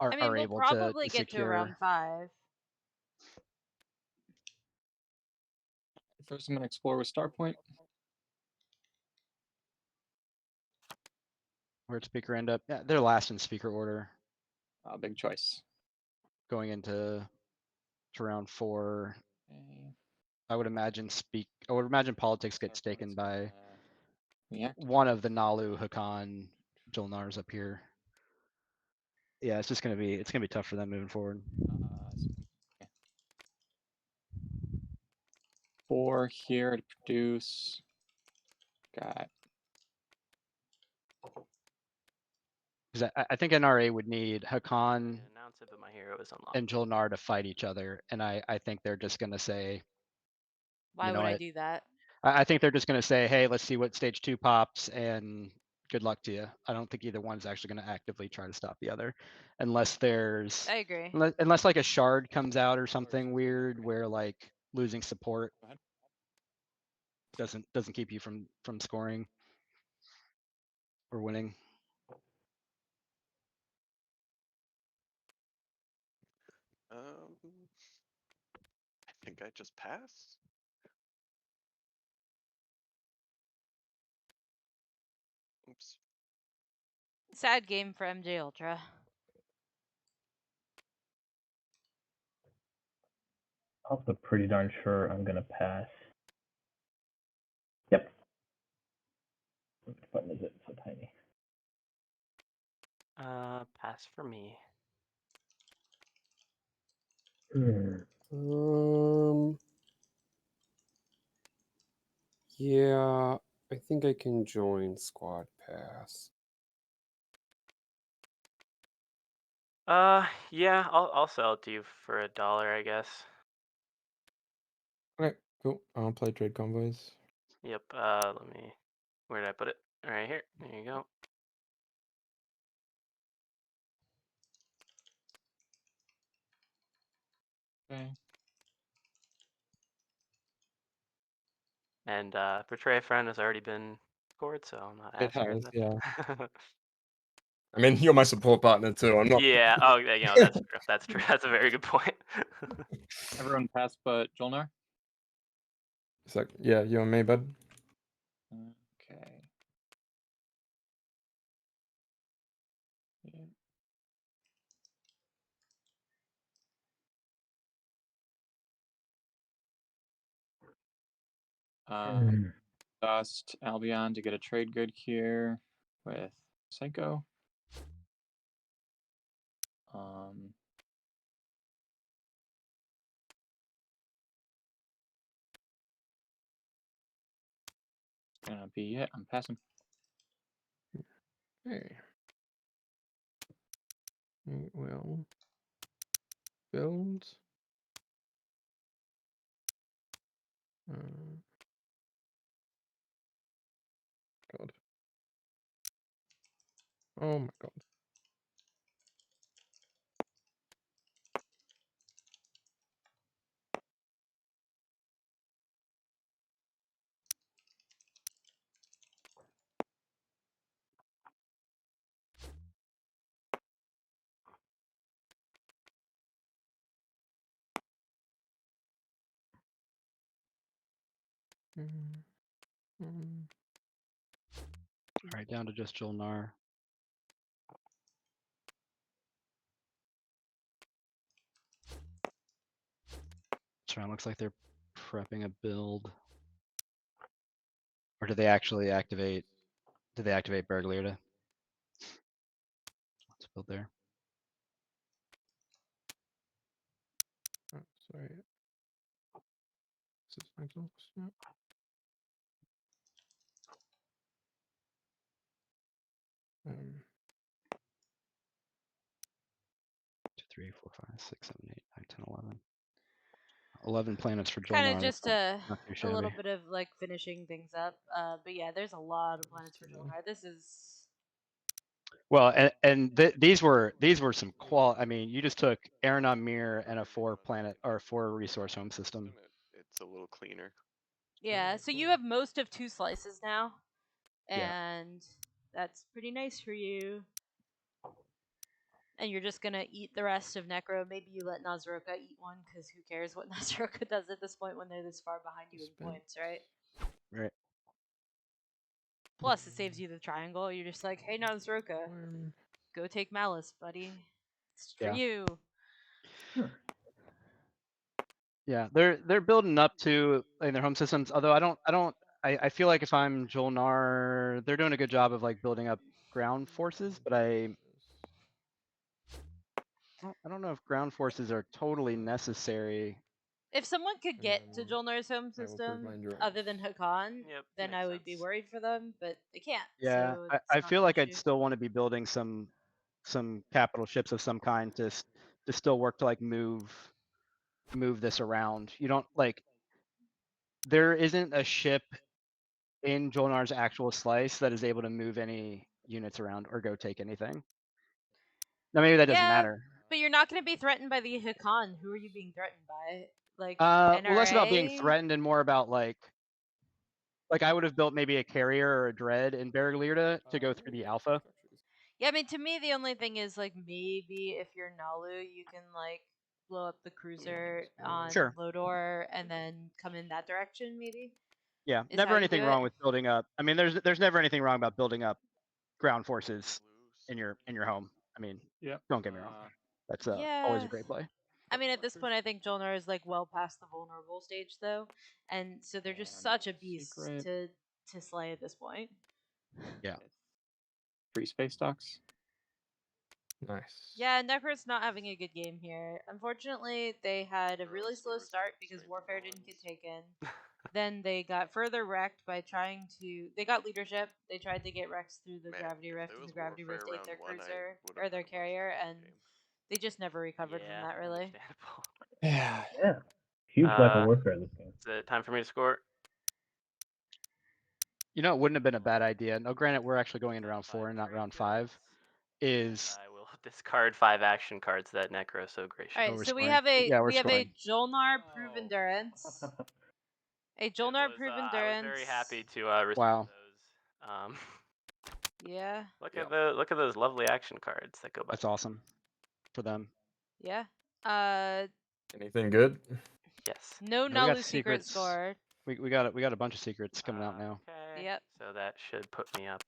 are I mean, we'll able probably to get to secure. around 5. First, I'm gonna explore with Starpoint. Where'd speaker end up? Yeah, they're last in speaker order Big choice. going into round 4. Okay. I would imagine politics gets taken by React. one of the Nalu, Hakan, Jolnars up here. Yeah, it's gonna be tough for them moving forward. 4 here to produce. Got. Because I think NRA would need Hakan Announce it, but my hero is unlocked. and Jolnar to fight each other, and I think they're just gonna say, Why would I do that? I think they're just gonna say, hey, let's see what stage 2 pops, and good luck to you. I don't think either one's actually gonna actively try to stop the other, unless there's I agree. unless like a shard comes out or something weird where like losing support doesn't keep you from scoring or winning. I think I just passed. Sad game for MJ Ultra. Also pretty darn sure I'm gonna pass. Yep. Which button is it? It's so tiny. Pass for me. Yeah, I think I can join Squad Pass. Yeah, I'll sell it to you for $1, I guess. Okay, cool. I'll play trade convoys. Yep. Let me. Where did I put it? Right here. There you go. Okay. And Portray a Friend has already been scored, so I'm not It asking her has, that. yeah. I mean, you're my support partner too. I'm not. Yeah. Oh, yeah, that's true. That's true. That's a very good point. Everyone passed but Jolnar? It's like, yeah, you and me, bud. Okay. Yeah. Dust Albion to get a trade good here with Psycho. Gonna be it. I'm passing. Hey. We will build. God. Oh my God. All right, down to just Jolnar. So it looks like they're prepping a build. Or did they actually activate? Did they activate Berglier? Let's build there. Oh, sorry. This is my box. Yep. 2, 3, 4, 5, 6, 7, 8, 9, 10, 11. 11 planets for Jolnar. Kind of just not too a shabby. little bit of like finishing things up. But yeah, there's a lot of planets for Jolnar. This is Well, and these were some I mean, you just took Aranon Mir and a 4-planet or 4-resource home system. It's a little cleaner. yeah. So you have most of 2 slices now, Yeah. and that's pretty nice for you. And you're just gonna eat the rest of Necro. Maybe you let Nazroka eat one, because who cares what Nazroka does at this point when they're this far behind you in points, right? Right. Plus, it saves you the triangle. You're just like, hey, Nazroka, go take Malice, buddy. It's for you. Yeah, they're building up to in their home systems. Although I feel like if I'm Jolnar, they're doing a good job of like building up ground forces, but I don't know if ground forces are totally necessary. If someone could get to Jolnar's home I will prove system my endurance. other than Hakan, Yep, then makes I would be sense. worried for them, but they can't. Yeah, So I it's not feel an like I'd issue. still want to be building some capital ships of some kind to still work to like move this around. You don't like there isn't a ship in Jolnar's actual slice that is able to move any units around or go take anything. Now maybe that doesn't matter. But you're not going to be threatened by the Hakan. Who are you being threatened by? Like Well, NRA? less about being threatened and more about like I would have built maybe a carrier or a dread in Berglier to go through the alpha. Yeah, I mean, to me, the only thing is like maybe if you're Nalu, you can like blow up the cruiser on Sure. Lodor and then come in that direction, maybe. Yeah, Is never how you anything do wrong it. with building up. I mean, there's never anything wrong about building up ground forces in your home. I mean, Yep. don't get me wrong. That's always Yeah. a great play. I mean, at this point, I think Jolnar is like well past the vulnerable stage, though, and so they're just And such a beast secret. to slay at this point. Yeah. Free space docks. Nice. Yeah, Necro's not having a good game here. Unfortunately, they had a Necro really slow scores start because strength Warfare didn't get bonds. taken. Then they got further wrecked by trying to. They got leadership. They tried to get wrecks through the Man, Gravity if Rift, it and the was Gravity Warfare Rift ate round their 1, I cruiser would've or their put much carrier, better and game. they just never recovered from that. Really. Understandable. Yeah. Yeah. Huge lack of Uh, warfare in this game. Is it time for me to score? You know, it wouldn't have been a bad idea. No, granted, we're actually going into round 5 4 and not trade round 5. goods, and Is I will discard 5 action cards that Necro so All graciously. right, we're so we scoring. have a Yeah, we're we have a scoring. Jolnar prove Oh. endurance. A It Jolnar was, prove I endurance. was very happy to receive Wow. those. Yeah. Look Yeah. at those lovely action cards that go by. That's awesome for them. Yeah. Anything good? Yes. No And we got Nalu secret secrets. scored. We got a bunch of secrets coming out now. Okay. Yep. So that should put me up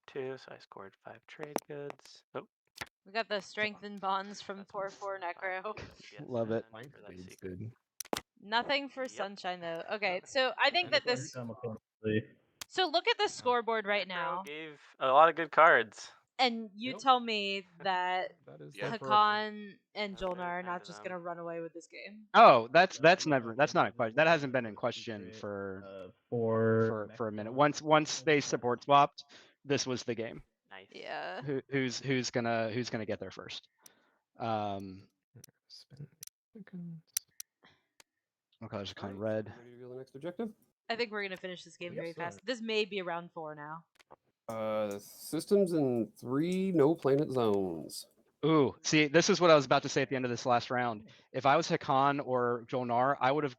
2. So I scored 5 trade goods. Oh, We got the strengthened bonds from that's poor one. 5 Necro. trade goods yet Love it. again for that Leads secret. good. Nothing for Yep. Sunshine though. Okay, so I think that this. Simultaneously. So look at the scoreboard right Necro now, gave a lot of good cards. and you Yep. tell me that That is Yeah. their problem. Hakan and That's Jolnar are kind not of just them. gonna run away with this game. Oh, that's not a question. That hasn't been in question for for a minute. Once they support swapped, this was the game. Nice. Yeah. Who's gonna get there first? Spend seconds. Okay, there's a con Alright, red. ready to go to the next objective? I think we're gonna finish this game Yes, very sir. fast. This may be round 4 now. Systems in 3 no planet zones. Ooh, see, this is what I was about to say at the end of this last round. If I was Hakan or Jolnar, I would have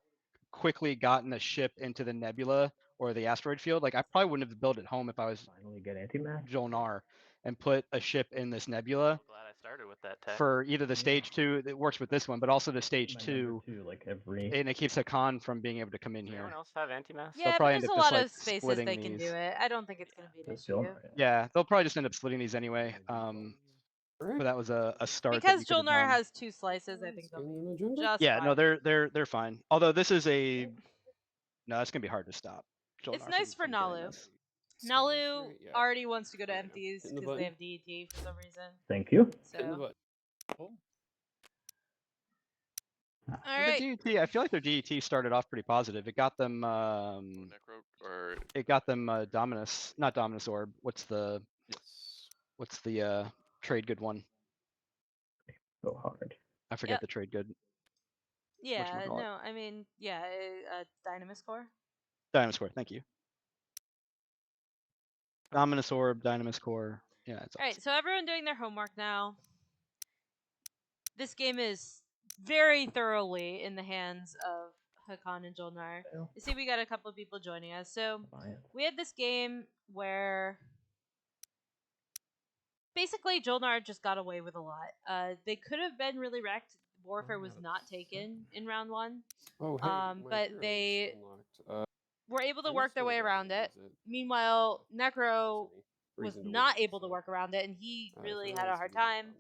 quickly gotten a ship into the nebula or the asteroid field. Like I probably wouldn't have built it home if I was Finally get anti-max. Jolnar and put a ship in this nebula I'm glad I started with that tech. for either the stage 2, it works with this one, but also the stage My 2, number 2, like every. and it keeps Hakan from being able to come in Does here. anyone else have anti-mass? Yeah, but probably there's end a up just, lot like, of spaces splitting they can do these. it. I don't think it's gonna be an There's issue. Jolnar, Yeah, they'll probably just end up splitting these anyway. Alright. But that was a start that Because you could have Jolnar done. has 2 slices, I think they'll Scanning be an agenda. just Yeah, fine. no, they're fine. Although this is a no, that's gonna be hard to stop. It's Jolnar nice for from getting Nalu. this. Nalu Right, yeah. already wants to go to Yeah, empties hitting the because they button. have DET for some reason. Thank you. Hitting the So, button. all And right. the DET, I feel like their DET started off pretty positive. It got them Necro or Dominus, not Dominus Orb. What's the trade good one? So hard. I forget Yep. the trade good. Yeah, whatchamacallit? no, I mean, yeah, Dynamis Core. Dynamis Core, thank you. Dominus Orb, Dynamis Core. Yeah, it's All right, so everyone doing their homework now. This game is very thoroughly in the hands of Hakan and Jolnar. Well, You see, we got a couple of people joining us. So Alliance. we had this game where basically Jolnar just got away with a lot. They could have been really wrecked. Warfare was not taken in round 1. Oh, hey, my But hero's they unlocked. were able to I'm work just their gonna way go around ahead it. and use it. Meanwhile, Necro Any was reason to not wait, able to so, work around it, and he if really anyone had a wants hard to do that, time.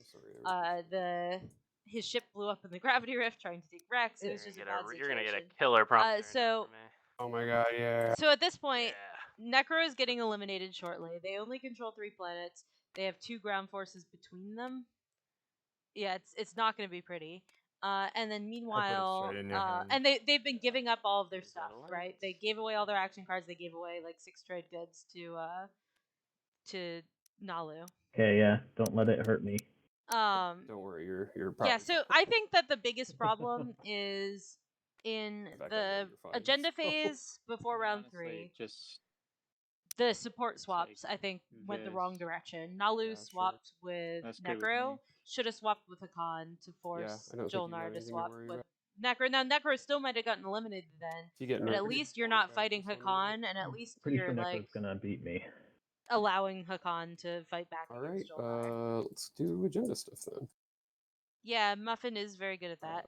I'm sorry, His ship blew up in the gravity rift trying to take Rex. It You're was just a gonna, bad you're gonna get a situation. killer prompt. So Oh my god, yeah. So at this point, Yeah. Necro is getting eliminated shortly. They only control 3 planets. They have 2 ground forces between them. Yeah, it's not going to be pretty. And then meanwhile, straight in your hand. and they've been giving up all of their Is that stuff, alert? right? They gave away all their action cards. They gave away like 6 trade goods to Nalu. Okay, yeah. Don't let it hurt me. Don't worry, you're probably Yeah, so I think that the biggest problem is in In fact, I know the you're fine, agenda so- phase before round Honestly, 3. just The support It's like swaps, I think, went the this. wrong direction. Nalu Yeah, sure. swapped with That's good with Necro. me. Should have swapped with Hakan to force I don't think you have Jolnar to anything to swap worry with about. Necro. Now, Necro still might have gotten eliminated then, If you get but at nerfed, least you're you not go fighting back to someone. Hakan, and at least Pretty you're sure like Necro's gonna beat me. allowing Hakan to fight back Alright, against Jolnar. let's do agenda stuff then. Yeah, Muffin is very good at that,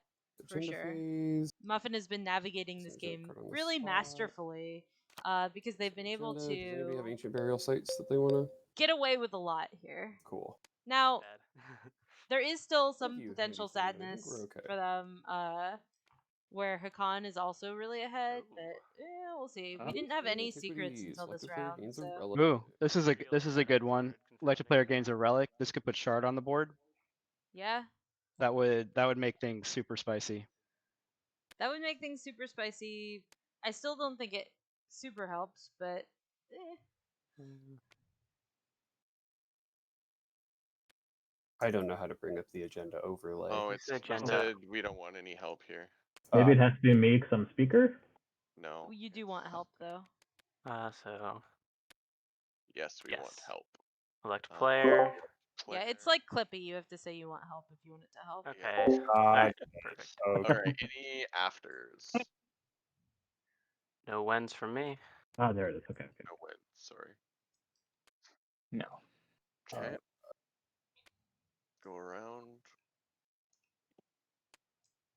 for Agenda sure. phase. Muffin has been navigating this Send you a game card on the really spot. masterfully, because they've been able Agenda, does anybody have to ancient burial sites that they wanna? get away with a lot here. Cool. Now, Bad. there is still some you, potential 87. I think sadness we're okay. for them, where Hakan is also really ahead, Ooh. but we'll see. We Oh. didn't have any secrets Antiquities, until this selected player round, gains a so relic. Ooh, this is a good one. Electric player gains a relic. This could put Shard on the board. yeah, That would make things super spicy. that would make things super spicy. I still don't think it super helps, but I don't know how to bring up the agenda overlay. Oh, What's it's the it agenda? said we don't want any help here. Maybe it has to be me 'cause I'm speaker. No. you do want help though. So Yes, we want Yes. help. elect Uh, player. Yeah, it's like Clippy. You have to say you want help if you want it to help. Okay. God. Alright, perfect. All right. Any afters? No wins from me. Ah, there it is. Okay. No wins. Sorry. No. Okay. Go around.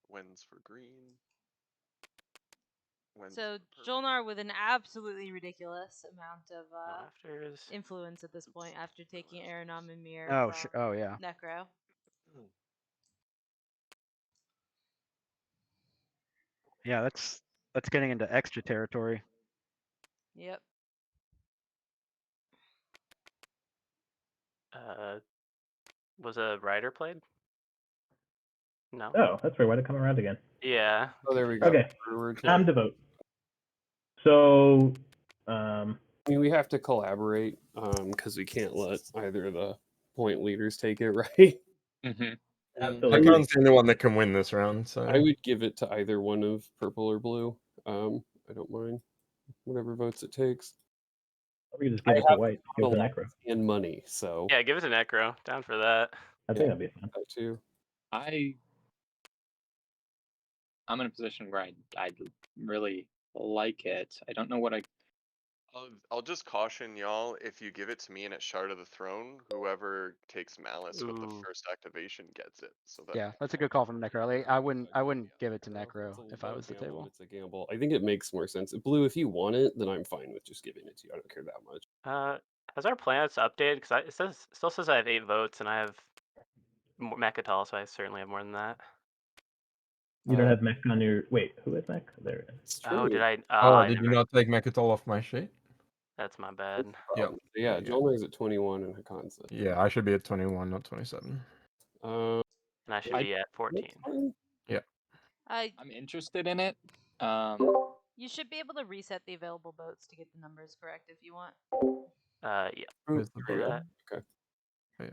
Wins for green. Wins So for purple. Jolnar with an absolutely ridiculous amount of No afters. influence at this point after taking Aranam and Mir Oh, from oh yeah. Necro. Yeah, that's getting into extra territory. Yep. Was a rider played? No. Oh, that's right. Why'd it come around again? Yeah. Oh, there we go. Okay. We're Time to vote. So, I mean, we have to collaborate because we can't let either of the point leaders take it, right? Mm-hmm. absolutely. Hakon's the only one that can win this round, so I would give it to either one of purple or blue. I don't mind whatever votes it takes. We could just give it to white. Give it to A lot Necro. and money, so Yeah, give it to Necro. Down for that. I think that'd be fun. that too. I'm in a position where I'd really like it. I don't know what I'll just caution y'all, if you give it to me and it's Shard of the Throne, whoever takes Malice with the Ooh. first activation gets it. So that Yeah, that's a good call from Necro. Like, I wouldn't give it to Necro if I was the table. It's a gamble. I think it makes more sense. Blue, if you want it, then I'm fine with just giving it to you. I don't care that much. Has our planets updated? Because it still says I have 8 votes and I have Mechatol, so I certainly have more than that. You don't have mech on your. Wait, who has mech? There it is. It's Oh, true. did I? Oh, I did you never- not take Mechatol off my sheet? That's my bad. Yep. Yeah, Yeah. Jolner's at 21 and Hakon's at. Yeah, I should be at 21, not 27. And I should be at 14. I'm interested in it. You should be able to reset the available votes to get the numbers correct if you want. Yeah. Where's the Do vote? that. Okay. Yeah.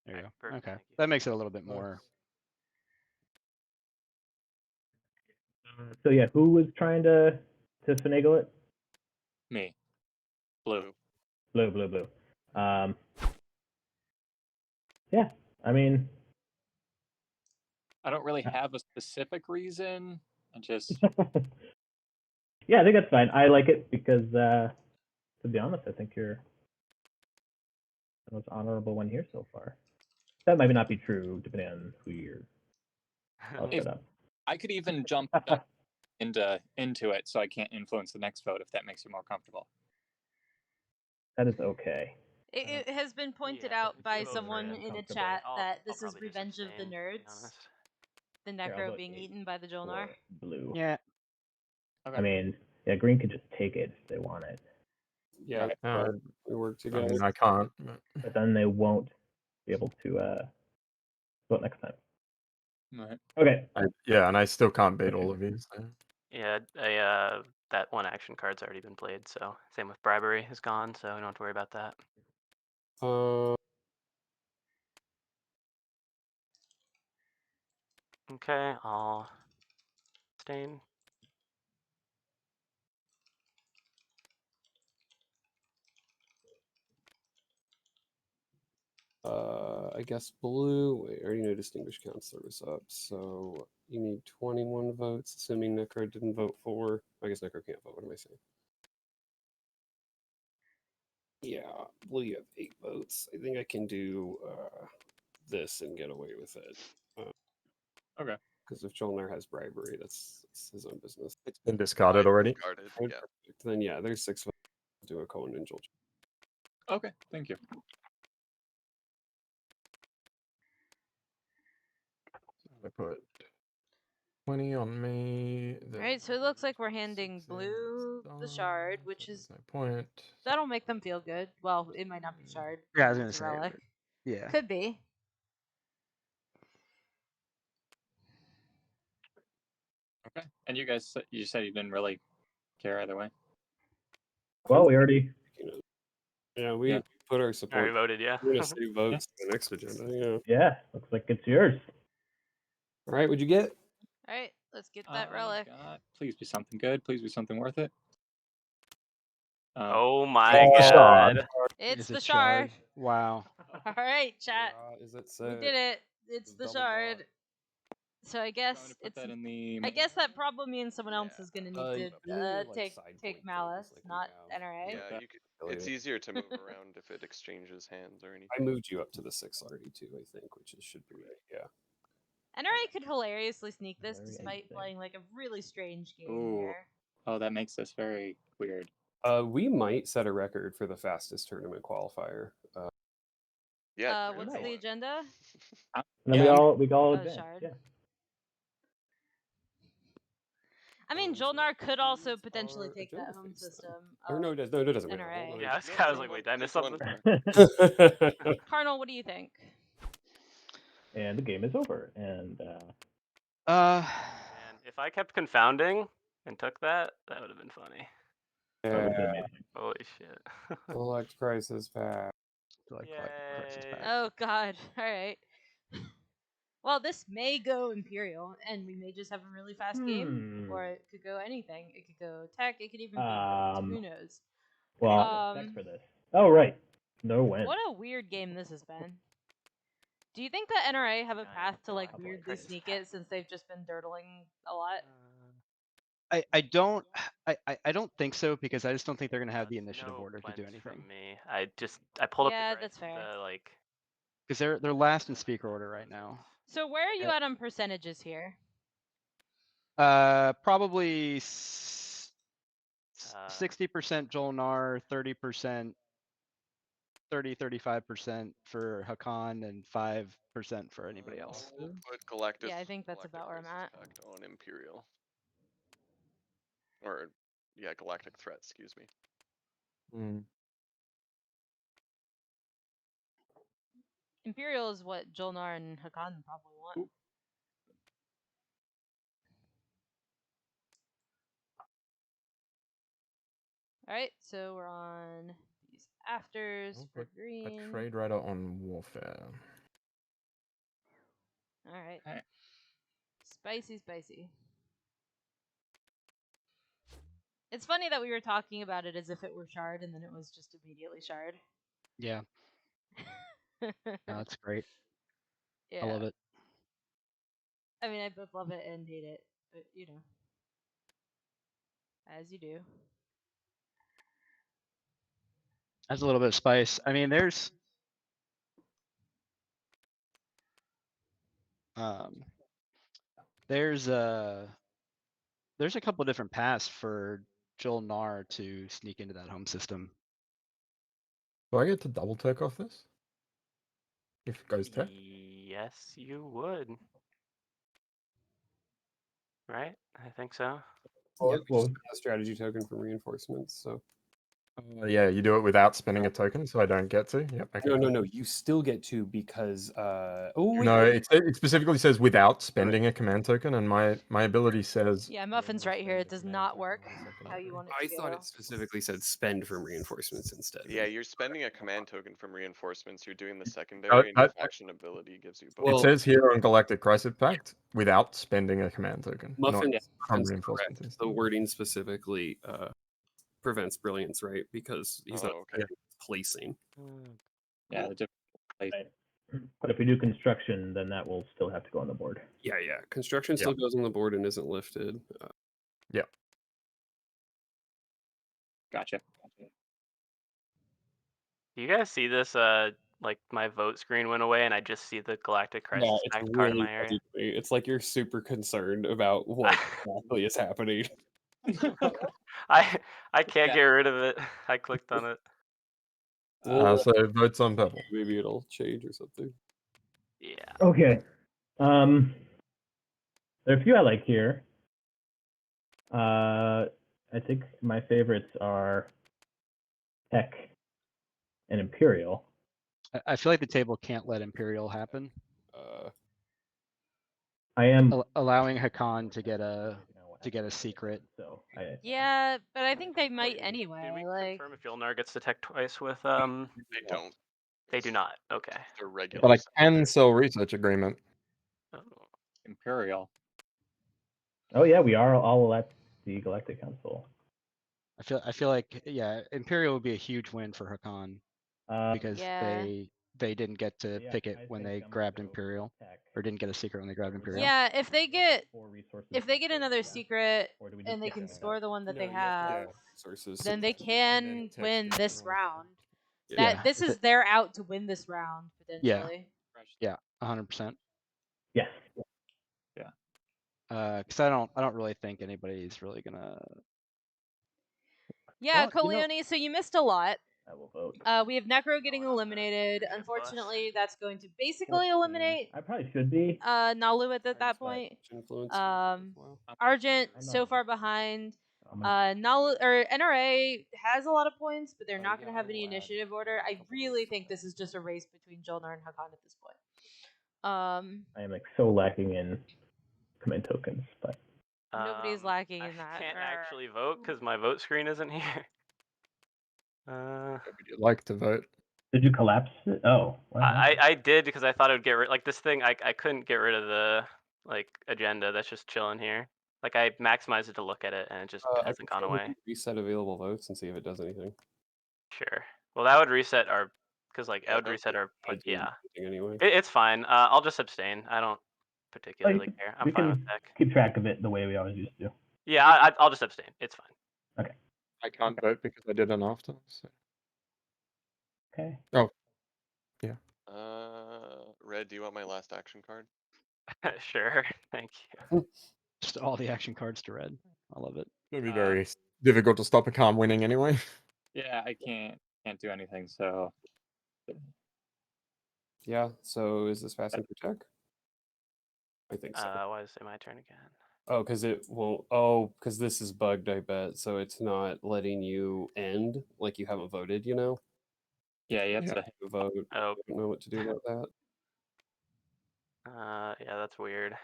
There you Alright, go. perfect, Okay, thank you. that makes it a little bit more. So yeah, who was trying to finagle it? Me. Blue. Blue. Yeah, I mean, I don't really have a specific reason. I just yeah, I think that's fine. I like it because, to be honest, I think you're the most honorable one here so far. That might not be true depending on who you're all If- set up. I could even jump into it so I can't influence the next vote if that makes you more comfortable. That is okay. It has been pointed Yeah, out if by you vote someone for in a uncomfortable. chat I'll that this is probably just Revenge of the abstain, to be Nerds. honest. The Here, I'll Necro vote being 8 eaten by the Jolnar. for blue. Yeah, Okay. I mean, yeah, green could just take it if they want it, Yeah, Right. we work I together. mean, I can't. but then they won't be able to vote next time. Right. Okay. Yeah, and I still can't beat all of you. So. Yeah, that one action card's already been played, so same with bribery is gone, so we don't have to worry about that. Okay, I'll abstain. I guess blue. Wait, I already know distinguished counselor was up, so you need 21 votes, assuming Necro didn't vote for. I guess Necro can't vote. What am I saying? Yeah, blue, you have 8 votes. I think I can do this and get away with it. Okay. Because if Jolner has bribery, that's his own business. It's been discarded already. Discarded, Right, yeah. perfect. Then yeah, there's 6 votes. Do a Cohen and Joel. Okay. Thank you. I put 20 on me. Right, so it looks like we're handing blue the shard, which is no point. that'll make them feel good. Well, it might not be shard. Yeah, I was It's gonna a say. relic. Yeah. Could be. Okay. And you guys, you said you didn't really care either way. Well, we already. Yeah, we Yeah. put our Already support. voted, yeah. We're gonna save votes for the next agenda. Yeah. Yeah, looks like it's yours. All right, what'd you get? All right, let's get that relic. Please be something good. Please be something worth it. Oh my Oh, god. It's Is the it shard. Wow. All right, chat. Is it We set? did it. It's the double shard. block. So I I'm guess going to put it's. that in the. I guess that probably means someone else is gonna Uh, need we to need to, like, take side point things malice, like we not have. NRA. Yeah, you could, it's easier to move around if it exchanges hands or anything. I moved you up to the 6 already too, I think, which is, should be right. Yeah. NRA could hilariously sneak this Very despite interesting. playing like a really strange game Ooh. here. Oh, that makes this very weird. We might set a record for the fastest tournament qualifier. Yeah. What's Nice. the agenda? And then Yeah. we all Oh, advance. shard. Yeah. I mean, So that could also includes potentially our take that agenda home phase, then. system. Or no, it does. No, it doesn't. Wait, NRA. hold on. Yeah, I was like, wait, did I miss Just one something? more. Carnal, what do you think? And the game is over. And Man, if I kept confounding and took that, that would have been funny. that would have been Yeah. amazing. Holy shit. Select crisis pack. Oh god. All right. Well, this may go Imperial, and we may just have a really fast game, or it could go anything. It could go tech. It could even be who knows. Well, thanks for this. Oh right, no win. What a weird game this has been. Do you think that NRA have a path to like weirdly sneak it since they've just been dirtling a lot? I don't think so, because I just don't think they're gonna have the initiative order to do anything. From me, I pulled up Yeah, the that's fair. like. Because they're last in speaker order right now. So where are you at on percentages here? Probably 60% Jolnar, 30%, 35% for Hakan, and 5% for anybody else. We'll put Galactus. Yeah, I think that's about where I'm at. On Imperial. Or, yeah, Galactic Threat, excuse me. Imperial is what Jolnar and Hakan probably want. Ooh. Alright, so we're on these afters for green. A trade writer on warfare. Alright. Spicy, spicy. It's funny that we were talking about it as if it were shard, and then it was just immediately shard. Yeah. No, that's great. Yeah. I love it. I mean, I both love it and hate it, but you know, as you do. Adds a little bit of spice. I mean, there's a couple different paths for Jolnar to sneak into that home system. Do I get to double tech off this? If it goes tech? Yes, you would. Right? I think so. Well, we just got a strategy token from reinforcements, so. Yeah, you do it without spending a token, so I don't get to. Yep. Okay. No. You still get to because. No, it specifically says without spending a command token, and my ability says. Yeah, Muffin's right here. It does not work how you want it I to thought go. it specifically said spend from reinforcements instead. Yeah, you're spending a command token from reinforcements. You're doing the secondary, and your faction ability gives you both. It says here on Galactic Crisis Pact without spending a command token. Muffin not from reinforcements. the wording specifically prevents brilliance, right? Because he's not placing. Yeah, the different place. But if we do construction, then that will still have to go on the board. Yeah. Construction still goes on the board and isn't lifted. Yeah. Gotcha. Do you guys see this? Like my vote screen went away, and I just see the Galactic Crisis Yeah, it's Pact card in really my area. funny. It's like you're super concerned about what exactly is happening. I can't get rid of it. I clicked on it. So votes on purple. Maybe it'll change or something. Yeah. Okay. There are a few I like here. I think my favorites are Tech and Imperial. I feel like the table can't let Imperial happen. I am Allowing Hakan to get a secret. So Yeah, but I think they might Did anyway. we Like, confirm if Yolnar gets to tech twice with They don't. They do not. Okay. They're regular. But I can sell research agreement. Oh. Imperial. Oh yeah, we are all at the Galactic Council. I feel like Imperial would be a huge win for Hakan because Yeah. they didn't get to Yeah, pick it I when think they I'm gonna grabbed go Imperial, Tech. or didn't get a secret when they grabbed Imperial. Yeah, if they get 4 resources. another secret Or do we just and they get can them score the one that No, they you have to have, resources. then they And can then Tech's win gonna this run it. round. Yeah. That this is their out to win this round potentially. Yeah, 100%. Yes. Because I don't really think anybody's really gonna. Yeah, Well, you know- Coleone, so you missed a lot. I will vote. We have Necro getting on the eliminated. leadership bus. Unfortunately, that's going to basically 14. eliminate I probably should be. Nalu at that But point. influence. Argent I know so that. far behind. I'm gonna- Nalu or NRA has a lot of points, but they're Oh, not going yeah, to have I any will add initiative order. a I couple really votes think for this is just a race between Jolnar and Hakan at this point. I am like so lacking in command tokens, but Nobody's lacking in I that. can't actually vote because my vote screen isn't here. Would you like to vote? did you collapse it? Oh, what happened? I did because I thought it would get rid like this thing. I couldn't get rid of the like agenda that's just chilling here. Like I maximized it to look at it and it just I hasn't can gone away. reset available votes and see if it does anything. Sure. Well, that would reset our because like Yeah, I would that would reset our I do yeah. anything anyway. It's fine. I'll just abstain. I don't particularly care. I'm we fine can with tech. keep track of it the way we always used to. Yeah, I'll just abstain. It's fine. I can't vote because I did an after. So. Okay. Oh. Red, do you want my last action card? Sure. Thank you. Just all the action cards to red. I love it. It'd be very difficult to stop a calm winning anyway. Yeah, I can't do anything. So Yeah. So is this passing for tech? I think so. Why is it my turn again? Oh, because it won't. Oh, because this is bugged, I bet. So it's not letting you end like you haven't voted. You know. yeah, you have Yeah. to. Oh. Vote. I don't know what to do about that. Yeah, that's weird.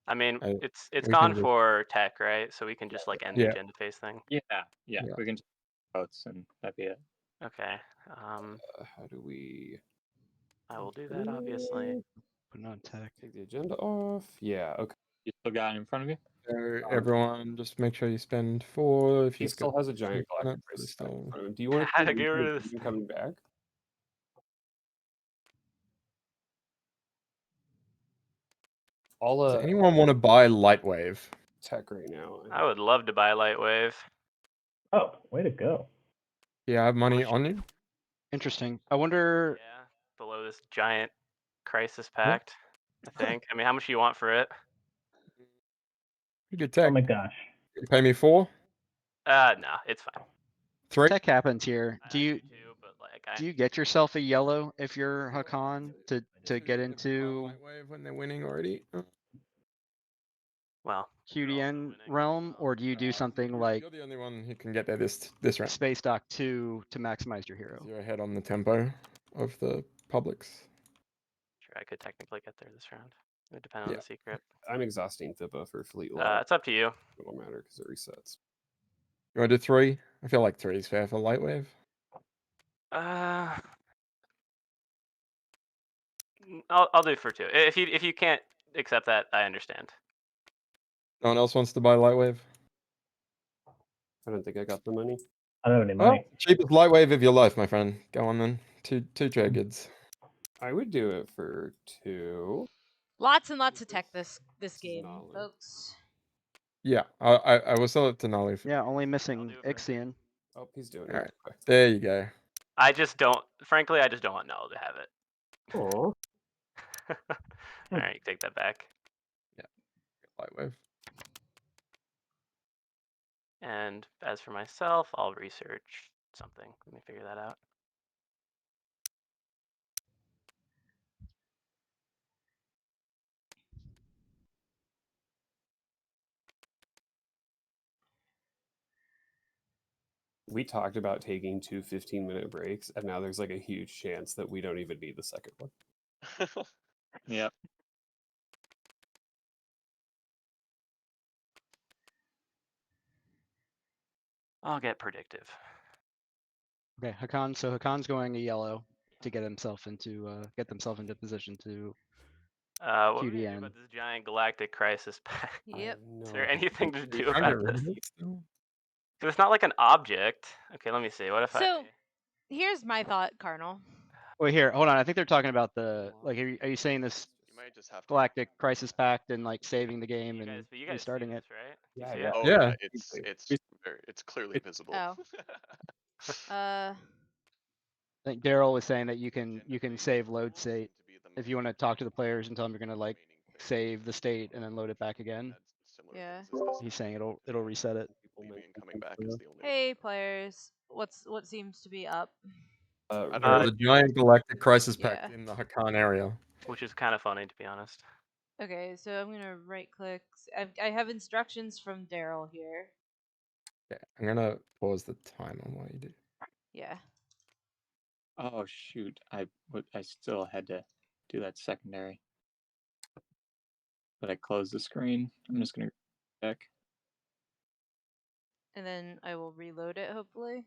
I mean, I- it's we gone can just- for tech, right? So we can just like end the Yeah. agenda phase thing. Yeah, Yeah. we can just votes and that'd be it. Okay. How do we I will do that obviously. Put it on tech. take the agenda off? Yeah. Okay. You still got it in front of you? So everyone, just make sure you spend 4. If He you've still got has a giant 3 galactic minutes, crisis it's back in still. front of him. Do you want How to to get rid of this? coming back? I'll Does anyone want to buy Lightwave? tech right now. I would love to buy Lightwave. Oh, way to go. Yeah, I have money much- on you. Interesting. I wonder. Yeah. Below this giant crisis pact, I think. I mean, how much do you want for it? You could Oh tech. my gosh. Pay me 4, No, it's fine. 3. Tech happens here. I Do you too, but like do you get yourself a yellow if you're Hakan to get into Lightwave when they're winning already. well, QDN realm, or do you do something like You're the only one who can get there this round. Space Dock 2 to maximize your hero? You're ahead on the tempo of the publics. sure, I could technically get there this round. It would depend on Yeah. the secret. I'm exhausting Thibba for fleet lock. It's up to you. It won't matter because it resets. You want to do 3? I feel like 3 is fair for Lightwave. I'll do for 2. If you can't accept that, I understand. No one else wants to buy Lightwave? I don't think I got the money. I don't have any Well, money. cheapest Lightwave of your life, my friend. Go on then. Two trade goods. I would do it for 2. Lots and lots of tech this is game, Nalu. folks. Yeah, I will sell it to Nolly. Yeah, only missing do it for Ixion. Oh, he's doing it. Alright. There you go. I just don't. Frankly, I just don't want Null to have it. Aw. All right, take that back. Lightwave. And as for myself, I'll research something. Let me figure that out. We talked about taking 2 15-minute breaks, and now there's like a huge chance that we don't even need the second one. Yep. I'll get predictive. Okay, Hakan. So Hakan's going a yellow to get himself into get themselves into position to What are we gonna do QDN. about this giant galactic crisis pack? Yep. Is there anything to Are you do trying to about get rid this? of it still? Because it's not like an object. Okay, let me see. What if So here's my thought, Cardinal. Wait, here, hold on. I think they're talking about the like. Are you saying this You might just have to. Galactic Crisis Pact and like saving the game you guys, and but you guys restarting see it? this, right? Do you Yeah, see yeah. it? Oh Yeah. yeah, it's clearly visible. Oh. I think Daryl was saying that you can save load state if you want to talk to the players and tell them you're gonna like save the state and then load it back again. Yeah. He's saying it'll reset it. Leaving and coming back is the only. Hey players, what seems to be up? I don't There's know. a giant galactic crisis pact Yeah. in the Hakan area. Which is kind of funny, to be honest. Okay, so I'm gonna right click. I have instructions from Daryl here. Yeah, I'm gonna pause the timer while you do. Yeah. Oh shoot! I still had to do that secondary, but I closed the screen. I'm just gonna check. And then I will reload it, hopefully.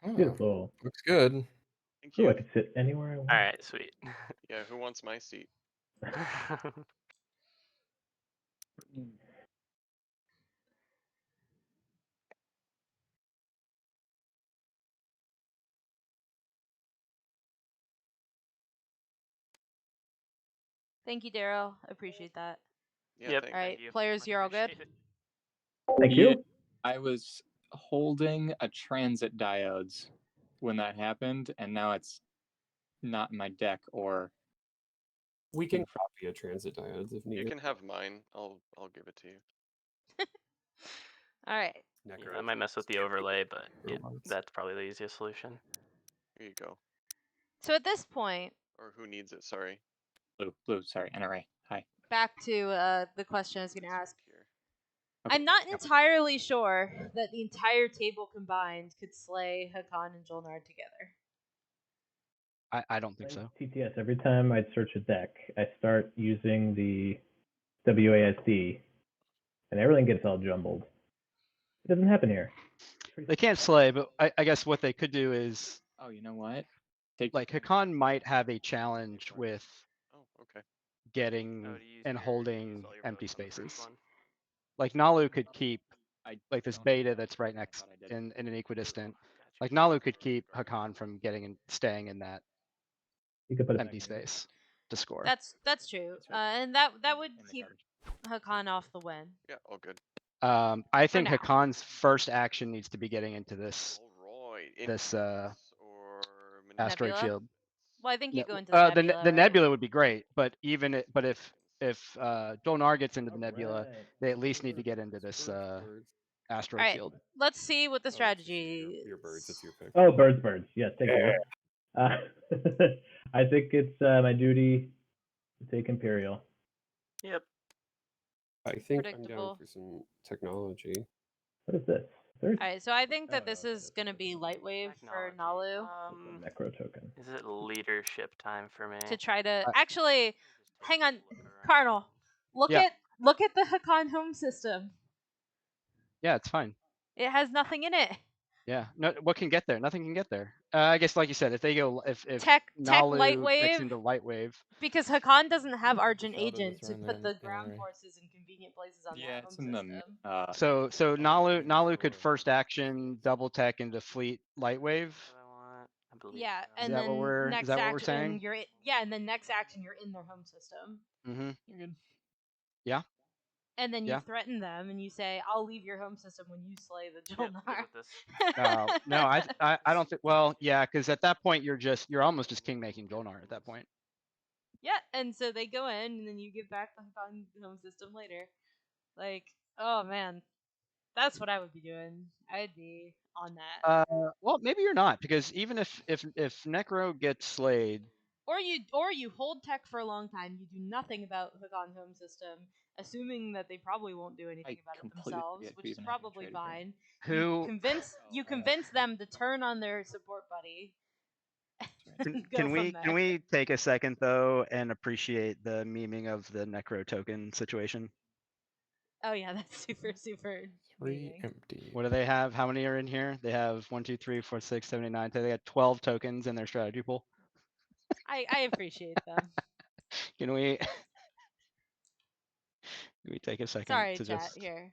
Oh, Beautiful. looks good. Thank Ooh, you. I can sit anywhere I want. All right, sweet. Yeah, who wants my seat? Thank you, Daryl. I appreciate that. Yeah, Yep. thank All right, you. players, Much you're all good. appreciated. Thank Yeah, you. I was holding a transit diodes when that happened, and now it's not in my deck or. We can copy a transit diodes if You needed. can have mine. I'll give it to you. All right. Yeah, I might mess with the overlay, but yeah, Robots. that's probably the easiest solution. Here you go. So at this point, Or who needs it? Sorry. Blue. Sorry, NRA. Hi. back to the question I was gonna ask. Here. Okay. I'm not Yep. entirely sure that the entire table combined could slay Hakan and Jolnar together. I don't think so. TTS, every time I search a deck, I start using the WASD, and everything gets all jumbled. It doesn't happen here. They can't slay, but I guess what they could do is Oh, you know what? Take like Hakan might have a challenge with Oh, okay. getting Oh, to use and your- holding use all your empty votes on the first spaces. one. Like Nalu could keep I like this don't beta have that's that. right I next thought I did. in an equidistant. Gotcha. Like Nalu could keep Hakan from getting and staying in that You can put it empty back in. space to score. That's true, It's right there. and that In would the keep garbage. Hakan off the win. Yeah, all good. I think now. Hakan's first action needs to be getting into this All right. this or asteroid Nebula? field. Well, I think you Ne- go into the nebula. the right? nebula would be great, but if Donar gets into the All nebula, right. they at least need to get into this Birds. asteroid All right, field. let's see what the Oh, it's just strategy. your birds. It's your pick. Oh, birds. Yes, thank you. I think it's my duty to take Imperial. Yep. I think I'm Predictable. down for some technology. What is this? All right, so I think that this Oh, is okay. gonna be Lightwave for Technology. Nalu Necro token. Is it leadership time for me? to try to I- actually. Hang on, Cardinal. Look Yeah. at the Hakan home system. Yeah, it's fine. It has nothing in it. Yeah, no, what can get there? Nothing can get there. I guess, like you said, if they go, if Tech Nalu Lightwave, gets into Lightwave, because Hakan doesn't have Argent Shadow Agent that's to around put there the in ground NRA. forces in convenient places on Yeah, that it's home in the system. so Nalu Nalu could first action double tech into Fleet Lightwave. What I want. I believe Yeah, so. and that then what we're- is next that what we're action saying? and then next action you're in their home system. Mm-hmm. You're good. Yeah. And then you Yeah. threaten them and you say, "I'll leave your home system when you slay the Yep, good Jolnar." with this. No, I don't think. Well, yeah, because at that point you're almost just king making Jolnar at that point. Yeah, and so they go in and then you give back the Hakan home system later. Like, oh man. That's what I would be doing. I'd be on that. Well, maybe you're not, because even if Necro gets slayed, Or you hold tech for a long time. You do nothing about Hook on Home system, assuming that they probably won't do anything about it completely themselves, forget which we is even have probably traded here. fine. who You convince them to turn on their support buddy. And go can from we there. take a second though and appreciate the memeing of the Necro token situation? Oh yeah, that's super 3 meaning. empty. What do they have? How many are in here? They have 1, 2, 3, 4, 6, 7, 8, 9, 10. They got 12 tokens in their strategy pool. I appreciate them. Can we take a second Sorry, to chat. just Here,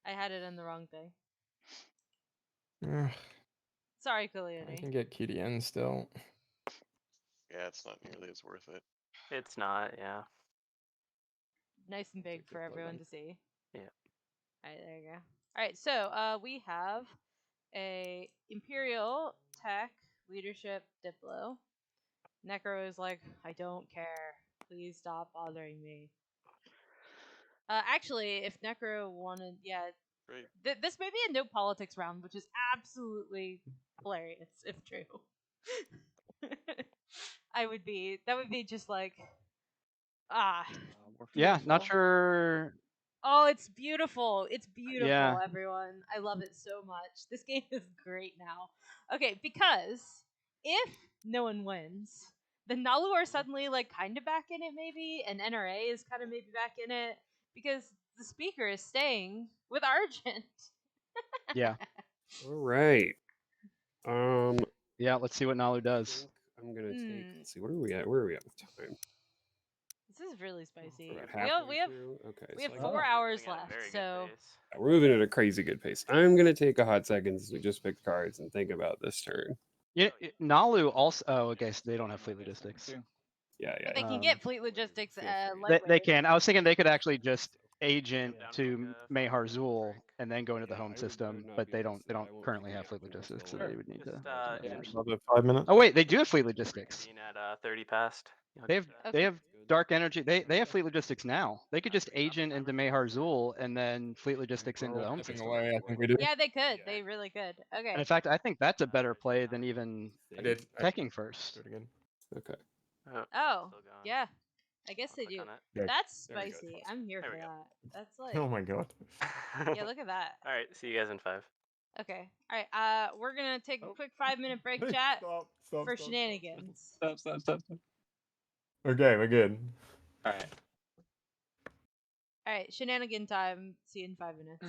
I had it in the wrong thing. Ugh, Sorry, I Kaliuni. can get QDN still. Yeah, it's not nearly as worth it. It's not, yeah. Nice and That's a big good for play everyone then. to see. Yeah. All right, there you go. All right, so we have a Imperial Tech Leadership Diplo. Necro is like, I don't care. Please stop bothering me. Actually, if Necro wanted, yeah, Great. this may be a no politics round, which is absolutely hilarious if true. That would be just like, yeah, not beautiful. sure. Oh, it's beautiful. It's beautiful, Yeah. everyone. I love it so much. This game is great now. Okay, because if no one wins, then Nalu are suddenly like kind of back in it maybe, and NRA is kind of maybe back in it because the speaker is staying with Argent. Yeah. All right. Yeah, let's see what Nalu I does. think I'm gonna take. Hmm. Let's see. Where are we at? Where are we at with time? This is really spicy. We're about We have halfway through. Okay, we so have I 4 got- hours Moving at a very left, good so pace. we're moving at a crazy good pace. I'm gonna take a hot second to just pick cards and think about this turn. Yeah, Nalu also. Oh, okay, so they don't have fleet I guess logistics. too. Yeah, but they yeah. can get fleet logistics Feel free. They lightweight. can. I was thinking they could actually just agent Down to for like a Mehar 5-minute Zul break. and then go into the Yeah, home I would system, not but be they don't interested. I won't currently take have any fleet action logistics, so until they would need Just to yeah. manage. Another 5 minutes. Oh wait, they do have fleet logistics. Being at 30 past. You'll They get have that. they Okay. have dark energy. They have fleet logistics now. They could just agent into Mehar Zul and then fleet logistics into We're the all home stepping system. away. I think we do. Yeah, they could. Yeah. They really could. And Okay. in fact, I think that's a better play than even I did. teching first. Do it again. Okay. Oh, still going. yeah. I guess I'll they click do. on it. Yeah. That's There we go. spicy. I'm here There for we go. that. That's like, Oh my god. yeah, look at that. All right, see you guys in 5. Okay. All right. We're gonna take a Oh. quick 5-minute break, chat, Stop, for stop. shenanigans. Stop. Okay, we're good. All right. All right, shenanigan time. See you in 5 minutes.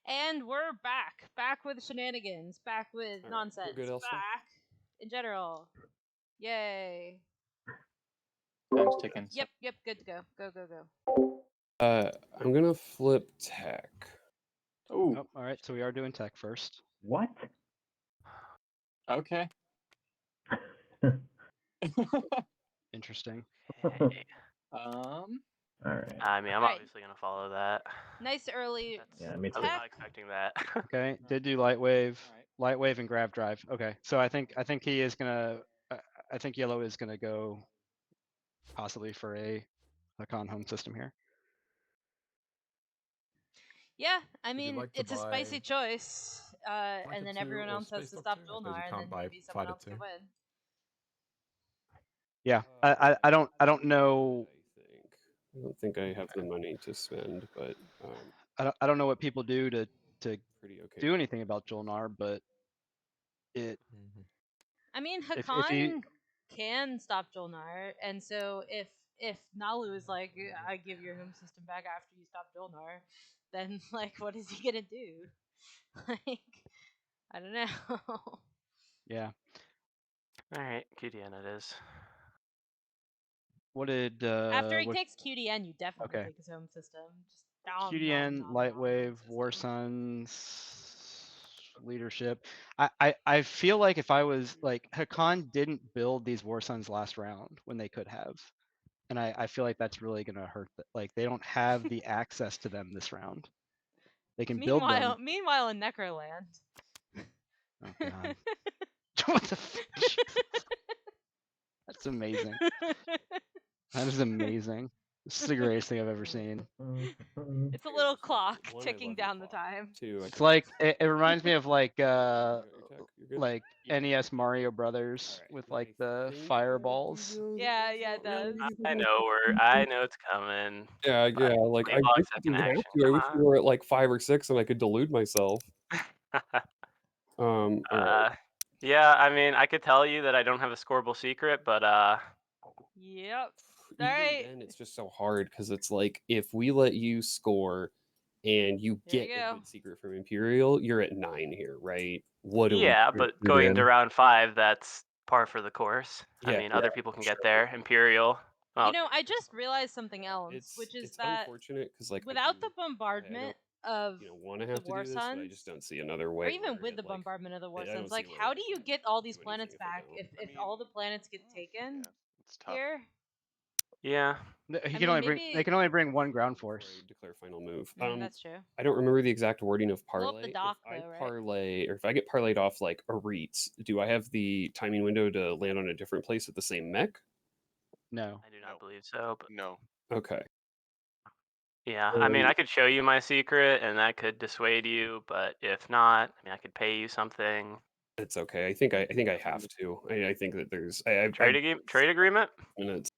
And we're back with shenanigans, back with All right, nonsense, we're good elsewhere? back in general. Yay! Time's ticking. So Yep, good to go. Go. I'm gonna flip tech. oh, Oh, all right. So we are doing tech first. What? okay. Interesting. Okay. All right. I mean, I'm Right. obviously gonna follow that. Nice early Yeah, me I too. was tech. not expecting that. Okay, did do light wave, All right. light wave and grav drive. Okay, so I think he is gonna. I think yellow is gonna go possibly for a con home system here. Yeah, I Would you mean, like to it's a spicy buy choice. Fighter And then 2 everyone or else has Space to Doctor? stop I suppose you Jolnar, and can't then buy maybe someone Fighter else 2. can win. Yeah, I don't know. I don't think I have the money to spend, but I don't know what people do to pretty okay. do anything about Jolnar, but it Mhm. I mean, if Hakan he can stop Jolnar, and so if Nalu is like, I give your home system back after you stop Jolnar, then like, what is he gonna do? Like, I don't know. yeah. All right, QDN it is. What did After he what takes QDN, you definitely okay. take his home system. Just nom, QDN, nom, light nom, wave, home War system. Sons, leadership. I feel like if I was like Hakan didn't build these War Sons last round when they could have. And I feel like that's really gonna hurt like they don't have the access to them this round. They can build them. Meanwhile in Necroland. Oh god. What the Jesus. That's amazing. That is amazing. This is the greatest thing I've ever seen. It's a little clock One, I ticking love your down the clock. time. Two, I It's think like it reminds me of like you got your tech? You're good? like Yeah. NES Mario Brothers Alright, with then like I the think fireballs. that would be Yeah, the it route does. we could I go. know it's coming. Yeah, But like I 20 wish bucks you second didn't have action. to. I wish Come you were at like 5 or 6 and I could delude myself. on. Alright. Yeah, I mean, I could tell you that I don't have a scoreable secret, but Yep. Even Alright. then, it's just so hard because it's like if we let you score and you Here get you a go. good secret from Imperial, you're at 9 here, right? What do we yeah, do? but going into round 5, that's par for the course. I Yeah, mean, yeah, other people can sure. get there. Imperial. Well, You know, I just realized something else, which is It's that unfortunate because like without the I bombardment don't of want to the have to War do this, but I Suns, just don't see another way. or even where with it, the like, bombardment of the War I don't Suns, see like, where how I do you can get all these do anything planets if I back don't. if I mean, all the planets get oh, taken yeah, it's tough. here? yeah. He I can mean, only bring maybe they can only bring one ground Before I force. declare final move. that's true. I don't remember the exact wording of Blow up the parlay. dock, If I though, right? parlay, or if I get parlayed off like a REITs, do I have the timing window to land on a different place with the same mech? No. I do not No. believe so, but No. Okay. yeah. I mean, I could show you my secret, and that could dissuade you. But if not, I mean, I could pay you something. It's okay. I think I have to. I think that there's I Trade agreement. minutes.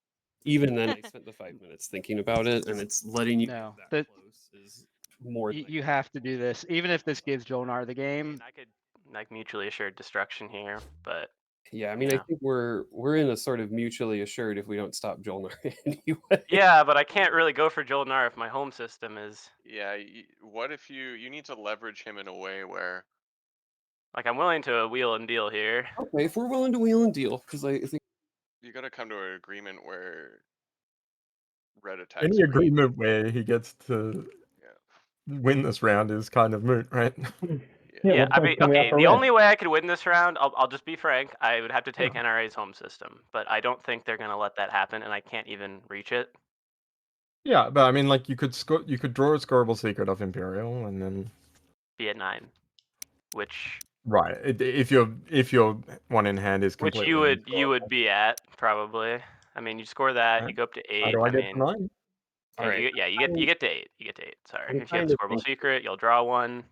Even then, I spent the 5 minutes thinking about it, and it's letting you No. get that close is more. Than I You can have to do this, even if this gives Jolnar the I game. mean, I could like mutually assured destruction here, but Yeah, I mean, I think we're in a sort of mutually assured if we don't stop Jolnar anyway. yeah, but I can't really go for Jolnar if my home system is Yeah. What if you need to leverage him in a way where like I'm willing to wheel and deal here. Okay, if we're willing to wheel and deal, because I think you got to come to an agreement where red attacks Any green. agreement where he gets to Yeah. win this round is kind of moot, right? Yeah, what I points mean, can we okay, offer the red? only way I could win this round, I'll just be frank, I would have to take Yeah. NRA's home system, but I don't think they're gonna let that happen, and I can't even reach it. Yeah, but I mean, like you could draw a scoreable secret off Imperial, and then Be at 9, which right if your one in hand is which completely you would unscoreable. be at probably. I mean, you score that, Right. you go up to How 8. do I I get to mean, 9? yeah, Alright, you get to 8. You get to 8. Sorry, I'm if you have kind the of scoreable thinking secret, you'll draw one.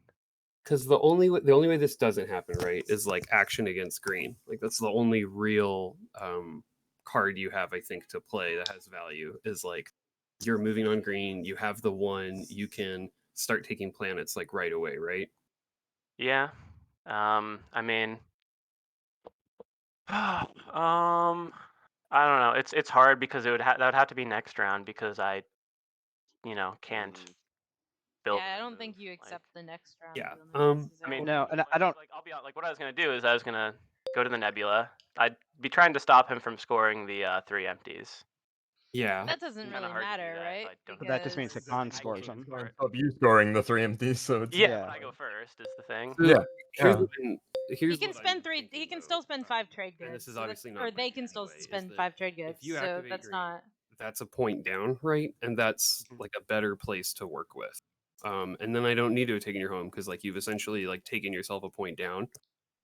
because the only way this doesn't happen, right, is like action against green. Like that's the only real card you have, I think, to play that has value. Is like you're moving on green, you have the one, you can start taking planets like right away, right? Yeah. I mean, I don't know. It's hard because that would have to be next round because I, can't Mm. build. Yeah, I and don't think move, you like- accept the next round. Yeah, I mean, No, and I don't. like I'll be like what I was gonna do is I was gonna go to the Nebula. I'd be trying to stop him from scoring the 3 empties. yeah. That doesn't Kinda really hard to do matter, that if right? I don't But that just means Because that Khan I scores can them. score it. Stop you scoring the 3 empties, so it's Yeah, Yeah. but I go first is the thing. So Yeah, Here's yeah. what I'm- here's he can what I'm spend 3. He thinking, can though, still spend 5 trade goods. and this is so obviously not or my they green can still anyway, is spend that 5 trade goods. if you So activate that's green, not. that's a point down, right? And that's Mhm. like a better place to work with. And then I don't need to have taken your home because like you've essentially like taken yourself a point down.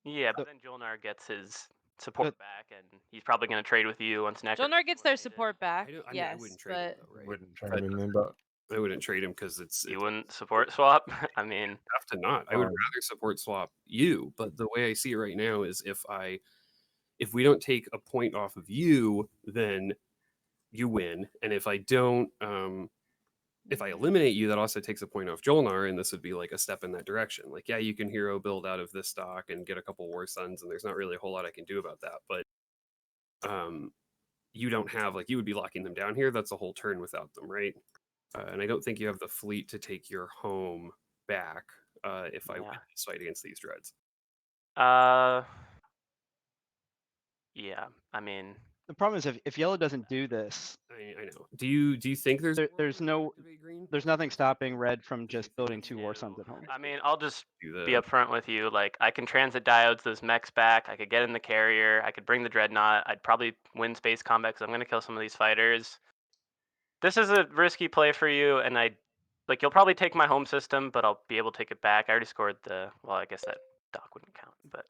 Yeah, but So- then Julnar gets his support But- back, and he's probably gonna trade with you once Necker. Jolnar gets their support back. I don't. I mean, yes, I wouldn't trade but him though, right? Wouldn't trade But him in there, but I wouldn't trade him because You wouldn't support swap. I mean, have to not. I would Um, rather support swap you. But the way I see it right now is if we don't take a point off of you, then you win. And if I don't, if I eliminate you, that also takes a point off Jolnar, and this would be like a step in that direction. Like, yeah, you can hero build out of this stock and get a couple War Suns, and there's not really a whole lot I can do about that. But you don't have like you would be locking them down here. That's a whole turn without them, right? And I don't think you have the fleet to take your home back if I win Yeah. this fight against these dreads. Yeah. I mean, The problem is if yellow doesn't do this, I know. Do you think there's there's no there's nothing stopping red from just building 2 War Suns at home. I mean, I'll just do be that? upfront with you. Like, I can transit diodes those mechs back. I could get in the carrier. I could bring the dreadnought. I'd probably win space combat because I'm gonna kill some of these fighters. This is a risky play for you, and you'll probably take my home system, but I'll be able to take it back. I already scored the. Well, I guess that dock wouldn't count, but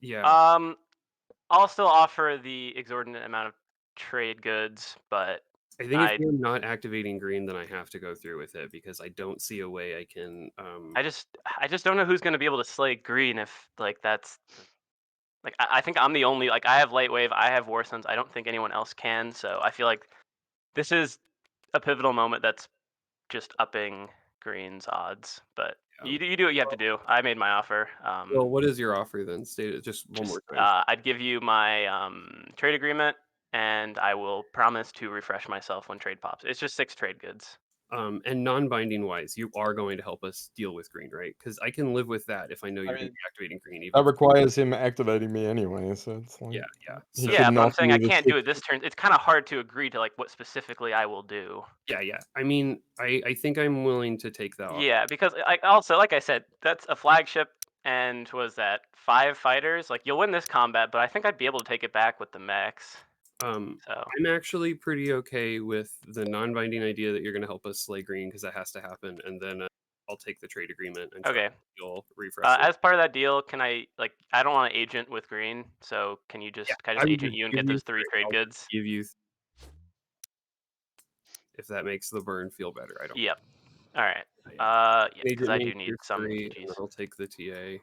Yeah. I'll still offer the exorbitant amount of trade goods, but I think if you're not activating green, then I have to go through with it because I don't see a way I can. I just don't know who's going to be able to slay green if that's like I think I'm the only like I have light wave, I have War Suns. I don't think anyone else can, so I feel like this is a pivotal moment that's just upping green's odds. But you do what you have to do. I made my offer. Well, what is your offer then? State it just one more time. I'd give you my trade agreement, and I will promise to refresh myself when trade pops. It's just 6 trade goods. And non-binding wise, you are going to help us deal with green, right? Because I can live with that if I know you're going to mean, be activating green. Even that requires him activating me anyway, so it's like yeah. he So, Yeah, should but I'm not saying I do the can't do six- it this turn. It's kind of hard to agree to like what specifically I will do. yeah. I mean, I think I'm willing to take that off. Yeah, because I also, like I said, that's a flagship, and was that 5 fighters? Like you'll win this combat, but I think I'd be able to take it back with the mechs. So I'm actually pretty okay with the non-binding idea that you're going to help us slay green because that has to happen, and then I'll take the trade agreement and okay. You'll refresh it. As part of that deal, can I I don't want to agent with green, so can you just can I just would agent you and get those 3 trade I'll goods? give you if that makes the burn feel better. I don't. Yep. All right. Yeah, because I do need some 3, and Gs. then I'll take the TA.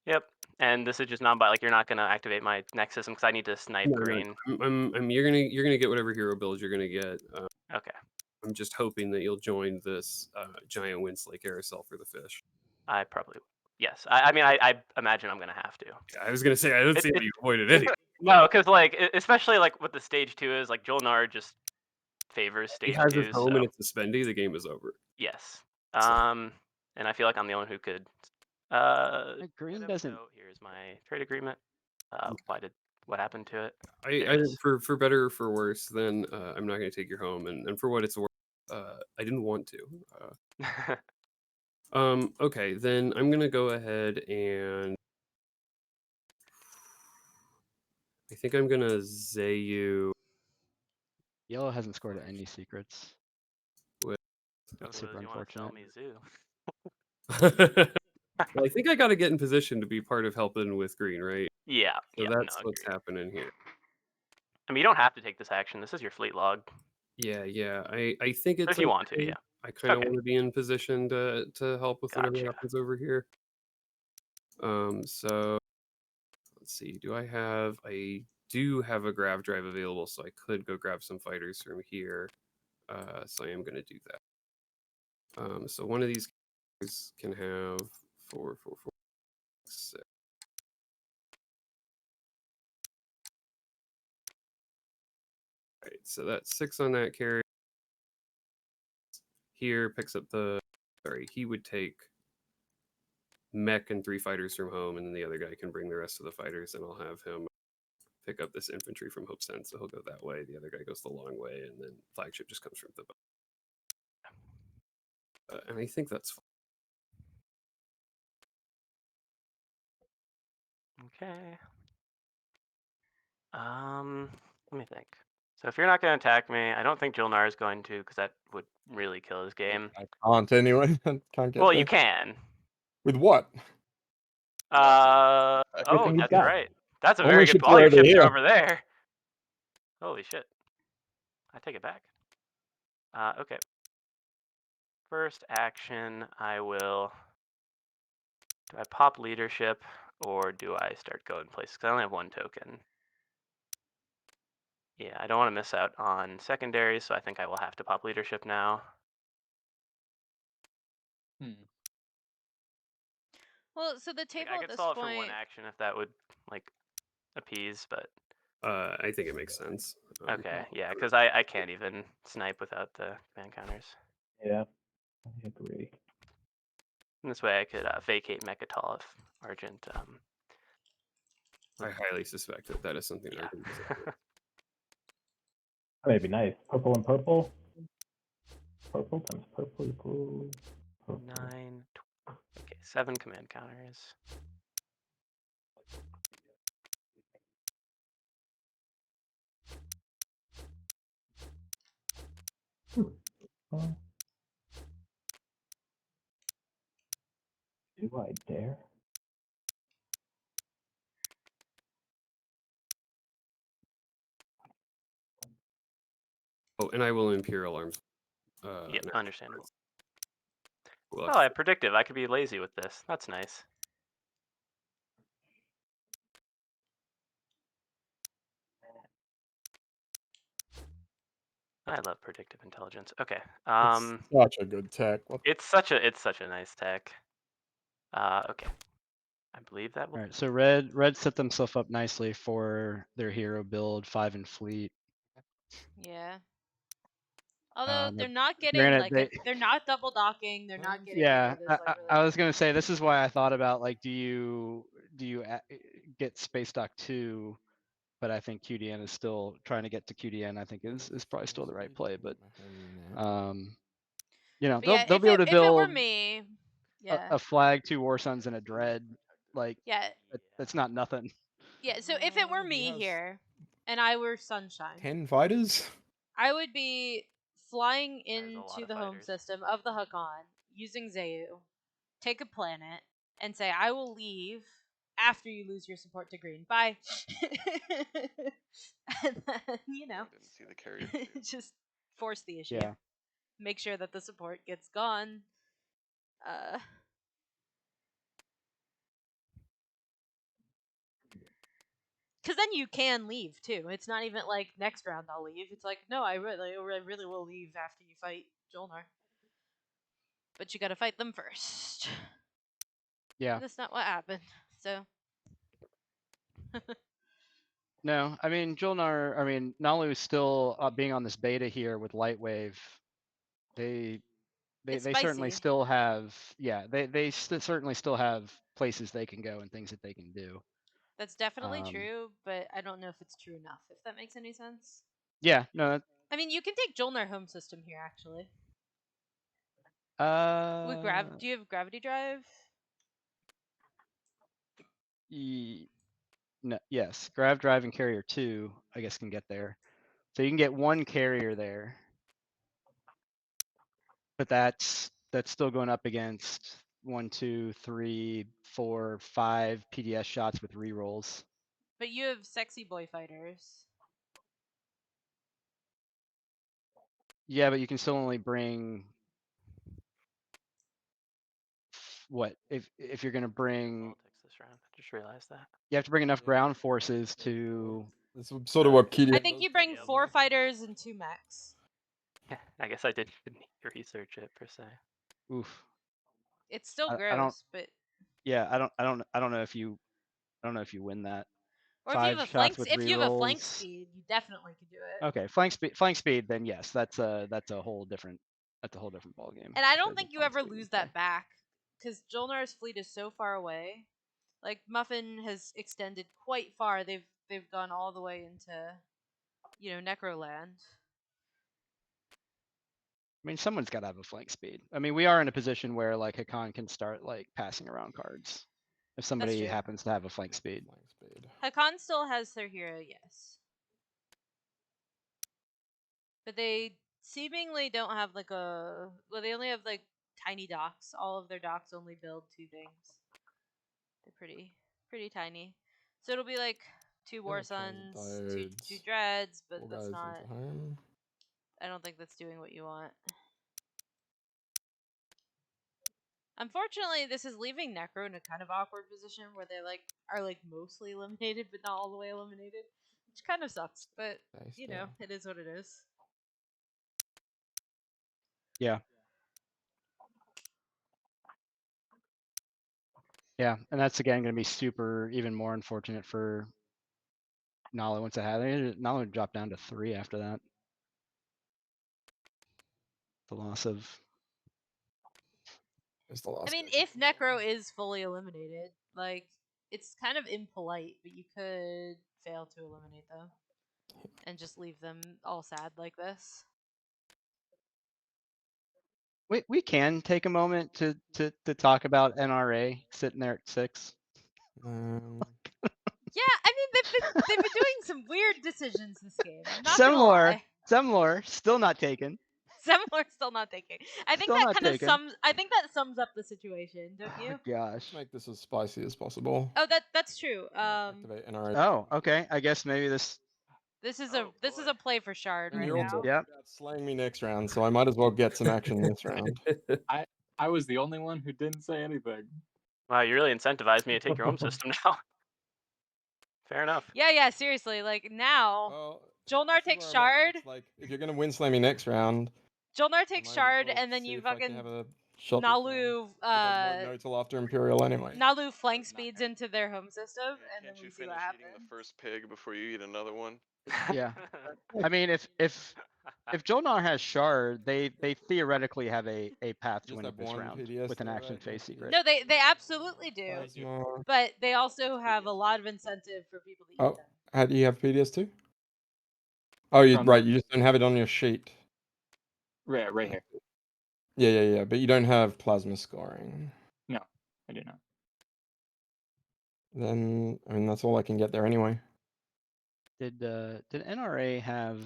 Yep. And this is just non-bi. Like you're not gonna activate my next system because I need to snipe No, green. you're gonna get whatever hero builds you're gonna get. Okay. I'm just hoping that you'll join this giant Winsley carousel for the fish. I probably yes. I mean I imagine I'm gonna have to. Yeah, I was gonna say I don't see how you avoided any. No, because especially like what the stage 2 is, like Jolnar just favors He stage has 2. his home and it's a spendy. The game is over. Yes. And I feel like I'm the only one who could. Green let him doesn't. know, here's my trade agreement. What happened to it? I for better or for worse, then I'm not gonna take your home, and for what it's worth, I didn't want to. Okay, then I'm gonna go ahead and I think I'm gonna Zayu. Yellow hasn't scored any secrets. With, That's Who super knows, you wanna sell unfortunate. me Zoo. well, I think I got to get in position to be part of helping with green, right? Yeah. So yeah, that's no, what's agreed. happening here. I mean, you don't have to take this action. This is your fleet log. Yeah. I think it's If you want to, okay. yeah. I kind of Okay. want to be in position to help with whatever Gotcha. happens over here. So let's see. I do have a grav drive available, so I could go grab some fighters from here. So I am going to do that. So one of these guys can have 4, 4, 4, 6. Right, so that's 6 on that carry. Here picks up the sorry, he would take mech and 3 fighters from home, and then the other guy can bring the rest of the fighters, and I'll have him pick up this infantry from Hope's End, so he'll go that way. The other guy goes the long way, and then flagship just comes from the and I think that's fine. Okay. Let me think. So if you're not going to attack me, I don't think Jolnar is going to, because that would really kill his game. I can't anyway. Can't get Well, there. you can. With what? Oh, Everything he's that's got. right. That's a All very my good. ships All are your over ships here. are over there. Holy shit! I take it back. Okay. First action, I will. Do I pop leadership or do I start going places? Because I only have 1 token. Yeah, I don't want to miss out on secondaries, so I think I will have to pop leadership now. Well, so the Like, table I at could this stall it for 1 point. action if that would like appease, but I think it makes sense. okay, yeah, because I can't even snipe without the command counters. Yeah, I agree. And this way I could vacate Mechatol if Argent. I highly suspect that that is something Yeah. Argent desires. That may be nice. Purple and purple. Purple times purple equals purple. 9. Okay, 7 command counters. Well, do I dare? Oh, and I will Imperial Arms. Yep, next understandable. turn. Oh, I have predictive. I could be lazy with this. That's nice. I love predictive intelligence. Okay. It's such a good tech. What? It's such a nice tech. Okay. I believe that will. All right, so red set themselves up nicely for their hero build, 5 in fleet. Yeah. Although they're They're not they're getting gonna like they they're not double docking. They're not getting any yeah. of this I, like I really I was nice gonna say stuff. this is why I thought about like do you get space dock 2, but I think QDN is still trying to get to QDN. I think is probably still the right play, but you know But yeah, they'll be able to if it were build me, yeah, a flag, 2 War Suns, and a Dread. Like yeah, that's not nothing. yeah. So if it were me here, and I were Sunshine, 10 fighters? I would be flying That is a lot into of the home fighters. system of the Hakon using Zayu, take a planet, and say, I will leave after you lose your support to green. Bye. And then, you know, I didn't see the carrier. just force the issue. Yeah. Make sure that the support gets gone. Because then you can leave too. It's not even like next round I'll leave. It's like, no, I really will leave after you fight Jolnar. But you gotta fight them first. Yeah. That's not what happened. So. No, I mean Jolnar. I mean Nalu is still being on this beta here with Lightwave. They It's certainly spicy. still have they certainly still have places they can go and things that they can do. That's definitely true, but I don't know if it's true enough. If that makes any sense. Yeah. No. I mean, you can take Jolnar home system here actually. That, Do you have gravity drive? no. Yes. Grav Drive and Carrier 2, I guess, can get there. So you can get 1 carrier there. But that's still going up against 1, 2, 3, 4, 5 PDS shots with rerolls. But you have sexy boy fighters. Yeah, but you can still only bring what if you're gonna bring. Politics this round. I just realized that. You have to bring enough ground forces to. That's sort of what KDN I think you bring 4 fighters and 2 mechs. Yeah, I guess I didn't even need to research it per se. Oof. It's still I don't. gross, but Yeah, I don't know if you win that. or 5 if you have a shots flank, with if you have a flank rerolls. speed, you definitely could do it. Okay, flank speed. Then yes, that's a whole different that's a whole different ballgame. And I don't because think of you flank ever speed and lose stuff. that back, because Jolnar's fleet is so far away. Like Muffin has extended quite far. They've gone all the way into, Necroland. I mean, someone's got to have a flank speed. I mean, we are in a position where like Hakan can start like passing around cards if somebody true. happens to have a flank speed. Flank speed. Hakan still has their hero, yes. But they seemingly don't have like they only have like tiny docks. All of their docks only build 2 things. They're pretty tiny. So it'll be like 2 War Transit Suns, two diodes, Dreads, but 4 that's guys not. into home. I don't think that's doing what you want. Unfortunately, this is leaving Necro in a kind of awkward position where they are mostly eliminated, but not all the way eliminated, which kind of sucks. But it is what it is. Yeah. Yeah, and that's again going to be even more unfortunate for Nala once it had. Nala dropped down to 3 after that. The loss of. It's the last I mean, guy if Necro is fully eliminated, it's kind of impolite, but you could fail to eliminate them and just leave them all sad like this. We can take a moment to talk about NRA sitting there at 6. Yeah, I mean they've been doing some weird decisions this game. I'm not gonna lie. Semlor still not taken. Semlor still not taking. I think Still that not kind of taken. sums. I think that sums up the situation, don't you? Gosh. Make this as spicy as possible. Oh, that's true. Activate NRA. Oh, okay. I guess maybe this. This is a play for Shard right You're all now. talking about slaying me next round, so I might as well get some action this round. I was the only one who didn't say anything. Wow, you really incentivized me to take your home system now. Fair enough. Yeah, seriously. Like now, Jolnar takes Shard. It's like if you're gonna win slay me next round, Jolnar takes Shard, and then you fucking Nalu no till after Imperial anyway. Nalu flank speeds into their home system, and then Can't we you see what finish happens. eating the first pig before you eat another one? Yeah. I mean, if Jolnar has Shard, they theoretically have a path to winning this round PDS with an though, action right? phase secret. No, they absolutely do. But they also have a lot of incentive for people to eat them. How do you have PDS too? Oh, right. You just don't have it on your sheet. Right here. Yeah. But you don't have plasma scoring. No, I do not. Then I mean that's all I can get there anyway. Did NRA have?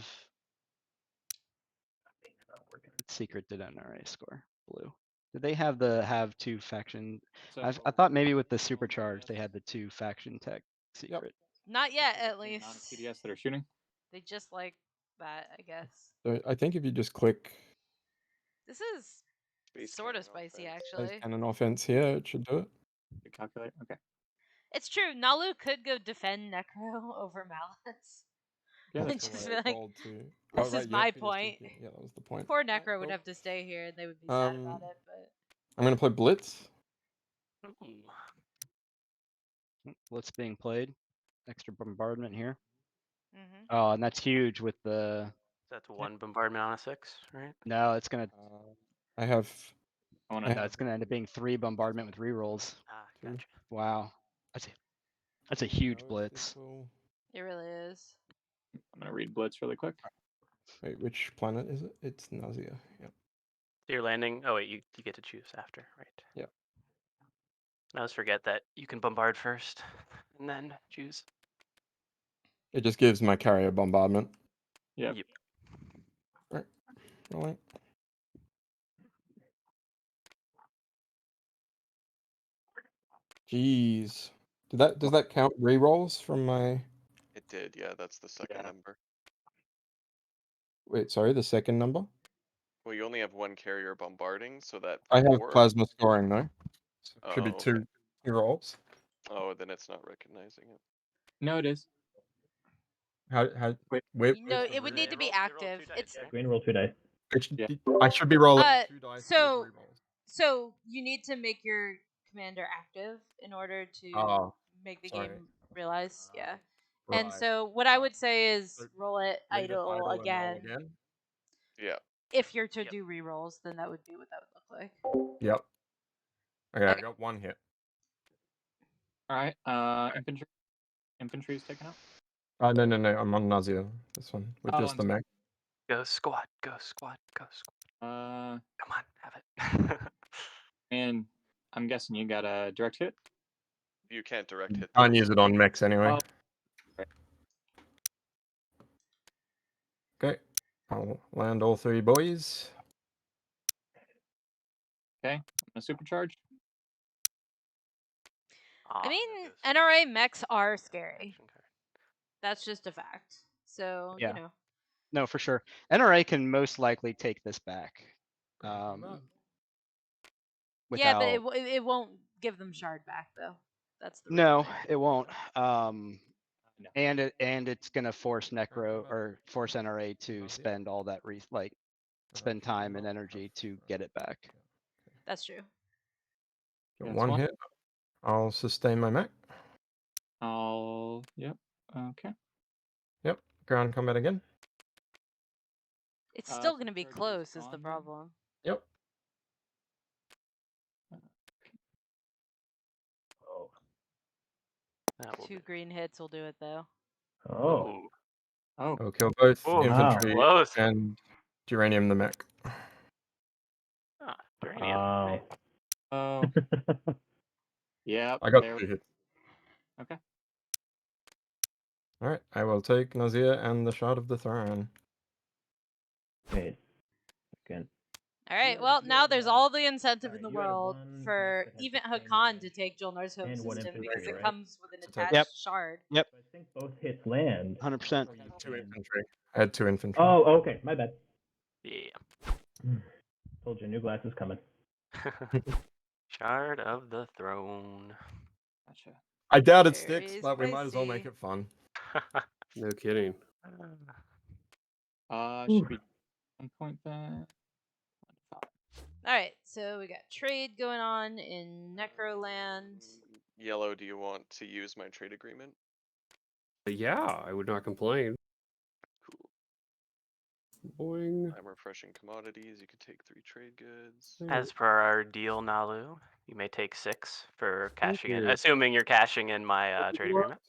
What secret did NRA score? Blue. Did they have the 2 faction? I thought maybe with the supercharge they had the 2 faction tech secret. Not yet, at least. PDS that are shooting. They just like that, I guess. So I think if you just click This is sort of spicy, actually. and an offense here, it should do it. Calculate. Okay. It's true. Nalu could go defend Necro over Malice. Yeah, And that's just right. be like, Gold too. this is my PDS point. Yeah, that was the point. Poor Necro would have to stay here, and they would be sad about it. But I'm gonna play Blitz. Blitz being played. Extra bombardment here. Mm-hmm. Oh, and that's huge with the. That's 1 bombardment on a 6, right? No, it's gonna. I have. No, it's gonna end up being 3 bombardment with rerolls. Ah, gotcha. Wow, that's a huge blitz. It really is. I'm gonna read Blitz really quick. Wait, which planet is it? It's Nausea. Yep. You're landing. Oh wait, you get to choose after, right? Yep. I always forget that you can bombard first and then choose. It just gives my carrier bombardment. Yep. Right. Rolling. Jeez. Does that count rerolls from my? It did, yeah. That's the second number. Wait, sorry, the second number. Well, you only have 1 carrier bombarding, so that. I have plasma scoring though. So it should be 2 rerolls. Oh, then it's not recognizing it. No, it is. How? Wait. No, it would need to be active. It's Green roll 2 dice. I should be rolling 2 dice. So you need to make your commander active in order to make the game realize. Yeah. And so what I would say is roll it idle again. Yeah. if you're to Yep. do rerolls, then that would be what that would look like. Yep. Okay, I Okay. got 1 hit. All right. Infantry. Infantry is taken out. No, I'm on Nazia. This one with Oh, just I'm the mech. Go squad, go squad, go squad. Come on, have it. And I'm guessing you got a direct hit. You can't direct hit. Can't use it on mechs anyway. Oh. Right. Okay, I'll land all 3 boys. Okay, I'm gonna supercharge. I Aw, mean, there goes NRA mechs are scary. action card. That's just a fact. So, Yeah. you know. No, for sure. NRA can most likely take this back. Grab them up. Yeah, but Without... it won't give them shard back though. That's the real No, thing. it won't. No. And it's gonna force Necro or force NRA to spend all that spend time and energy to get it back. That's true. Got That's 1 one. hit. I'll sustain my mech. Yep. Okay. Yep, ground combat again. It's still going to be supercharge is close is the on. problem. Yep. Oh. That will 2 do. green hits will do it though. Oh. Ooh. Oh. I'll kill both Oh, infantry close. and Duranium the mech. Ah, Uranium. Oh. Yep. I got there. 2 hits. Okay. Alright, I will take Nazia and the Shard of the Throne. Wait. Again. All right. Yeah, Well, but you now had, there's all the incentive sorry, in the you had world one for mech that had even sustained Hakan damage to take Jolnar's home and 1 system infantry, because it right? comes with an To take- attached Yep. shard. Yep. So I think both hits land. 100%. so you 2 can- infantry. I had 2 infantry. Oh, okay. My bad. Yeah. Told you, new glasses coming. Shard of the Throne. Gotcha. I doubt it Very sticks, but we might as well make spicy. it fun. No kidding. Should be 1 point then. All right. So we got trade going on in Necroland. Yellow, do you want to use my trade agreement? Yeah, I would not complain. Cool. Boing. I'm refreshing commodities. You could take 3 trade goods. As per our deal, Nalu, you may take 6 for cashing in, you. assuming you're cashing in my trade agreement.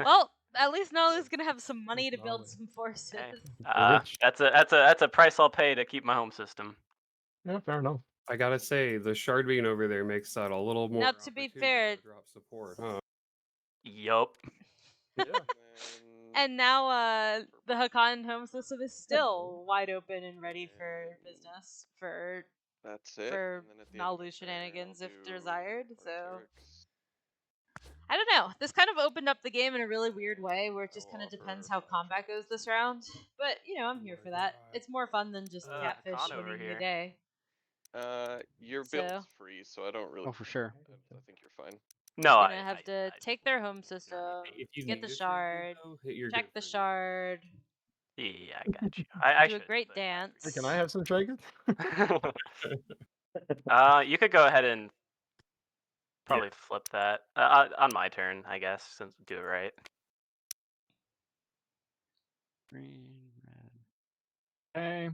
Well, at least Nola's gonna have some money to build Nolly. some forces. Hey, rich. that's a price I'll pay to keep my home system. Yeah, fair enough. I gotta say, the shard being over there makes that a little more. Now, to be opportunity fair- to drop support, huh? Yup. Yeah. And now the Hakan home system is still wide open and ready for business for That's it. for and then at the end of my Nalu turn, shenanigans I'll if do desired. So Arcturix. I don't know. This kind of opened up the game in a really weird way, where it just I kind will of depends offer how combat goes this round. But you know, I'm here for that. It's more fun than just catfish Hakan over winning the here. day. Your build's So- free, so I don't really. Oh, for sure. I think you're fine. No, Gonna I have to take their home system, If you get need the a trade shard, good, though, hit your check go the for it. shard, Yeah, I got you. I do a should, great but- dance. Hey, can I have some trade? You could go ahead and probably flip that on my turn, I guess, since do it right. Green, red. Okay.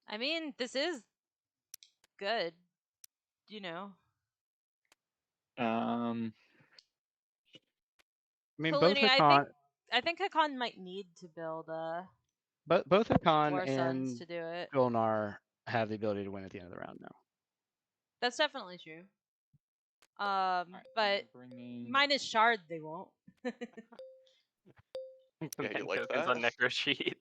I mean, this is good. You know. I mean, both Kaluni, Hakan, I think Hakan might need to build both Hakan War Suns and to do it. Jolnar have the ability to win at the end of the round now. That's definitely true. Alright, But bringing... minus shard, they won't. Yeah, you like Tokens that? on Necro Sheet.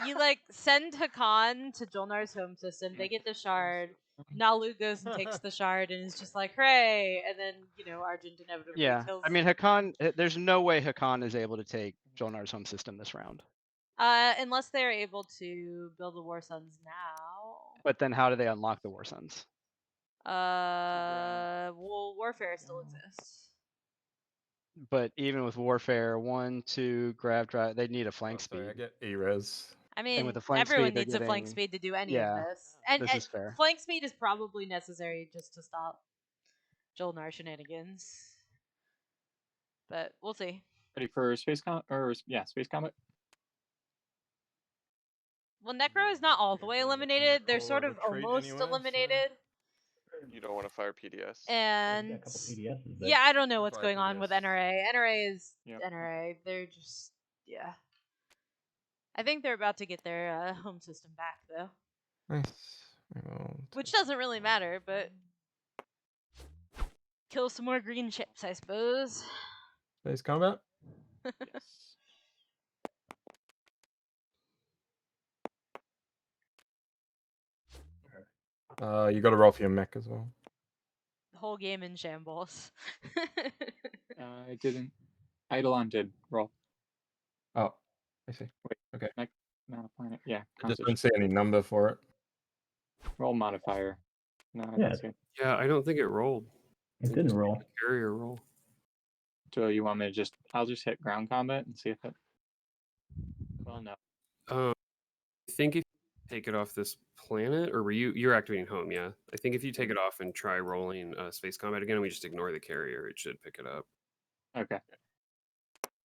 You like send Hakan to Jolnar's home system. They get the shard. Nalu goes and takes the shard and is just like, hooray! And then Argent inevitably Yeah, kills. I mean Hakan. There's no way Hakan is able to take Jolnar's home system this round. Unless they're able to build the War Suns now. But then, how do they unlock the War Suns? Well, Warfare still exists. But even with Warfare 1, 2, Grav Drive, they need a flank speed. Sorry, I get E-res. I mean, with the flank everyone speed, they're needs a flank getting- speed to do any yeah, of this. And this is fair. Flank speed is probably necessary just to stop Jolnar shenanigans. But we'll see. Ready for space space combat? Well, Necro is not all the way eliminated. They're call sort it a of trait almost anyway, so- eliminated. You don't want to fire PDS. And a couple PDSs there. yeah, I don't know what's Fire going on with PDS. NRA. NRA is Yep. NRA. They're just I think they're about to get their home system back though, Nice. We will which take- doesn't really matter, but kill some more green chips, I suppose. Space combat. Yes. You got to roll for your mech as well. The whole game in shambles. I didn't. Eidolon did roll. Oh, I see. Wait. Okay. Not a planet. Yeah. I just Constitution. don't see any number for it. Roll modifier. No, I Yeah. don't see it. Yeah, I don't think it rolled. I It think didn't just roll. the carrier roll. So you want me to just? I'll just hit ground combat and see if it. Well, no. I think if you take it off this planet, or you're activating home, yeah? I think if you take it off and try rolling space combat again, we just ignore the carrier, it should pick it up. Okay.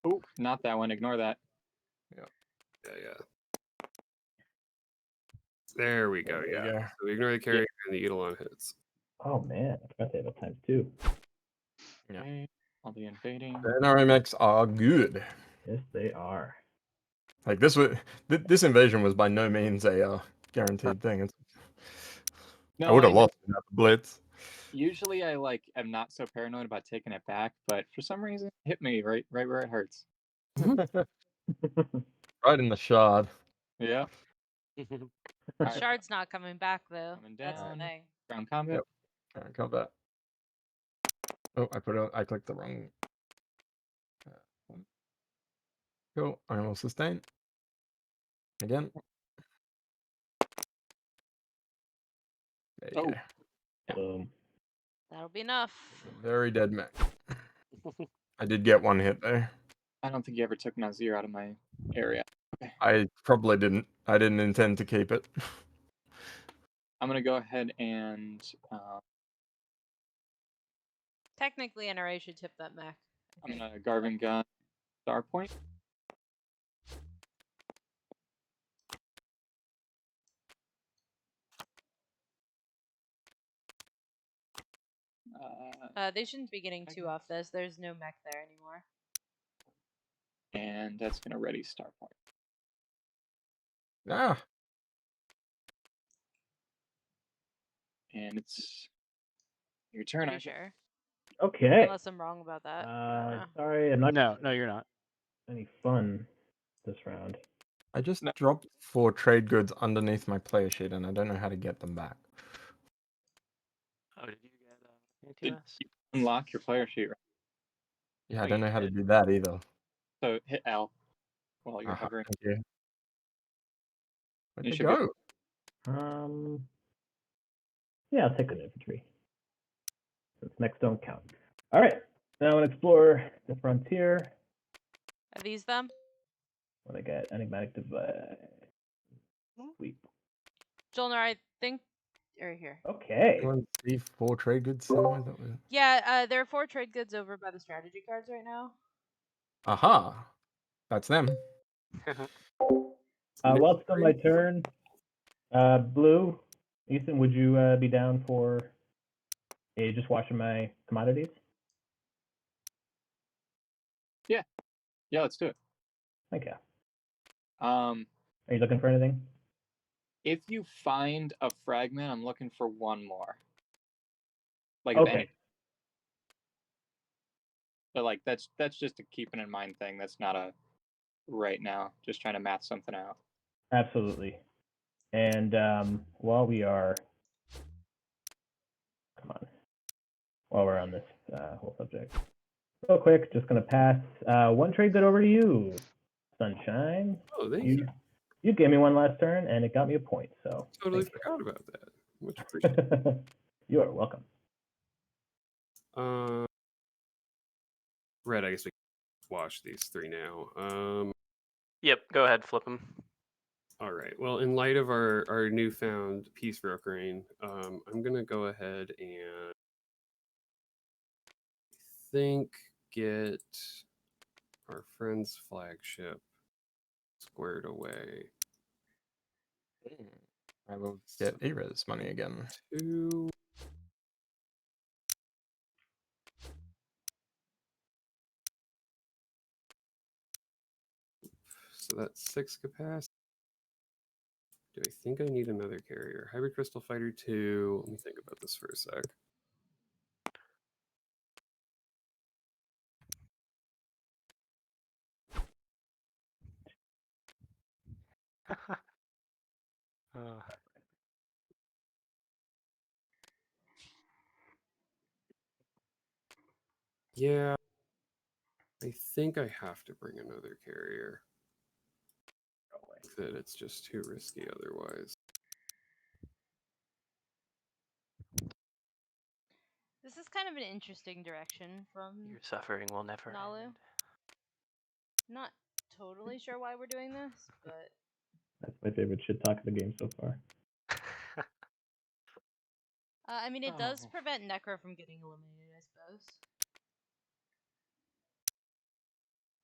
Oh, not that one. Ignore that. Yeah. There we go, There we yeah. go. So we ignore the carrier and the Eidolon hits. Oh man, I forgot they have a ×2. Yeah. Okay. I'll be invading. The NRA mechs are good. Yes, they are. Like this invasion was by no means a guaranteed thing. I No, would have I know. lost in that blitz. Usually I am not so paranoid about taking it back, but for some reason it hit me right where it hurts. Right in the shard. Yeah. Alright, Shard's not coming back though. Coming That's the down. thing. ground combat. Yep. Alright, combat. Oh, I clicked the wrong one. Cool. I will sustain. Again. There you Oh. go. That'll be enough. Very dead mech. I did get one hit there. I don't think you ever took Nazir out of my area. I probably didn't. I didn't intend to keep it. I'm gonna go ahead and Technically, NRA should tip that mech. I'm gonna Garvin gun star point. They shouldn't be getting two off this. There's no mech there anymore. And that's gonna ready star point. Ah. And it's your turn. Pretty sure. Okay. Unless I'm wrong about that. I don't know. Sorry, I'm not No, you're not. any fun this round. I just dropped 4 trade goods underneath my player sheet and I don't know how to get them back. Oh, did you get Did ATS? you unlock your player sheet? Right? Yeah, I Oh, don't you know how to did. do that either. So hit L while you're Aha, hovering. thank you. Where'd You they should be- go? Yeah, I'll take an infantry. Since mechs don't count. All right. Now I want to explore the frontier. Are these them? What I got? Enigmatic device. Sweep. Jolnar, I think right here. Okay. Anyone see 4 trade goods somewhere? That was... Yeah, there are 4 trade goods over by the strategy cards right now. Aha! That's them. While it's on my turn, Blue, Ethan, would you be down for just watching my commodities? Yeah, let's do it. Okay. Are Are you looking for anything? If you find a fragment, I'm looking for one more. Like Okay. any. But like that's just a keeping in mind thing. That's not a right now. Just trying to math something out. Absolutely. And while we are, while we're on this whole subject, real quick, just gonna pass one trade good over to you, Sunshine. Oh, thank you. You gave me one last turn, and it got me a point. So Totally thank forgot about that. Much appreciated. you. You are welcome. Red, I guess we can watch these 3 now. Yep, go ahead, flip them. All right. Well, in light of our newfound peace brokering, I'm gonna go ahead and get our friend's flagship squared away. I will get Era's money again. 2. So that's 6 capacity. Do I think I need another carrier? Hybrid Crystal Fighter 2. Let me think about this for a sec. Yeah, I think I have to bring another carrier. That it's just too risky otherwise. This is kind of an interesting direction from Your suffering will never Nalu. end. Not totally sure why we're doing this, but That's my favorite shit talk of the game so far. I mean, it does Oh. prevent Necro from getting eliminated, I suppose.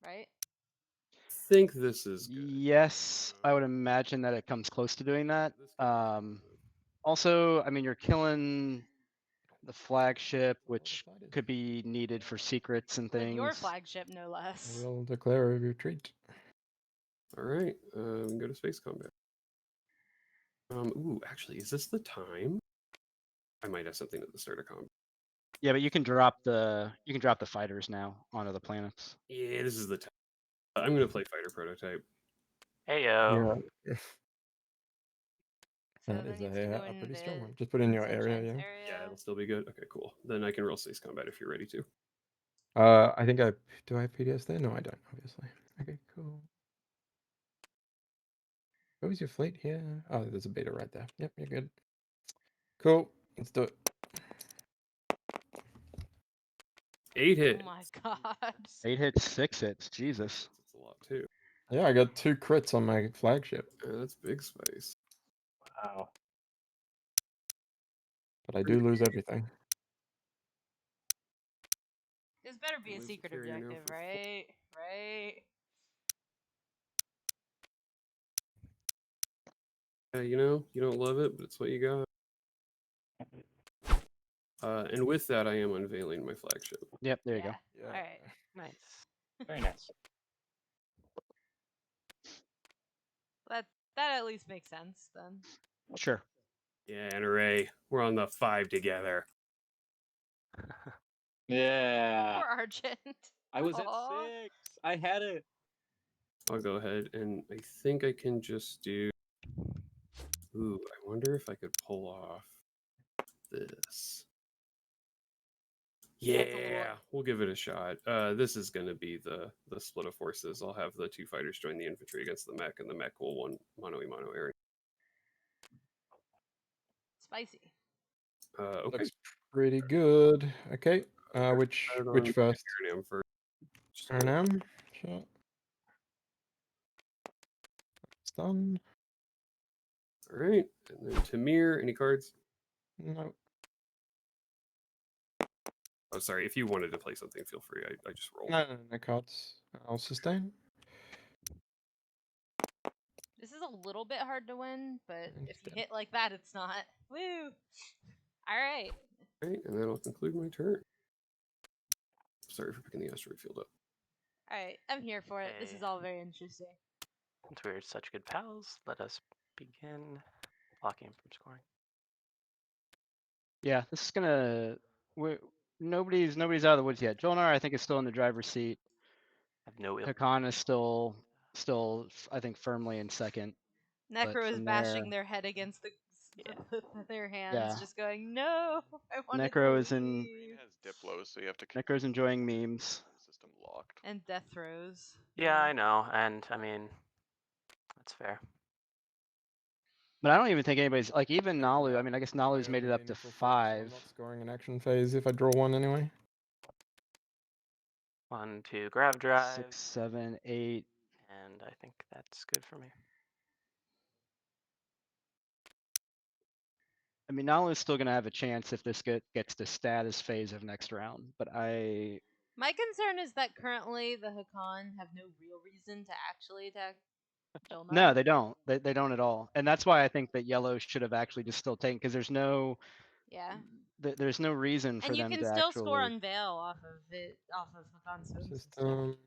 Right? I think this is good. Yes, I would imagine that it comes close to doing that. This could be fun. Also, I mean, you're killing the flagship, That's all which decided. could be needed for secrets and With your things. flagship, no I less. will declare a retreat. All right, we can go to space combat. Ooh, actually, is this the time? I might have something at the start of combat. Yeah, but you can drop the fighters now onto the planets. Yeah, this is the time. I'm gonna play fighter prototype. Hey yo. Yeah. So That that is needs to go a in pretty strong the one. Just put it in your area, Sunshine's yeah. area. Yeah, it'll still be good. Okay, cool. Then I can roll space combat if you're ready to. I think do I have PDS there? No, I don't, obviously. Okay, cool. What was your fleet here? Oh, there's a beta right there. Yep, you're good. Cool. Let's do it. 8 hits. Oh my god. 8 hits, 6 hits. Jesus. That's a lot too. Yeah, I got 2 crits on my flagship, That's big space. Wow. but I do lose everything. This better be a Lose the secret carrier now objective, for right? Right? Yeah, you know, you don't love it, but it's what you got. And with that, I am unveiling my flagship. Yep, there you go. Yeah. Alright. Nice. Very nice. That at least makes sense then. Sure. Yeah, and Array, we're on the 5 together. Yeah. Poor Argent. I was Aw. at 6. I had it. I'll go ahead and I think I can just do. Ooh, I wonder if I could pull off this. That's a little- Yeah, we'll give it a shot. This is going to be the split of forces. I'll have the 2 fighters join the infantry against the mech, and the mech will one mono area. Spicy. Okay. Looks pretty good. Okay. Which first? Imperium first. Suriname. Sure. It's done. All right, and then Tamir, any cards? No. Oh, sorry. If you wanted to play something, feel free. I just rolled. No cards. I'll sustain. This is a little bit hard to win, but if you Instead. hit like that, it's not. Woo! Alright. All right, and that'll conclude my turn. Sorry for picking the asteroid field up. Alright, I'm here for it. This is Hey. all very interesting. Since we're such good pals, let us begin blocking him from scoring. Yeah, this is gonna. Nobody's out of the woods yet. Jolnar, I think, is still in the driver's seat. I have no ill. Hakan is still, I think, firmly in second. Necro is from bashing there- their head against their hands, Yeah. just going, "No, I wanted Necro to is in- He leave." has Diplo, so you have to keep Necro's enjoying memes. the system locked. And death throws. Yeah, I know, and I mean, that's fair. But I don't even think anybody's like even Think Nalu. I about mean, I guess my Nalu's made only it up being to a full force, so 5. I'm not scoring an action phase if I draw one anyway. 1, 2, grab drive, 6, 7, 8. and I think that's good for me. I mean, Nalu's still gonna have a chance if this gets to status phase of next round. But My concern is that currently the Hakan have no real reason to actually attack Jolnar? No, they don't. They don't at all. And that's why I think that yellow should have actually just still taken, because there's no Yeah. there's no reason for And you them can to still score actually. Unveil off of it, off of Hakan Stones and stuff. System.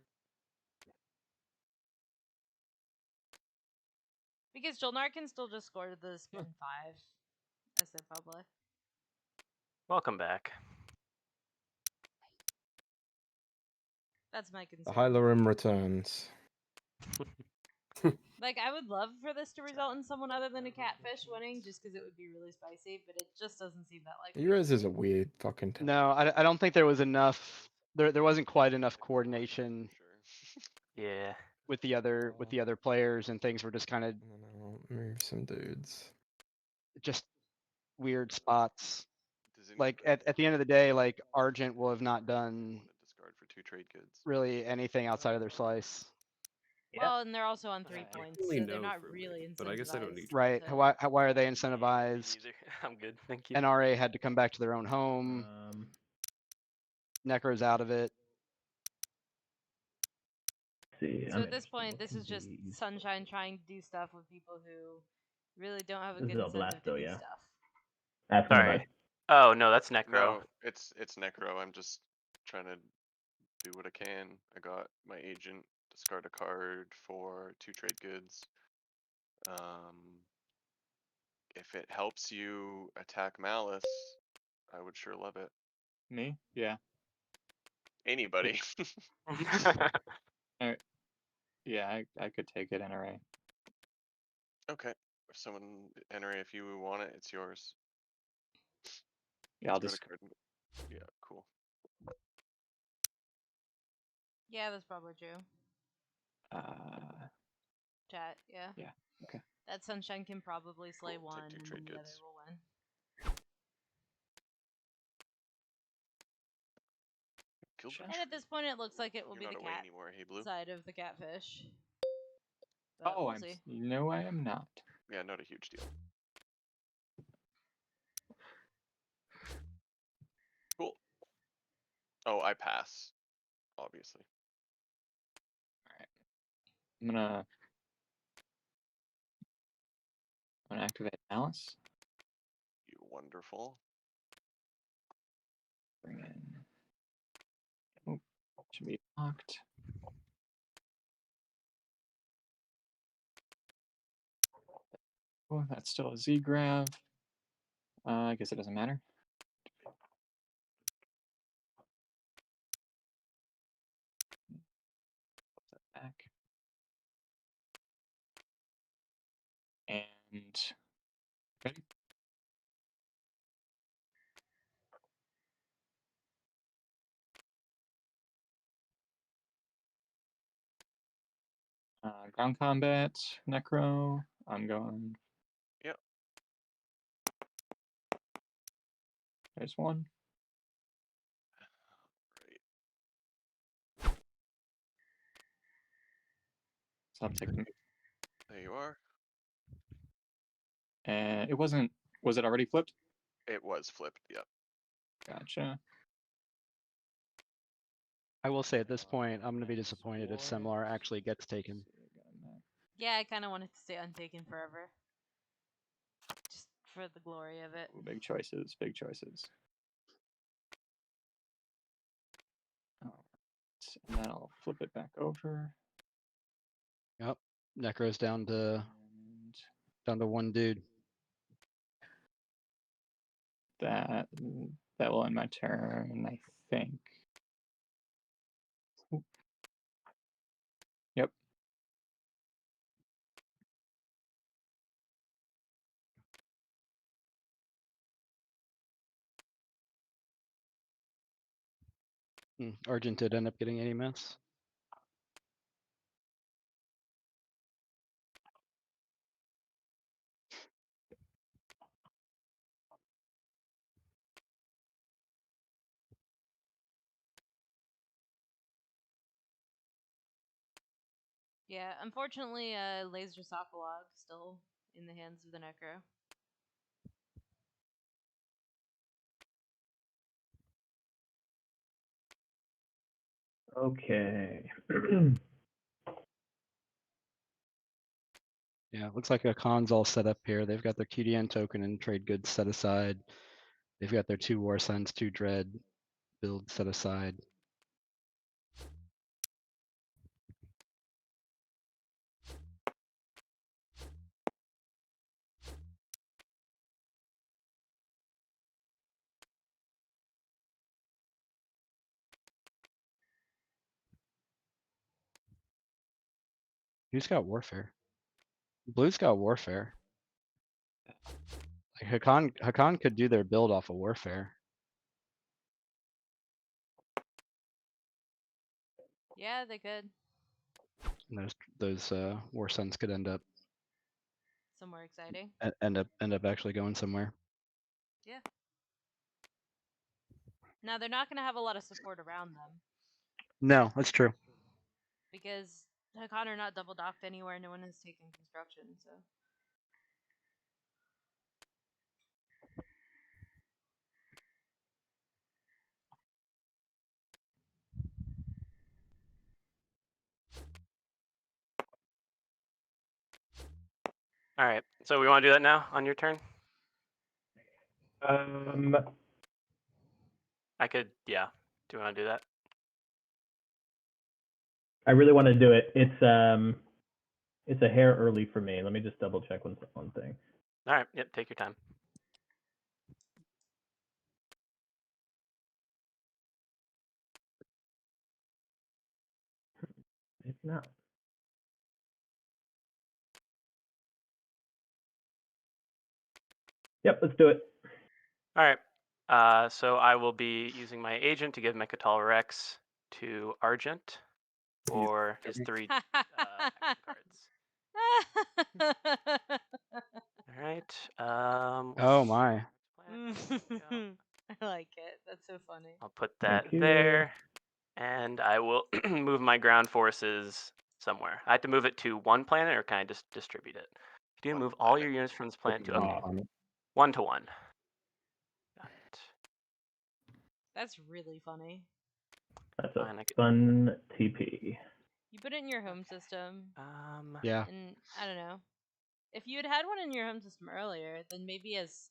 Because Jolnar can still just score the spin 5 as their public. Welcome back. That's my The concern. Hylorim returns. Like, I would love for this to result in someone other than a catfish winning, just because it would be really spicy, but it just doesn't seem that likely. Heroes is a weird fucking town. No, I don't think there was enough. There wasn't quite enough coordination Sure. Yeah. with the other players, and things were just kind of And then I'll move some dudes. just weird spots. Does Like anybody at the end of the day, like Argent will have not done want to discard for 2 trade goods? really anything outside of their slice. Yeah. Well, and they're also on 3 I points, only so they're know not for really me, incentivized. but I guess I don't need Right. to- Why are they Me incentivized? neither. I'm good, thank you. NRA had to come back to their own home. Necro's out of it. See. So I'm at this interested. point, What this can is just be useful? Sunshine trying to do stuff with people who really don't have a This good is a incentive to Blasto, do yeah. stuff. Ask him Sorry. about Oh no, that's Necro. No, it's Necro. I'm just trying to do what I can. I got my agent discard a card for 2 trade goods. If it helps you attack Malice, I would sure love it. Me? Yeah. Anybody. Yeah, I could take it NRA. Okay. If someone NRA, if you want it, it's yours. Yeah, I'll Discard just a card. Yeah, cool. Yeah, that's probably true. Chat, yeah. Yeah, okay. That Sunshine can probably slay Cool, take one, 2 and trade then the other goods. will win. Gilbert And at this point, it looks like it will You're be not the away cat anymore, hey Blue? side of the catfish. But Oh, we'll see. no, I am not. Yeah, not a huge deal. Cool. Oh, I pass. Obviously. I'm gonna activate Malice. You wonderful. Bring in. Oh, should be locked. Oh, that's still a Z grab. I guess it doesn't matter. Put that back. And ready? Ground combat, Necro. I'm going. Yep. There's one. Right. So I'll take them. There you are. And it wasn't. Was it already flipped? It was flipped, yep. Gotcha. I will say at this point, I'm going to be disappointed if Semlar actually gets taken. Yeah, I kind of want it to stay untaken forever. Just for the glory of it. Ooh, big choices, big choices. Alright, and then I'll flip it back over. Yep. Necro's down to And one dude. that will end my turn, I think. Ooh. Yep. Argent did end up getting any mess. Yeah, unfortunately, Laser Sokolog still in the hands of the Necro. Okay. Yeah, looks like a con's all set up here. They've got their QDN token and trade goods set aside. They've got their 2 War Suns, 2 Dread build set aside. Who's got Warfare? Blue's got Warfare. Like Hakan could do their build off of Warfare. Yeah, they could. And those War Suns could end up Somewhere exciting. end up actually going somewhere. Yeah. Now they're not going to have a lot of support around them No, that's true. because Hakan are not double docked anywhere. No one has taken construction, so. All right. So we want to do that now on your turn. I could. Yeah. Do you want to do that? I really want to do it. It's a hair early for me. Let me just double check one thing. All right. Yep. Take your time. It's not. Yep, let's do it. All right. So I will be using my agent to give Mechatol Rex to Argent for his 3 action cards. All right. Oh my. I like it. That's so funny. I'll put that Thank you. there, and I will move my ground forces somewhere. I have to move it to one planet, or can I just distribute it? You do One move all planet. your units from this planet to One okay, planet. 1 to 1. Got it. That's really funny. That's a Fine, I could- fun TP. You put it in your home system, Yeah. and I don't know. If you had had one in your home system earlier, then maybe as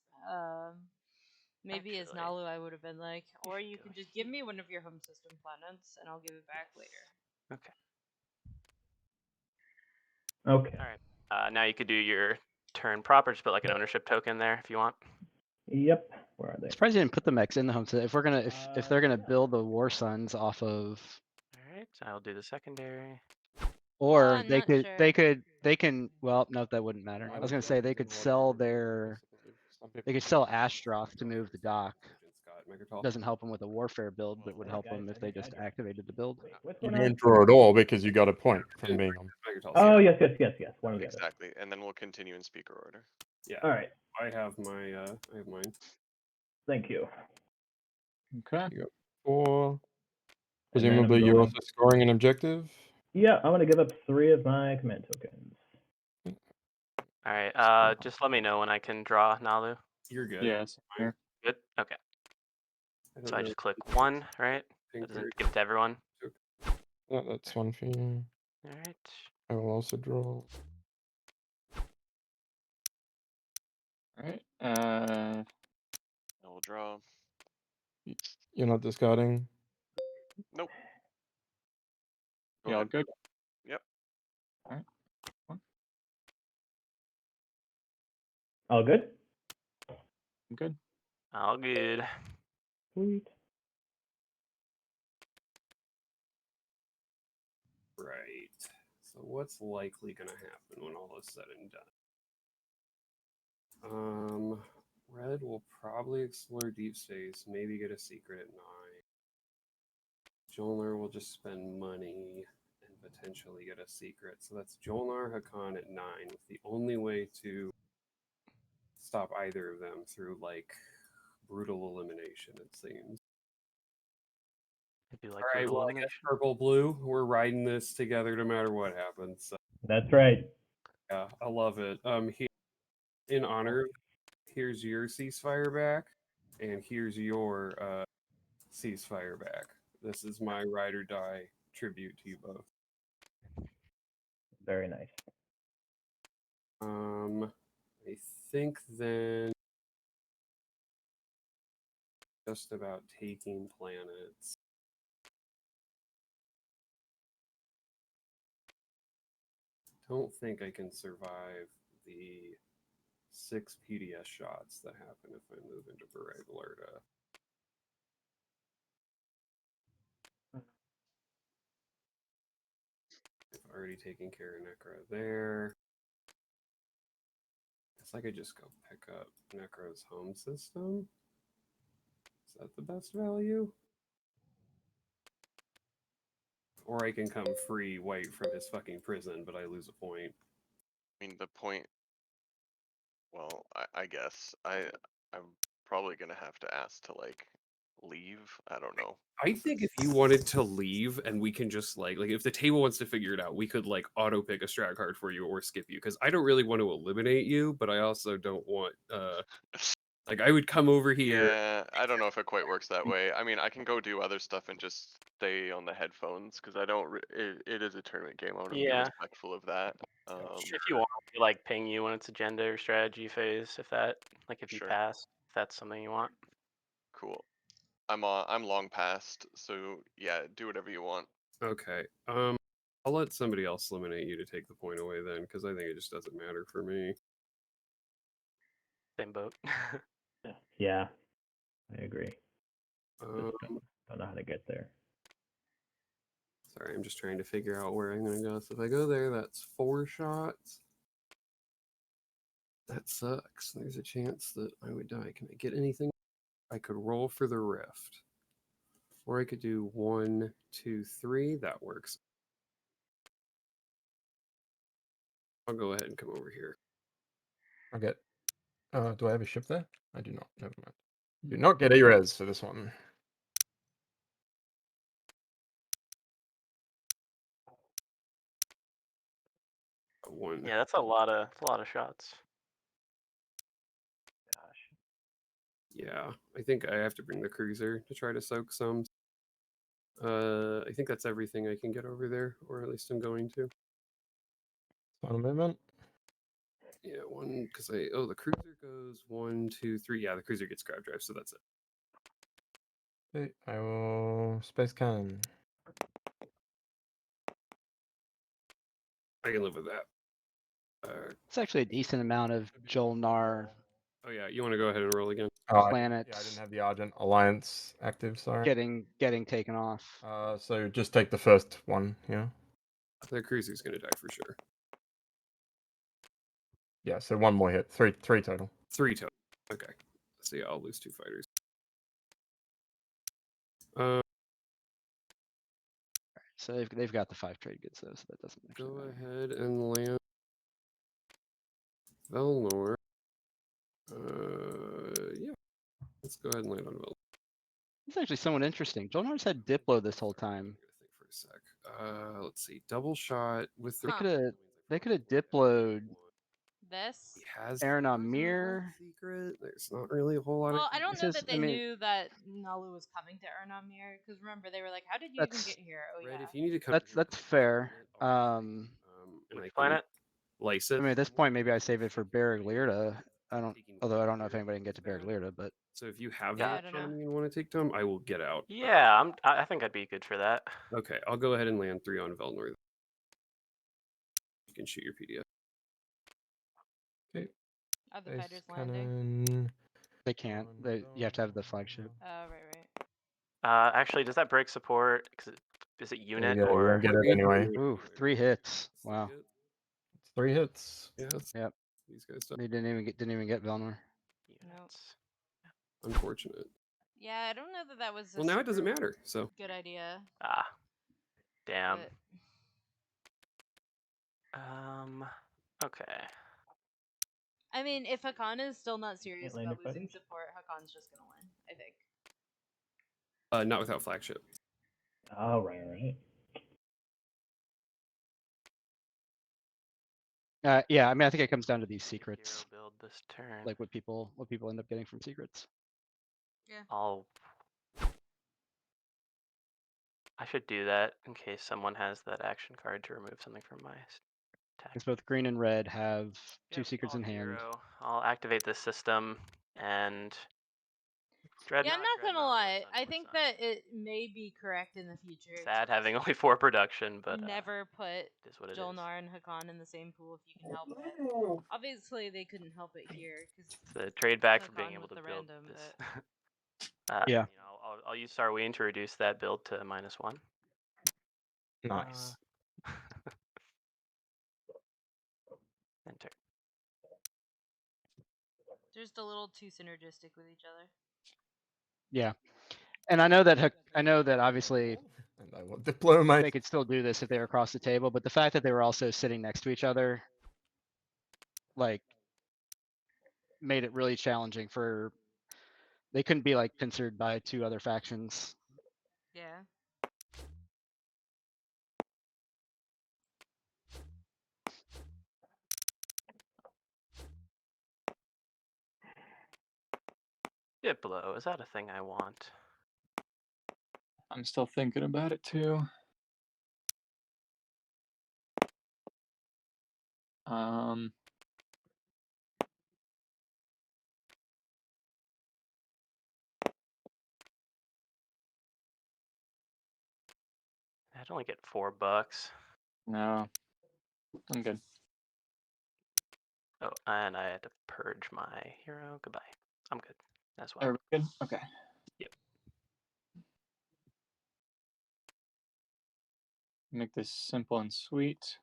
Actually, Nalu, I would have been like, or you go can just give me one of your home system planets, and I'll give it back later. Okay. Okay. All right. Now you could do your turn proper. Just put like an ownership token there if you want. Yep. Where are they? I'm surprised you didn't put the mechs in the home system. If they're gonna Yeah. build the War Suns off of, All right. I'll do the secondary. or I'm they not could sure. they can, well, no, that wouldn't matter. I was gonna say they could sell Astroth to move the dock. Doesn't help them with a Warfare build, but would help them if they just activated the build. Wait, what's You going on? don't draw at all because you got a point from being on. Oh, yes. One or the other. Exactly. And then we'll continue in speaker order. Yeah. All right. I have mine. Thank you. Okay. You got 4. And then I'm Presumably, you're going- also scoring an objective. Yeah, I'm gonna give up 3 of my command tokens. All right. Just let me know when I can draw Nalu. You're good. Yes. Here. Good. Okay. I don't So I know. just click 1, right? Think That doesn't give it to everyone. Yeah, that's one for you. All right. I will also draw. All right. I will draw. You're not discarding. Nope. Go You all ahead. good? Yep. All right. All good? I'm good. All good. Sweet. Right. So what's likely going to happen when all is said and done? Red will probably explore deep space, maybe get a secret at 9. Jolnar will just spend money and potentially get a secret. So that's Jolnar Hakan at 9, with the only way to stop either of them through like brutal elimination, it seems. I do like All right, brutal well, I guess elimination. purple blue, we're riding this together no matter what happens. So, That's right. yeah, I love it. In honor, here's your ceasefire back, and here's your ceasefire back. This is my ride or die tribute to you both. Very nice. I think then just about taking planets. Don't think I can survive the 6 PDS shots that happen if I move into Beraglerta. I've already taken care of Necro there. Guess I could just go pick up Necro's home system. Is that the best value? Or I can come free white from his fucking prison, but I lose a point. I mean, the point. Well, I guess I'm probably gonna have to ask to like leave. I don't know. I think if you wanted to leave and we can just like if the table wants to figure it out, we could like auto pick a strat card for you or skip you, because I don't really want to eliminate you, but I also don't want like I would come over here. Yeah, I don't know if it quite works that way. I mean, I can go do other stuff and just stay on the headphones because I don't. It is a tournament game. I want to be Yeah. respectful of that. If you want, we like ping you when it's agenda or strategy phase. If that, like, if you Sure. pass, if that's something you want. Cool. I'm long past, so yeah, do whatever you want. Okay. I'll let somebody else eliminate you to take the point away then, because I think it just doesn't matter for me. Same boat. Yeah, I agree. Just Um, don't know how to get there. Sorry, I'm just trying to figure out where I'm gonna go. So if I go there, that's 4 shots. That sucks. There's a chance that I would die. Can I get anything? I could roll for the rift. Or I could do 1, 2, 3. That works. I'll go ahead and come over here. Okay. Do I have a ship there? I do not. Never mind. Do not get A-res for this one. One. Yeah, that's a lot of shots. Gosh. Yeah, I think I have to bring the cruiser to try to soak some. I think that's everything I can get over there, or at least I'm going to. Final movement. Yeah, one, because the cruiser goes 1, 2, 3. Yeah, the cruiser gets grab drive, so that's it. Okay, I will space cannon. I can live with that. It's actually a decent amount of Jolnar Oh yeah, you want to go ahead and roll again? Oh, yeah, I planets didn't have the Argent Alliance active. Sorry. getting taken off. So just take the first one. Yeah. The cruiser's gonna die for sure. Yeah. So one more hit. Three total. 3 total. Okay. So yeah, I'll lose 2 fighters. So they've got the 5 trade goods though, so that doesn't actually Go matter. ahead and land Velnor. Yeah. Let's go ahead and land on Velnor. It's actually somewhat interesting. Jolnar's had Diplo this whole time. Think for a sec. Let's see. Double shot with the. They could have Diploed This? He has Aaron Forza Amir. secret. There's not really a whole lot. Well, I don't know that they I mean, knew that Nalu was coming to Ernamir, because remember they were like, "How did you even That's- get here?" Oh Red, yeah. if you need to come. that's fair. And Which I can planet? Lice I it. mean, at this point, maybe I save it for Baraglirta. Although I don't know if anybody can get to Baraglirta, but So if you have Yeah, I that don't know. autonomy and want to take Tom, I will get out. Yeah, I think I'd be good for that. Okay, I'll go ahead and land 3 on Velnor. You can shoot your PDF. Okay. Are the Space fighters landing? cannon. they can't. You have to have the flagship. Oh, right. Actually, does that break support? Is it There you unit go, you or? won't get it anyway. Ooh, 3 hits. Wow. It's 3 hits. Yes. Yep. These guys They didn't even get Velnor. Units. unfortunate. Yeah, I don't know that that was. Well, now it doesn't matter. So Good idea. Ah, damn. But Okay. I mean, if Hakan is still not serious land about your losing fighters? support, Hakan's just gonna win. I think. not without flagship. Oh, right. Yeah, I mean, I think it comes down to these secrets, Hero build this turn. like what people end up getting from secrets. I should do that in case someone has that action card to remove something from my Because both green and red have two Yep, secrets all in hand. hero. I'll activate this system and Yeah, I'm Dreadnought, not gonna Dreadnought, lie. War Sun, I War think Sun. that it may be correct in the future. Sad to having just only 4 production, but never put it is what it is. Jolnar and Hakan in the same pool if you can help it. Obviously, they couldn't help it here because It's a trade back for being Hakan able with to the build random, this. but Yeah. You know, I'll use Sarween to reduce that build to -1. Nice. Enter. they're just a little too synergistic with each other. Yeah. And I know that obviously And I will diplomate. they could still do this if they were across the table, but the fact that they were also sitting next to each other, like, made it really challenging for. They couldn't be like pincered by 2 other factions. Yeah. Diplo, is that a thing I want? I'm still thinking about it too. I'd only get $4. No, I'm good. Oh, and I had to purge my hero. Goodbye. I'm good as well. Everybody good? Okay. Yep. Make this simple and sweet.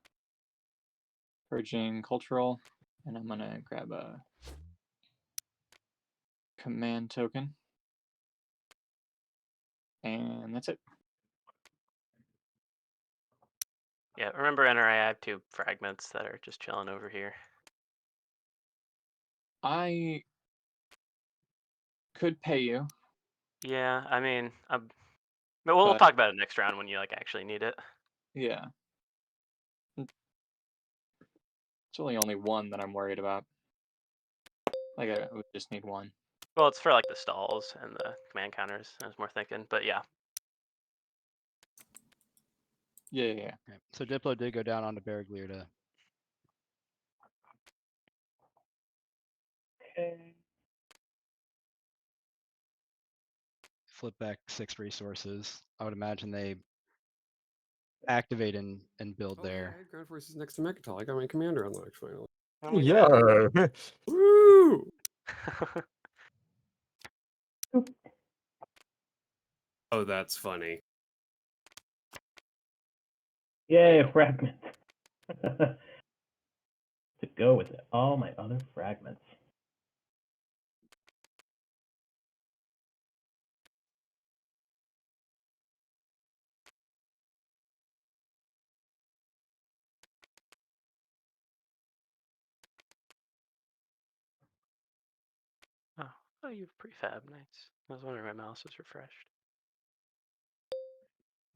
Purging cultural, and I'm gonna grab a command token. And that's it. Yeah, remember NRA, I have 2 fragments that are just chilling over here. I could pay you. Yeah, I mean, but we'll talk about it next round when you like actually need it. Yeah. It's only one that I'm worried about. Like, I would just need one. Well, it's for like the stalls and the command counters. I was more thinking, but yeah. Yeah. Okay. So Diplo did go down onto Barraglier to flip back 6 resources. I would imagine they activate and build Oh, yeah, there. I had Ground Forces next to Mechatol. I got my commander unlocked finally. Yo. Woo! Oh, that's funny. Yay, a fragment. To go with it. All my other fragments. Oh, you have prefab. Nice. I was wondering why my mouse was refreshed.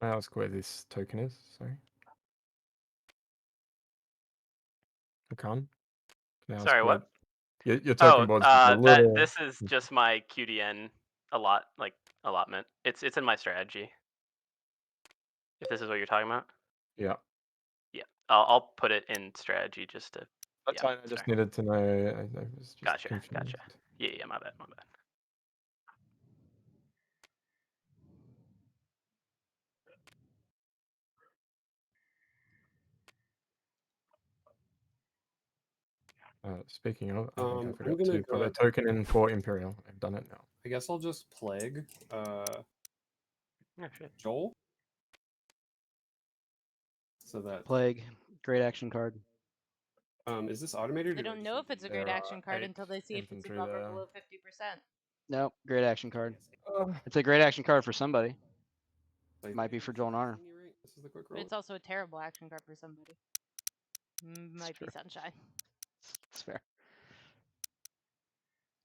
May I ask where this token is? Sorry. Hakan? Can I ask Sorry, where what? your token board's just a little... this is just my QDN allotment. It's in my strategy. If this is what you're talking about. Yeah. Yeah, I'll put it in strategy just to. That's Yeah, fine. I just sorry. needed to know. I was just Gotcha. confused. Yeah, my bad. Speaking of, I think I I'm forgot gonna to put a token in for Imperial. I've done it now. I guess I'll just plague Yeah, shit. Joel. So that Plague, great action card. is this automated? They or don't know if it's a great There action are card 8 until they see if it's infantry above or there. below 50%. No, great action card. It's a great action card for somebody. Like, Might be for Jolnar. This is the quick But roll. it's also a terrible action card for somebody. Might be true. Sunshine. It's fair.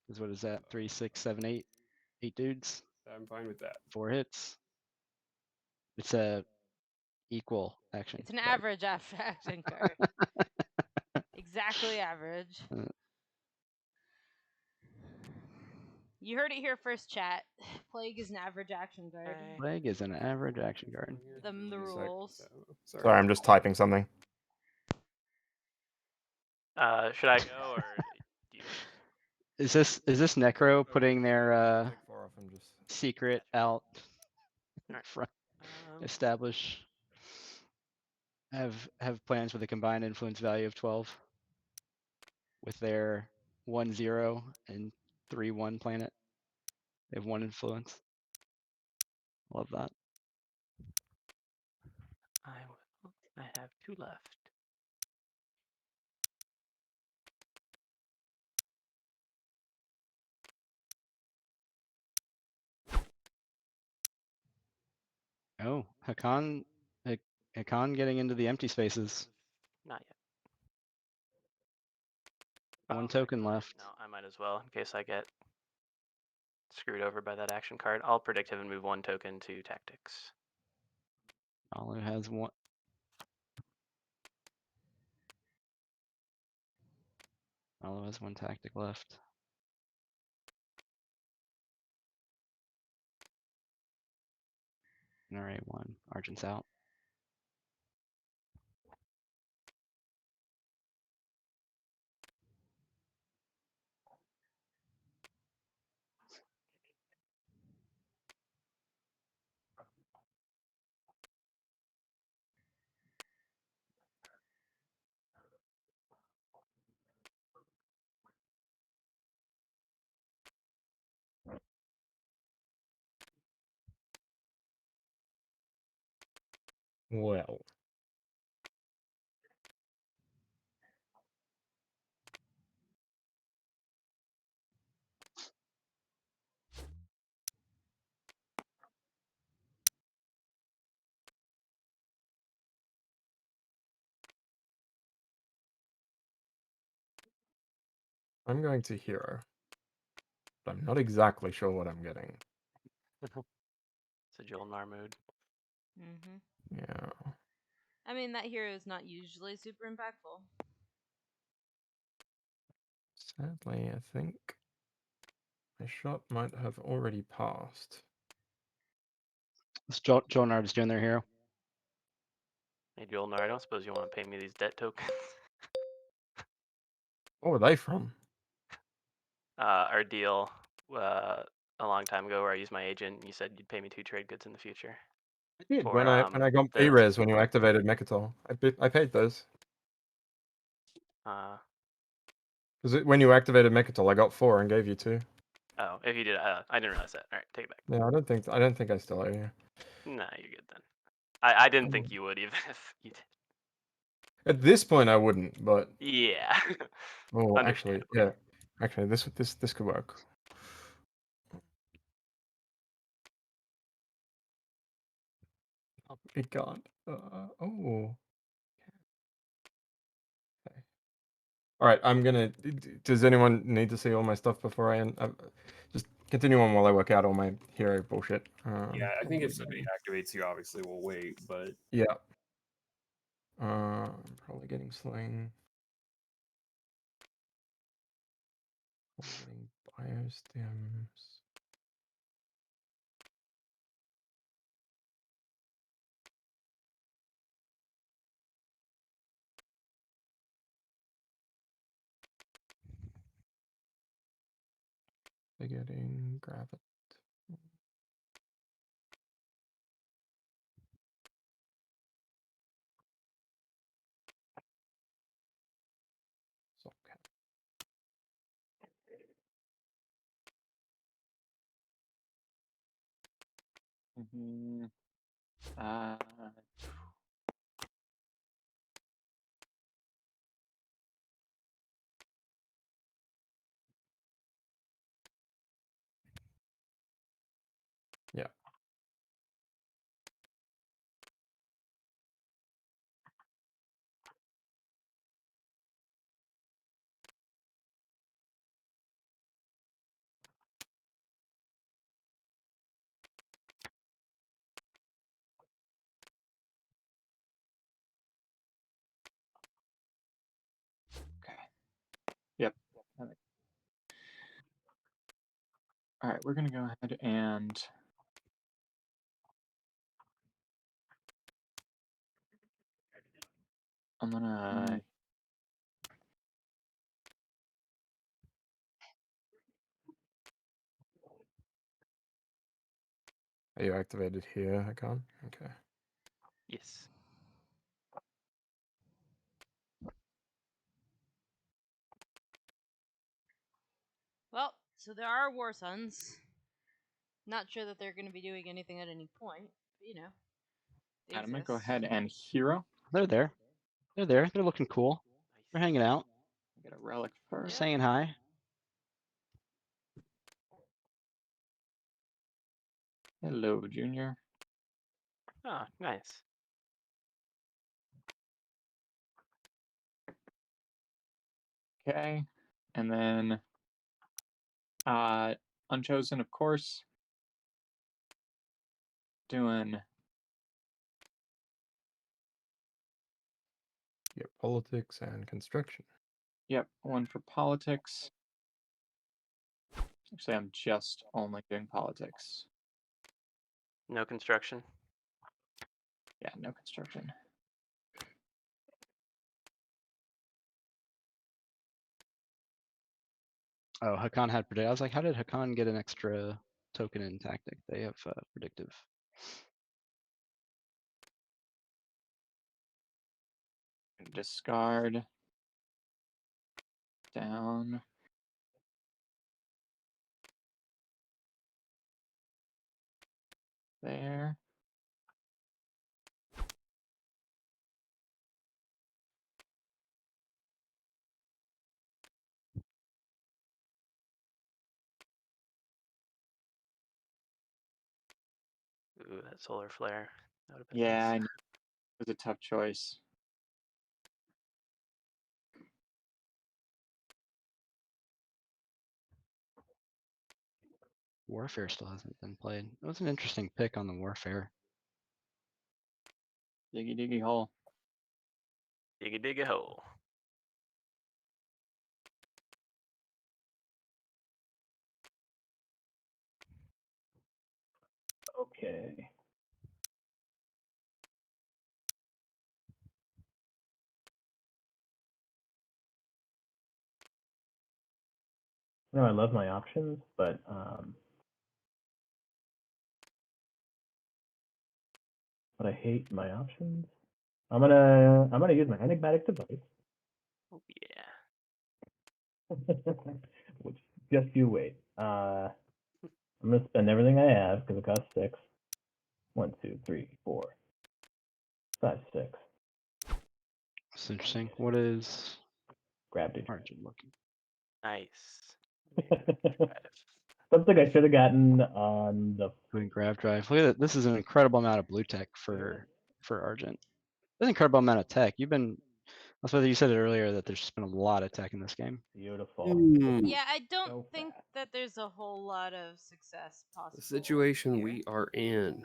Because what is that? 3, 6, 7, 8. 8 dudes. I'm fine with that. 4 hits. It's a equal action. It's an card. average action card. Exactly average. You heard it here first, chat. Plague is an average action card. Plague is an average action card. Them the rules. Sorry, I'm just typing something. Should I go or do you? Is this Necro putting their Take 4 off and just secret out Alright. front? Establish. Have plans with a combined influence value of 12 with their 1-0 and 3-1 planet. They have 1 influence. Love that. I have 2 left. Oh, Hakan getting into the empty spaces. Not yet. 1 Oh, token left. No, I might as well in case I get screwed over by that action card. I'll predict him and move 1 token to tactics. Alu has 1. Alu has 1 tactic left. NRA 1. Argent's out. well. I'm going to hero. But I'm not exactly sure what I'm getting. It's a Jolnar mood. Yeah. I mean, that hero is not usually super impactful. Sadly, I think my shot might have already passed. Jolnard is doing their hero. Hey Jolnar, I don't suppose you want to pay me these debt tokens. What were they from? Our deal a long time ago where I used my agent. You said you'd pay me 2 trade goods in the future. I did For, when I got the P-Res when you activated Mechatol. I paid those. Because when you activated Mechatol, I got 4 and gave you 2. Oh, if you did, I didn't realize that. All right, take it back. No, I don't think I still owe you. Nah, you're good then. I didn't think you would even if you did. At this point, I wouldn't, but Yeah. oh, actually, Understandable. yeah, actually, this could work. Oh, be God. Oh. Okay. All right, I'm gonna. Does anyone need to see all my stuff before I end? Just continue on while I work out all my hero bullshit. Yeah, I think if somebody activates you, obviously we'll wait, but yeah. I'm probably getting sling. Probably getting biostims. They're getting gravity. Okay. Yeah. Okay. Yep. All right, we're gonna go ahead and I'm gonna Are you activated here, Hakan? Okay. Yes. Well, so there are War Suns. Not sure that they're going to be doing anything at any point, but you know. They I'm gonna go exist. ahead and hero. They're there. They're there. They're looking cool. They're hanging out. Get a relic first. Saying hi. Hello, Junior. Oh, nice. Okay, and then Unchosen, of course. Doing Yep, politics and construction. yep, one for politics. Actually, I'm just only doing politics. No construction. Yeah, no construction. Oh, Hakan had predict. I was like, how did Hakan get an extra token in tactic? They have predictive. Discard. Down. There. Ooh, that solar flare. That would have been Yeah, nice. I know. It was a tough choice. Warfare still hasn't been played. It was an interesting pick on the Warfare. Diggy diggy hole. Diggy diggy hole. Okay. No, I love my options, but I hate my options. I'm gonna use my enigmatic device. Oh yeah. Which just you wait. I'm gonna spend everything I have because it costs 6. 1, 2, 3, 4, 5, 6. It's interesting. What is Gravity. Origin looking? Nice. Something I should have gotten on the. Doing grab drive. Look at it. This is an incredible amount of blue tech for Argent. An incredible amount of tech. You've been. That's why you said it earlier that there's been a lot of tech in this game. Beautiful. Yeah, I don't So think fast. that there's a whole lot of success possible. The situation here. we are in.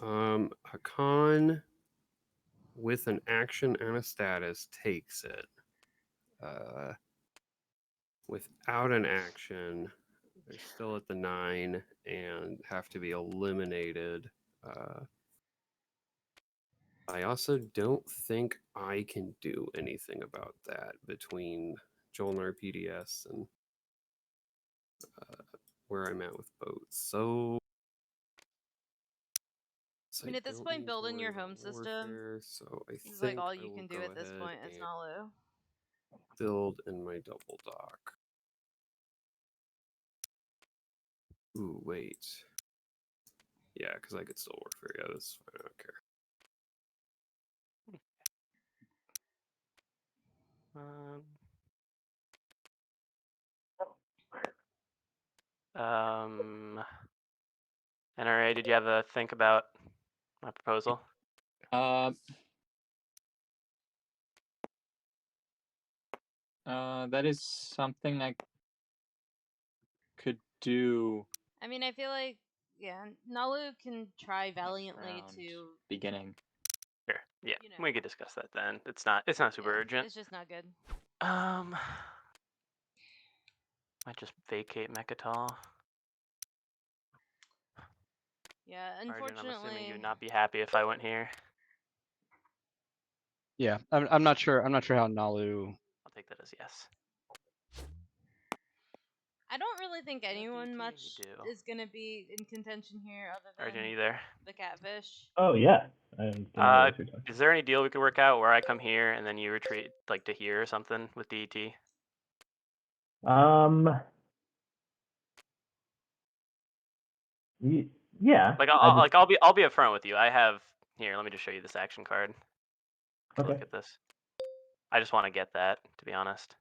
Hakan with an action and a status takes it. Without an action, they're still at the 9 and have to be eliminated. I also don't think I can do anything about that between Jolnar PDS and where I'm at with boats. So I mean, at this point, building your home system so I is like think all I you will can do go at this ahead point as and Nalu. build in my double dock. Ooh, wait. Yeah, because I could still warfare. Yeah, that's fine. I don't care. NRA, did you have a think about my proposal? That is something I could do. I mean, I feel like, yeah, Nalu can try valiantly round to. beginning. Sure. Yeah, You know. we could discuss that then. It's not super urgent. It's just not good. Might just vacate Mechatol. Yeah, Arjun, unfortunately. I'm assuming you'd not be happy if I went here. Yeah, I'm not sure. I'm not sure how Nalu. I'll take that as yes. I don't really really think anyone DT? much You do. is gonna be in contention here, other Arjun, than you there? the catfish. Oh yeah. I didn't know what you were talking. Is there any deal we could work out where I come here and then you retreat like to here or something with DT? Yeah. Like I just, I'll be upfront with you. I have here. Let me just show you this action card. Take a okay. Look at this. I just want to get that, to be honest.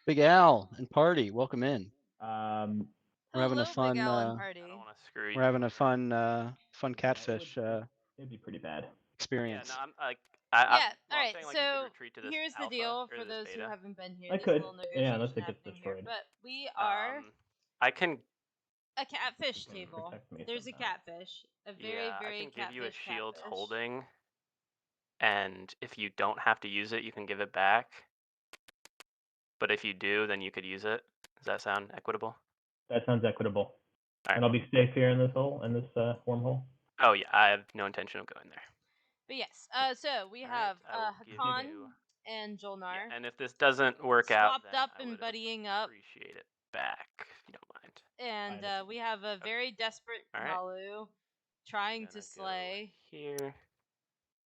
Big Al and Party, welcome in. We're having a Hello, fun. Big Al and I Party. don't want to screw you. We're having a over. fun catfish It'd be pretty bad. experience. Yeah, no, I'm like. Yeah, well, all I'm right. saying, like, you could So retreat to this here's the alpha deal or for this those who beta. haven't been here. I There's could. a little Yeah, negotiation unless it gets happening here, destroyed. but we are I can. a catfish You can table. protect me There's a somehow. catfish, a very Yeah, I very can give you a catfish shield catfish. holding, and if you don't have to use it, you can give it back. But if you do, then you could use it. Does that sound equitable? That sounds equitable. All right. And I'll be safe here in this hole, in this wormhole. Oh yeah, I have no intention of going there. But yes, so we All right, have I will give Hakan you- and Jolnar Yeah, and if this doesn't work out, swapped then up I and would buddying up, appreciate it back if you don't mind. and understand. we have a very desperate All right. Nalu trying I'm to gonna go slay, here.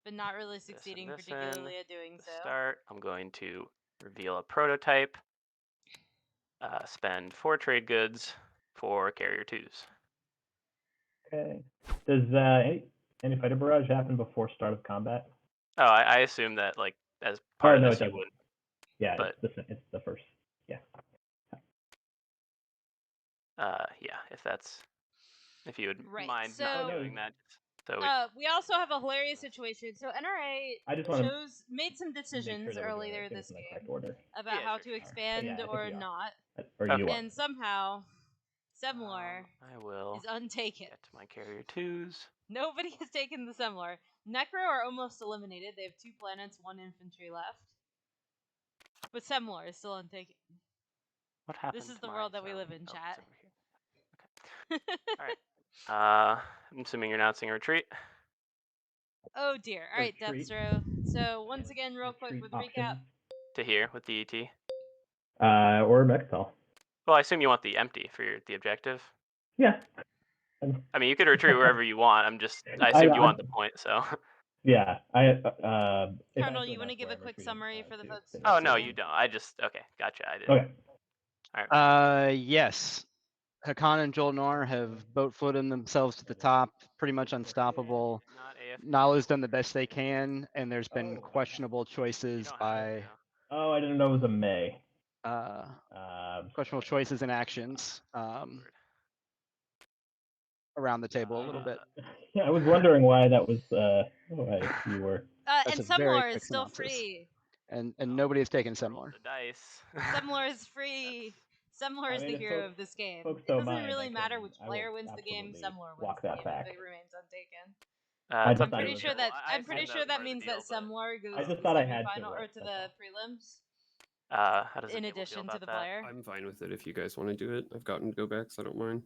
but not really This and succeeding this particularly in. at doing To so. start, I'm going to reveal a prototype. Spend 4 trade goods for carrier 2s. Okay. Does any fighter barrage happen before start of combat? Oh, I assume that like as part of no, this it you doesn't. wouldn't. Yeah, But it's the first. Yeah. yeah, if you would Right, mind so- not Oh, no. doing that. So We also have a hilarious situation. So NRA I just wanna made some decisions that we're doing earlier things this in the game correct order. about Yeah, how sure, to sure. expand Yeah, I think or we are. not, Or Okay. you are. and somehow Semler I will is untaken. get to my carrier 2s. Nobody has taken the Semler. Necro are almost eliminated. They have 2 planets, 1 infantry left. But Semler is still untaken. What happened? This is to the my world that we zone? live in, Oh, chat. it's over here. All right. I'm assuming you're announcing a retreat. Oh dear. All right, Retreat. Deathstroke. So once again, real quick Retreat with recap. options. To here with the ET. Or Mextol. Well, I assume you want the empty for the objective. Yeah. I mean, you could retreat wherever you want. I assumed you want the point, so. Yeah. Colonel, you want to give a quick summary for the folks who Oh missed no, it? you don't. Okay, gotcha. I did. Okay. All right. Yes. Hakan and Jolnar have boat floated themselves to the top, pretty much unstoppable. Not AFK. Nala's done the best they can, and there's been Oh. questionable You choices don't have by to. Oh, I didn't know it was a May. questionable choices and actions around the table a little bit. Yeah, I was wondering why that was why you were. That's And a very Semler quick is still synopsis. free. And nobody has taken Roll Semler. the dice. Semler is free. Semler is I mean, the if hero folks- of this game. folks It don't doesn't mind, really matter which I player will wins the game. absolutely Semler wins walk the that game back. if it remains untaken. I just I'm thought it pretty was sure a- that Well, I I'm pretty assumed that sure was that part of the means deal, that but- Semler goes I to just the thought I had to semifinal or rest, to that's the all. prelims How does the in table feel addition to about the that? player. I'm fine with it if you guys want to do it. I've gotten to go back, so I don't mind.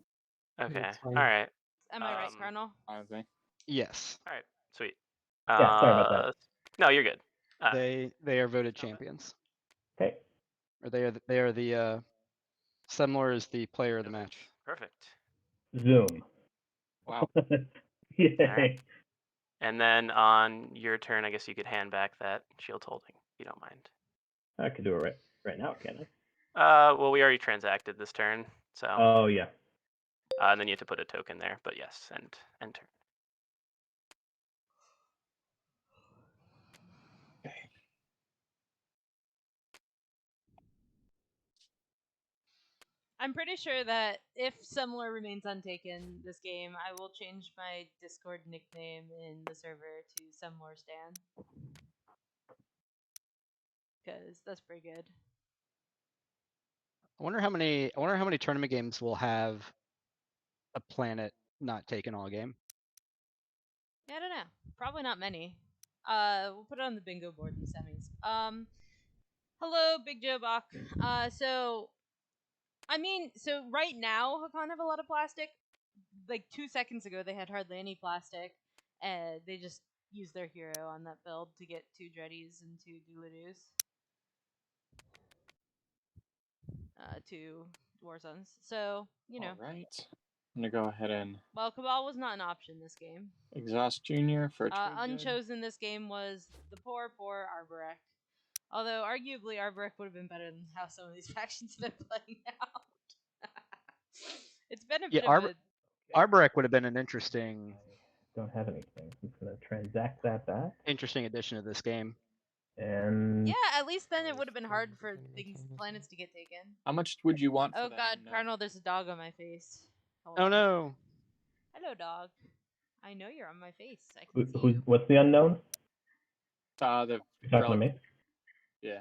Okay. That's All fine. right. Am I right, Um, Colonel? Honestly. Yes. All right. Sweet. Yeah, sorry about that. No, you're good. They are voted champions. Okay. Or they are the Semler is the player of the match. Perfect. Zoom. Wow. Yay. Alright. And then on your turn, I guess you could hand back that shield holding, if you don't mind. I could do it right now, can I? Well, we already transacted this turn, so. Oh yeah. And then you have to put a token there, but yes, and enter. I'm pretty sure that if Semler remains untaken this game, I will change my Discord nickname in the server to Semler Stan. Because that's pretty good. I wonder how many tournament games will have a planet not taken all game. Yeah, I don't know. Probably not many. We'll put it on the bingo board in semis. Hello, Big Joe Bach. So right now, Hakan have a lot of plastic. Like 2 seconds ago, they had hardly any plastic. They just used their hero on that build to get 2 Dreddies and 2 Dooladoos. to War Suns. So you know, All right. I'm gonna go ahead and well, Cabal was not an option this game. exhaust Junior for a trade good. Unchosen this game was the poor Arborek. Although arguably Arborek would have been better than how some of these factions have been playing out. It's been a bit of a Arborek would have been an interesting Don't have anything. I'm just gonna transact that back. interesting addition to this game. And yeah. At least then it would have been hard for planets to get taken. How much would you want for Oh that God, unknown? Cardinal, there's a dog on my face. Hold Oh on. no. Hello, dog. I know you're on my face. I can see who's you. what's the unknown? The You're talking to relic. me? Yeah.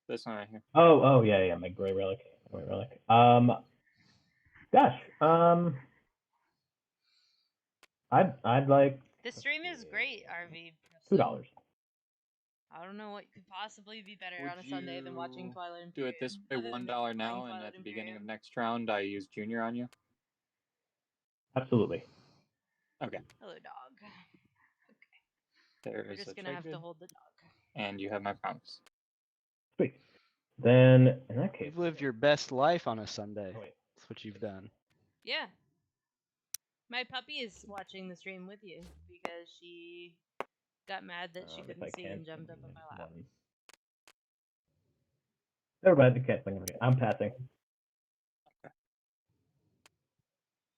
This one right here. Oh yeah, my gray relic. Gosh, I'd like The stream is great, RV. $2. I don't know what could possibly be better Would on a Sunday than watching you Twilight Imperium. do it this way, other than $1 now, playing and Twilight at the beginning of Imperium. next round, I use Junior on you. Absolutely. Okay. Hello, dog. There We're is just a gonna trade have good, to hold the dog. and you have my promise. Sweet. Then in that case, You've lived your best life on a Sunday. oh, wait. That's what you've done. Yeah. My puppy is watching the stream with you because she got mad that she If I couldn't see can, and jumped up on my lap. Never mind. Okay, I'm passing.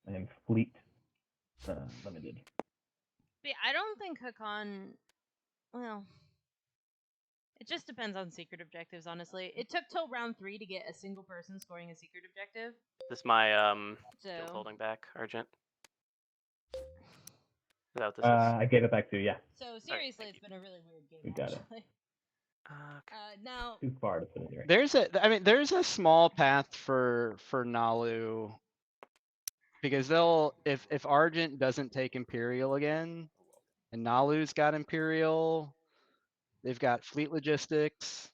I am fleet limited. But yeah, I don't think Hakan. Well, it just depends on secret objectives. Honestly, it took till round 3 to get a single person scoring a secret objective. This is my So guild holding back, Argent. Is that what this is? I gave it back to you. Yeah. So seriously, it's been a really weird game. You got it. actually. Okay. Now Too far to put in here. There's a small path for Nalu, because if Argent doesn't take Imperial again, and Nalu's got Imperial, they've got fleet logistics,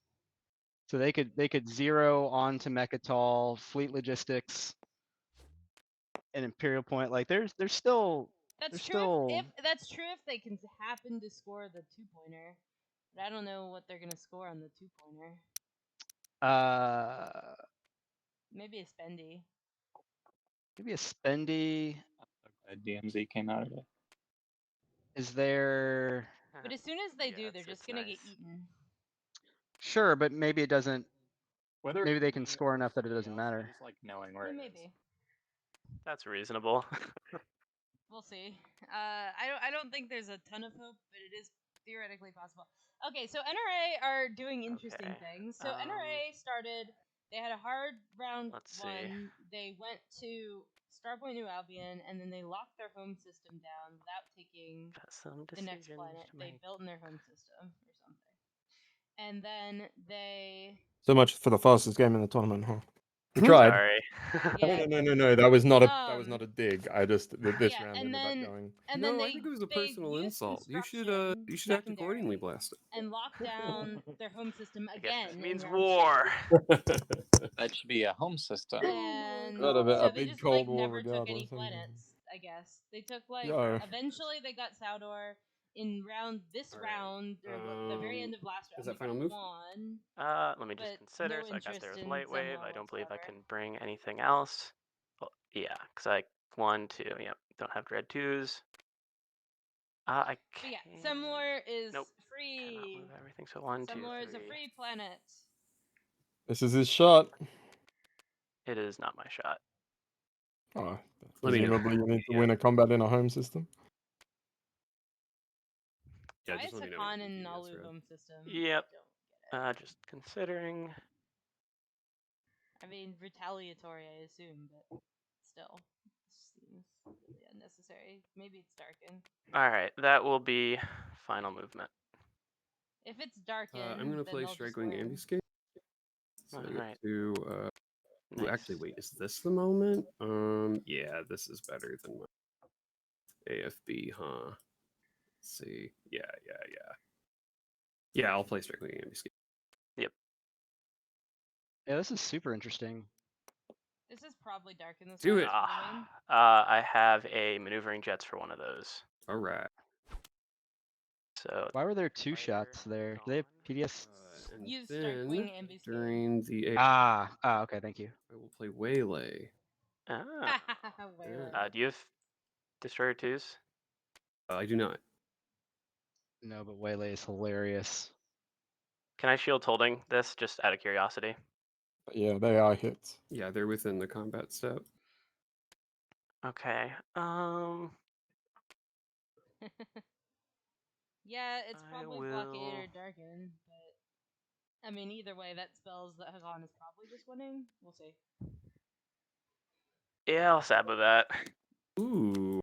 so they could zero onto Mechatol, fleet logistics, and Imperial point. Like there's still that's there's true. still If that's true, if they can happen to score the 2-pointer, but I don't know what they're gonna score on the 2-pointer. Maybe a spendy. maybe a spendy. A DMZ came out of it. Is there? But as soon as they do, they're it's just gonna nice. get eaten. Sure, but maybe it doesn't. Whether Maybe it they could can mean it score for enough that it somebody doesn't else, I matter. just like knowing where it is. Maybe. That's reasonable. We'll see. I don't think there's a ton of hope, but it is theoretically possible. Okay, so NRA are doing interesting Okay, things. So NRA started. They had a hard round Let's see. 1. They went to Starpoint New Albion, and then they locked their home system down without taking Got some the next decisions planet. to They make. built in their home system or something. And then they So much for the fastest game in the tournament, huh? We tried. Sorry. yeah. No. That was not a dig. I just this Yeah, round and ended then up going. and No, then I they think it was a they personal used insult. You should construction act accordingly, secondary Blast. and lock down their home system I guess again. this in means round war. That should be a home system. 2. And Got a so they big just Cold like War never took any regardless, anyway. planets. I guess they took like Yo. eventually they got Saudor in this All right. round or the very end of last round. Is that they final got move? one. Let me just But consider. no So I guess interest there was in light wave. Zemla I don't believe I whatsoever. can bring anything else. Well, yeah, because I 1, 2. Yep, don't have dread 2s. I But can. yeah, Semlor is Nope. Cannot free. move everything. So 1, 2, 3. Semlor is a free planet. This is his shot. It is not my shot. Oh, Let me know. presumably you need to Yeah. win a combat in a home system. Yeah, Why just is let me know. when Hakan you in do Nalu Thread. home system? Yep. I don't get it. Just considering. I mean, retaliatory, I assume, but still, seems really unnecessary. Maybe it's darkened. All right, that will be final movement. If it's darkened, I'm gonna then play they'll just Strikewing win. Ambuscade. So I get Alright. to ooh, Nice. actually wait, is this the moment? Yeah, this is better than my AFB, huh? Let's see. Yeah. Yeah, I'll play Strikewing Ambuscade. Yep. Yeah, this is super interesting. This is probably darkened this Do round, it. so we'll win. I have a maneuvering jets for one of those. Alright. So Why were there two Spider shots there? Do they have gone. PDS? And Use then Strike-Wing and Beast Mode. during the Okay, thank you. I will play Waylay. Ah. Waylay. Do you have Destroyer 2s? I do not. No, but Waylay is hilarious. Can I shield holding this just out of curiosity? But yeah, they are hits. Yeah, they're within the combat step. Okay. Yeah, it's I probably Blockade will- or Darken, but I mean, either way, that spells that Hagon is probably just winning. We'll see. Yeah, I'll sabo that. Ooh.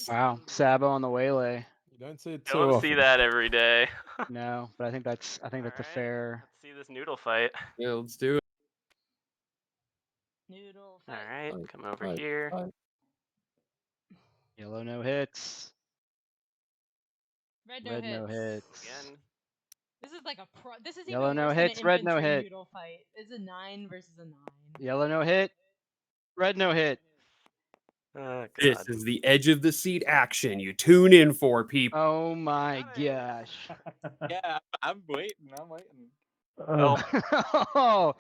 Wow, Sabo on the Waylay. You don't see it I too don't often. see that every day. No, but I think that's a Alright, fair. Let's see this noodle fight. Yeah, let's do it. Noodle fight. Alright, Fight, come over fight, here. fight. Yellow no hits. Red no Red hits. no hits. Again. This is like a pro. This is Yellow even no worse hits, than an red no infantry hit. noodle fight. It's a 9 versus a 9. Yellow no hit. Red no hit. Oh, This God. is the edge of the seat action you tune in for, people. Oh my Got it. gosh. Yeah, I'm waiting. I'm waiting. Oh,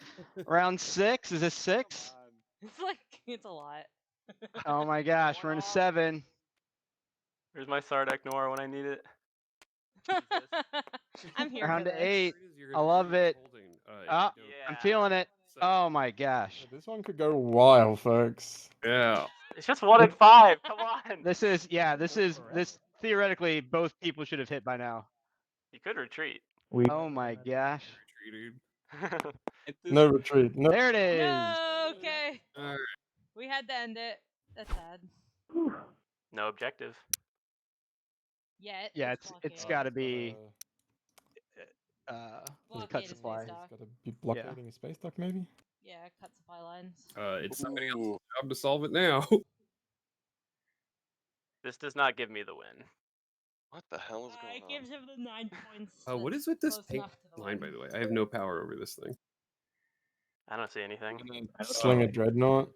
round 6? Is this 6? It's like it's a lot. Oh my gosh, we're in a 7. Where's my Sardak Noir when I need it? I'm here Round for this. 8. I love it. Ah, I'm feeling it. Oh my gosh. This one could go wild, folks. Yeah. It's just 1 and 5. Come on. This theoretically both people should have hit by now. You could retreat. Oh my gosh. No retreat. No. There it is. No, okay. Alright. We had to end it. That's sad. No objective. Yet. Yeah, it's blockade. got to be Blockade cut is supply. space dock. Got to be blockading a space dock, maybe. Yeah, cut supply lines. It's somebody else's job to solve it now. This does not give me the win. What the hell is going It on? gives him the 9 points. What That's is with this close pink enough to the line, win. by the way? I have no power over this thing. I don't see anything. Sling a dreadnought.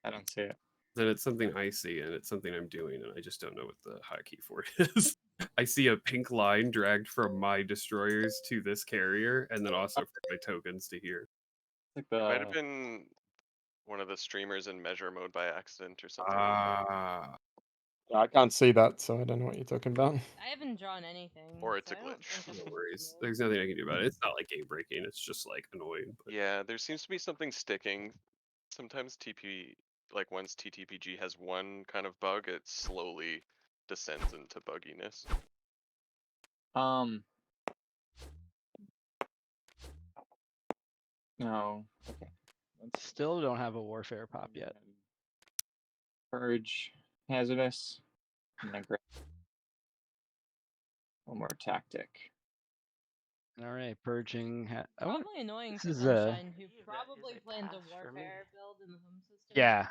I don't see it. Then it's something I see, and it's something I'm doing, and I just don't know what the hotkey for it is. I see a pink line dragged from my destroyers to this carrier, and then also from my tokens to here. Like It might have been one of the streamers in measure mode by accident or something. Ah. I can't see that, so I don't know what you're talking about. I haven't drawn anything. Or it's so a I don't glitch. think I No should worries. know. There's nothing I can do about it. It's not like game breaking. It's just like annoying. But... Yeah, there seems to be something sticking. Sometimes TP, like once TTPG has one kind of bug, it slowly descends into bugginess. No. Okay. Still don't have a warfare pop yet. Purge, hazardous, and then grab one more tactic. All right, purging. Probably annoying this for is, Sunshine, who Is probably a plans a pass for me. warfare build in the home system.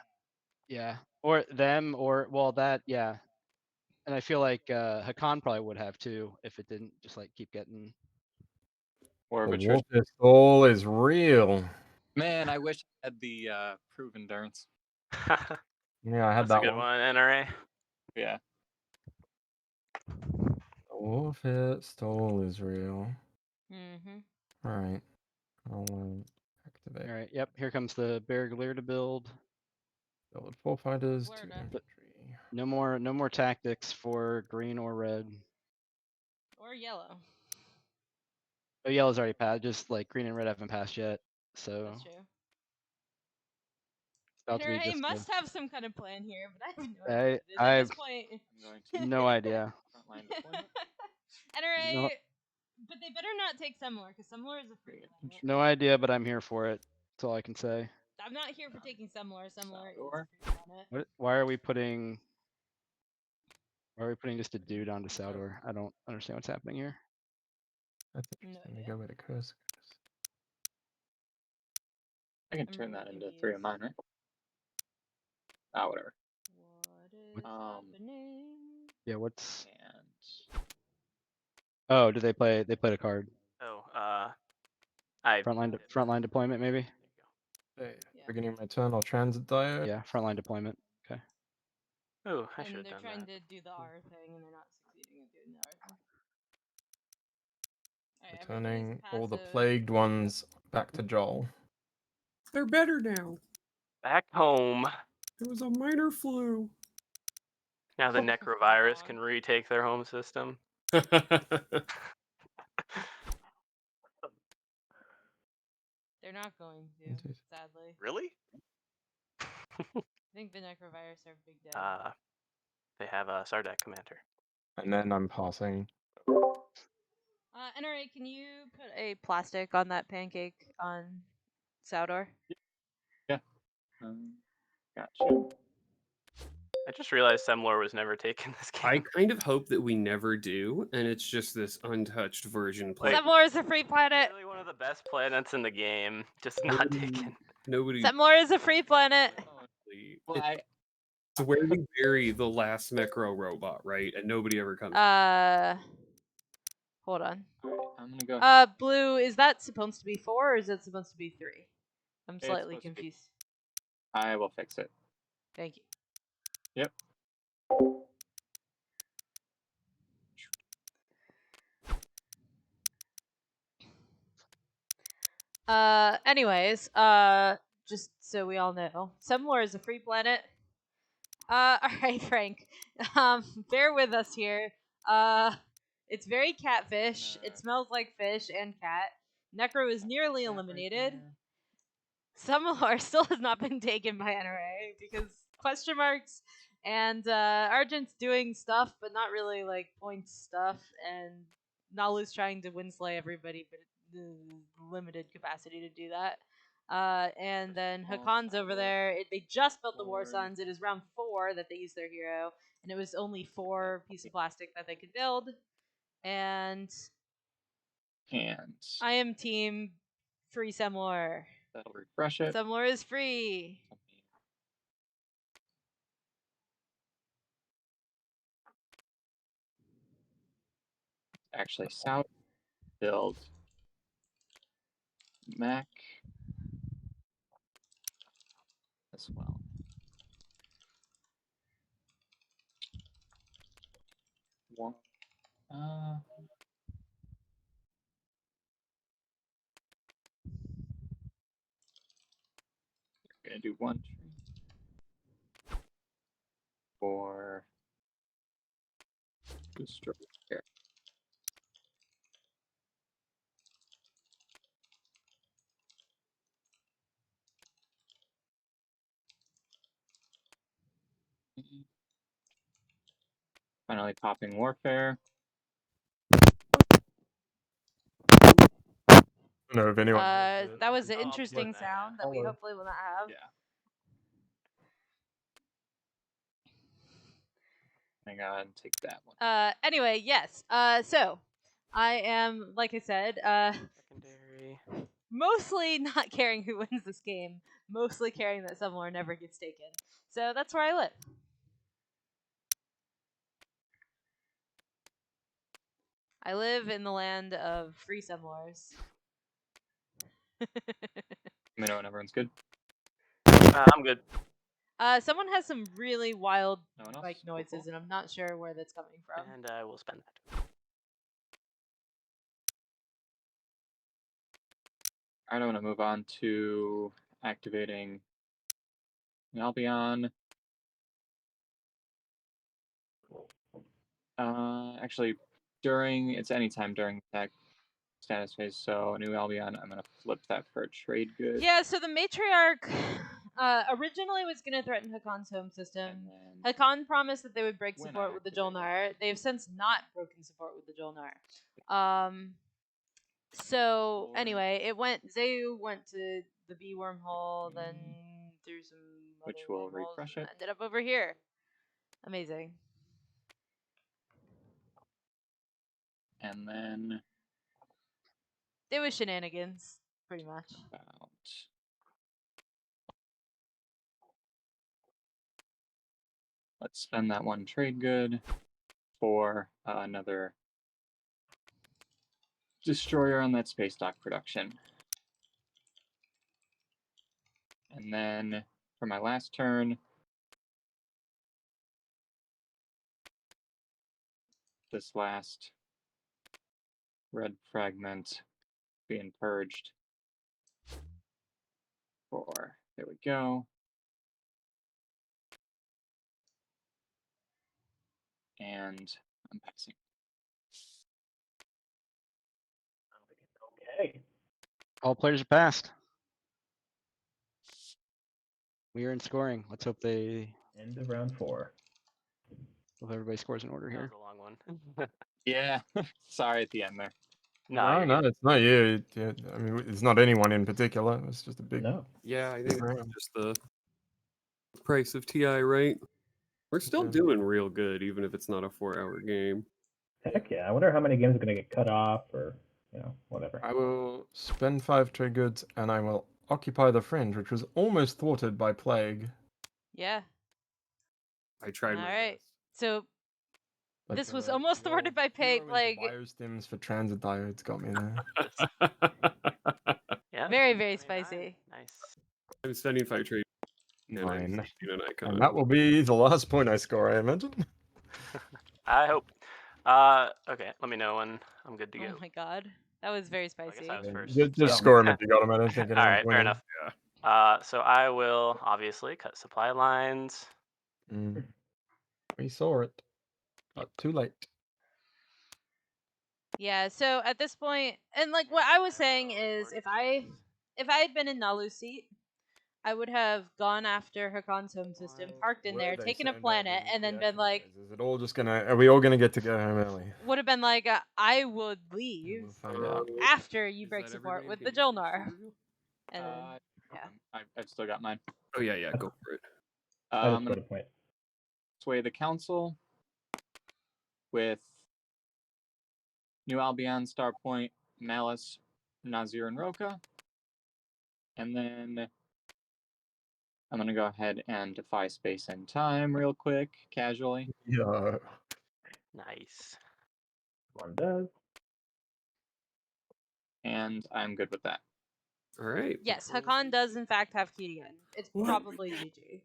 Yeah, or them, or well, that yeah. And I feel like Hakan probably would have too if it didn't just like keep getting. War of The attrition. warfare stall is real. Man, I wish I had the prove endurance. Yeah, I had That's that a good one, NRA. Yeah. The warfare stall is real. Mm-hmm. All right. I'll activate. All right, yep. Here comes the Barraglir to build. Build 4 fighters, 2 Florida. infantry. No more tactics for green or red. Or yellow. Oh, yellow's already passed. Just like green and red haven't passed yet. So That's true. it's about to be NRA just must have some kind of plan here, but I have no idea. What it is. I At have this point, I'm going to no idea. frontline deployment. NRA, No. but they better not take Semler, because Semler is a free planet. No idea, but I'm here for it. That's all I can say. I'm not here for taking Semler. Semler is a Salvador. free planet. Why are we putting? Why are we putting just a dude onto Saldor? I don't understand what's happening here. That's No interesting. They idea. go where the curse goes. I can I'm turn really that into 3 of confused. mine, right? Ah, whatever. What is happening? Yeah, what's? And Oh, did they play? They played a card. Oh, I Frontline deployment, maybe. Hey, Yeah. beginning of my turn, I'll transit diode. Yeah, frontline deployment. Okay. Oh, I should And have they're done trying that. to do the R thing, and they're not succeeding at doing the R thing. Returning all the passive. plagued ones back to Joel. They're better now. Back home. It was a minor flu. Now the Oh, necrovirus God. can retake their home system. They're not going to, Indeed. sadly. Really? I think the necrovirus are big dead. They have a Sardak commander. And then I'm passing. NRA, can you put a plastic on that pancake on Soudor? Gotcha. I just realized Semlor was never taken this I game. kind of hope that we never do, and it's just this untouched version. Like, Setmore is a free planet. Literally one of the best planets in the game, just not Nobody- taken. Nobody. Setmore is a free planet. Well, It's where we bury the last necro robot, right? And nobody ever comes. Hold on. alright, I'm gonna go. Blue, is that supposed to be 4 or is it supposed to be 3? I'm It's slightly supposed to be- confused. I will fix it. Thank you. Yep. Anyways, just so we all know, Semlor is a free planet. Alright, Frank. Bear with us here. It's very catfish. It smells like fish and cat. Necro is nearly eliminated. Semlor still has not been taken by NRA because question marks and Argent's doing stuff, but not really like points stuff, and Nalu's trying to winslay everybody, but limited capacity to do that. And then Hakon's over there. They just built the War Suns. It is round 4 that they used their hero, and it was only 4 pieces of plastic that they could build. And I am team free Semlor. That'll refresh it. Semlor is free. Actually, South build Mac as well. One. Gonna do 1 tree for destroy here. Finally popping Warfare. I don't know if anyone knows it. That was an I'll interesting plug that, yeah. sound that we hopefully will not have. Yeah. Hang on, take that one. Anyway, yes. So I am, like I said, Secondary. mostly not caring who wins this game, mostly caring that Semlor never gets taken. So that's where I live. I live in the land of free Semlors. Let me know when everyone's good. I'm good. Someone has some really wild No one else? bike Cool, noises, cool. and I'm not sure where that's coming from. And I will spend that. Alright, I'm gonna move on to activating Albion. Actually, it's anytime during attack status phase, so new Albion, I'm gonna flip that for a trade good. Yeah, so the Matriarch originally was going to threaten Hakon's home system. And then Hakon promised that they would break When I support with the activate it. Jolnar. They've since not broken support with the Jolnar. So Or- anyway, Zeu went to the B wormhole, then through some Which other will wormholes, refresh and it. ended up over here. Amazing. And then It was shenanigans, pretty much. about let's spend that 1 trade good for another destroyer on that space dock production. And then for my last turn, this last red fragment being purged. 4. There we go. And I'm passing. Okay. All players are passed. We are in scoring. Let's hope End of round 4. hope everybody scores in order That here. was a long one. Yeah. Sorry at the end there. No, you're No, good. it's not you. I mean, it's not anyone in particular. It's just a big. No. Yeah, I think round. it's just the price of TI, right? We're still Yeah. doing real good, even if it's not a 4-hour game. Heck yeah. I wonder how many games are going to get cut off or, whatever. I will spend 5 trade goods and I will occupy the fringe, which was almost thwarted by plague. Yeah. I tried All my right. best. So But, this was almost thwarted by Plague. plague. Biostims for transit diodes got me there. Yeah. Very, very 29. spicy. Nice. I'm spending 5 trade and I'm 9. featuring an icon. And that will be the last point I score, I imagine. I hope. Okay. Let me know when I'm good to go. Oh my god. That was very I guess spicy. I was first. Just so- score him if you got him. I don't think All anyone's right. Fair winning. enough. So I will obviously cut supply lines. Mm. We saw it. But too late. Yeah, so at this point, and like what I was saying is if I had been in Nalu's seat, I would have gone after Hakon's home system, parked in there, taken a planet, and then been like, Is it all just gonna? Are we all gonna get to go home early? would have been like, I would leave We'll find out. after you Is break that support everybody? with Can the you switch Jolnar. to review? And then, yeah. I've still got mine. Oh yeah, go for it. I I'm just gonna scored a point. sway the council with New Albion, Starpoint, Malice, Nazir, and Roka. And then I'm going to go ahead and defy space and time real quick, casually. Yeah. Nice. One does. And I'm good with that. All right. Yes, Hakon does in fact have Kidian. It's probably GG.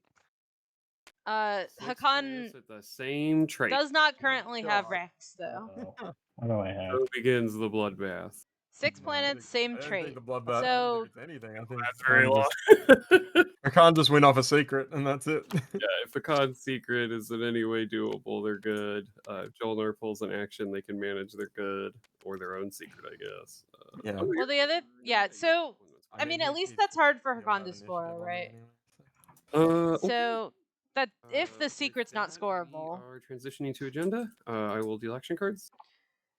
Hakon At the same trait. does not currently have Rex though. Uh-oh. What do I have? So begins the bloodbath. 6 planets, same I don't trait. think the bloodbath. I So don't think it's anything. I think That's very long. I can't just win off a secret and that's it. Yeah, if the con secret is in any way doable, they're good. If Jolnar pulls an action, they can manage their good or their own secret, I guess. Yeah. well, the other so I mean at least that's hard for Hakon to score, right? Okay. So that if the With secret's not that, scoreable. We are transitioning to agenda. I will deal action cards.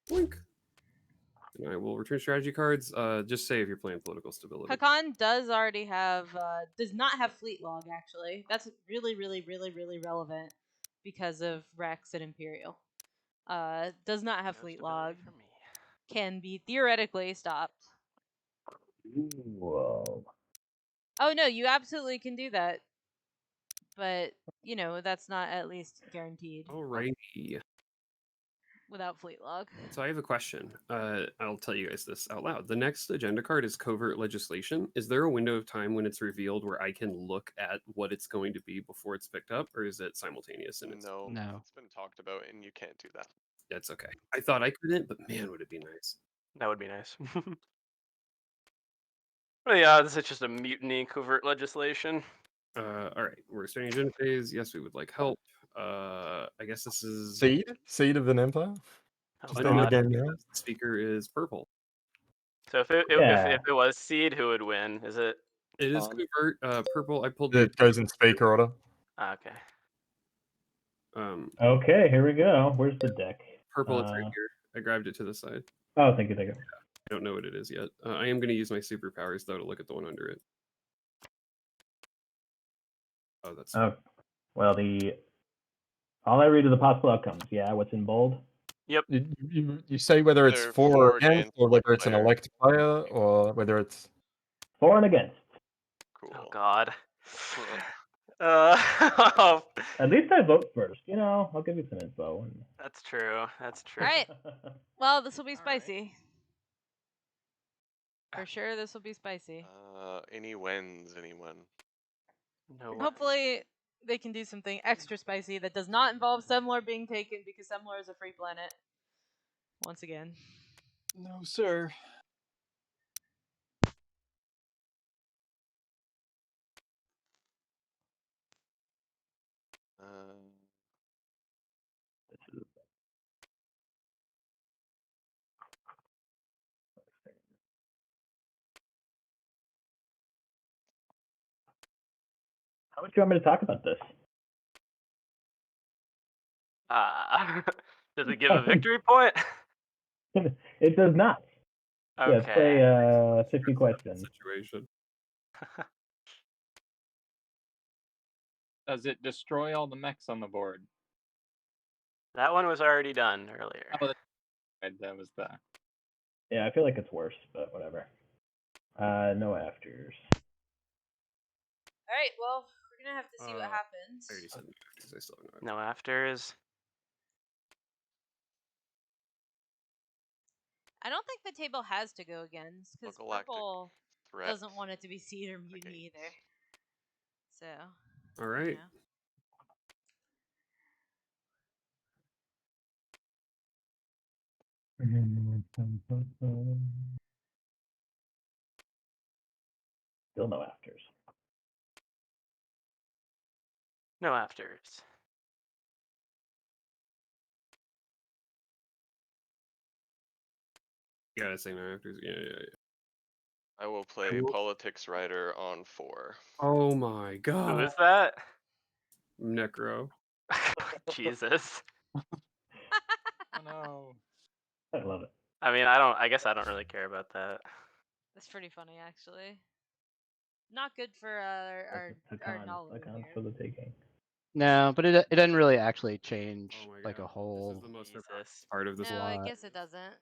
Blink. And I will return strategy cards. Just say if you're playing political stability. Hakon does already have does not have fleet log actually. That's really relevant because of Rex and Imperial. Does not have No fleet stability log. for me. Can be theoretically stopped. Whoa. Oh no, you absolutely can do that. But, that's not at least guaranteed Alrighty. without fleet log. So I have a question. I'll tell you guys this out loud. The next agenda card is covert legislation. Is there a window of time when it's revealed where I can look at what it's going to be before it's picked up, or is it simultaneous? And No, No. it's been talked about, and you can't do that. That's okay. I thought I couldn't, but man, would it be nice. That would be nice. Well, yeah, this is just a mutiny covert legislation. All right, we're starting agenda phase. Yes, we would like help. I guess this is Seed of an empire. Oh, Just my end the God. game now. The speaker is purple. So if it was seed, who would win? Is it? It is covert. Purple. I pulled It goes in speaker order. Okay. Okay, here we go. Where's the deck? Purple. It's right here. I grabbed it to the side. Oh, thank you. I don't know what it is yet. I am going to use my superpowers though to look at the one under it. Oh, that's. Oh, well, all I read are the possible outcomes. Yeah, what's in bold? Yep. You say whether it's Either for for or against, or whether it's an player. elect player, or whether it's For and against. Cool. Oh God. At least I vote first. I'll give you some info. That's true. That's true. All right. Well, this will be spicy. For sure, this will be spicy. Any wins, anyone? No. Hopefully, they can do something extra spicy that does not involve Semlor being taken because Semlor is a free planet. Once again. No, sir. How much do you want me to talk about this? Does it give a victory point? It does not. Yes, Okay. play 50 questions. Situation. Does it destroy all the mechs on the board? That one was already done earlier. Oh, that was the. Yeah, I feel like it's worse, but whatever. No afters. All right, well, we're gonna have to see what happens. 37 afters. I still have no No afters. I don't think the table has to go against because Galactic purple threat. doesn't want it to be seed or mutiny either. So. All right. You know. Still no afters. No afters. You gotta say no afters. Yeah. I will play Politics Writer on 4. Oh my god. Who is that? Necro. Jesus. Oh no. I love it. I mean, I guess I don't really care about that. That's pretty funny, actually. Not good for our Nalu Icons here. for the taking. No, but it doesn't really actually change Oh my like god. a whole This is the most Jesus. part of this No, I lot. guess it doesn't.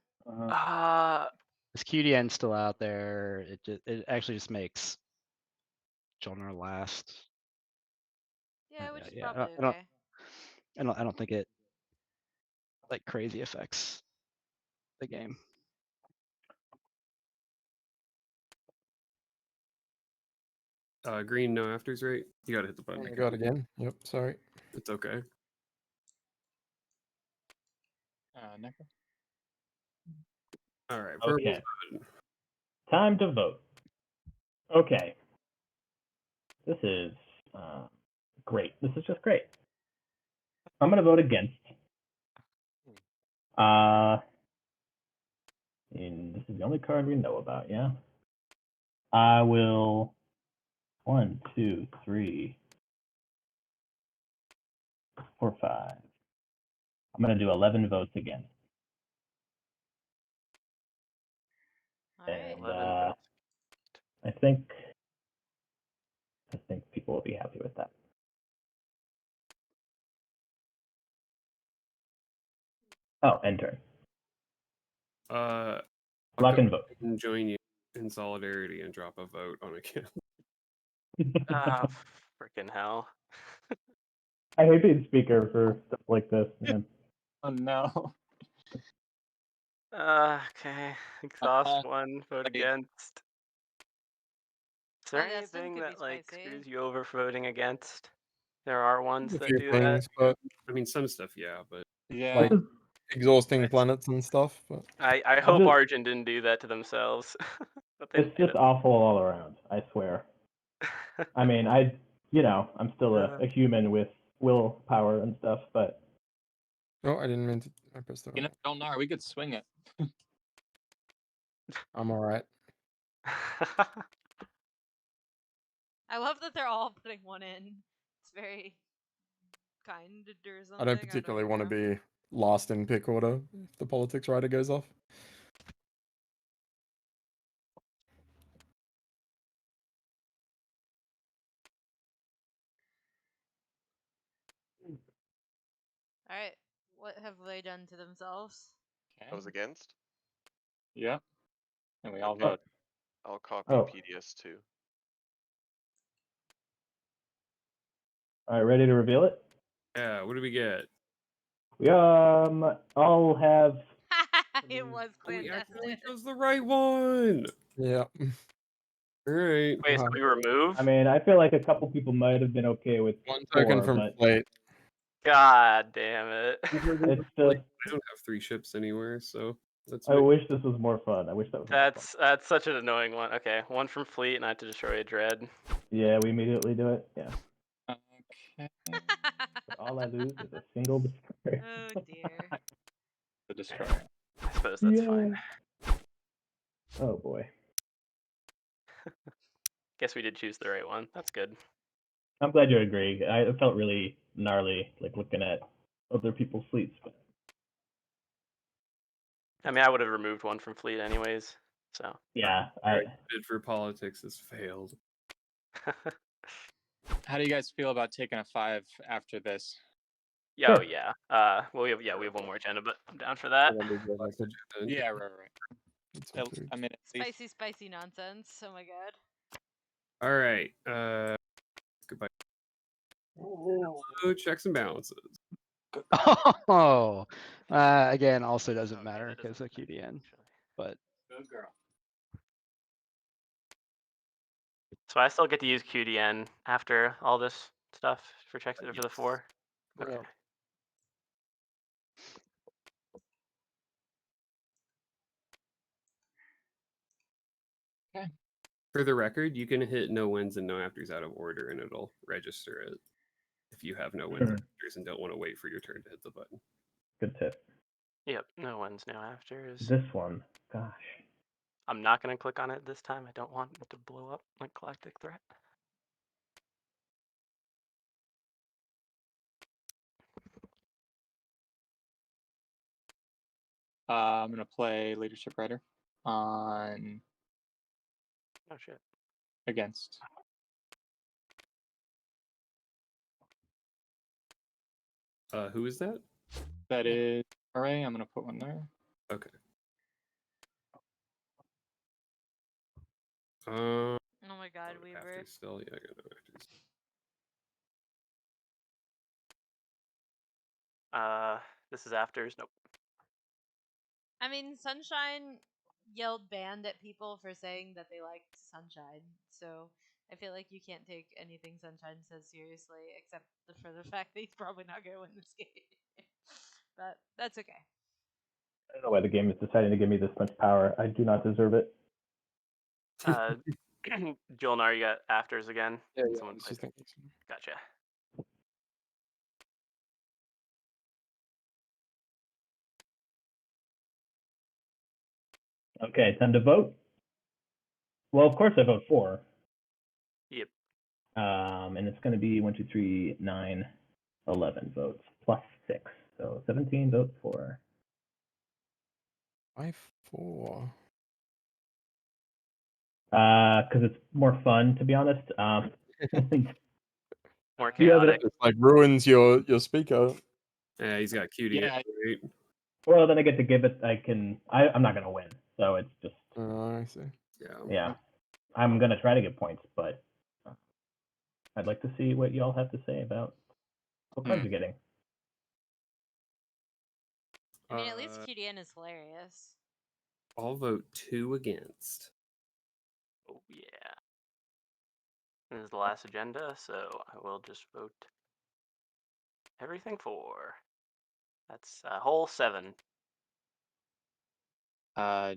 This QDN's still out there. It actually just makes Jolnar last. Yeah, which is Yeah, probably I okay. don't think it like crazy affects the game. Green no afters, right? You gotta hit the button. Oh my god, again. Yep, sorry. It's okay. Necro. All right. Okay. Time to vote. Okay. This is great. This is just great. I'm going to vote against. And this is the only card we know about, yeah? I will 1, 2, 3, 4, 5. I'm going to do 11 votes against. All right. And I think people will be happy with that. Oh, end turn. Lock and vote. And join you in solidarity and drop a vote on a kill. Ah, freaking hell. I hate being speaker for stuff like this, man. Oh no. Okay. Exhaust one, vote against. Is there that still anything could be that like spicy. screws you over for voting against? There are ones A that few do things, that. but I mean, some stuff, yeah, but Yeah. like exhausting planets and stuff. But I hope Arjun didn't do that to themselves. But they It's just awful all around, I swear. I mean, I'm still a human with willpower and stuff, but oh, I didn't mean to. I pressed the You know, Jolnar, we could swing it. I'm alright. I love that they're all putting one in. It's very kind or something. I don't particularly want to be last in pick order if the politics writer goes off. All right. What have they done to themselves? I was against. Yeah. And we all Okay. vote. I'll copy Oh. PDS too. all right, ready to reveal it? yeah, what do we get? We all have. It was We actually clandestine. chose the right one. Yeah. All right. Wait, so we remove? I mean, I feel like a couple people might have been okay with One token 4, from but Slate. God damn it. it's just I don't have 3 ships anywhere, so I wish this was more fun. I wish that was more fun. That's such an annoying one. Okay, one from Fleet, and I have to destroy a dread. Yeah, we immediately do it. Yeah. Okay. But all I lose is a single destroyer. Oh dear. The destroyer. I suppose that's fine. Oh boy. Guess we did choose the right one. That's good. I'm glad you agree. It felt really gnarly, like looking at other people's fleets. But I mean, I would have removed one from Fleet anyways. So yeah, Alright, bid for politics has failed. How do you guys feel about taking a 5 after this? Yo, Sure. yeah. Well, we have one more agenda, but I'm down for that. Yeah, right. It's all good. I mean, at least Spicy nonsense. Oh my god. All right. Goodbye. So checks and balances. Oh, again, also doesn't matter because of QDN. But good girl. So I still get to use QDN after all this stuff for checks for the 4. Okay. Yeah. For the record, you can hit no wins and no afters out of order, and it'll register it if you have no wins or afters and don't want to wait for your turn to hit the button. Good tip. Yep. No ones, no afters. This one, gosh. I'm not gonna click on it this time. I don't want it to blow up like Galactic Threat. I'm gonna play Leadership Rider on Oh shit. against. Who is that? That is Array. I'm gonna put one there. Okay. Oh my god, Weaver. Afters still, yeah, I got no afters. This is afters. Nope. I mean, Sunshine yelled banned at people for saying that they liked Sunshine, so I feel like you can't take anything Sunshine says seriously, except for the fact that he's probably not going to win this game. But that's okay. I don't know why the game is deciding to give me this much power. I do not deserve it. Jolnar, you got afters again? Yeah, Someone it's played. just thinking. Gotcha. Okay, time to vote. Well, of course I vote for. Yep. And it's going to be 1, 2, 3, 9, 11 votes plus 6, so 17 votes for. 5-4. Because it's more fun, to be honest. More The other- chaotic. It like ruins your speaker. Yeah, he's got QD. Yeah. Right? Well, then I get to give it. I'm not going to win, so it's just. Oh, I see. Yeah. I'm going to try to get points, but I'd like to see what y'all have to say about what cards you're getting. I mean, at least QDN is hilarious. I'll vote 2 against. Oh yeah. This is the last agenda, so I will just vote everything for. That's a whole 7. Jolnar,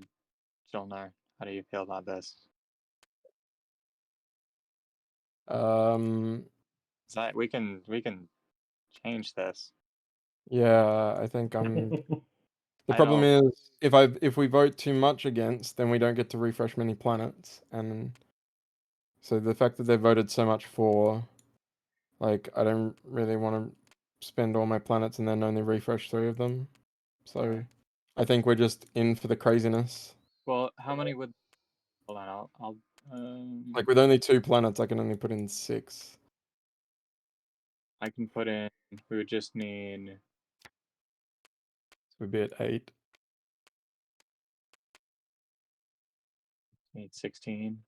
how do you feel about this? We can change this. Yeah, I think I'm. The I problem don't- is if we vote too much against, then we don't get to refresh many planets, and so the fact that they voted so much for, like, I don't really want to spend all my planets and then only refresh 3 of them. So I think we're just in for the craziness. Well, how many would? Hold on, I'll Like with only 2 planets, I can only put in 6. I can put in. We would just need. So we'd be at 8. Need 16.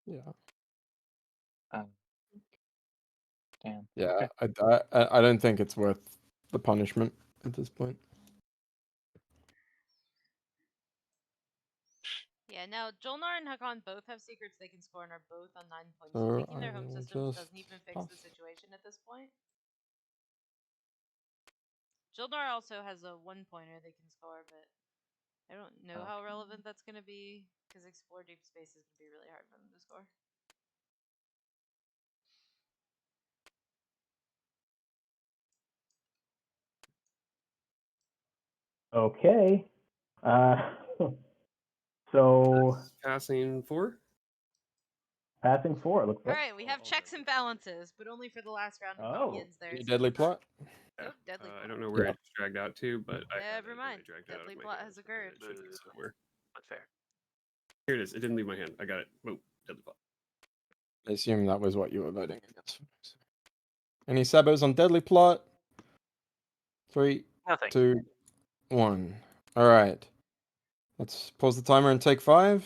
Yeah. Damn. Yeah, Okay. I don't think it's worth the punishment at this point. Yeah, now Jolnar and Hakan both have secrets they can score and are both on 9 points. So So picking their I home will system just doesn't even fix pass. the situation at this point. Jildar also has a 1-pointer they can score, but I don't know how Okay. relevant that's going to be because Explore Deep Space is going to be really hard for them to score. Okay. So Passing 4. passing 4 looks All like. right, we have checks and balances, but only for the last round of Oh. minions. There, Any so deadly plot? Nope, deadly I plot. don't know where Yeah. it's dragged out to, but I had Never it and mind. I dragged it out Deadly of my plot hand, has and occurred. it should be somewhere. That's fair. Here it is. It didn't leave my hand. I got it. Whoa, deadly plot. I assume that was what you were voting against. Any sabos on deadly plot? 3, Nothing. 2, 1. All right. Let's pause the timer and take 5.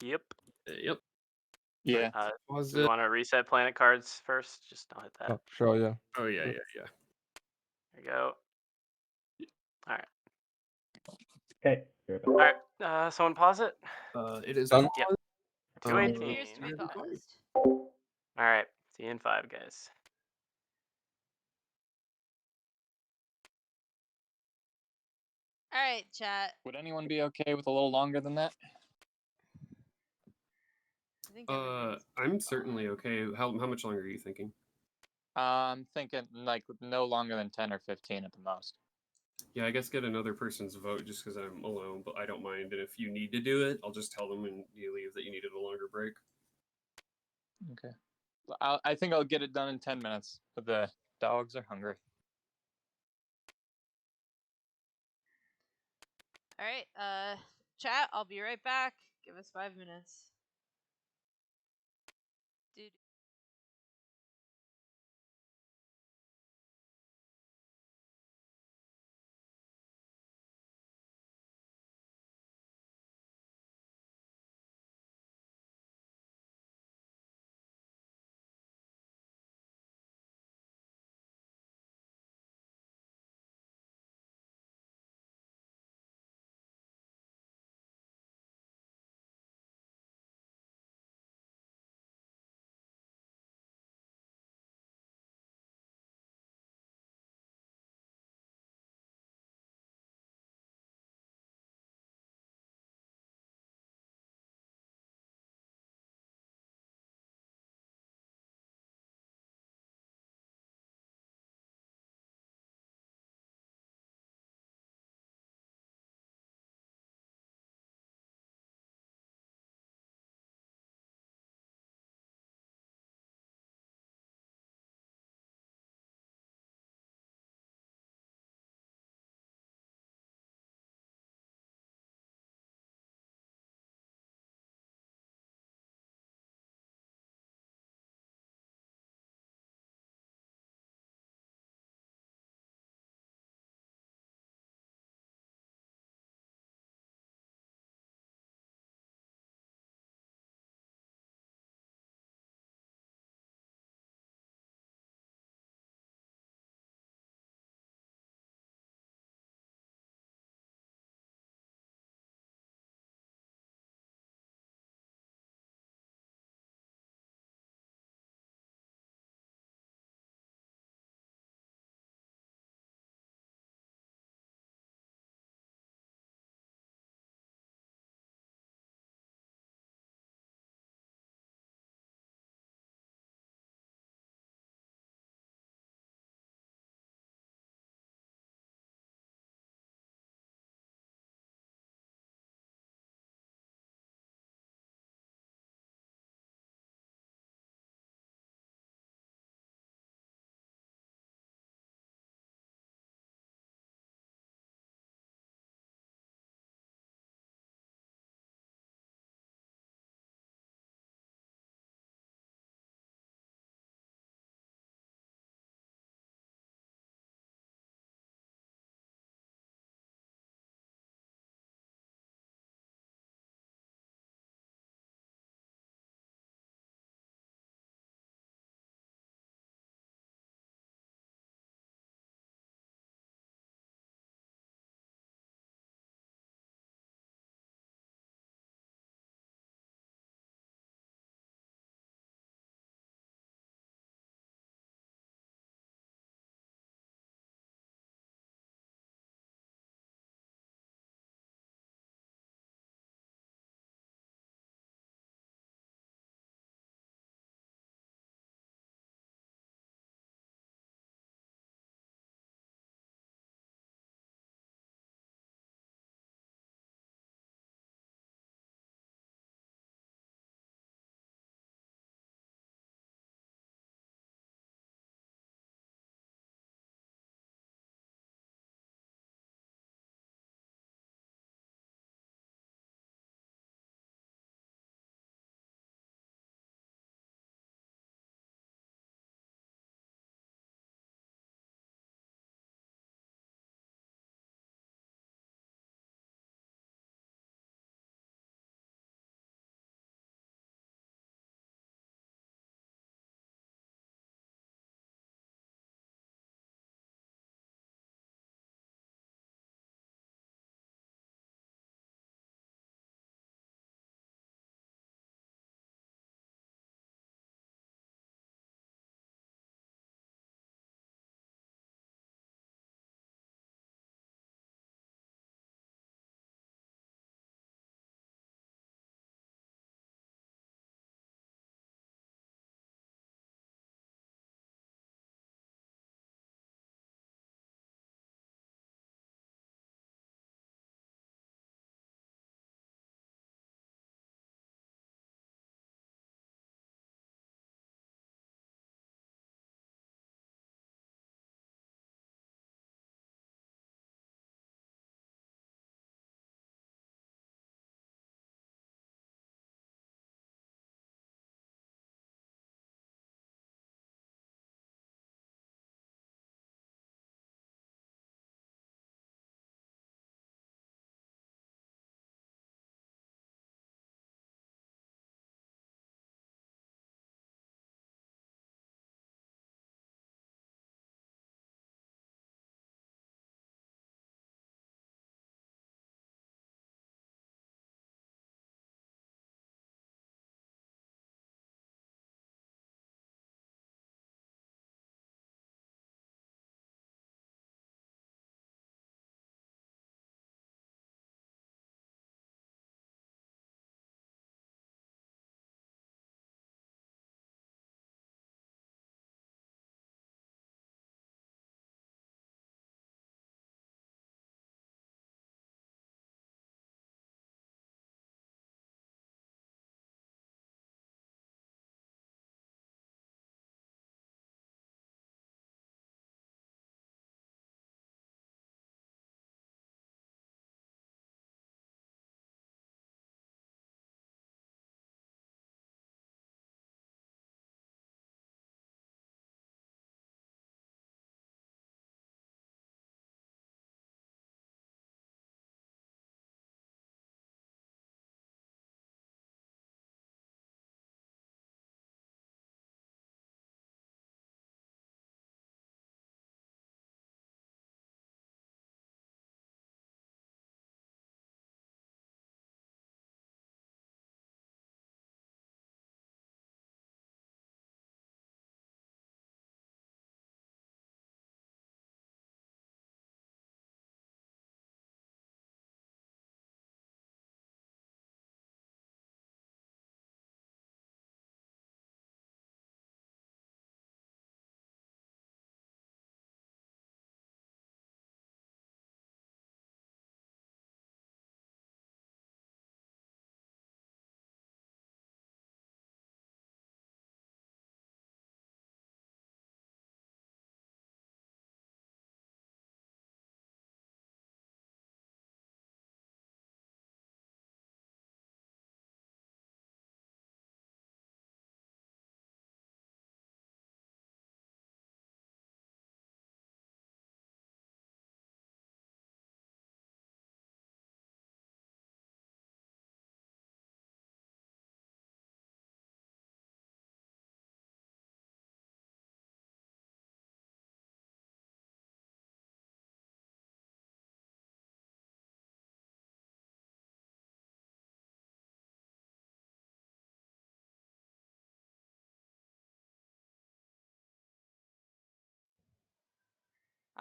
Yep. Yep. Yeah. Pause Do we it. want to reset planet cards first? Just don't hit that. Oh, sure, yeah. Oh yeah, Sure. yeah. There you go. All right. Okay. Here we All go. right. Someone pause it. It is Done. Yep. It 218. appears to be Happy paused. All right. See you in 5, guys. All right, chat. Would anyone be okay with a little longer than that? I think everyone's I'm certainly okay. How much longer are you thinking? I'm thinking like no longer than 10 or 15 at the most. Yeah, I guess get another person's vote just because I'm alone, but I don't mind. And if you need to do it, I'll just tell them when you leave that you needed a longer break. Okay. I think I'll get it done in 10 minutes, but the dogs are hungry. All right, chat, I'll be right back. Give us 5 minutes. Dude.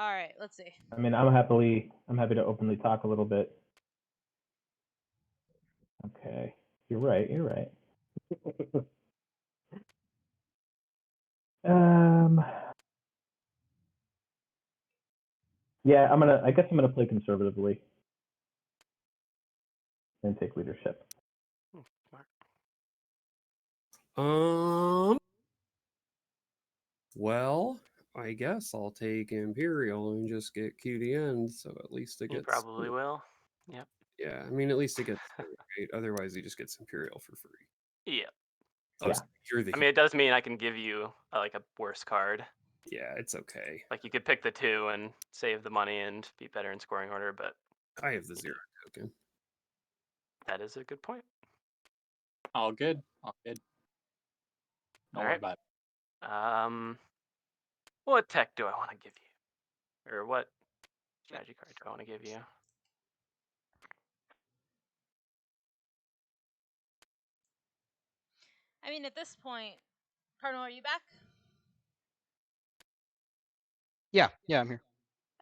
All right, let's see. I mean, I'm happy to openly talk a little bit. Okay, you're right. Yeah, I guess I'm gonna play conservatively and take leadership. Smart. Well, I guess I'll take Imperial and just get QDN, so at least it You gets. probably will. Yep. Yeah, I mean, at least it gets right. Otherwise, he just gets Imperial for free. Yeah. Oh, Yeah. so you're the. I mean, it does mean I can give you like a worse card. Yeah, it's okay. Like you could pick the 2 and save the money and be better in scoring order, but I have the 0 token. that is a good point. All good. All good. Don't All worry right. about it. What tech do I want to give you? Or what strategy card do I want to give you? I mean, at this point, Cardinal, are you back? Yeah, I'm here.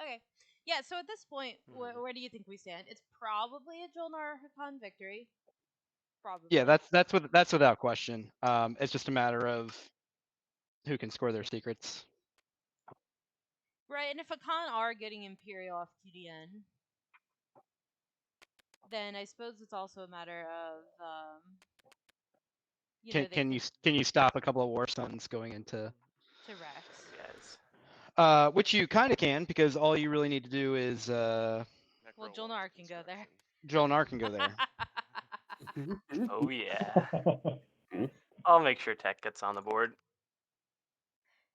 Okay. Yeah, so at this point, where do you think we stand? It's probably a Jolnar Hakan victory. Probably. Yeah, that's without question. It's just a matter of who can score their secrets. Right, and if Hakan are getting Imperial off QDN, then I suppose it's also a matter of Can you stop a couple of War Suns going into to Rex? Yes. Which you kind of can, because all you really need to do is well, Jolnar can go there. Jolnar can go there. Oh yeah. I'll make sure tech gets on the board.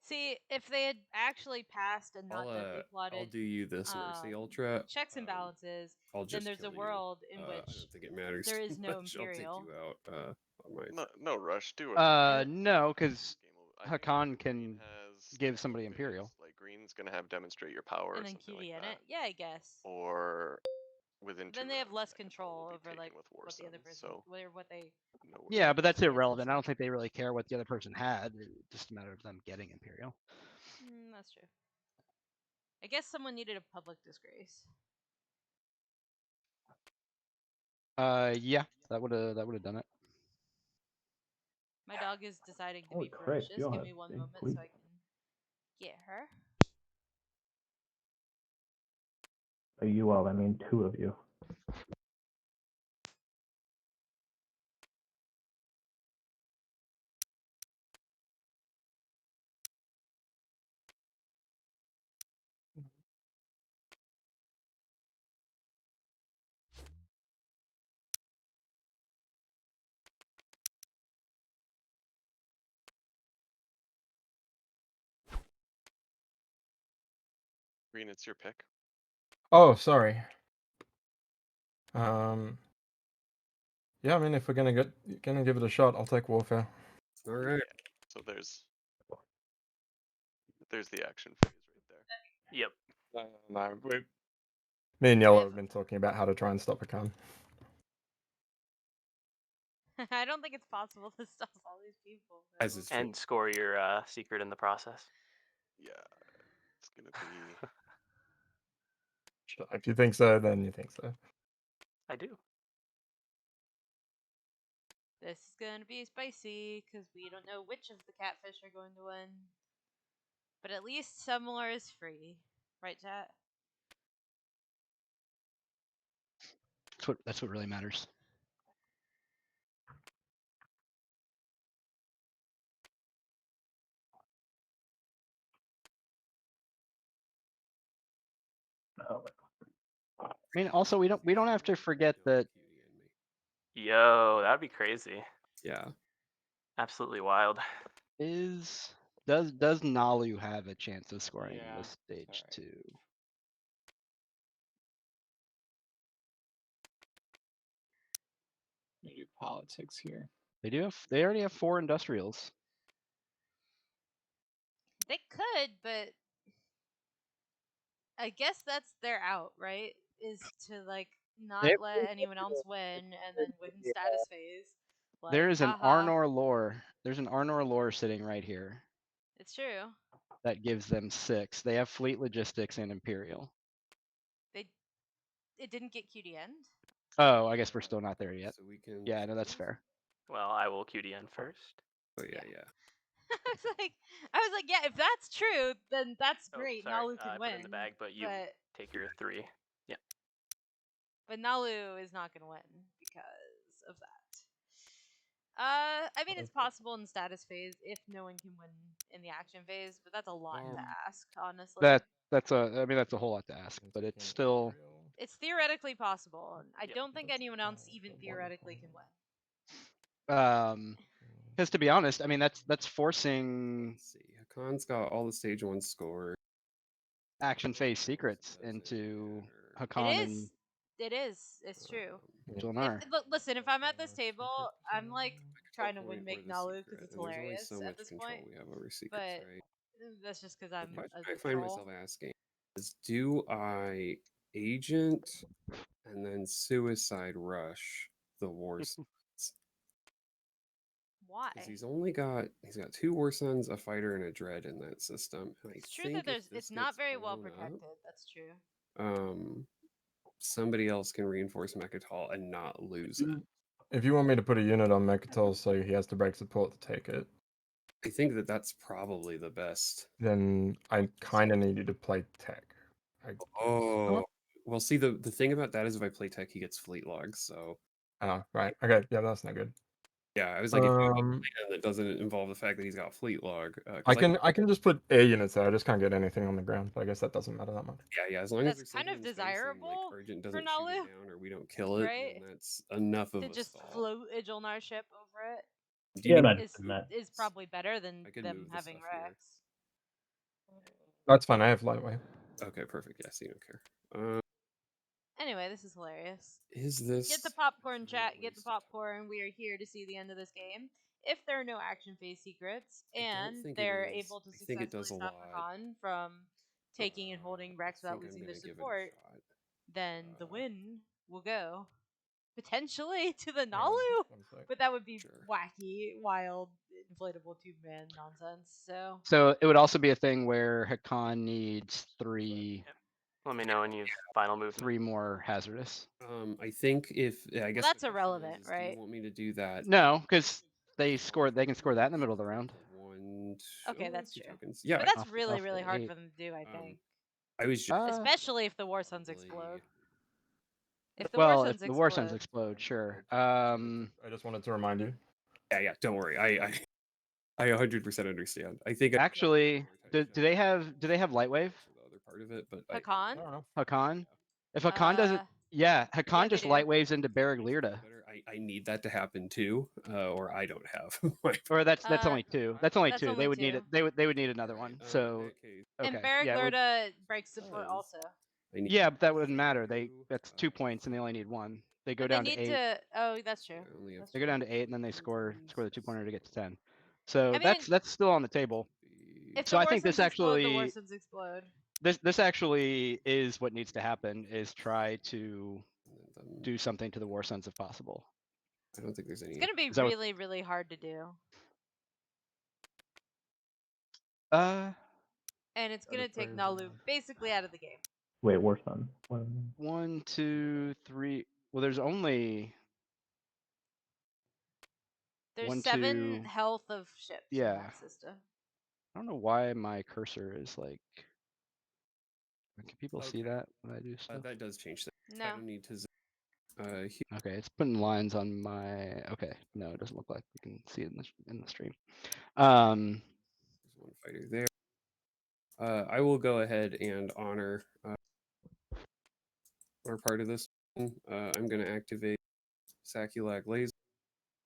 See, if they had actually passed and not deadly plotted, I'll do you this Mercy Ultra. checks and balances, then there's a world in which I don't think it matters there too is no much. Imperial. I'll take you out on my. No rush. Do it. No, because I think Hakan can has give somebody Imperial. like green's gonna have demonstrate your power and or then something QD like in that. it. Yeah, I guess. Or within Then 2 they have rounds, less Mechaton will control be over taken like with War what the other Suns, person, so what they. no worries. Yeah, but that's Yes, irrelevant. that's I don't think they really care what the other person had. It's just a matter of them getting Imperial. That's true. I guess someone needed a public disgrace. Yeah, that would have done it. My dog is deciding to Holy be crap, ferocious. you all Give have me one big moment fleet. so I can get her. By you all, I mean 2 of you. Green, it's your pick. Oh, sorry. Yeah, I mean, if we're gonna give it a shot, I'll take Warfare. All right. So there's the action phase right there. Yep. No, me and Yellow have been talking about how to try and stop Hakan. I don't think it's possible to stop all these people. As is And score your secret in the process. Yeah, it's gonna be. If you think so, then you think so. I do. This is going to be spicy because we don't know which of the catfish are going to win. But at least Semler is free. Right, chat? That's what really matters. Oh, I mean, also we don't have to forget that. Yo, that'd be crazy. Yeah. Absolutely wild. Does Nalu have a chance of scoring this stage too? Let me do politics here. They already have 4 industrials. They could, but I guess that's their out, right? Is to like not let anyone else win and then win status phase. There Like, is an haha. Arnor lore. There's an Arnor lore sitting right here. It's true. that gives them 6. They have fleet logistics and Imperial. It didn't get QDN. Oh, I guess we're still not there yet. So we can. Yeah, no, that's fair. Well, I will QDN first. Oh yeah, yeah. I was like, yeah, if that's true, then that's Oh, great. sorry. Nalu can I win. put it in the bag, but you take your 3. Yeah. But Nalu is not going to win because of that. I mean, it's possible in the status phase if no one can win in the action phase, but that's a lot to ask, honestly. That's a whole lot to ask, but it's still. It's theoretically possible. I Yep. don't think anyone else even theoretically can win. Because to be honest, I mean that's forcing Let's see. Hakan's got all the stage 1 score. action phase secrets into Hakan and It is. It's true. Jolnar. Listen, if I'm at this table, I'm like trying to win make the Nalu because secret, it's and there's only hilarious so at much this control point. we have over secrets, But right? that's just because The I'm question a I find troll. myself asking is, do I agent and then suicide rush the war sons? Why? Because he's got 2 war sons, a fighter, and a dread in that system. And It's true that it's not very well protected. That's true. Somebody else can reinforce Mechatol and not lose it. If you want me to put a unit on Mechatol so he has to break support to take it, I think that that's probably the best. then I kind of need you to play tech. Oh, well, see, the thing about that is if I play tech, he gets fleet logs, so. Oh, right. Okay, yeah, that's not good. Yeah, I was like, if you have a plan that doesn't involve the fact that he's got fleet log. I can just put air units there. I just can't get anything on the ground. But I guess that doesn't matter that much. Yeah, as long as That's there's kind of desirable and, like, Argent for doesn't shoot Nalu, it down or we don't kill it, right? then that's enough of to a just stall. float a Jolnar ship over it. Yeah, that Is probably better than I could them move the having stuff here. Rex. That's fine. I have lightweight. Okay, perfect. Yeah, so you don't care. Anyway, this is hilarious. Is this Get the popcorn, chat. Get the popcorn. We are here to see the end of this game. If there are no action phase secrets and think it they're is. able to I think it successfully does a stop lot. Hakan from taking and holding Rex without losing their support, then the win will go potentially to the Nalu. But that would be wacky, wild, inflatable tube-man nonsense. So it would also be a thing where Hakan needs 3. Let me know when you've final movement. 3 more hazardous. I think I guess that's irrelevant, right? Do you want me to do that? No, because they can score that in the middle of the round. Okay, that's true. Tokens. Yeah, but that's really hard for them to do, I think. I was just especially if the War Suns explode. If the if the War Suns explode, sure. I just wanted to remind you. Yeah, don't worry. I 100% understand. I think actually, do they have Lightwave? The other part of it, but Hakan? Hakan? If Hakan doesn't, Hakan just lightwaves into Barrag Learda. I need that to happen too, or I don't have. Or that's only 2. That's only 2. They would 2. need it. They would need another one. So and Barrag Learda breaks support also. Yeah, but that wouldn't matter. That's 2 points and they only need 1. They go down to 8. Oh, that's true. They go down to 8 and then they score the 2-pointer to get to 10. So that's still on the table. So I think this actually the War Suns explode. This actually is what needs to happen, is try to do something to the War Suns if possible. I don't think there's any. It's going to be really, really hard to do. And it's going to take Nalu basically out of the game. Wait, War Sun. 1, 2, 3. Well, there's only. There's 1, 7 2... health of ships in that system. I don't know why my cursor is like. Can people see that when I do stuff? That does change things. No. I don't need to. Okay, it's putting lines on my. Okay, no, it doesn't look like you can see it in the stream. There's one fighter there. I will go ahead and honor our part of this. I'm going to activate Sakulag Laser.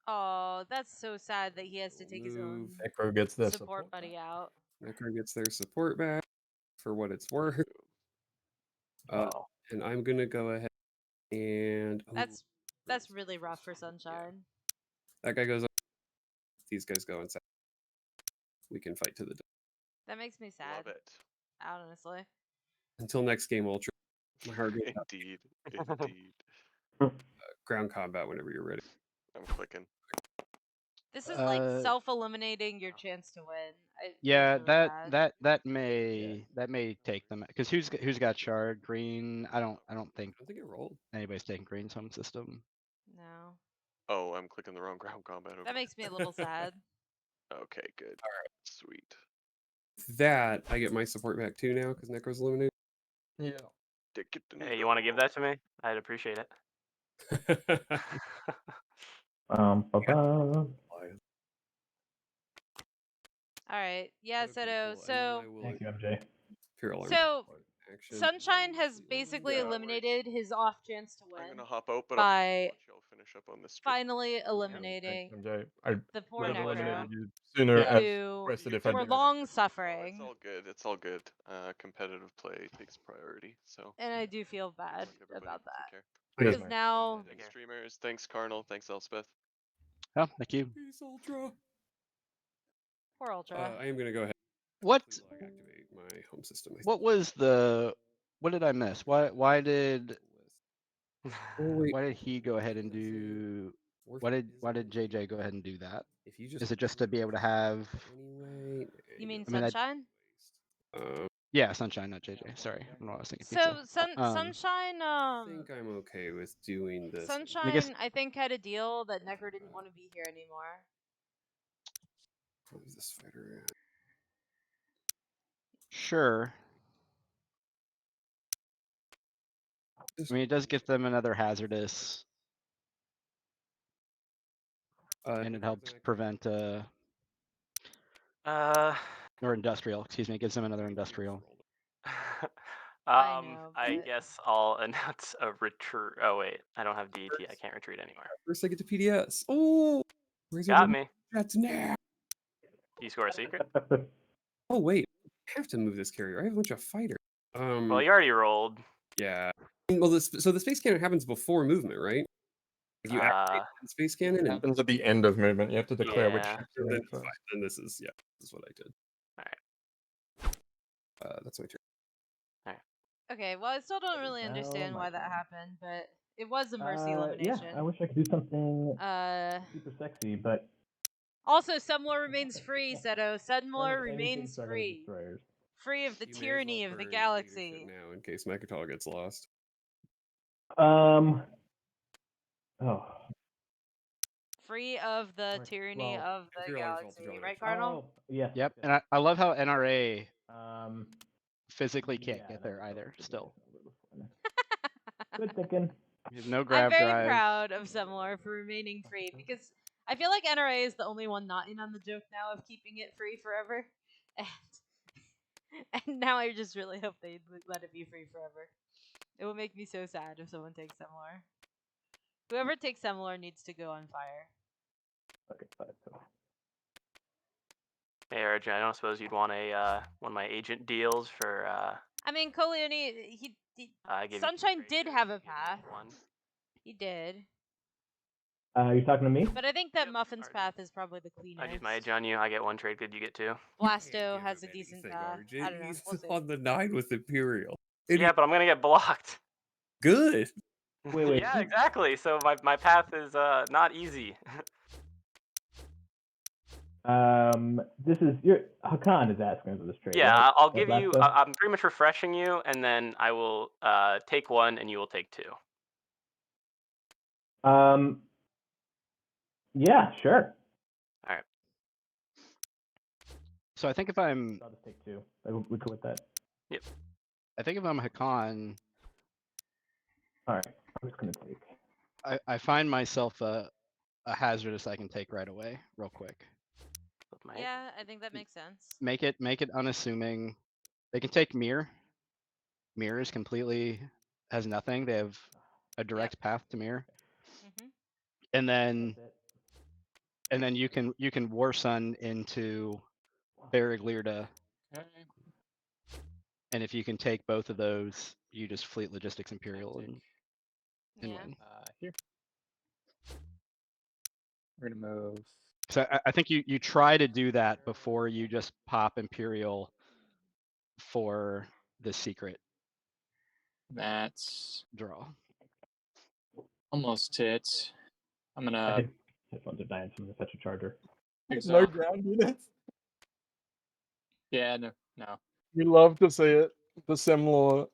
Oh, that's so sad that he has to take his own Necro gets their support buddy out. Necro gets their support back for what it's worth. And I'm going to go ahead and. That's really rough for Sunshine. Yeah. That guy goes up. These guys go inside. We can fight to the death. That makes me sad. Love it. Honestly. Until next game, Ultra. My heart goes out. Indeed. Ground combat whenever you're ready. I'm clicking. This is like Uh, self-eliminating your chance to win. It Yeah, feels really bad. that may take them because who's got shard green? I don't think I don't think it rolled. anybody's taking green's home system. No. Oh, I'm clicking the wrong ground combat over. That makes me a little sad. Okay, good. Sweet. That I get my support back too now because Necro's eliminated. Yeah. Hey, you want to give that to me? I'd appreciate it. Ba-ba. All right. Yeah, Okay, Seto. cool. And then I So will Thank you, MJ. Imperial Army So, action. Sunshine has Actually, basically Yeah, right. eliminated his off chance to I'm win gonna hop out, but by I'll let y'all finish up on this stream. finally Thanks, eliminating MJ. I the poor would have Necro, eliminated you sooner Yeah. as who requested if I were did. long No, it's suffering. all good. It's all good. Competitive play takes priority. So. And I do feel bad Good luck, everybody. about that. Take care. Cheers, Because mate. now, Thanks, streamers. Thanks, Carnal. Thanks, Elspeth. Oh, thank you. Peace, Ultra. poor Ultra. I am gonna go ahead. What Please activate my home system. what was the what did I miss? Why did he go ahead and do why did JJ go ahead and do that? If you just Is it just to be able to have anyway? You mean I mean, that- Sunshine? Yeah, Sunshine, not JJ. Sorry, I don't know what I was thinking. So, Pizza. Sunshine, I think I'm okay with doing this. Sunshine, I think, had a deal that Necro didn't want to be here anymore. Move this fighter. Sure. I mean, it does give them another hazardous, and it helps prevent or industrial. Excuse me, it gives them another industrial. I know, I but- guess I'll announce a retreat. Oh wait, I don't have DET. I can't retreat anywhere. First, I get to PDS. Oh, Got me. That's now. Do you score a secret? Oh wait, I have to move this carrier. I have a bunch of fighters. Well, you already rolled. Yeah. Well, so the space cannon happens before movement, right? Like you activate the space cannon It and happens at the end of movement. You have to declare which Yeah. ships you're then, in first. then this is what I did. All right. That's my turn. Okay, well, I still don't really understand why that happened, but it was a mercy elimination. Yeah, I wish I could do something super sexy, but Also, Semlor remains free, Seto. Semlor anything remains better than free. destroyers. Free of the You may as tyranny well of the burn galaxy. leadership now in case Mechatol gets lost. Oh. Free of the Right, tyranny well, of the Imperial Army's galaxy, ultra right, dominant. Cardinal? Oh, yes. Yep, yes. and I love how NRA Um, physically can't yeah, get that's there either. what Still, good thinking. no I'm grab very drive. proud of Semlor for remaining free because I feel like NRA is the only one not in on the joke now of keeping it free forever, and now I just really hope they let it be free forever. It will make me so sad if someone takes Semlor. Whoever takes Semlor needs to go on fire. Okay, fine. Hey, RJ, I don't suppose you'd want a one of my agent deals for I mean, Coleone, he give you Sunshine did trade have goods, a give me path. one. He did. You talking to me? But I think that Yep, Muffin's RJ. path is probably the cleanest. I'd use my edge on you. I get one trade good, you get two. Blasto has a decent path. I don't know. He's We'll see. on the 9 with Imperial. Yeah, but I'm gonna get blocked. Good. Wait. Yeah, exactly. So my path is not easy. This is Hakan is asking for this trade. Yeah, right? I'll That give you. Blasto? I'm pretty much refreshing you, and then I will take one, and you will take two. Yeah, sure. All right. So I think if I'm, I'll just take two. We go with that. Yep. I think if I'm Hakan, All right. I'm just gonna take. I find myself a hazardous I can take right away, real quick. Yeah, I think that makes sense. Make it unassuming. They can take Mir. Mir is completely has nothing. They have a direct path to Mir. Mm-hmm. And then you can War Sun into Barraglirda. Okay. And if you can take both of those, you just Fleet Logistics Imperial and Yeah. win. Here. We're gonna move. So I think you try to do that before you just pop Imperial for the secret That's draw. almost it. I'm I gonna think If ones are dying from the fetch a charger. Think No so. ground units. Yeah, no. We love to see it. The Semlor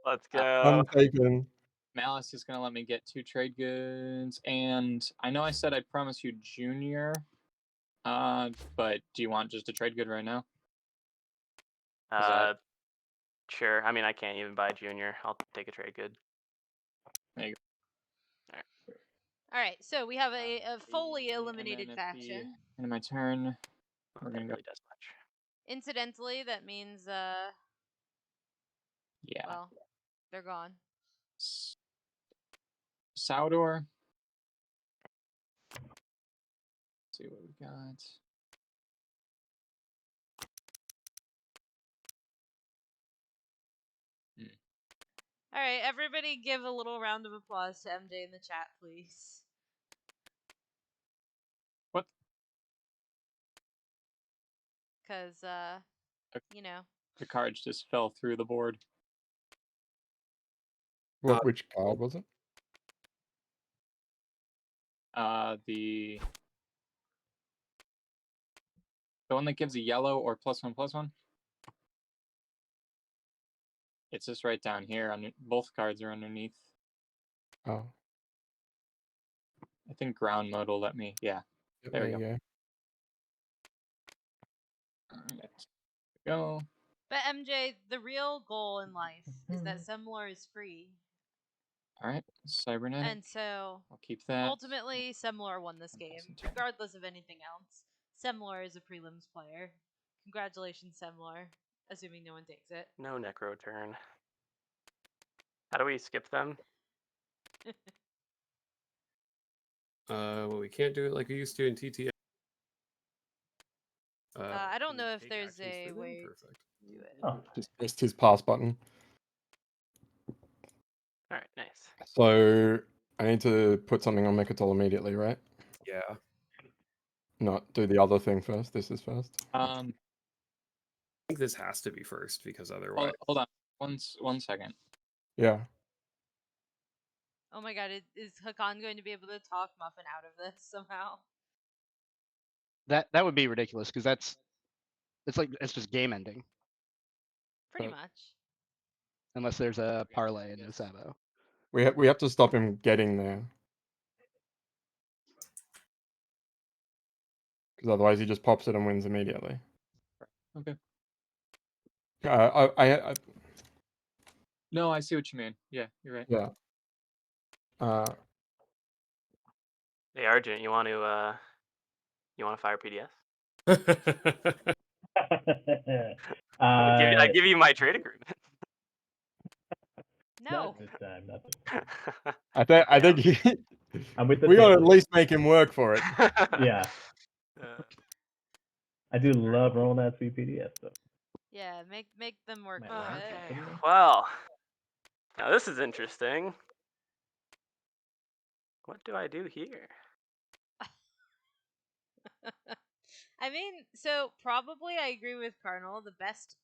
Let's go. untaken. Malice is gonna let me get 2 trade goods, and I know I said I'd promise you Junior. But do you want just a trade good right now? Sure. I mean, I can't even buy Junior. I'll take a trade good. There you All right, so we have a fully And then eliminated at faction. the end of my turn, we're That gonna go. really does much. Incidentally, that means Yeah. well, they're gone. Saudor. Let's see what we got. All right, everybody give a little round of applause to MJ in the chat, please. What? Because, you know. The cards just fell through the board. What? Which card was it? The one that gives a yellow or +1/+1. It's just right down here. Both cards are underneath. Oh. I think ground mode will let me. Yeah. There we go. Alright. Go. But MJ, the real goal in life is that Semlor is free. Alright. Cybernetic. And so, I'll keep that. ultimately, Semlor won this game, regardless of anything else. Semlor is a prelims player. Congratulations, Semlor. Assuming no one takes it. No necro turn. How do we skip them? Well, we can't do it like we used to in TTA. I don't can we know if take there's actions a for them? way Perfect. to do it. Oh, Just pressed his pass button. All right, nice. So I need to put something on Mechatol immediately, right? Yeah. Not do the other thing first. This is first. I think this has to be first because otherwise. Hold on. One second. Yeah. Oh my god, is Hakan going to be able to talk Muffin out of this somehow? That would be ridiculous because it's just game ending Pretty But- much. unless there's a parlay in the Sabo. We have to stop him getting there. Because otherwise he just pops it and wins immediately. Okay. I No, I see what you mean. Yeah, you're right. yeah. Hey, Argent, you want to fire PDS? I give you my trade agreement. No. Not this time. Not this time. I think he, I'm with the we gotta at table. least make him work for it. Yeah. I do love rolling that sweet PDS though. Yeah, make them work Might for laugh it. at something. Well, now this is interesting. What do I do here? I mean, so probably I agree with Cardinal. The best,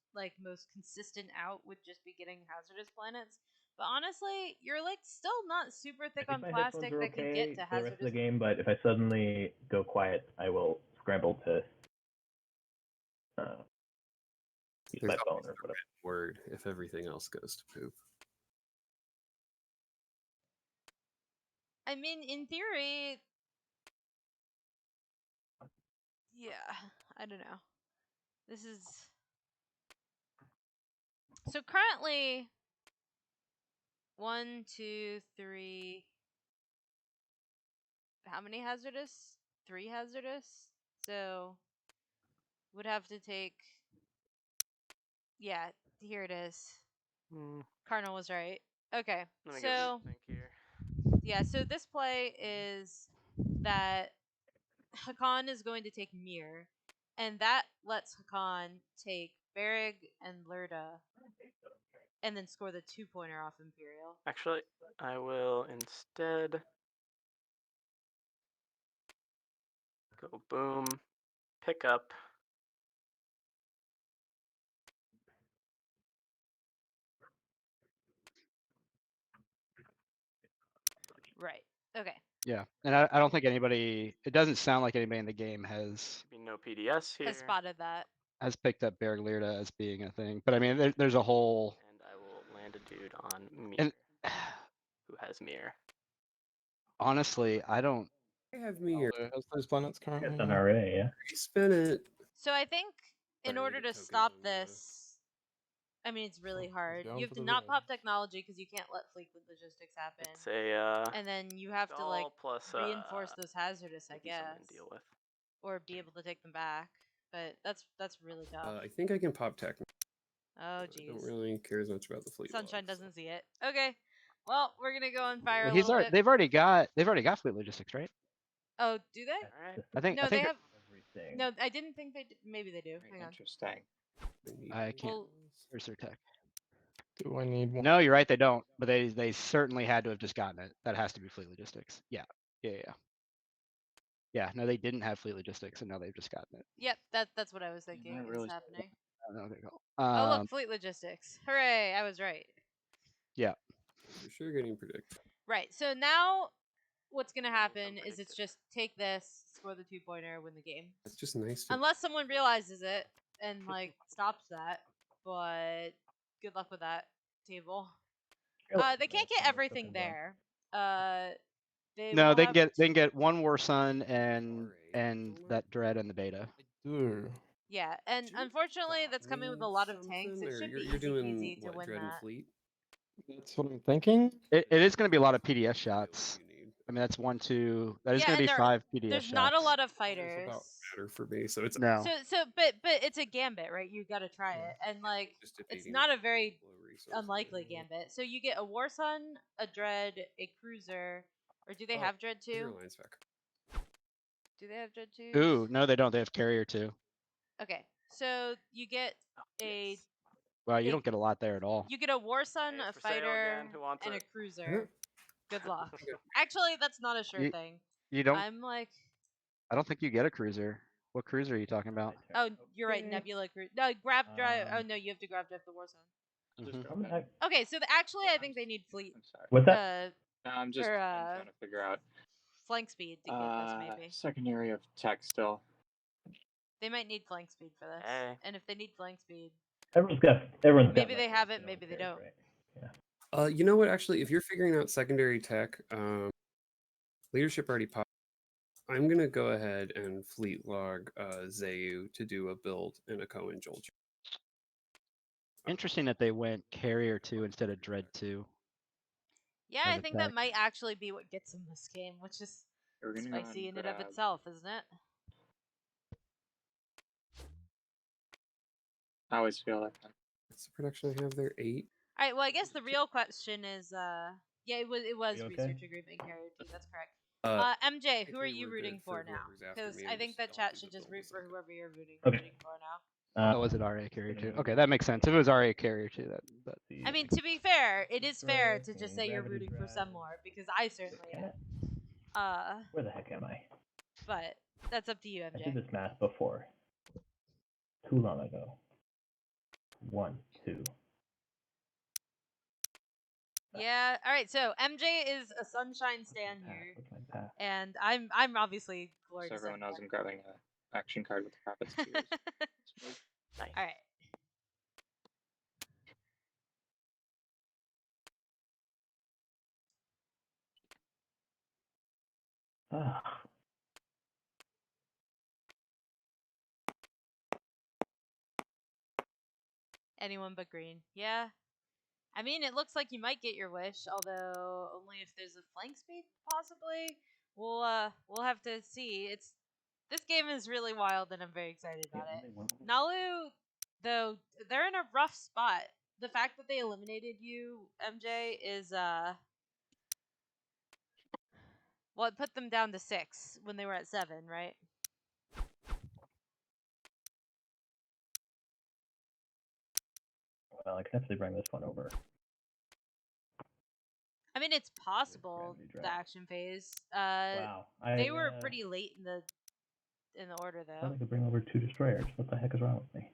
most consistent out would just be getting hazardous planets. But honestly, you're still not super thick on My plastic headphones are that can get to for the rest of the hazardous. game, but if I suddenly go quiet, I will scramble to use There's my phone always or the whatever. red word if everything else goes to poop. I mean, in theory, yeah, I don't know. This is so currently 1, 2, 3. How many hazardous? 3 hazardous. So would have to take. Yeah, here it is. Cardinal was right. Okay, Let me so think here. yeah, so this play is that Hakan is going to take Mir, and that lets Hakan take Berrig and Lurda, and then score the 2-pointer off Imperial. Actually, I will instead go boom, pick up. Right. Okay. Yeah, and I don't think anybody. It doesn't sound like anybody in the game has Should be no PDS here. Has spotted that. picked up Berglirda as being a thing. But I mean, there's a whole. And I will land a dude on me And who has mirror. honestly, I don't. I have mirror. Aldo has those planets It's currently. an yeah. RA, yeah. Spin it. So I think in Sorry, order the to tokens stop on the- this, I mean, it's really Let's hard. go You have for to the not pop village. technology because you can't let Fleetwood Logistics happen. It's a And then you have to like stall plus reinforce those hazardous, I maybe something guess, to deal with. or be able to take them back. But that's really tough. I think I can pop tech. Oh I don't jeez. really care as much about the fleet. Sunshine log, so- doesn't see it. Okay. Well, we're gonna go and fire Well, a he's little already. bit. They've already got fleet logistics, right? Oh, do they? Alright. I think. No, I think they have. Everything. No, I didn't think they did. Maybe they do. Very Hang on. interesting. need I those. can't. Well- Where's their tech? Do I need one? No, you're right. They don't. But they certainly had to have just gotten it. That has to be fleet logistics. Yeah. Yeah. No, they didn't have fleet logistics, and now they've just gotten it. Yep, that's what I was thinking is really- happening. I don't know what they call. Oh look, fleet logistics. Hooray! I was right. For sure getting predict. Right. So now, what's gonna happen is it's just take this, score the 2-pointer, win the game. It's just nice to Unless someone realizes it and like stops that, but good luck with that table. They can't get everything there. They No, will they have- can get one War Sun and that Dread and the beta. Do. Yeah, and Did you unfortunately, that's coming with a lot of something, tanks. It or should be you're easy doing peasy to what, win Dread and that. Fleet? That's what I'm thinking. It is going to be a lot of PDS Get what shots. you need. I mean, that's 1, 2. That is Yeah, going to and be there- 5 PDS There's shots. not a lot of It's fighters. about matter for me, so it's No. But it's a gambit, right? You got to try it, and like just it's defeating not a very low resource unlikely available. gambit. So you get a War Sun, a Dread, a Cruiser, or do they Oh, have Dread Where's your too? alliance back? Do they have Dread too? Ooh, no, they don't. They have Carrier too. Okay, so you get a Well, you Hey, don't get a lot there at all. you get a War Sun, Hey, a it's for sale fighter, again. Who wants and a it? Cruiser. Good luck. Actually, that's not a sure You- thing. You don't. I'm like, I don't think you get a cruiser. What cruiser are you talking about? oh, you're right, Okay. Nebula Cruiser. No, grab drive. Oh Um, no, you have to grab drive the War Sun. Mhm. How the heck- Okay, so actually, I think they need fleet. I'm sorry. What's that? No, I'm just or, I'm trying to figure out. Flank speed to get this maybe. Secondary of tech still. They might need flank speed for this. Hey. And if they need flank speed, Everyone's got. Maybe they have it, no maybe they cares, don't. right? You know what? Actually, if you're figuring out secondary tech, leadership already popped. I'm gonna go ahead and fleet log Zayu to do a build in a Cohen Jolger. Interesting that they went Carrier 2 instead of Dread 2. yeah, As I a think that tech. might actually be what gets them this game, which is We're gonna go spicy and in and of grab- itself, isn't it? I always feel like that. What's the production I have there? 8. All right. Well, I guess the real question is, yeah, it was You okay? research agreement carrier too. That's correct. MJ, who are think you we're good rooting for for now? whoever's after Because me I and think just that I'll chat do should the just build root as for I go. whoever you're rooting Okay. for now. Oh, was it RA Carrier 2? Okay, that makes sense. If it was RA Carrier 2, that I mean, to be fair, it is fair to Right, just say you're gravity rooting for drive. some more because I certainly Damn am. it. Where the heck am I? But that's up to you, I did MJ. this math before. Too long ago. 1, 2. Yeah. All right. So MJ is a sunshine stand Path, here, what's my path? and I'm obviously glory. So to everyone knows second I'm grabbing an action card with the Prophet's Tears. one. Nice. All right. Ah, Anyone but green. Yeah. I mean, it looks like you might get your wish, although only if there's a flank speed, possibly. We'll have to see. This game is really wild, and I'm very excited yeah, about it. only one. Nalu, though, they're in a rough spot. The fact that they eliminated you, MJ, is well, it put them down to 6 when they were at 7, right? Well, I can definitely bring this one over. I mean, it's possible gravity the drive. action phase. Wow. They were pretty late in the order I though. thought I could bring over 2 destroyers. What the heck is wrong with me?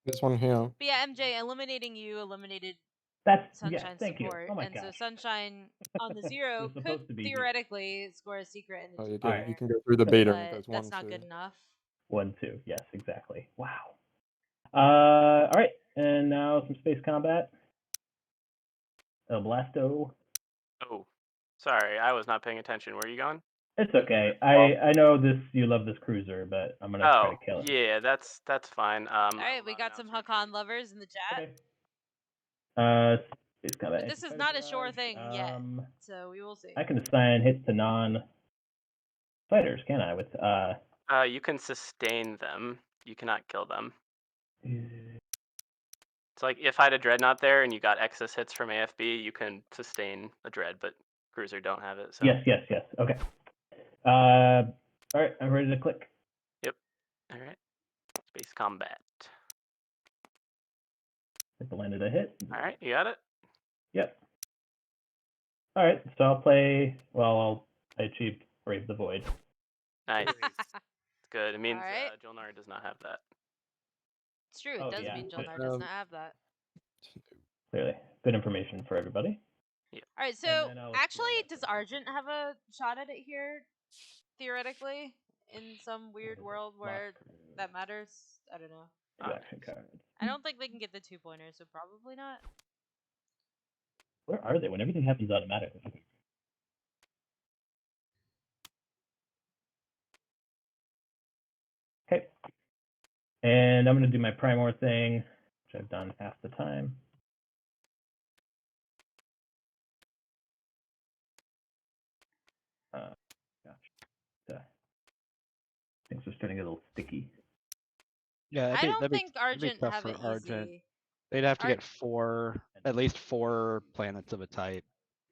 This one here. But yeah, MJ eliminating you eliminated That's Sunshine thank you. support, Oh my and so gosh. Sunshine on the zero Was could supposed to be here. theoretically score a secret in the Oh, two you Alright. you can go through the beta and it but goes that's 1, not 2. good enough. 1, 2. Yes, exactly. Wow. All right, and now some space combat. El Blasto. Oh, sorry, I was not paying attention. Where are you going? It's okay. I know this. You love this cruiser, but I'm gonna try Oh, to kill it. yeah, that's fine. All right, we got some Hakan lovers in the chat. Okay. Space combat. But this is anti-fighter not a sure barrage. thing yet, so we will see. I can assign hits to non-fighters, can I? With you can sustain them. You cannot kill them. It's like if I had a dreadnought there and you got excess hits from AFB, you can sustain a dread, but cruiser don't have it. So Yes. Okay. All right, I'm ready to click. Yep. All right. Space combat. If I landed a hit. All right, you got it. Yep. All right, so I'll play. Well, I achieved Brave the Void. Nice. It's good. It means Alright. Jolnar does not have that. It's true, it Oh, does yeah. mean Jolnar does not have that. Clearly, good information for everybody. Alright, so And then I'll actually, explore that does thing. Argent have a shot at it here, theoretically? In some weird world where that matters? I don't know. Action cards. I don't think they can get the 2-pointers, so probably not. Where are they when everything happens automatically? Okay. And I'm going to do my Primor thing, which I've done half the time. Gosh. Things are starting to get a little sticky. Yeah, I don't that'd be think Argent tough have for it Argent. easy. They'd have to get at least 4 planets of a type.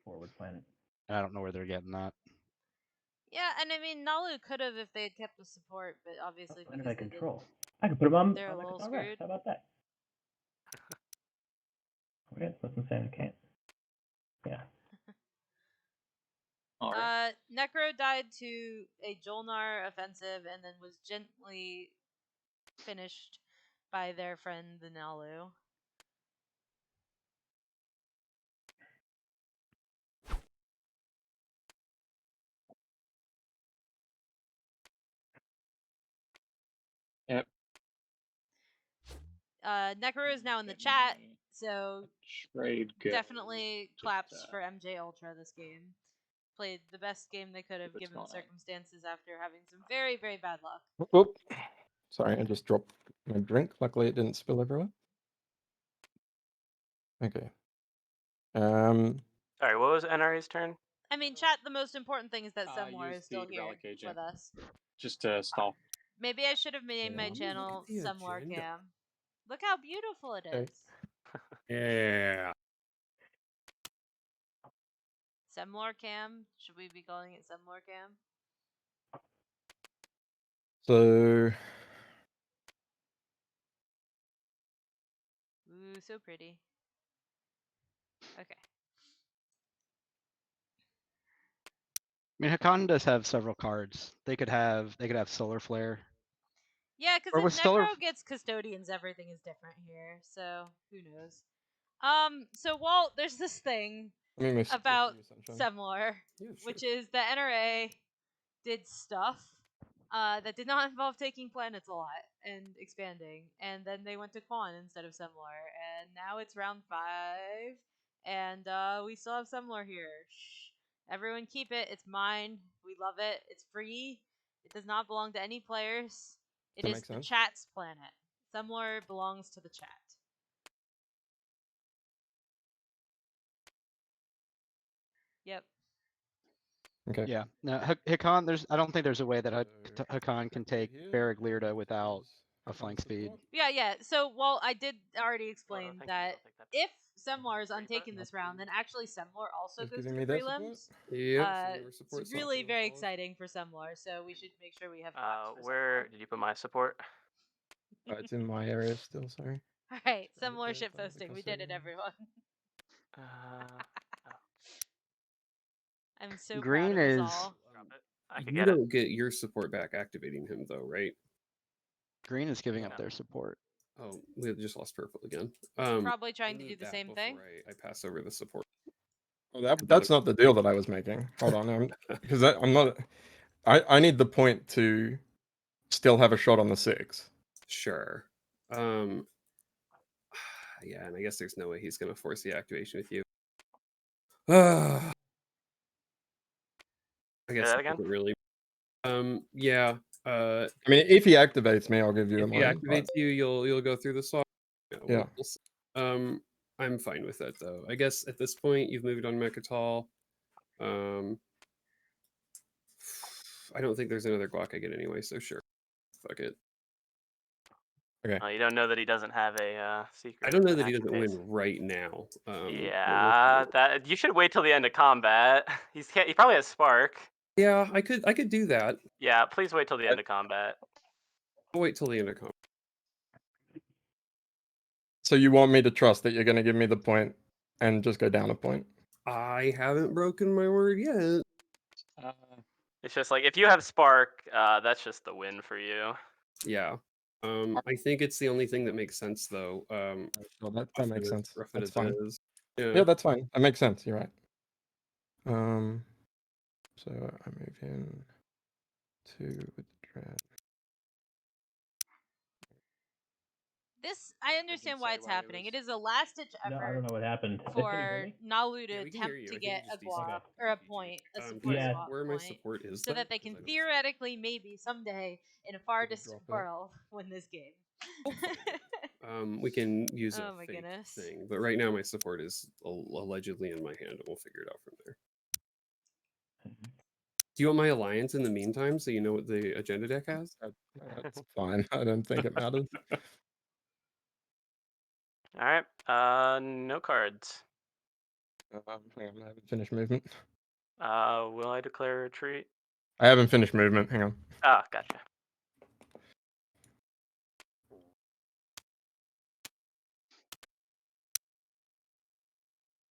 Forward planet. And I don't know where they're getting that. Yeah, and I mean, Nalu could have if they had kept the support, but obviously What planet because I they control? I can put them on. they're a on little Mechatol Rex. screwed. How about that? Okay, it doesn't say I can't. Yeah. All right. Necro died to a Jolnar offensive and then was gently finished by their friend the Nalu. Yep. Necro is now in the chat, so Trade good. definitely claps for MJ Ultra this game. Played the best game they could have given the circumstances after having some very, very bad luck. Whoop. Sorry, I just dropped my drink. Luckily, it didn't spill everywhere. Okay. Sorry, what was NRA's turn? I mean, chat, the most important thing is that Semler use is still the here relic agent. with us. Just to stall. Maybe I should have named my Let me channel look at the Semler agenda. Cam. Look how beautiful it Okay. is. Yeah. Semler Cam? Should we be calling it Semler Cam? So Ooh, so pretty. Okay. I mean, Hakan does have several cards. They could have Solar Flare. Yeah, because Or if was Solar Necro gets Custodians, everything is different here. So, who knows? So Walt, there's this thing let me about Sunshine. Semler, Yeah, sure. which is the NRA did stuff that did not involve taking planets a lot and expanding, and then they went to Quan instead of Semler, and now it's round 5, and we still have Semler here. Shh. Everyone keep it. It's mine. We love it. It's free. It does not belong to any players. It that is make the sense? chat's planet. Semler belongs to the chat. Yep. Okay. Yeah. No, Hakan, I don't think there's a way that So, Hakan can check over take here. Barrack Learda without Is a Hakan flank speed. support? Yeah. So, well, I did already explain thank you, that I'll take that. if Semlar is Pretty untaken this round, then actually Semlar also Is goes to giving the me that support? prelims. Yep. so your support It's really software very follows. exciting for Semlar, so we should make sure we have claps for Where did you put my support? It's in my area still. Sorry. Semlar. Alright, Right Semlar there, ship under the posting. We did it, custodians. everyone. Oh. I'm so Green proud of us is all. Drop it. I could You get it. don't get your support back activating him though, right? Green is giving No. up their support. Oh, we have just lost purple again. Probably trying to do do the that same thing. before I pass over the support. Oh, that's not the deal that I was making. Hold on, because I'm not. I need the point to still have a shot on the 6. Sure. Yeah, and I guess there's no way he's gonna force the activation with you. I guess that that again? doesn't really. Yeah. I mean, if he activates me, I'll give you If a he moment. activates you, you'll go through the song. Yeah. We'll see. I'm fine with that though. I guess at this point you've moved on Mechatol. I don't think there's another Glock I get anyway, so sure. Fuck it. Okay. You don't know that he doesn't have a secret. I don't know that that he doesn't win activates. right now. Yeah, that you should wait till the end of combat. He probably has spark. Yeah, I could do that. Yeah, please wait till the end of combat. I'll wait till the end of combat. So you want me to trust that you're going to give me the point and just go down a point? I haven't broken my word yet. It's just like if you have spark, that's just the win for you. Yeah. I think it's the only thing that makes sense though. Well, that makes sense. Rough it That's as it fine. is. Yeah. Yeah, that's fine. That makes sense. You're right. So I move in to with the dread. This I understand why say it's why it happening. was- It is a last ditch No, I effort don't know what happened. Can you hear for me? Nalu to Yeah, we can hear attempt you. to I think get it just a guap desyncs or a GG. point, a Do you support know swap where my point, support is so though? that they 'Cause can I don't- theoretically, maybe someday, in a far Maybe distant drop it. world, win this game. We can use a Oh my fake goodness. thing, but right now my support is allegedly in my hand, and we'll figure it out from there. Do you want my alliance in the meantime, so you know what the agenda deck has? That's fine. I don't think it matters. All right. No cards. Hang on, I haven't finished movement. Will I declare a retreat? I haven't finished movement. Hang on. Ah, gotcha.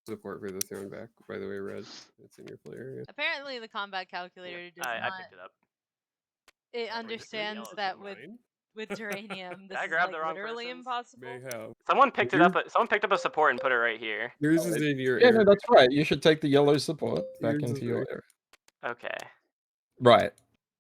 Support for the throne back, by the way, Red. It's in your play area. Apparently, the combat calculator does I not. picked it up. It Where's the understands yellow that support? with geranium, this I is grabbed like the wrong literally person's? impossible. May have. Someone picked it up. Someone picked up a support and put it right here. Yours is in your Yeah, area. no, that's right. You should take the yellow support back Yours into is your right. area. Okay. Right.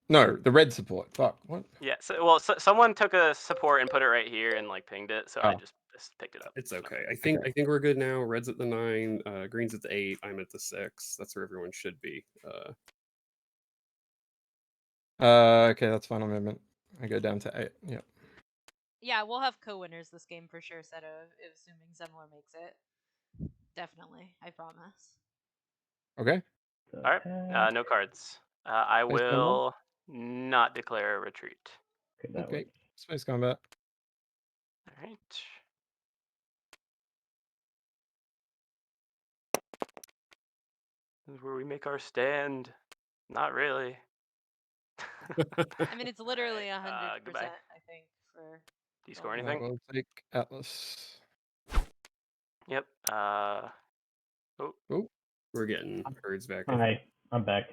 No, the red support. Fuck. What? Yeah. So someone took a support and put it right here and like pinged it. So I Oh. just picked it up. It's okay. I think we're good now. Red's at the 9, green's at the 8. I'm at the 6. That's where everyone should be. Okay, that's final movement. I go down to 8. Yep. Yeah, we'll have co-winners this game for sure, Seto, assuming Zemler makes it. Definitely, I promise. Okay. All right. No cards. I Space combat. will not declare a retreat. Okay, that Okay. works. Space combat. All right. This is where we make our stand. Not really. I mean, it's literally 100%. goodbye. I think for. Do you score I anything? will take Atlas. Yep. Oh. We're getting birds back. Hi, I'm back.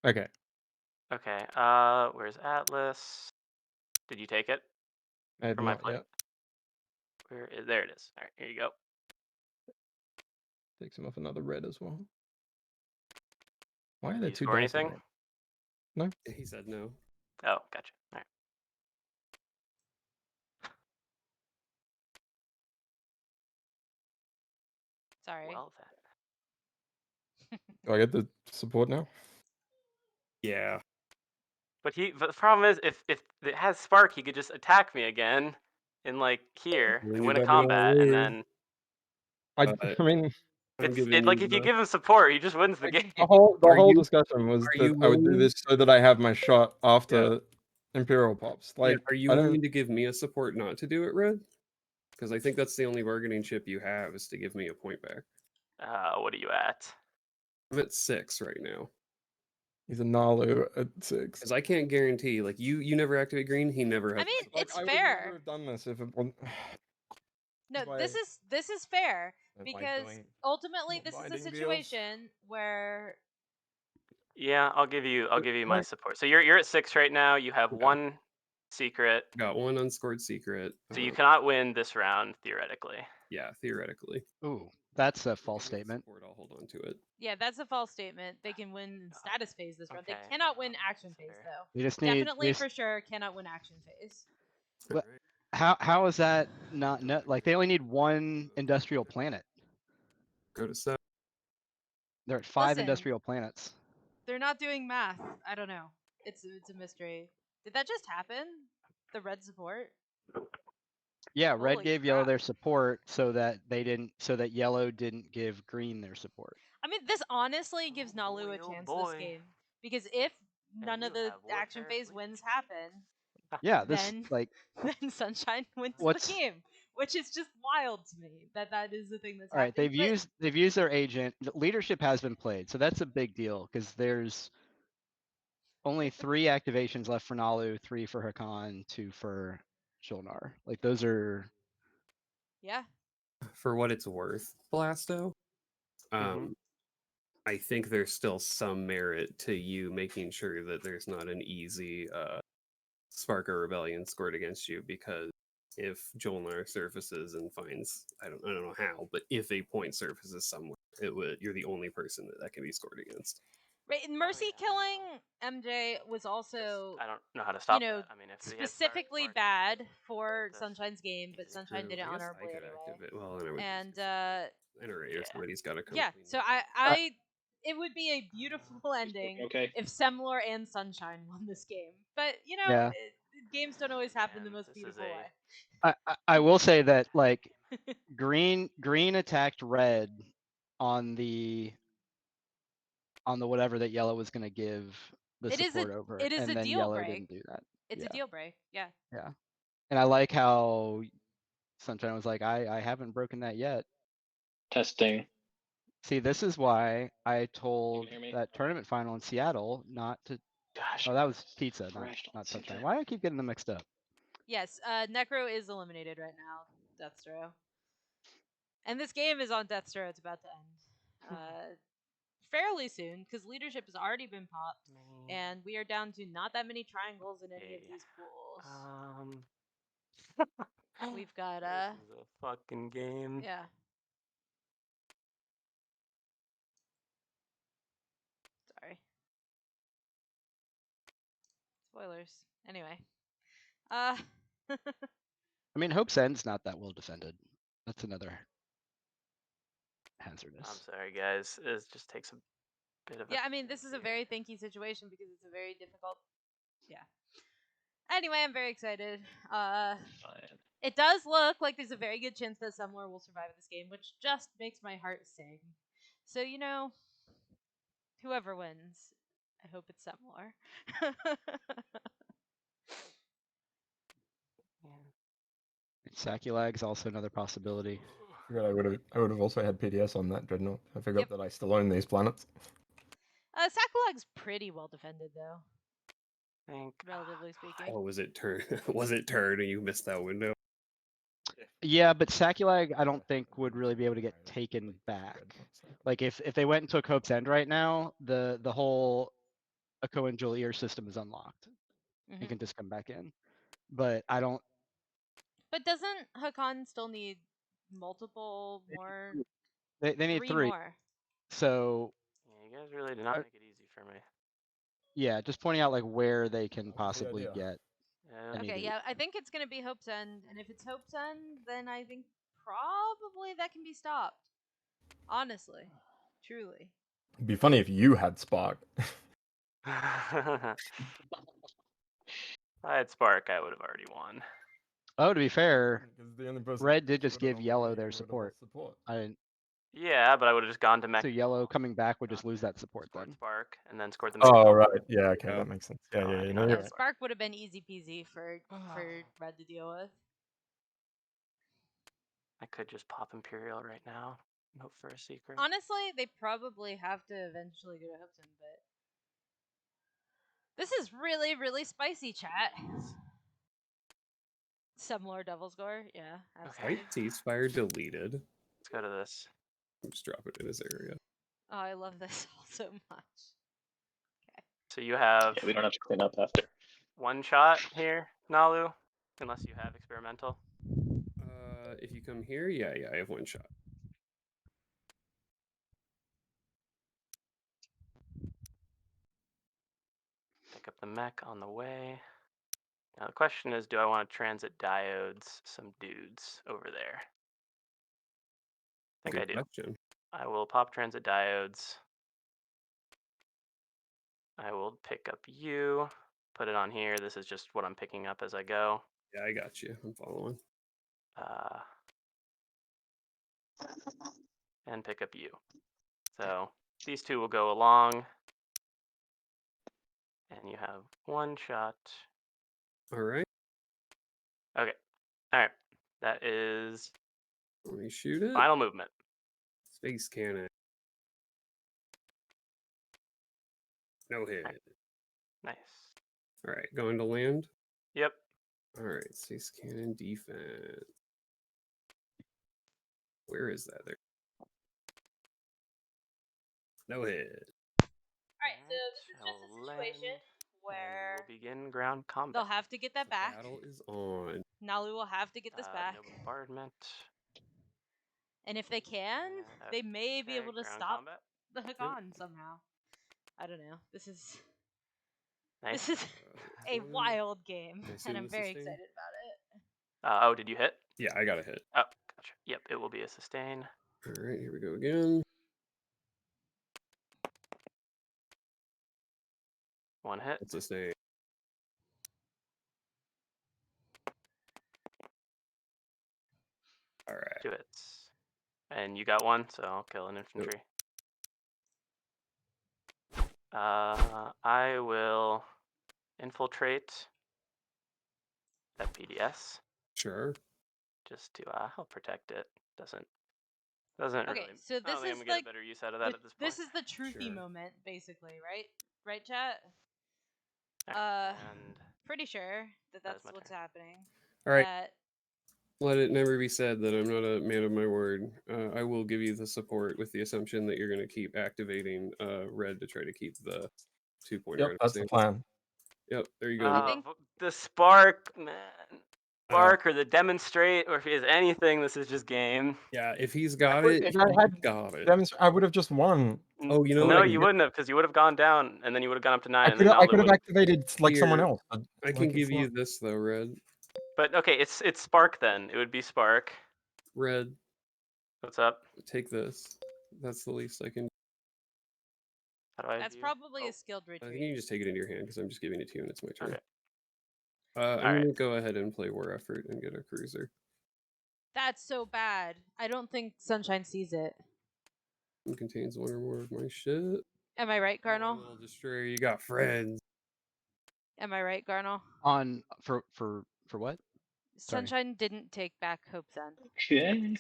Okay. Okay. Where's Atlas? Did you take it? I have For my not play. yet. There it is. All right, here you go. Takes him off another red as well. Why are Do there you 2 score dice in anything? red? No. He said no. Oh, gotcha. All right. Sorry. Well then. Do I get the support now? Yeah. But the problem is, if it has spark, he could just attack me again, in like here, Well, and you win a better not combat, and lose. then I mean, I'm giving like you if you the- give him support, he just wins the game. the whole you- discussion was are that you I would do willing- this so that I have my shot after Imperial pops. Yeah, Like, are you I don't. willing to give me a support not to do it, Red? Because I think that's the only bargaining chip you have is to give me a point back. What are you at? I'm at 6 right now. He's a Nalu at 6. Because I can't guarantee, like you never activate green, he never has. I mean, Like, it's I would fair. never have done this if it wasn't. No, Why- this is fair By because doing ultimately this is a binding deals. situation where Yeah, I'll give you my Like- support. So you're at 6 right now. You have Okay. one secret. Got one unscored secret. So you cannot win this round theoretically. Yeah, theoretically. Ooh, that's a If false we get statement. support, I'll hold on to it. Yeah, that's a false statement. They can win in status phase this round. They Okay, cannot win action phase consider. though. We just need. Definitely for sure cannot win action phase. But- Alright, How is that not like they only need one industrial planet? go to 7. They're at 5 Listen. industrial planets. They're not doing math. I don't know. It's a mystery. Did that just happen? The red support? Yeah, red Holy gave yellow crap. their support so that yellow didn't give green their support. I mean, this honestly gives Oh Nalu boy, a oh chance boy. this game. Because if none of you the have action warfare phase fleet. wins happen, Yeah, this then like then Sunshine wins What's- the game. Which is just wild to me that is the thing that's all right. happening. They've used their agent. Leadership has been played, so that's a big deal because there's only 3 activations left for Nalu, 3 for Hakan, 2 for Jolnar. Like those are Yeah. For what it's worth, Blasto, Mhm. I think there's still some merit to you making sure that there's not an easy Spark or Rebellion scored against you, because if Jolnar surfaces and finds, I don't know how, but if a point surfaces somewhere, you're the only person that can be scored against. Right, and Mercy killing MJ was also I don't know how to stop know, that. I mean, if he had specifically Spark, bad for this Sunshine's game, but Sunshine did it I guess I honorably could anyway. activate. Well, then I would And NRA or somebody's got to come. yeah, clean so that up. I it would be a beautiful ending Okay. if Semlor and Sunshine won this game. But you know, Yeah. games don't always happen the Man, most this is beautiful a- way. I will say that like green attacked red on the whatever that yellow was going to give the It is support over, it is and a then deal yellow break. didn't do that. It's Yeah. a deal break. Yeah. Yeah, and I like how Sunshine was like, I haven't broken that yet. Testing. See, this is why I told hear me? that tournament final in Seattle not to. Gosh. Oh, that was Pizza, crashed on not Sunshine. Sunshine. Why do I keep getting them mixed up? Yes, Necro is eliminated right now. Deathstrow. And this game is on Deathstrow. It's about to end. Fairly soon, because leadership has already been popped, and we are down to not that many triangles in any of these pools. We've got This is a fucking game. yeah. Sorry. Spoilers. Anyway. I mean, Hope's End's not that well defended. That's another hazardous. I'm sorry, guys. It just takes a bit of. Yeah, I mean, this is a very thinky situation because it's a very difficult. Yeah. Anyway, I'm very excited. It does look like there's a very good chance that Semlor will survive this game, which just makes my heart sing. So, you know, whoever wins, I hope it's Semlor. Saculag's also another possibility. I would have also had PDS on that Dreadnought. I forgot that I still own these planets. Saculag's pretty well defended, though, Think. relatively speaking. Oh, was it turn? Was it turn and you missed that window? Yeah, but Saculag, I don't think would really be able to get taken back. Like if they went and took Hope's End right now, the whole Akko and Jolier system is unlocked. You can just come back in. But I don't. But doesn't Hakan still need multiple more? They need 3 more. So Yeah, you guys really did not make it easy for me. yeah, just pointing out like where they can possibly idea. get. Yeah. Okay, yeah, I think it's gonna be Hope's End, and if it's Hope's End, then I think probably that can be stopped. Honestly, truly. It'd be funny if you had Spark. If I had Spark, I would have already won. Oh, to be fair, Because the only person red did who's just got it give on yellow me their would have support. lost I didn't. Yeah, but I would have just gone to mech. So yellow coming back would just lose that support Scored then. Spark, and then scored the. Oh right, yeah, okay, Yeah. that makes sense. Yeah, No, I yeah, do no, not you're have right. Spark would have been easy peasy for Red to deal with. I could just pop Imperial right now and hope for a secret. Honestly, they probably have to eventually go to Hope's End, but this is really, really spicy, chat. Semlor Devil's Gore, yeah, absolutely. White ceasefire deleted. Let's go to this. Just drop it in his area. Oh, I love this all so much. So you have. Yeah, we don't have to clean up after. one shot here, Nalu, unless you have experimental. If you come here, yeah, I have one shot. Pick up the mech on the way. Now the question is, do I want to transit diodes some dudes over there? I think Good I do. question. I will pop transit diodes. I will pick up you, put it on here. This is just what I'm picking up as I go. Yeah, I got you. I'm following. And pick up you. So these two will go along. And you have one shot. All right. Okay. All right. That is Let me shoot it. final movement. Space cannon. No hit. Nice. All right, going to land. Yep. All right, space cannon defense. Where is that? There. No hit. Alright, so this is just a situation where we'll begin ground combat. they'll have to get that back. Battle is on. Nalu will have to get this back. No bombardment. And if they can, they may be able to ground stop combat. the Hakan somehow. I don't know. This is Nice. this is a one. wild game, I and assume I'm this very is excited about it. Oh, did you hit? Yeah, I got a hit. Oh, gotcha. Yep, it will be a sustain. All right, here we go again. One hit. It's a stay. All right. 2 hits. And you got one, so I'll kill an infantry. I will infiltrate that PDS. Sure. Just to help protect it. Doesn't Okay, really. so I this don't think I'm is gonna get like a better use out of that at this point. this is the truthy Sure. moment, basically, right? Right, chat? And Pretty sure that That is that's my what's turn. happening. All right. That Let it never be said that I'm not a man of my word. I will give you the support with the assumption that you're going to keep activating red to try to keep the 2-pointer. Yep, that's the plan. Yep, there you go. I think- the spark, man. Spark or the demonstrate, or if he has anything, this is just game. Yeah, if he's got would- it, if I had got it. I would have just won. Oh, you know No, what? you wouldn't have, because you would have gone down, and then you would have gone up to 9. I and could then I Naldo could have would've- activated like someone Here, else. I like, can it's give you not- this though, red. But okay, it's spark then. It would be spark. Red, What's up? take this. That's the least I can. How do I? that's view? probably Oh, a skilled I think you retreat. can just take it into your hand because I'm just giving it to you and it's my turn. Okay. I'm Alright. gonna go ahead and play War Effort and get a cruiser. That's so bad. I don't think Sunshine sees it. It contains one or more of my shit. Am I right, More Garnal? little destroyer, you got friends. Am I right, Garnal? On for what? Sorry. Sunshine didn't take back Hope's End. Okay.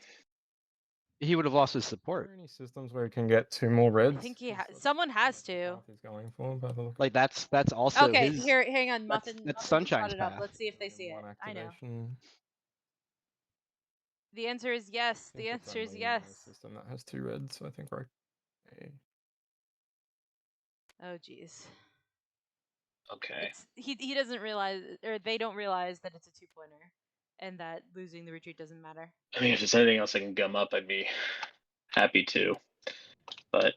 He would have lost his Are support. there any systems where you can get 2 more reds? I think he 'Cause ha- that's someone has the to. path he's going for, by the look. Like that's also Okay, his. here, hang on. that's- Muffin, that's Muffin Sunshine's brought it up. path. Let's see if they Only see it. one I know. activation. The answer is yes. I The think it's answer is only yes. my system that has 2 reds, so I think we're okay. Oh, jeez. Okay. He doesn't realize, or they don't realize that it's a 2-pointer, and that losing the retreat doesn't matter. I mean, if there's anything else I can gum up, I'd be happy to. But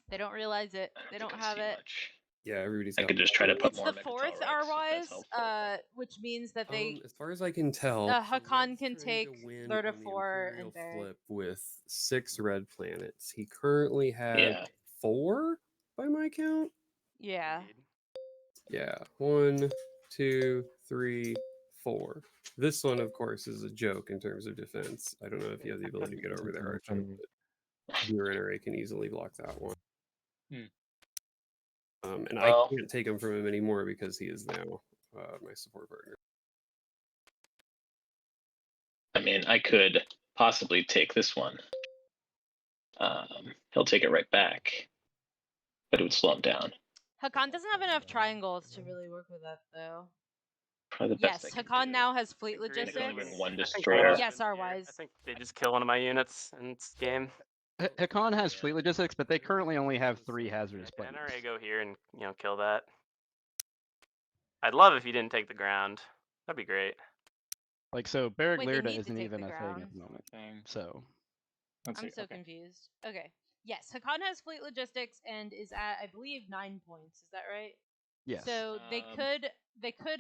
They don't realize it. I They don't don't think I have see it. much. Yeah, everybody's I got. could just try to put It's more the Mechatol 4th Rex, if R-wise, that's helpful. which means that they As far as I can tell, Hakan Red's can trying to take win Lord on of the 4 Imperial and Barry. flip with 6 red planets. He currently has Yeah. 4 by my count. Yeah. Indeed. Yeah, 1, 2, 3, 4. This one, of course, is a joke in terms of defense. I don't know if you have the ability to get over there, Archer, but your NRA can easily block that one. And Well- I can't take him from him anymore because he is now my support partner. I mean, I could possibly take this one. He'll take it right back, but it would slow him down. Hakan doesn't have enough triangles to really work with that, though. Probably the Yes, best I can Hakan do. now has fleet I think three I can only logistics. bring one I think destroyer. one Yes, happens here. R-wise. I think they just kill one of my units in this game. Hakan has fleet logistics, but they currently only have 3 hazardous The planets. NRA go here and kill that. I'd love if you didn't take the ground. That'd be great. Like, so Barrack Wait, they Lyrda need to isn't take even the a thing ground. at the moment. Thing. So Let's I'm see. so Okay. confused. Okay. Yes, Hakan has fleet logistics and is at, I believe, 9 points. Is that right? yes. So they could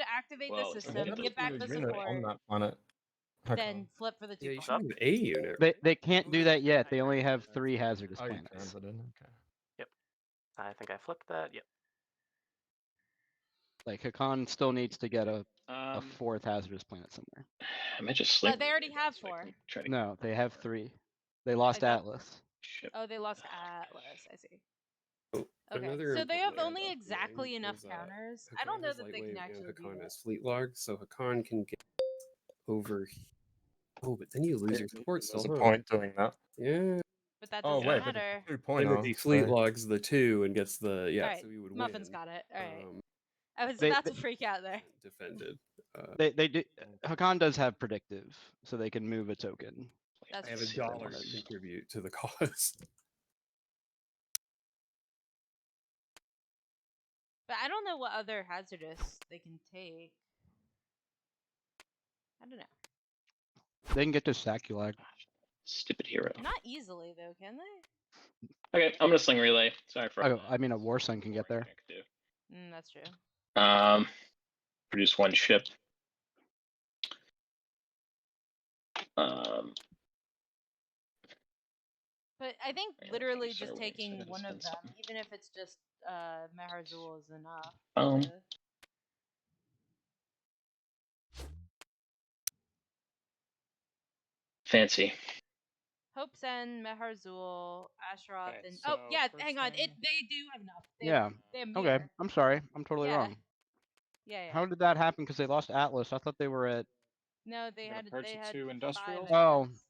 activate well, the it's system, more get back the unit support, on that planet. then flip for the 2 Yeah, you points. should have a unit. They can't do that yet. They only have That's 3 it. hazardous Oh, you planets. transited. Okay. I think I flipped that. Yep. Like Hakan still needs to get a 4th hazardous planet somewhere. I might just sling. they already it have so I 4. can try to No, they have 3. They lost thought- Atlas. ship. Oh, they lost Atlas. I see. Oh, Okay, another so they important have layer only above exactly mine enough is, counters. I Hakan don't know has that they can lightweight actually and do Hakan that. has fleet logs, so Hakan can get over. Oh, but then you lose your support still, There's a huh? point doing that. Yeah. But that Oh doesn't wait, but matter. it's a 2 Then pointer. if he fleet So logs the 2 and gets the Alright, so he would Muffin's win. got it. Alright. Um, I was They- about they- to freak out there. defended. They do. Hakan does have predictive, so they can move a token. That's I have true. a dollar to contribute to the cause. But I don't know what other hazardous they can take. I don't know. They can get to Saculag. Stupid hero. Not easily though, can they? Okay, I'm gonna sling relay. Sorry for. Oh, I mean, a Warsun can get there. I could do. That's true. Produce 1 ship. But I think Yeah, literally okay, just so wait, so I taking gotta one of spend them, something. even if it's just Meharzul, is enough. to- Fancy. Hope's End, Meharzul, Asheroth, Okay, and so yeah, first hang on. thing- They do have enough. They Yeah. have, they have Okay. mirror. I'm sorry. I'm totally Yeah. wrong. Yeah. How did that happen? Because they lost Atlas. I thought they were at. No, they I'm gonna had purchase they had 2 industrials. 5 Oh. engines.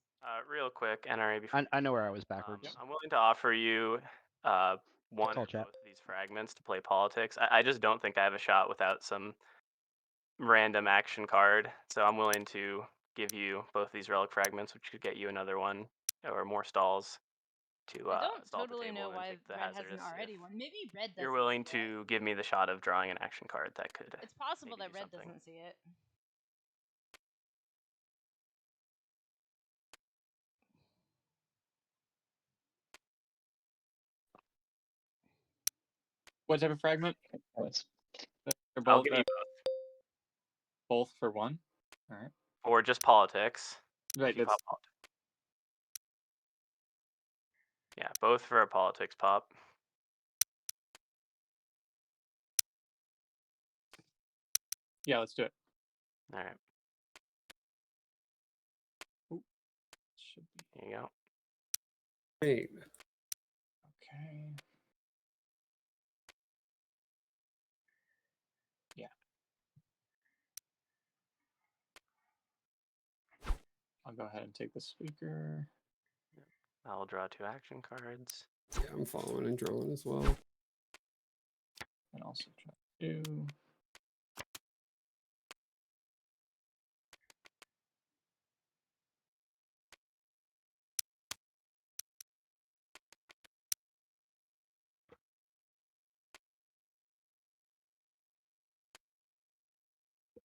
Real quick, NRA before. I know where I was backwards. I'm willing to offer you one Call or chat. both of these fragments to play politics. I just don't think I have a shot without some random action card. So I'm willing to give you both these relic fragments, which could get you another one or more stalls to I don't stall totally the know table and why take the Red hazardous. hasn't already If won. Maybe Red doesn't. you're willing see it. to give me the shot of drawing an action card, that could. It's possible maybe that do Red something. doesn't see it. What type of fragment? They're I'll both, give you both for 1. All right. or just politics. Right. If you That's pop politics. Yeah, both for a politics pop. yeah. Let's do it. All right, Should be here you go. Great. okay. Yeah. I'll go ahead and take the speaker. I'll draw 2 action cards. Yeah, I'm following and drawing as well. And also try to do.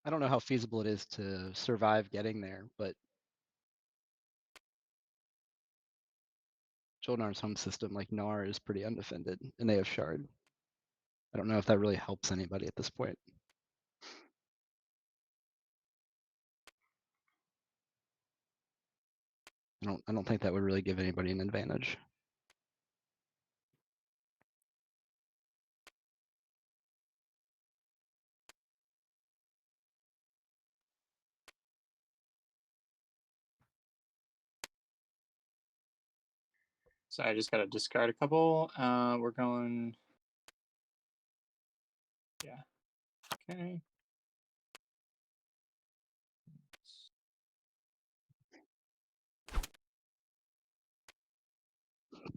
I don't know how feasible it is to survive getting there, but Jolnar's home system, like Nar, is pretty undefended, and they have Shard. I don't know if that really helps anybody at this point. I don't think that would really give anybody an advantage. So I just gotta discard a couple. We're going. Yeah. Okay.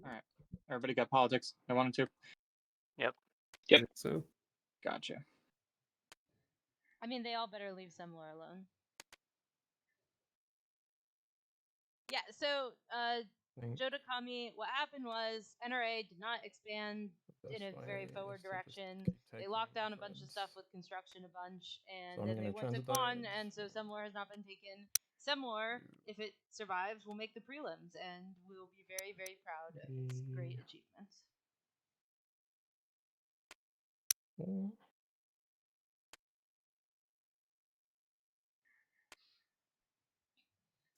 All right. Everybody got politics. I wanted to. Yep. Yep. So Gotcha. I mean, they all better leave Semler alone. Yeah. So Jodakami, what happened was NRA did not expand in a very forward direction. They locked down a bunch of stuff with construction a bunch, and then they went to Quan, and so Semlor has not been taken. Semlor, if it survives, will make the prelims, and we'll be very, very proud of its great achievements.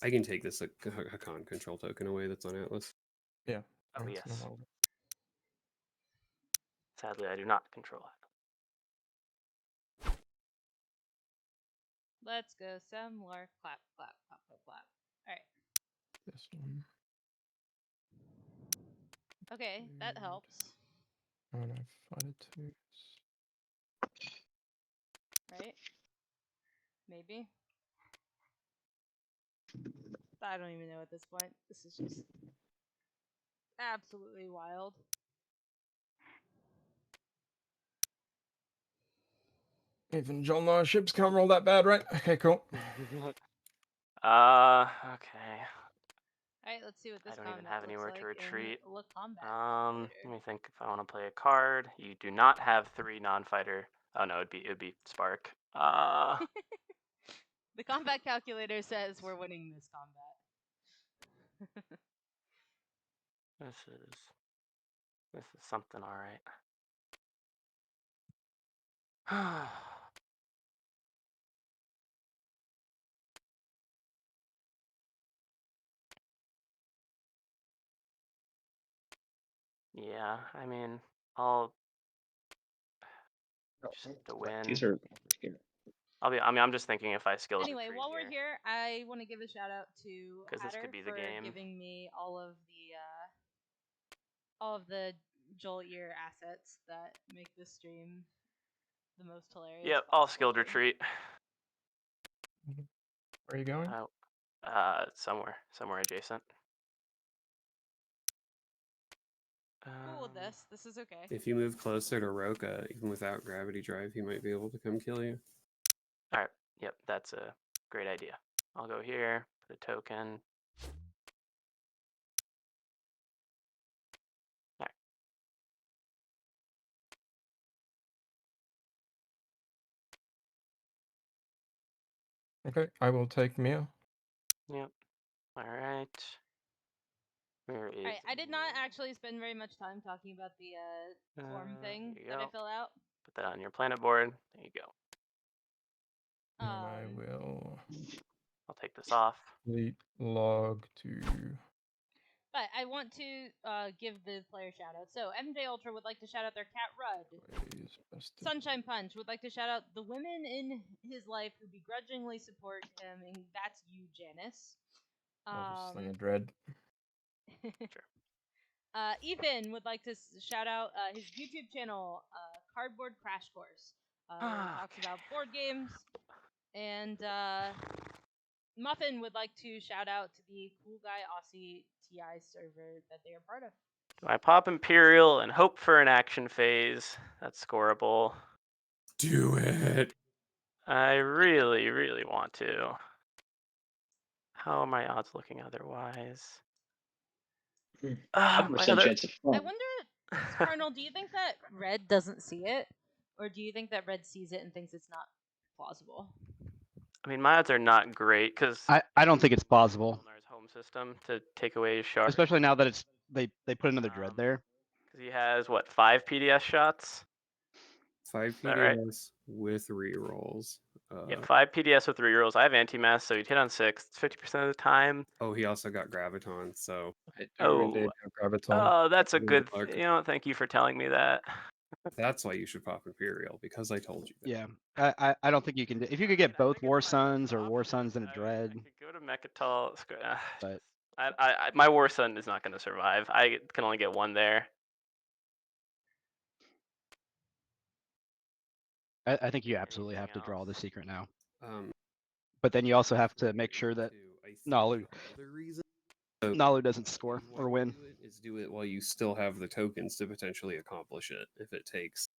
I can take this Hakan control token away that's on Atlas. Yeah. Oh, that's yes. not all. Sadly, I do not control it. Let's go Semlor. Clap, clap, clap, clap, clap. Alright. This one. Okay, that helps. And I've fighted two. Right? Maybe. I don't even know at this point. This is just absolutely wild. Even John Lawrence ships can't roll that bad, right? Okay, cool. Okay. Alright, let's see what this I don't even combat have looks anywhere like to retreat. in Le Combat Let Calculator. me think if I want to play a card. You do not have 3 non-fighter. Oh no, it'd be Spark. The combat calculator says we're winning this combat. This is something, all right. Yeah, I mean, I'll just to win. These are here. I'm just thinking if I skill Anyway, retreat while we're here, here, I want to give a shout out to 'cause this Hatter could be the for game. giving me all of the Joel Ear assets that make this stream the most hilarious. Yep, possible. I'll skilled retreat. Where are you going? Somewhere adjacent. Cool with this. This is okay. If you move closer to Roka, even without gravity drive, he might be able to come kill you. All right. Yep, that's a great idea. I'll go here, put a token. All right. Okay, I will take Mia. Yep. All right. Where is? Alright, I did not actually spend very much time talking about the form thing here you that I go. fill out. Put that on your planet board. There you go. And I will I'll take this off. delete log to. But I want to give the player shout out. So MJ Ultra would like to shout out their cat Rudd. Sunshine Punch would like to shout out the women in his life who begrudgingly support him, and that's you, Janice. Sling a dread. Sure. Ethan would like to shout out his YouTube channel, Cardboard Crash Course. Talks about board games. And Muffin would like to shout out to the Cool Guy Aussie TI server that they are part of. Do I pop Imperial and hope for an action phase? That's scoreable. Do it. I really, really want to. How are my odds looking otherwise? 100% chance of fun. I wonder, Cardinal, do you think that Red doesn't see it? Or do you think that Red sees it and thinks it's not plausible? I mean, my odds are not great because I don't think it's plausible, home system to take away his shard. especially now that it's they put another dread there. Because he has what 5 PDS shots. 5 that right? PDS with rerolls. Yeah, 5 PDS with 3 rolls. I have anti-mass, so he'd hit on 6. It's 50% of the time. Oh, he also got Graviton, so. Oh, that's a good. luck. You know, thank you for telling me that. That's why you should pop Imperial, because I told you that. Yeah, I don't think you can. If you could get both War Suns or War Suns and a Dread. I could go to Mechatol. But my War Sun is not going to survive. I can only get 1 there. I think you absolutely have to draw the secret now. Um, but then you also have to make sure that Nalu doesn't score or win. Do it while you still have the tokens to potentially accomplish it if it takes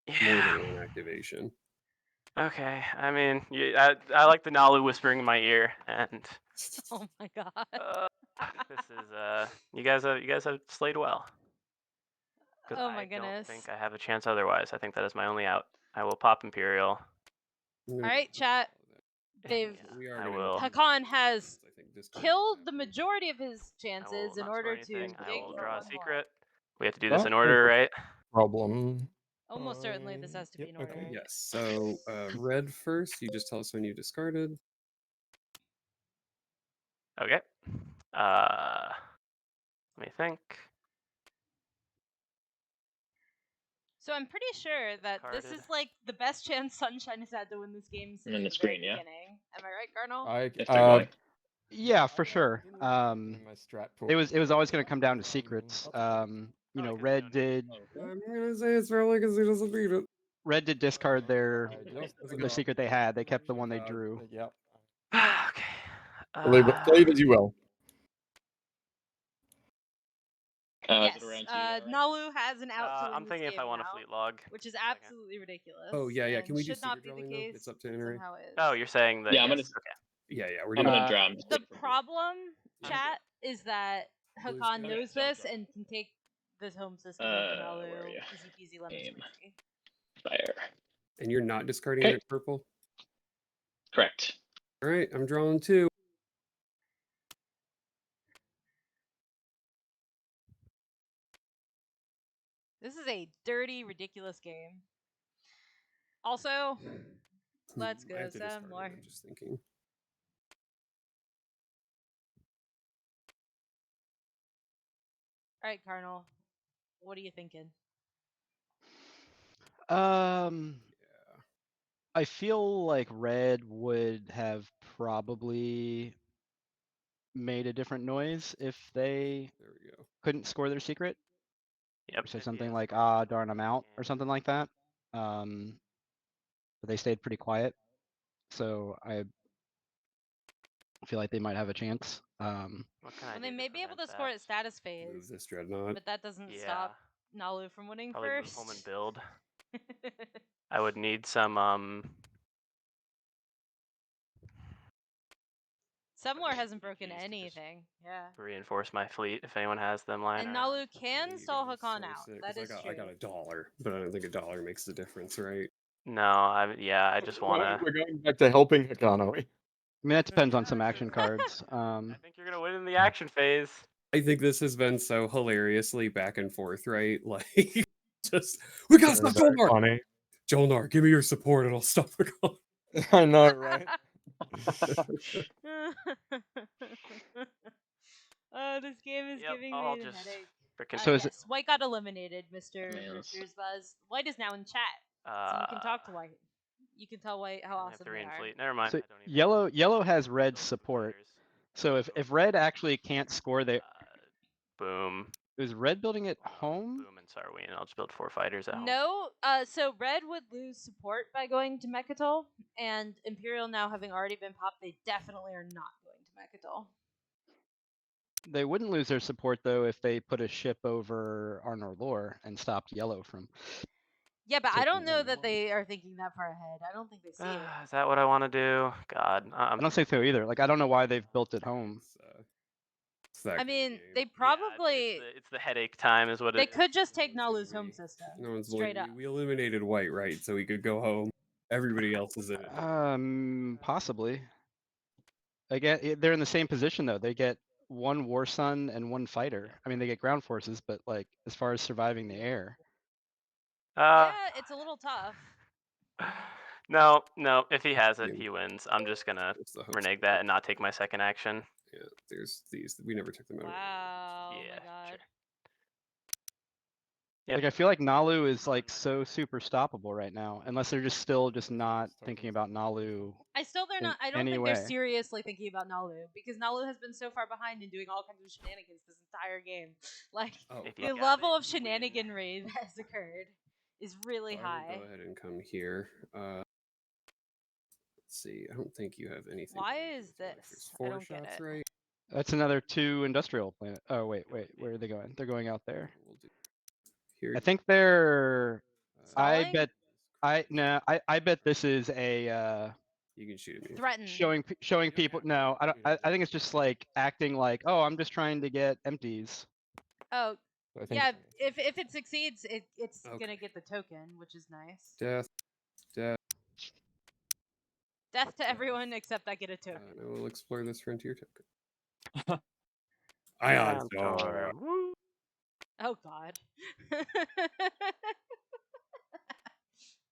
more than 1 activation. Okay, I mean, I like the Nalu whispering in my ear, and oh my god. This is you guys have slayed well. Because Oh my I don't goodness. think I have a chance otherwise. I think that is my only out. I will pop Imperial. I'm All gonna right, chat. They've Yeah, We are I gonna will. need Hakan to has I think discard killed these the after. majority of his I chances will in not score order to anything. I dig will for draw a one more. secret. We have to do this That in is order, a right? problem. Almost certainly this has to be Yep, in order. okay. Yes. So red first. You just tell us when you discarded. Okay. Let me think. So I'm pretty sure that this Discarded. is like the best chance Sunshine has had to win this game since And then the the very screen, yeah. beginning. Am I right, Cardinal? If they're going. Yeah, for sure. Didn't really put them in my strat pool. It was always going to come down to secrets. You know, Probably 'cause you red don't need it. did I'm gonna say it's probably because he doesn't beat it. red did discard their I just the forgot. secret they had. They kept the one they Forgot. drew. Yep. Okay. Believe as you will. Yes. Is it around to you now, right? Nalu has an out to win I'm this thinking game if I want a now, fleet log. which is Second. absolutely ridiculous. Oh, yeah, yeah. and Can we do should not secret be the drawing, though? case. It's up to but Henry. somehow is. Oh, you're saying that? Yeah, I'm Yes. gonna- Okay. Yeah, yeah. We're I'm doing. gonna draw. I'm just The waiting for blue. problem, chat, is that Blue's Hakan good? knows Okay, so I'll this draw. and can take this home system Where over are Nalu you? easy peasy lemon Aim. squeezy. Fire. And you're not discarding Okay. it purple. Correct. All right, I'm drawing 2. This is a dirty, ridiculous game. Also, let's I go have to some discard more. it, I'm just thinking. All right, Cardinal, what are you thinking? I feel like red would have probably made a different noise if they There we go. couldn't score their secret. Yep. Or say if he something had like, scored "Ah, secret, darn, I'm out," or yeah. something like that. But they stayed pretty quiet, so I feel like they might have a chance. What can I Well, do they to may be able prevent to score that? at status Move phase, this dreadnought. but that doesn't Yeah. stop Nalu from winning Probably move first. home and build. I would need some Semlor hasn't EPs broken to just anything. Yeah. reinforce my fleet if anyone has them lying And around. Nalu can You stall gotta Hakan source out. it, That 'cause is I true. got $1, but I don't think $1 makes the difference, right? No, I just want to. We're going back to helping Hakan, are we? I mean, that depends on Yeah, some this action is- cards. I think you're gonna win in the action phase. I think this has been so hilariously back and forth, right? Like, just we gotta stop Very Jolnar. funny. Jolnar, give me your support, and I'll stop the call. I know, right? Oh, this game is Yep, giving I'll me a just headache. frickin' So is it- Yes, White got eliminated, Mr. Man, let's- Mr. Buzz. White is now in chat, so you can talk to White. You can tell White how I have awesome 3 they in are. fleet. Never mind. So I don't even yellow has red build some support. fighters. So if red actually can't score, they Boom. is red building at home. Boom and Sarween. I'll just build 4 fighters at home. No, so Red would lose support by going to Mechatol, and Imperial now having already been popped, they definitely are not going to Mechatol. They wouldn't lose their support though if they put a ship over Arnor Lore and stopped yellow from. Yeah, but I don't taking know one. that they are thinking that far ahead. I don't think they see it. Is that what I want to do? God. I don't think so either. Like I don't know why they've built it home. It's that I kind of mean, game. they probably it's the headache time is what they it is. could just take Nalu's home system. No one's straight blaming up. you. We eliminated white, right? So we could go home. Everybody else is in it. Possibly. Again, they're in the same position though. They get one War Sun and one fighter. I mean, they get ground forces, but like as far as surviving the air. Yeah, it's a little tough. No. If he has it, he wins. I'm just gonna It's the host. renege that and not take my second action. Yeah, there's these. We never took them out. Wow. Yeah, Oh my god. sure. Yep. Like I feel like Nalu is like so super stoppable right now, unless they're just still just not thinking about Nalu. I don't in think any they're way. seriously thinking about Nalu because Nalu has been so far behind and doing all kinds of shenanigans this entire game. Like If you the got level it, of you win. shenaniganry that has occurred is really I will high. go ahead and come here. Let's see. I don't think you have anything. Why to is do. this? There's I 4 don't get shots, it. right? That's another 2 industrial planet. Oh wait, where are they going? They're going out there. We'll do here. I think they're. Stalling? I bet this is a You can shoot at me. Threaten. Showing people. No, I don't. I think it's just like acting like, oh, I'm just trying to get empties. Oh, So I think yeah. If it succeeds, it's Okay. gonna get the token, which is nice. Death. Death to everyone except I get a token. I will explore this frontier token. Ion Ion Storm. Woo. Oh God.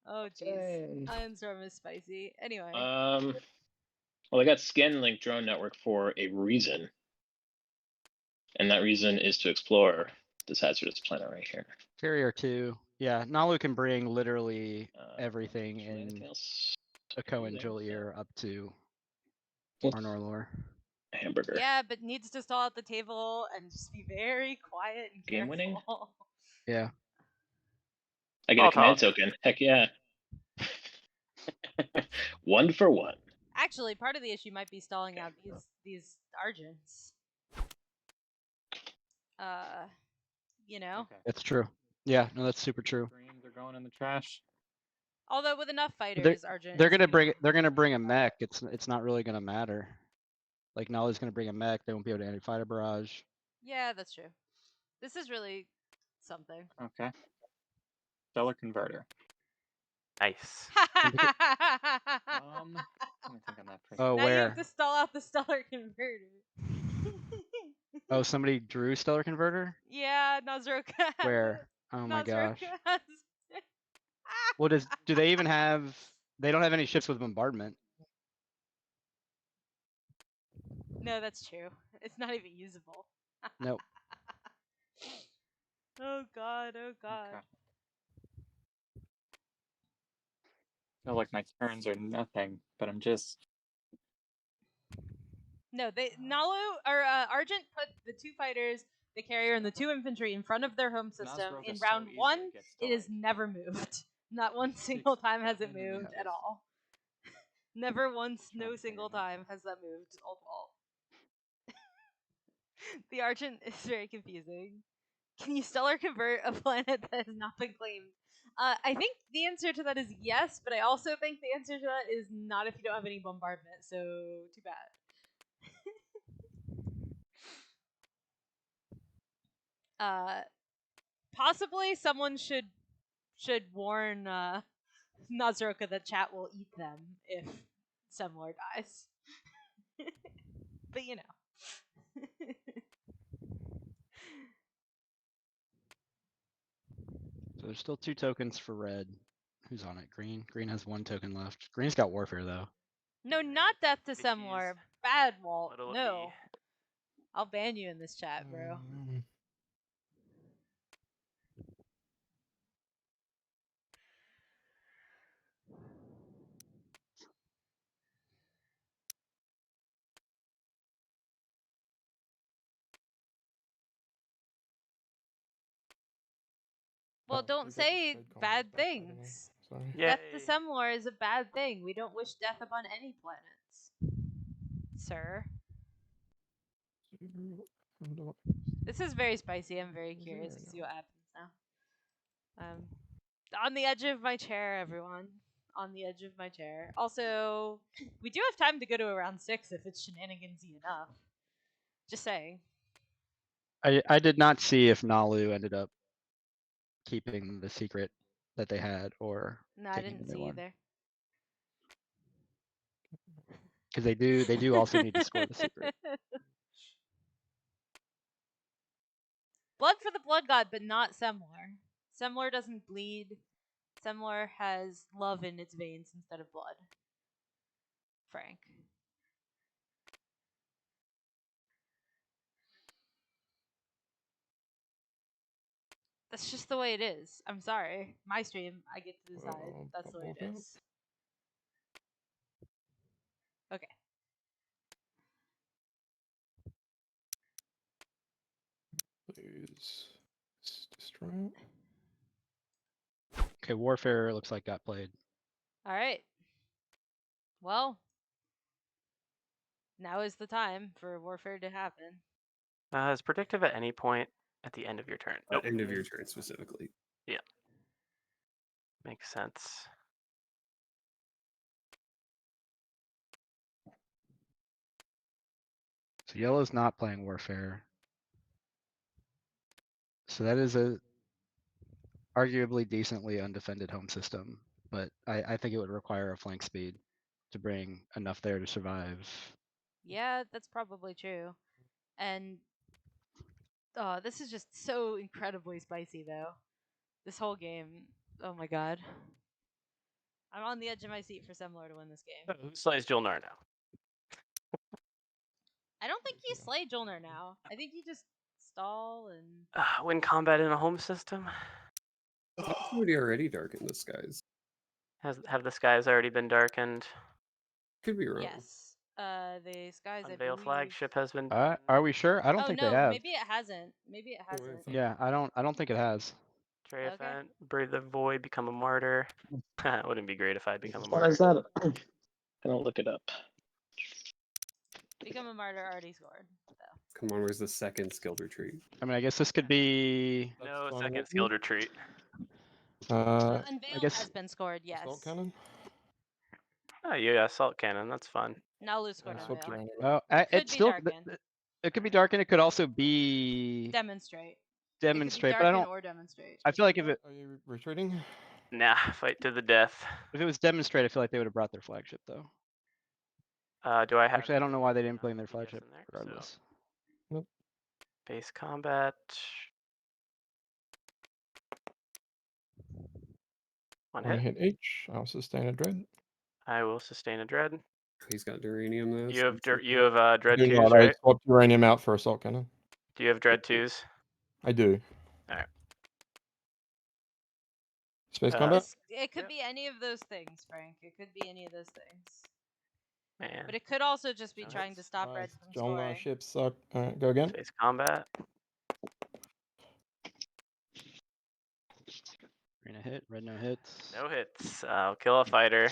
Oh jeez. Okay. Ion Storm is spicy. Anyway. Well, I got Scan Link Drone Network for a reason, and that reason is to explore this hazardous planet right here. Carrier 2. Yeah, Nalu can bring literally Uh, everything is there anything in else? a Cohen there? Jolier up to Cool. Arnorlor. Hamburger. Yeah, but needs to stall at the table and just be very quiet and Game winning? careful. Yeah. I get I'll a command talk. token. Heck yeah. 1 for 1. Actually, part of the issue might be stalling out these Argents. You know. Okay. That's true. Yeah, no, that's super true. Dreams are going in the trash. Although with enough fighters, Argent. They're is gonna pretty- bring a mech. It's not really gonna matter. Like Nalu's gonna bring a mech. They won't be able to anti-fighter barrage. Yeah, that's true. This is really something. Okay. Stellar Converter. Nice. Let me think on that for a Oh, Now you where? have to stall out the Stellar Converter. Oh, somebody drew Stellar Converter? Yeah, Nazroka has Where? it. Oh my Nazroka gosh. has it. Well, do they even have? They don't have any ships with bombardment. No, that's true. It's not even usable. Nope. Oh god, oh god. Okay. I feel like my turns are nothing, but I'm just No, Nalu or Argent put the 2 fighters, the carrier, and the 2 infantry in front of their home system. Nazroka In so round easily 1, gets it has delayed. never moved. Not one single time has it moved at all. Never once, no single time has that moved, Old Walt. The Argent is very confusing. Can you stellar convert a planet that has not been claimed? I think the answer to that is yes, but I also think the answer to that is not if you don't have any bombardment, so too bad. Possibly someone should warn Nazroka that chat will eat them if Semlor dies. But you know. So there's still 2 tokens for red. Who's on it? Green. Green has 1 token left. Green's got warfare though. No, not death to Semlor. Bad, Walt. What'll it No. be? I'll ban you in this chat, bro. Well, Oh, don't we got the say trade combo bad back, by the way, things. so- Death Yay. to Semlor is a bad thing. We don't wish death upon any planets. Sir. This is very spicy. I'm very curious to see what happens now. On the edge of my chair, everyone. On the edge of my chair. Also, we do have time to go to around 6 if it's shenanigansy enough. Just saying. I did not see if Nalu ended up keeping the secret that they had or No, I taking didn't the new see one. either. Because they do also need to score the secret. Blood for the Blood God, but not Semlor. Semlor doesn't bleed. Semlor has love in its veins instead of blood. Frank. That's just the way it is. I'm sorry. My stream, I get to decide. That's the way it is. Okay. Please destroy it. Okay, warfare looks like got played. All right. Well, now is the time for warfare to happen. Is predictive at any point at the end of your turn? At end of your turn specifically. Yeah. Makes sense. So yellow's not playing Warfare. So that is a arguably decently undefended home system, but I think it would require a flank speed to bring enough there to survive. Yeah, that's probably true. And this is just so incredibly spicy, though. This whole game. Oh my god. I'm on the edge of my seat for Semlor to win this game. Who slays Julnar now? I don't think you slay Julnar now. I think you just stall and. Win combat in a home system? Somebody already darkened the skies. Have the skies already been darkened? Could be wrong. Yes. The skies, I Unveil believe. flagship has been. Are we sure? I don't Oh think no, they have. maybe it hasn't. Maybe it hasn't. Yeah, I don't think it has. Triumphant, brave the void, become a martyr. It wouldn't be great if I become a Why martyr. is that? Gonna look it up. Become a martyr already scored. So. Come on, where's the second skilled retreat? I mean, I guess this could be. No fine second with skilled me. retreat. Unveiled guess- has been scored. Yes. Assault cannon. Oh, yeah, assault cannon. That's fun. Nalu scored Swap unveil. around. Well, Could it's be still. darken. It could be darken. It could also be Demonstrate. demonstrate. It But I could be darken don't. or demonstrate. I feel like if it Are you retreating? Nah, fight to the death. demonstrate, I feel like they would have brought their flagship though. Do I have? Actually, I don't know why they didn't no bring their DPS flagship in there, regardless. so. Base combat. One One hit. hit each. I'll sustain a dread. I will sustain a dread. He's got Duranium though. You so have it's okay. dread Do twos, not. I right? swapped uranium out for assault cannon. Do you have dread twos? I do. Alright. Space combat. It could be any of those things, Frank. It could be any of those things. Man. But it could also just be trying to stop red from scoring. Ships suck. Go again. Space combat. Green a hit, red no hits. No hits. I'll kill a fighter.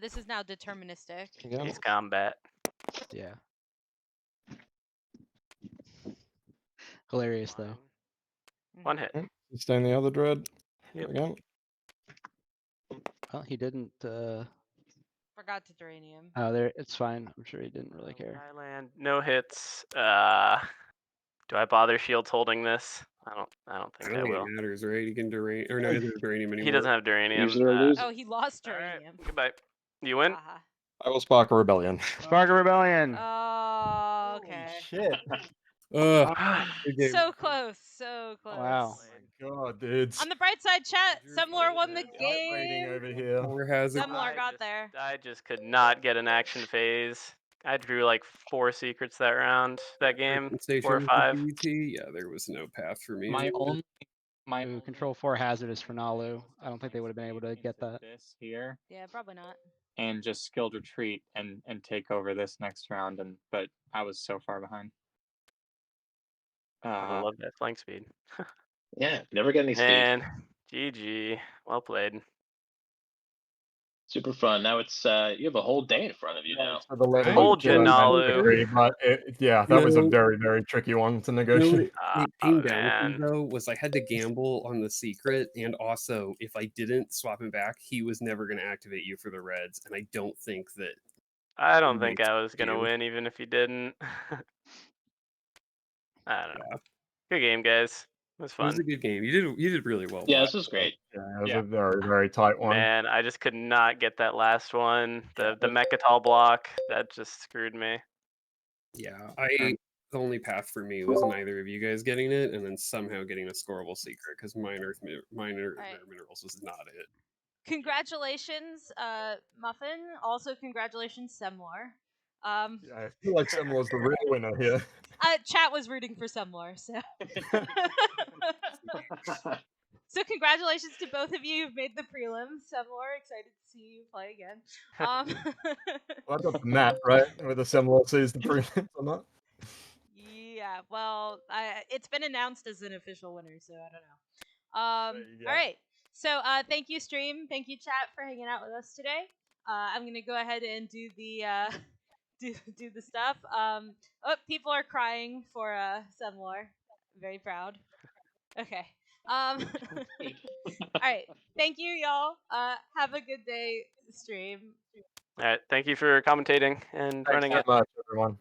This is now deterministic. Again. Space combat. Yeah. Hilarious though. One hit. Sustain the other dread. Yep. Again. Well, he didn't. Forgot to Duranium. Oh, there. It's fine. I'm sure he didn't really care. Island. No hits. Do I bother shields holding this? I don't I think I don't think will. it matters, right? You can Duranium, or no, he doesn't have Duranium anymore. He doesn't have Duranium. Use it or lose it. Oh, he lost Alright, Duranium. goodbye. You win? Haha. I will spark a rebellion. Spark a rebellion. Oh, okay. Shit. Good game. So close, so close. Wow. God, dudes. On the bright side, chat, Drew Semlor won the played game. over here. Or has it? Semlor got there. I just could not get an action phase. I drew like 4 secrets that round, that game. 4 or 5. Yeah, there was no path for me. My only Ooh, control 4 hazardous for Nalu. I don't think they would have been able to get that. This here Yeah, probably not. and just skilled retreat and take over this next round, but I was so far behind. I love that flank speed. Yeah, never get any speed. And GG. Well played. Super fun. Now it's you have a whole day in front of you now. For the level Hold of Janalu. victory, but yeah, that was a No. very, very tricky one to You know negotiate. what it came down man. to though was I had to gamble on the secret, and also if I didn't swap him back, he was never going to activate you for the reds, and I don't think that. I don't Makes think I was going to you. win even if you didn't. I don't know. Yeah, Good game, guys. It was it was fun. a good game. You did really well. Yeah, Black. this was great. Yeah, it was Yeah. a very, very tight one. Man, I just could not get that last one. The Mechatol block, that just screwed me. Yeah, the only path for me was neither of you guys getting it, and then somehow getting a scoreable secret because minor Right. minerals was not it. Congratulations, Muffin. Also, congratulations, Semlor. Yeah, I feel like Sam was the real winner here. Chat was rooting for Semlor, so. So congratulations to both of you. You've made the prelims. Semlor, excited to see you play again. Well, I got the map, right? Whether Semlor sees the prelims or not. Yeah, well, it's been announced as an official winner, so I don't know. There you go. All right. So thank you, stream. Thank you, chat, for hanging out with us today. I'm gonna go ahead and do the do the stuff. People are crying for Semlor. Very proud. Okay. All right. Thank you, y'all. Have a good day, stream. All right. Thank you for commentating and Thanks running so it. much, everyone.